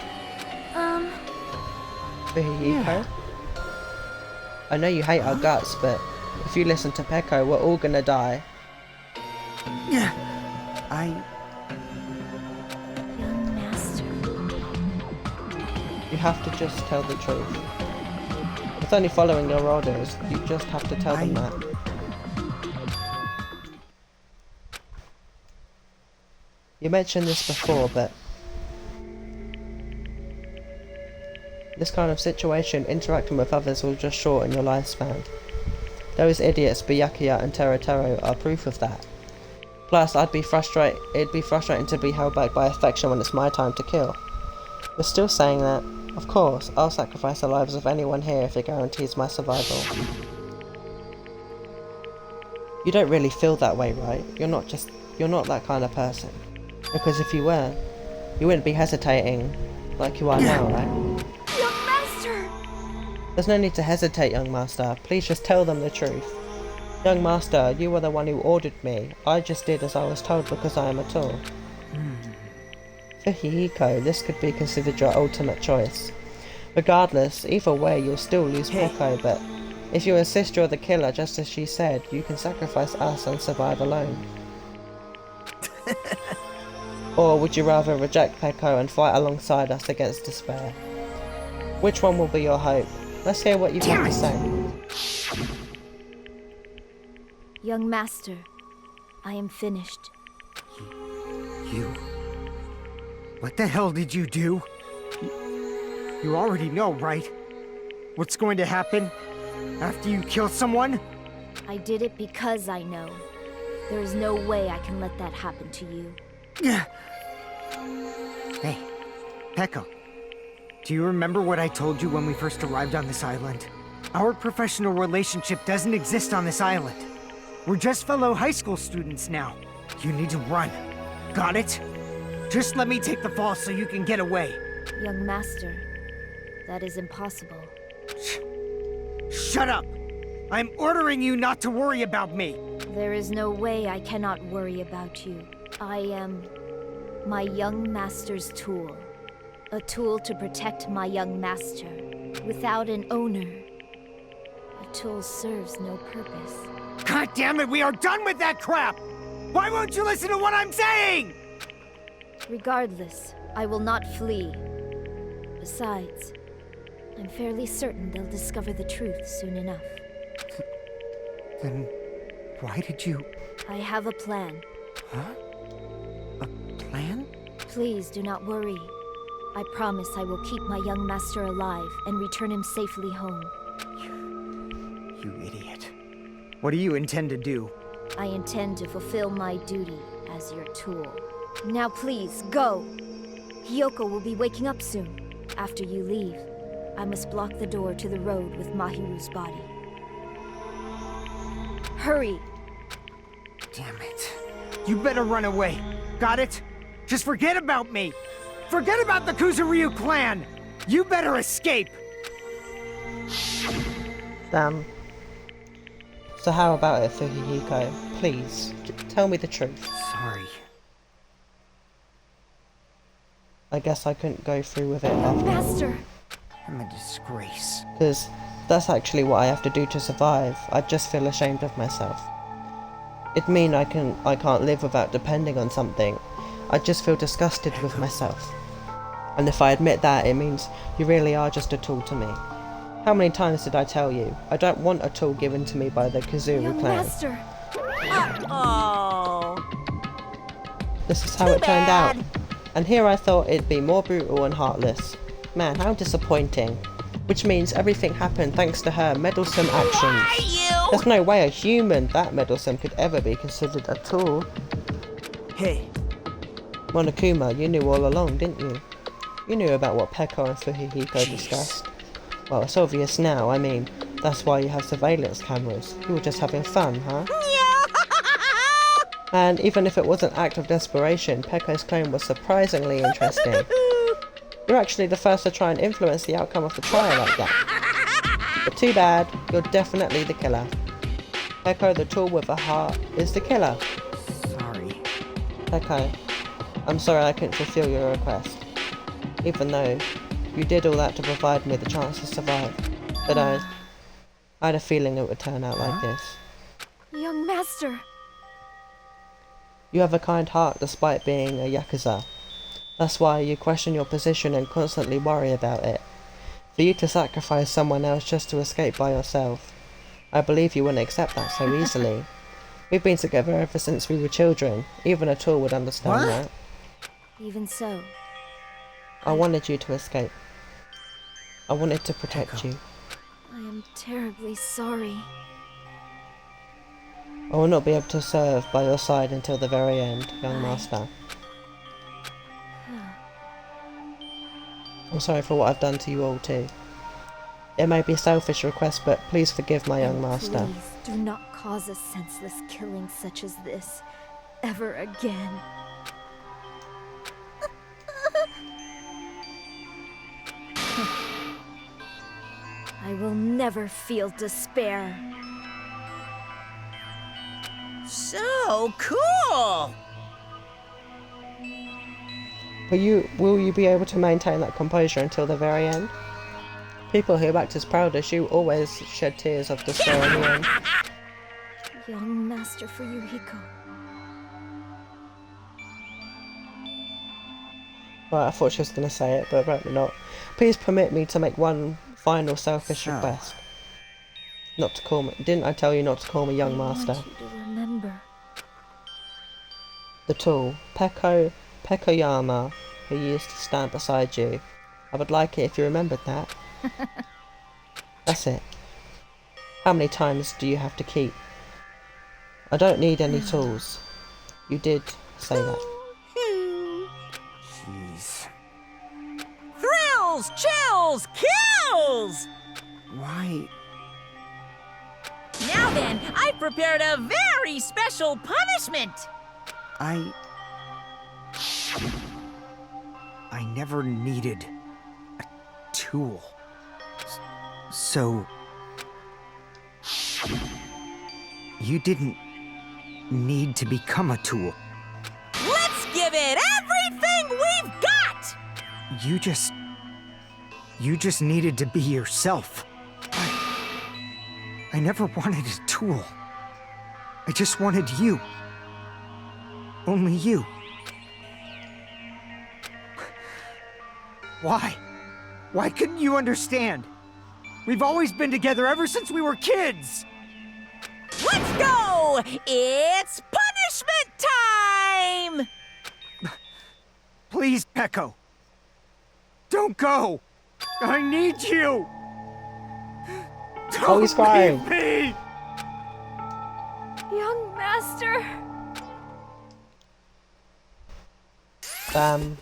Fuhiko? I know you hate our guts, but if you listen to Peko, we're all gonna die. Young master. You have to just tell the truth. It's only following your orders. You just have to tell them that. You mentioned this before, but this kind of situation, interacting with others, will just shorten your lifespan. Those idiots, Byakuya and Teruteru, are proof of that. Plus, it'd be frustrating to be held back by affection when it's my time to kill. You're still saying that? Of course, I'll sacrifice the lives of anyone here if it guarantees my survival. You don't really feel that way, right? You're not that kind of person. Because if you were, you wouldn't be hesitating like you are now, right? Young master! There's no need to hesitate, young master. Please just tell them the truth. Young master, you were the one who ordered me. I just did as I was told because I am a tool. For Hihiko, this could be considered your ultimate choice. Regardless, either way you'll still lose Peko, but if you insist you're the killer just as she said, you can sacrifice us and survive alone. Or would you rather reject Peko and fight alongside us against despair? Which one will be your hope? Let's hear what you have to say. Young master, I am finished. You? What the hell did you do? You already know, right? What's going to happen after you kill someone? I did it because I know. There is no way I can let that happen to you. Hey, Peko. Do you remember what I told you when we first arrived on this island? Our professional relationship doesn't exist on this island. We're just fellow high school students now. You need to run. Got it? Just let me take the fall so you can get away. Young master, that is impossible. Shut up! I'm ordering you not to worry about me! There is no way I cannot worry about you. I am my young master's tool. A tool to protect my young master. Without an owner, a tool serves no purpose. God damn it, we are done with that crap! Why won't you listen to what I'm saying? Regardless, I will not flee. Besides, I'm fairly certain they'll discover the truth soon enough. Then why did you... I have a plan. Huh? A plan? Please do not worry. I promise I will keep my young master alive and return him safely home. You idiot. What do you intend to do? I intend to fulfill my duty as your tool. Now please, go! Hiyoko will be waking up soon. After you leave, I must block the door to the road with Mahiru's body. Hurry! Damn it. You better run away. Got it? Just forget about me! Forget about the Kuzuryu clan! You better escape! Damn. So how about it for Hihiko? Please, tell me the truth. Sorry. I guess I couldn't go through with it after. Master! I'm a disgrace. Because that's actually what I have to do to survive. I just feel ashamed of myself. It'd mean I can't live without depending on something. I just feel disgusted with myself. And if I admit that, it means you really are just a tool to me. How many times did I tell you? I don't want a tool given to me by the Kuzuru clan. Master! Oh. This is how it turned out. And here I thought it'd be more brutal and heartless. Man, how disappointing. Which means everything happened thanks to her meddlesome actions. There's no way a human that meddlesome could ever be considered a tool. Hey. Monokuma, you knew all along, didn't you? You knew about what Peko and Fuhihiko discussed. Well, it's obvious now. I mean, that's why you have surveillance cameras. You were just having fun, huh? And even if it was an act of desperation, Peko's claim was surprisingly interesting. You're actually the first to try and influence the outcome of the trial like that. But too bad, you're definitely the killer. Peko, the tool with a heart, is the killer. Sorry. Peko, I'm sorry I couldn't fulfill your request. Even though you did all that to provide me the chance to survive. But I had a feeling it would turn out like this. Young master! You have a kind heart despite being a Yakuza. That's why you question your position and constantly worry about it. For you to sacrifice someone else just to escape by yourself, I believe you wouldn't accept that so easily. We've been together ever since we were children. Even a tool would understand that. Even so. I wanted you to escape. I wanted to protect you. I am terribly sorry. I will not be able to serve by your side until the very end, young master. I'm sorry for what I've done to you all too. It may be a selfish request, but please forgive my young master. Please do not cause a senseless killing such as this ever again. I will never feel despair. So cool! Will you be able to maintain that composure until the very end? People who act as proud as you always shed tears of despair in the end. Young Master for Yuhiko. Right, I thought she was going to say it, but apparently not. Please permit me to make one final selfish request. Not to call me... Didn't I tell you not to call me young master? I want you to remember. The tool, Pekoyama, who used to stand beside you. I would like it if you remembered that. That's it. How many times do you have to keep? I don't need any tools. You did say that. Jeez. Thrills, chills, kills! Why? Now then, I've prepared a very special punishment! I never needed a tool. So... You didn't need to become a tool. Let's give it everything we've got! You just needed to be yourself. I never wanted a tool. I just wanted you. Only you. Why? Why couldn't you understand? We've always been together ever since we were kids! Let's go! It's punishment time! Please, Peko. Don't go! I need you! Oh, he's crying. Don't leave me! Young Master! Damn.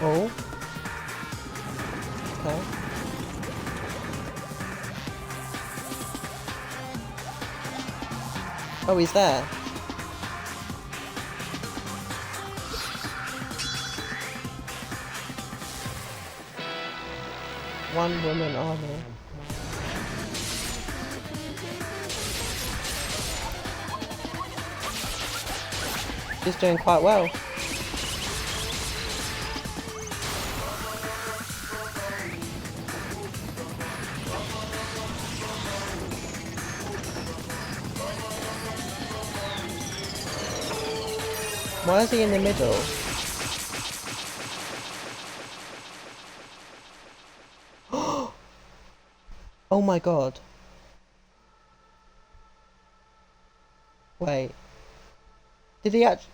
Oh. Okay. Oh, he's there. One woman army. She's doing quite well. Why is he in the middle? Oh my god. Wait. Did he actually...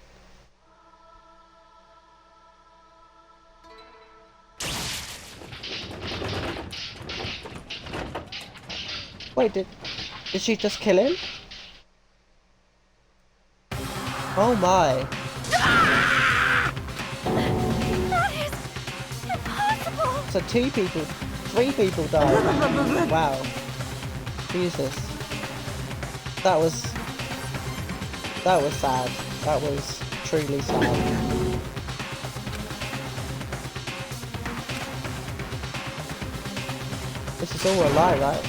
Wait, did she just kill him? Oh my. That is impossible! So 3 people died. Wow. Jesus. That was sad. That was truly sad. This is all a lie, right?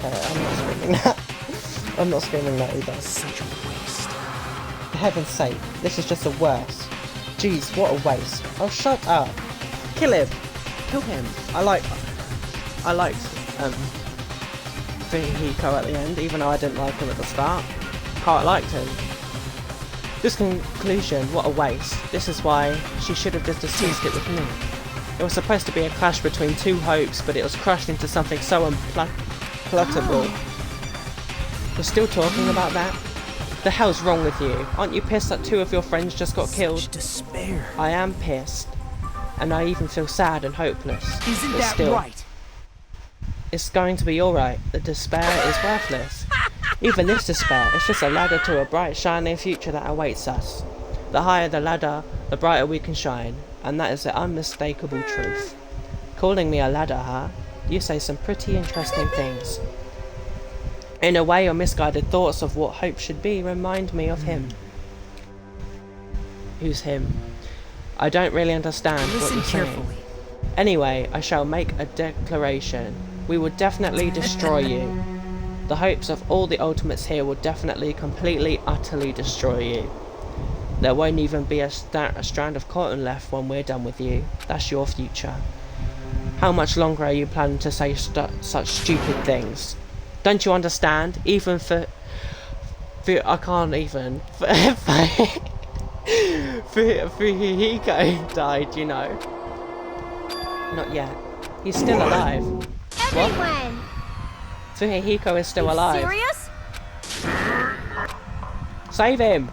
Okay, I'm not screaming that. I'm not screaming that either. Such a waste. For heaven's sake, this is just the worst. Jeez, what a waste. Oh, shut up. Kill him. Kill him. I liked Hiko at the end, even though I didn't like him at the start. Quite liked him. This conclusion, what a waste. This is why she should have just dismissed it with me. It was supposed to be a clash between two hopes, but it was crushed into something so unpalatable. You're still talking about that? The hell's wrong with you? Aren't you pissed that 2 of your friends just got killed? Such despair. I am pissed. And I even feel sad and hopeless. Isn't but that still, right? It's going to be alright. The despair is worthless. Even this despair is just a ladder to a bright, shining future that awaits us. The higher the ladder, the brighter we can shine. And that is the unmistakable truth. Calling me a ladder, huh? You say some pretty interesting things. In a way, your misguided thoughts of what hope should be remind me of him. Who's him? I don't really understand what you're saying. Anyway, I shall make a declaration. We will definitely destroy you. The hopes of all the ultimates here will definitely, completely, utterly destroy you. There won't even be a strand of cotton left when we're done with you. That's your future. How much longer are you planning to say such stupid things? Don't you understand? Even for I can't even. For Hiko died, you know. Not yet. He's still alive. Everyone! What? Hiko is still alive. Serious? Save him!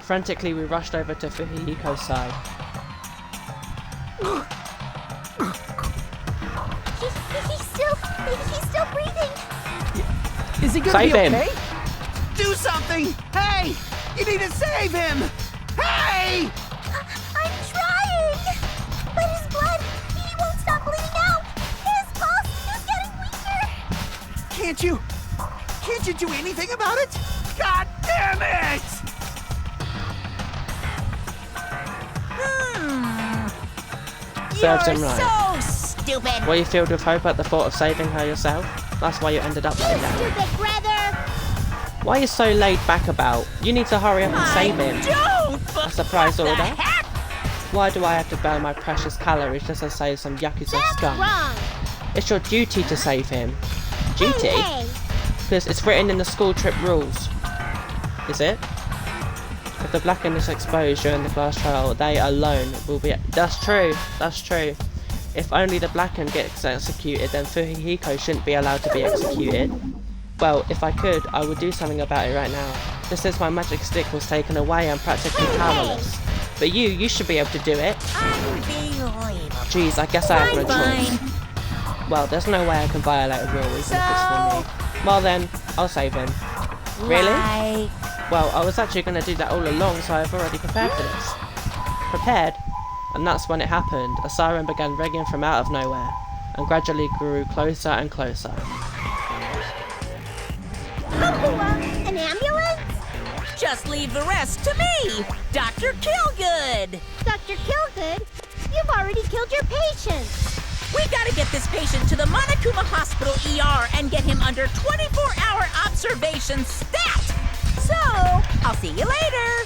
Frantically, we rushed over to Fujihiko's side. He's still breathing. Is he gonna Save be him. okay? Do something! Hey! You need to save him! Hey! I'm trying! But his blood, he won't stop bleeding out! His pulse is getting weaker! Can't you do anything about it? God damn it! Serves him right. So stupid. Were you filled with hope at the thought of saving her yourself? That's why you ended up like that. Stupid brother! Why are you so laid back about? You need to hurry up and save him. A surprise order? Why do I have to burn my precious calories just to save some Yakuza scum? Wrong! It's your duty to save him. Duty? Hey! Because it's written in the school trip rules. Is it? If the Blackened is exposed during the class trial, they alone will be... That's true. That's true. If only the Blackened gets executed, then Fujihiko shouldn't be allowed to be executed. Well, if I could, I would do something about it right now. Just since my magic stick was taken away, I'm practically powerless. But you should be able to do it. Jeez, I guess I have no choice. Well, there's no way I can violate a rule even if it's for me. Well then, I'll save him. Really? Well, I was actually going to do that all along, so I've already prepared for this. Prepared? And that's when it happened. A siren began ringing from out of nowhere, and gradually grew closer and closer. An ambulance? Just leave the rest to me, Dr. Killgood. Dr. Killgood, you've already killed your patients. We gotta get this patient to the Monokuma Hospital ER and get him under 24-hour observation stat. So, I'll see you later.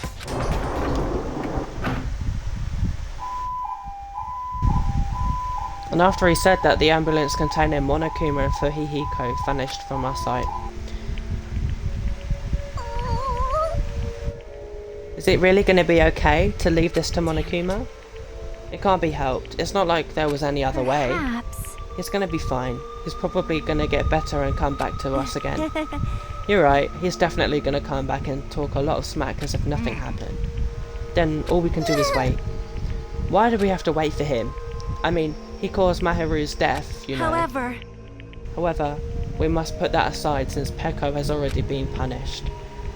And after he said that, the ambulance containing Monokuma and Fujihiko vanished from our sight. Is it really going to be okay to leave this to Monokuma? It can't be helped. It's not like there was any other way. Perhaps. He's going to be fine. He's probably going to get better and come back to us again. You're right. He's definitely going to come back and talk a lot of smack as if nothing happened. Then all we can do is wait. Why do we have to wait for him? I mean, he caused Mahiru's death, you know. However, we must put that aside since Peko has already been punished.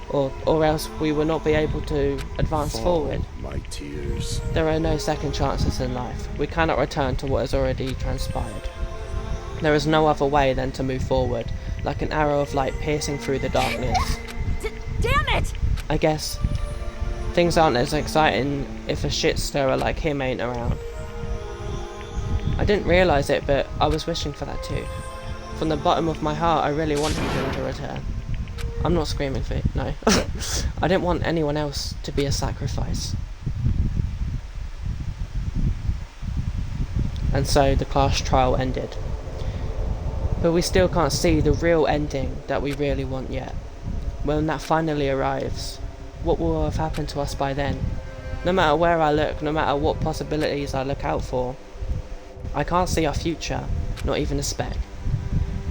Or else we will not be able to advance forward. My tears. There are no second chances in life. We cannot return to what has already transpired. There is no other way than to move forward, like an arrow of light piercing through the darkness. Damn it! I guess things aren't as exciting if a shit stirrer like him ain't around. I didn't realise it, but I was wishing for that too. From the bottom of my heart, I really wanted him to return. I'm not screaming for it, no. I didn't want anyone else to be a sacrifice. and so the class trial ended. But we still can't see the real ending that we really want yet. When that finally arrives, what will have happened to us by then? No matter where I look, no matter what possibilities I look out for, I can't see our future, not even a speck.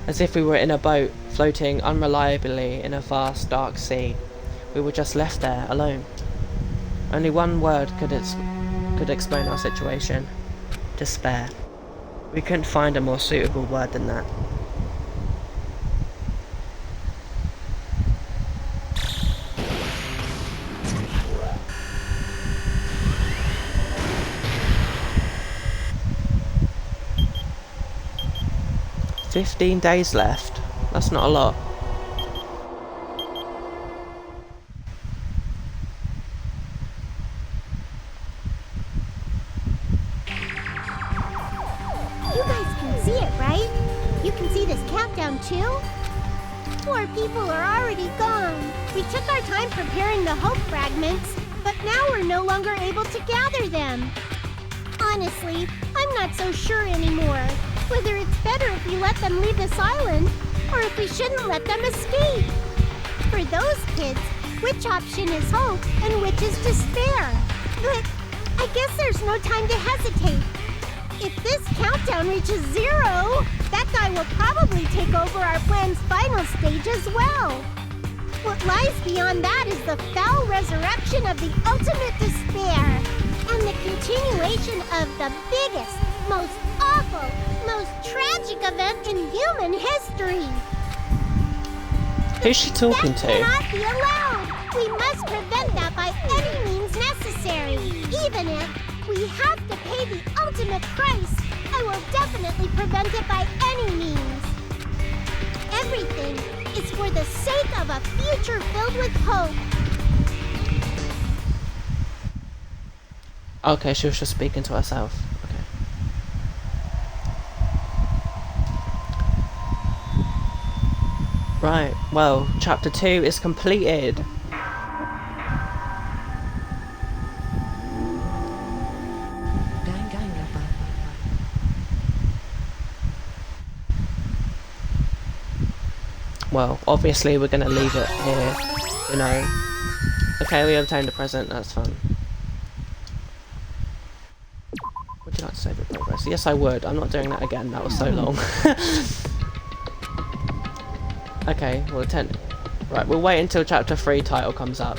As if we were in a boat, floating unreliably in a vast dark sea. We were just left there, alone. Only one word could explain our situation. Despair. We couldn't find a more suitable word than that. "15 days left. That's not a lot." You guys can see it, right? You can see this countdown too? Poor people are already gone. We took our time preparing the hope fragments, but now we're no longer able to gather them. Honestly, I'm not so sure anymore. Whether it's better if we let them leave this island, or if we shouldn't let them escape. For those kids, which option is hope and which is despair? But I guess there's no time to hesitate. If this countdown reaches 0, that guy will probably take over our plan's final stage as well. What lies beyond that is the foul resurrection of the ultimate despair, and the continuation of the biggest, most awful, most tragic event in human history. Who's she talking to? That cannot be allowed. We must prevent that by any means necessary. Even if we have to pay the ultimate price, I will definitely prevent it by any means. Everything is for the sake of a future filled with hope. Okay, she was just speaking to herself. Okay. Right, well, chapter 2 is completed. Well, obviously we're gonna leave it here, you know. Okay, we obtained a present, that's fun. Would you like to save your progress? Yes, I would. I'm not doing that again, that was so long. Okay, we'll attend. Right, we'll wait until chapter 3 title comes up.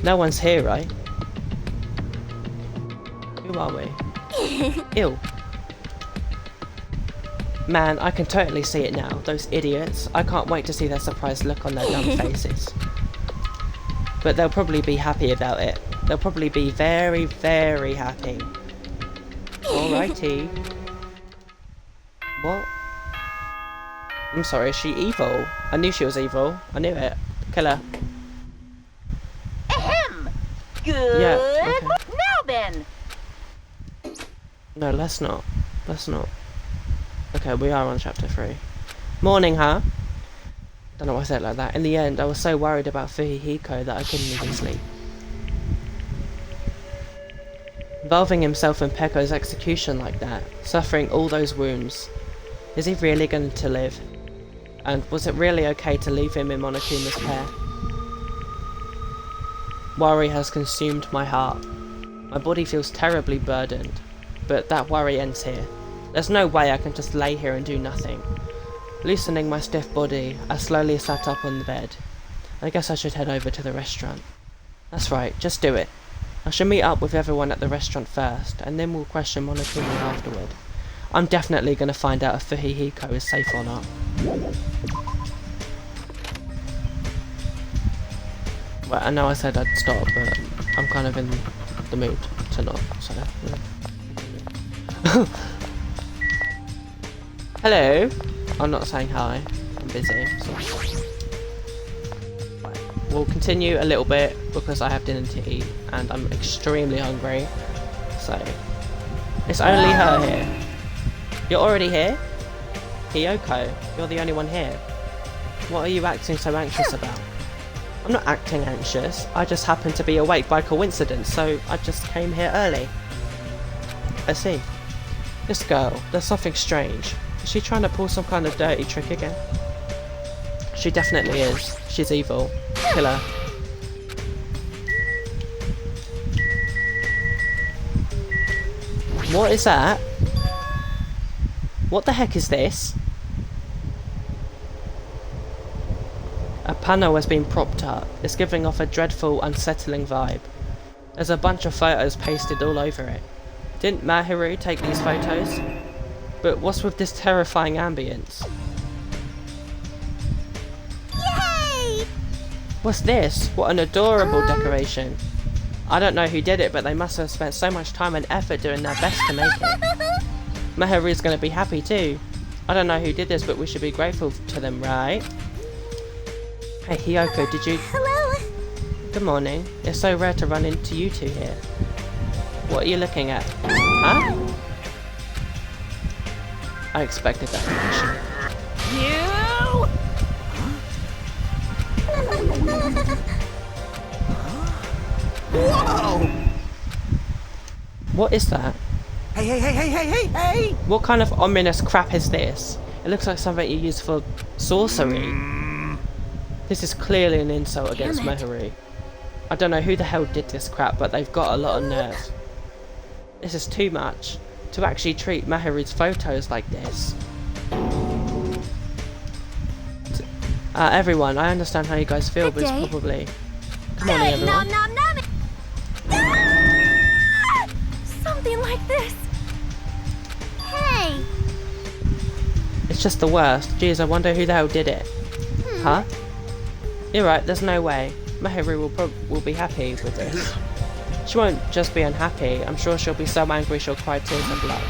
No one's here, right? Who are we? Ew. Man, I can totally see it now. Those idiots. I can't wait to see their surprised look on their dumb faces. But they'll probably be happy about it. They'll probably be very, very happy. Alrighty. What? I'm sorry, is she evil? I knew she was evil. I knew it. Kill her. Ahem! Good. Yeah, okay. Now then. No, let's not. Let's not. Okay, we are on chapter 3. Morning, huh? Don't know why I said it like that. In the end, I was so worried about Fujihiko that I couldn't even sleep. Involving himself in Pekko's execution like that, suffering all those wounds. Is he really going to live? And was it really okay to leave him in Monokuma's care? Worry has consumed my heart. My body feels terribly burdened, but that worry ends here. There's no way I can just lay here and do nothing. Loosening my stiff body, I slowly sat up on the bed. I guess I should head over to the restaurant. That's right, just do it. I should meet up with everyone at the restaurant first, and then we'll question Monokuma afterward. I'm definitely going to find out if Fujihiko is safe or not. Well, I know I said I'd stop, but I'm kind of in the mood to not, so... Yeah. Hello? I'm not saying hi. I'm busy. So. Right. We'll continue a little bit because I have dinner to eat and I'm extremely hungry. So it's only her here. You're already here? Hiyoko, you're the only one here. What are you acting so anxious about? I'm not acting anxious. I just happened to be awake by coincidence, so I just came here early. I see. This girl, there's something strange. Is she trying to pull some kind of dirty trick again? She definitely is. She's evil. Kill her. What is that? What the heck is this? A panel has been propped up. It's giving off a dreadful, unsettling vibe. There's a bunch of photos pasted all over it. Didn't Mahiru take these photos? But what's with this terrifying ambience? Yay! What's this? What an adorable decoration. I don't know who did it, but they must have spent so much time and effort doing their best to make it. Mahiru's gonna be happy too. I don't know who did this, but we should be grateful to them, right? Hey Hiyoko, did you... Hello. Good morning. It's so rare to run into you two here. What are you looking at? Huh? I expected that reaction. You! Whoa! What is that? Hey! What kind of ominous crap is this? It looks like something you use for sorcery. This is clearly an insult against Mahiru. I don't know who the hell did this crap, but they've got a lot of nerve. This is too much. To actually treat Mahiru's photos like this. Everyone, I understand how you guys feel, but it's probably... Come on, everyone. Nom nom nom. Ah! Something like this. Hey. It's just the worst. Jeez, I wonder who the hell did it. Huh? You're right, there's no way. Mahiru will be happy with this. She won't just be unhappy. I'm sure she'll be so angry she'll cry tears of blood.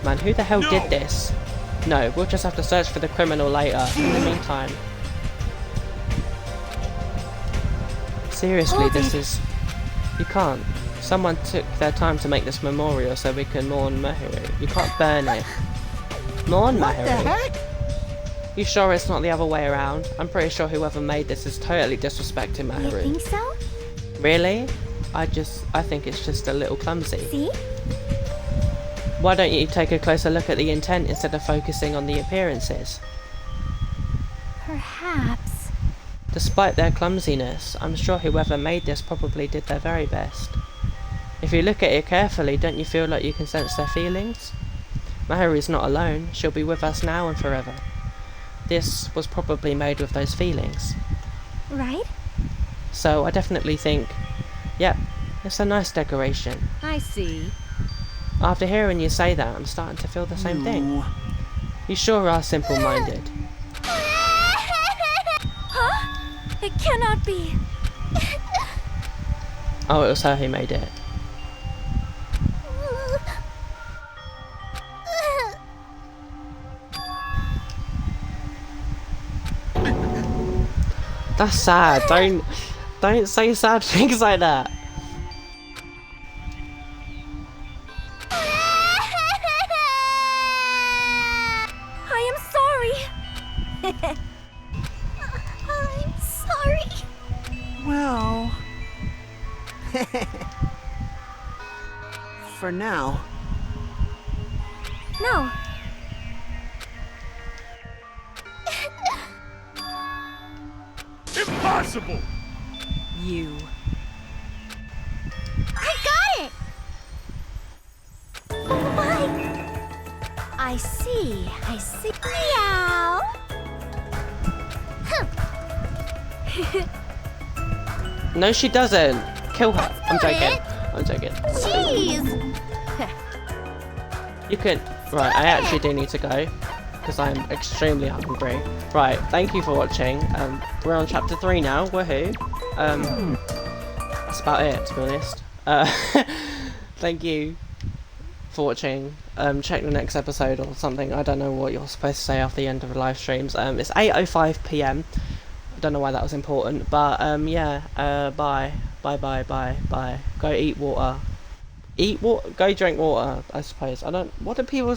Man, who the hell did this? No, we'll just have to search for the criminal later. In the meantime... Seriously, this is... You can't. Someone took their time to make this memorial so we can mourn Mahiru. You can't burn it. Mourn Mahiru? What the heck? You sure it's not the other way around? I'm pretty sure whoever made this is totally disrespecting Mahiru. You think so? Really? I think it's just a little clumsy. See? Why don't you take a closer look at the intent instead of focusing on the appearances? Perhaps. Despite their clumsiness, I'm sure whoever made this probably did their very best. If you look at it carefully, don't you feel like you can sense their feelings? Mahiru's not alone. She'll be with us now and forever. This was probably made with those feelings. Right? So I definitely think, yep, it's a nice decoration. I see. After hearing you say that, I'm starting to feel the same thing. You sure are simple-minded. Huh? It cannot be. Oh, it was her who made it. That's sad. Don't say sad things like that. I am sorry. I'm sorry. Well... For now. No. Impossible! You. I got it! Oh my! I see. Meow! No, she doesn't. Kill her. I'm joking. I'm joking. Jeez! You can... Right, I actually do need to go. Because I'm extremely hungry. Right, thank you for watching. We're on chapter 3 now. Woohoo. That's about it, to be honest. Thank you for watching. Check the next episode or something. I don't know what you're supposed to say after the end of the live streams. It's 8:05 PM. I don't know why that was important, but yeah. Bye. Go eat water. Go drink water, I suppose. I don't... What do people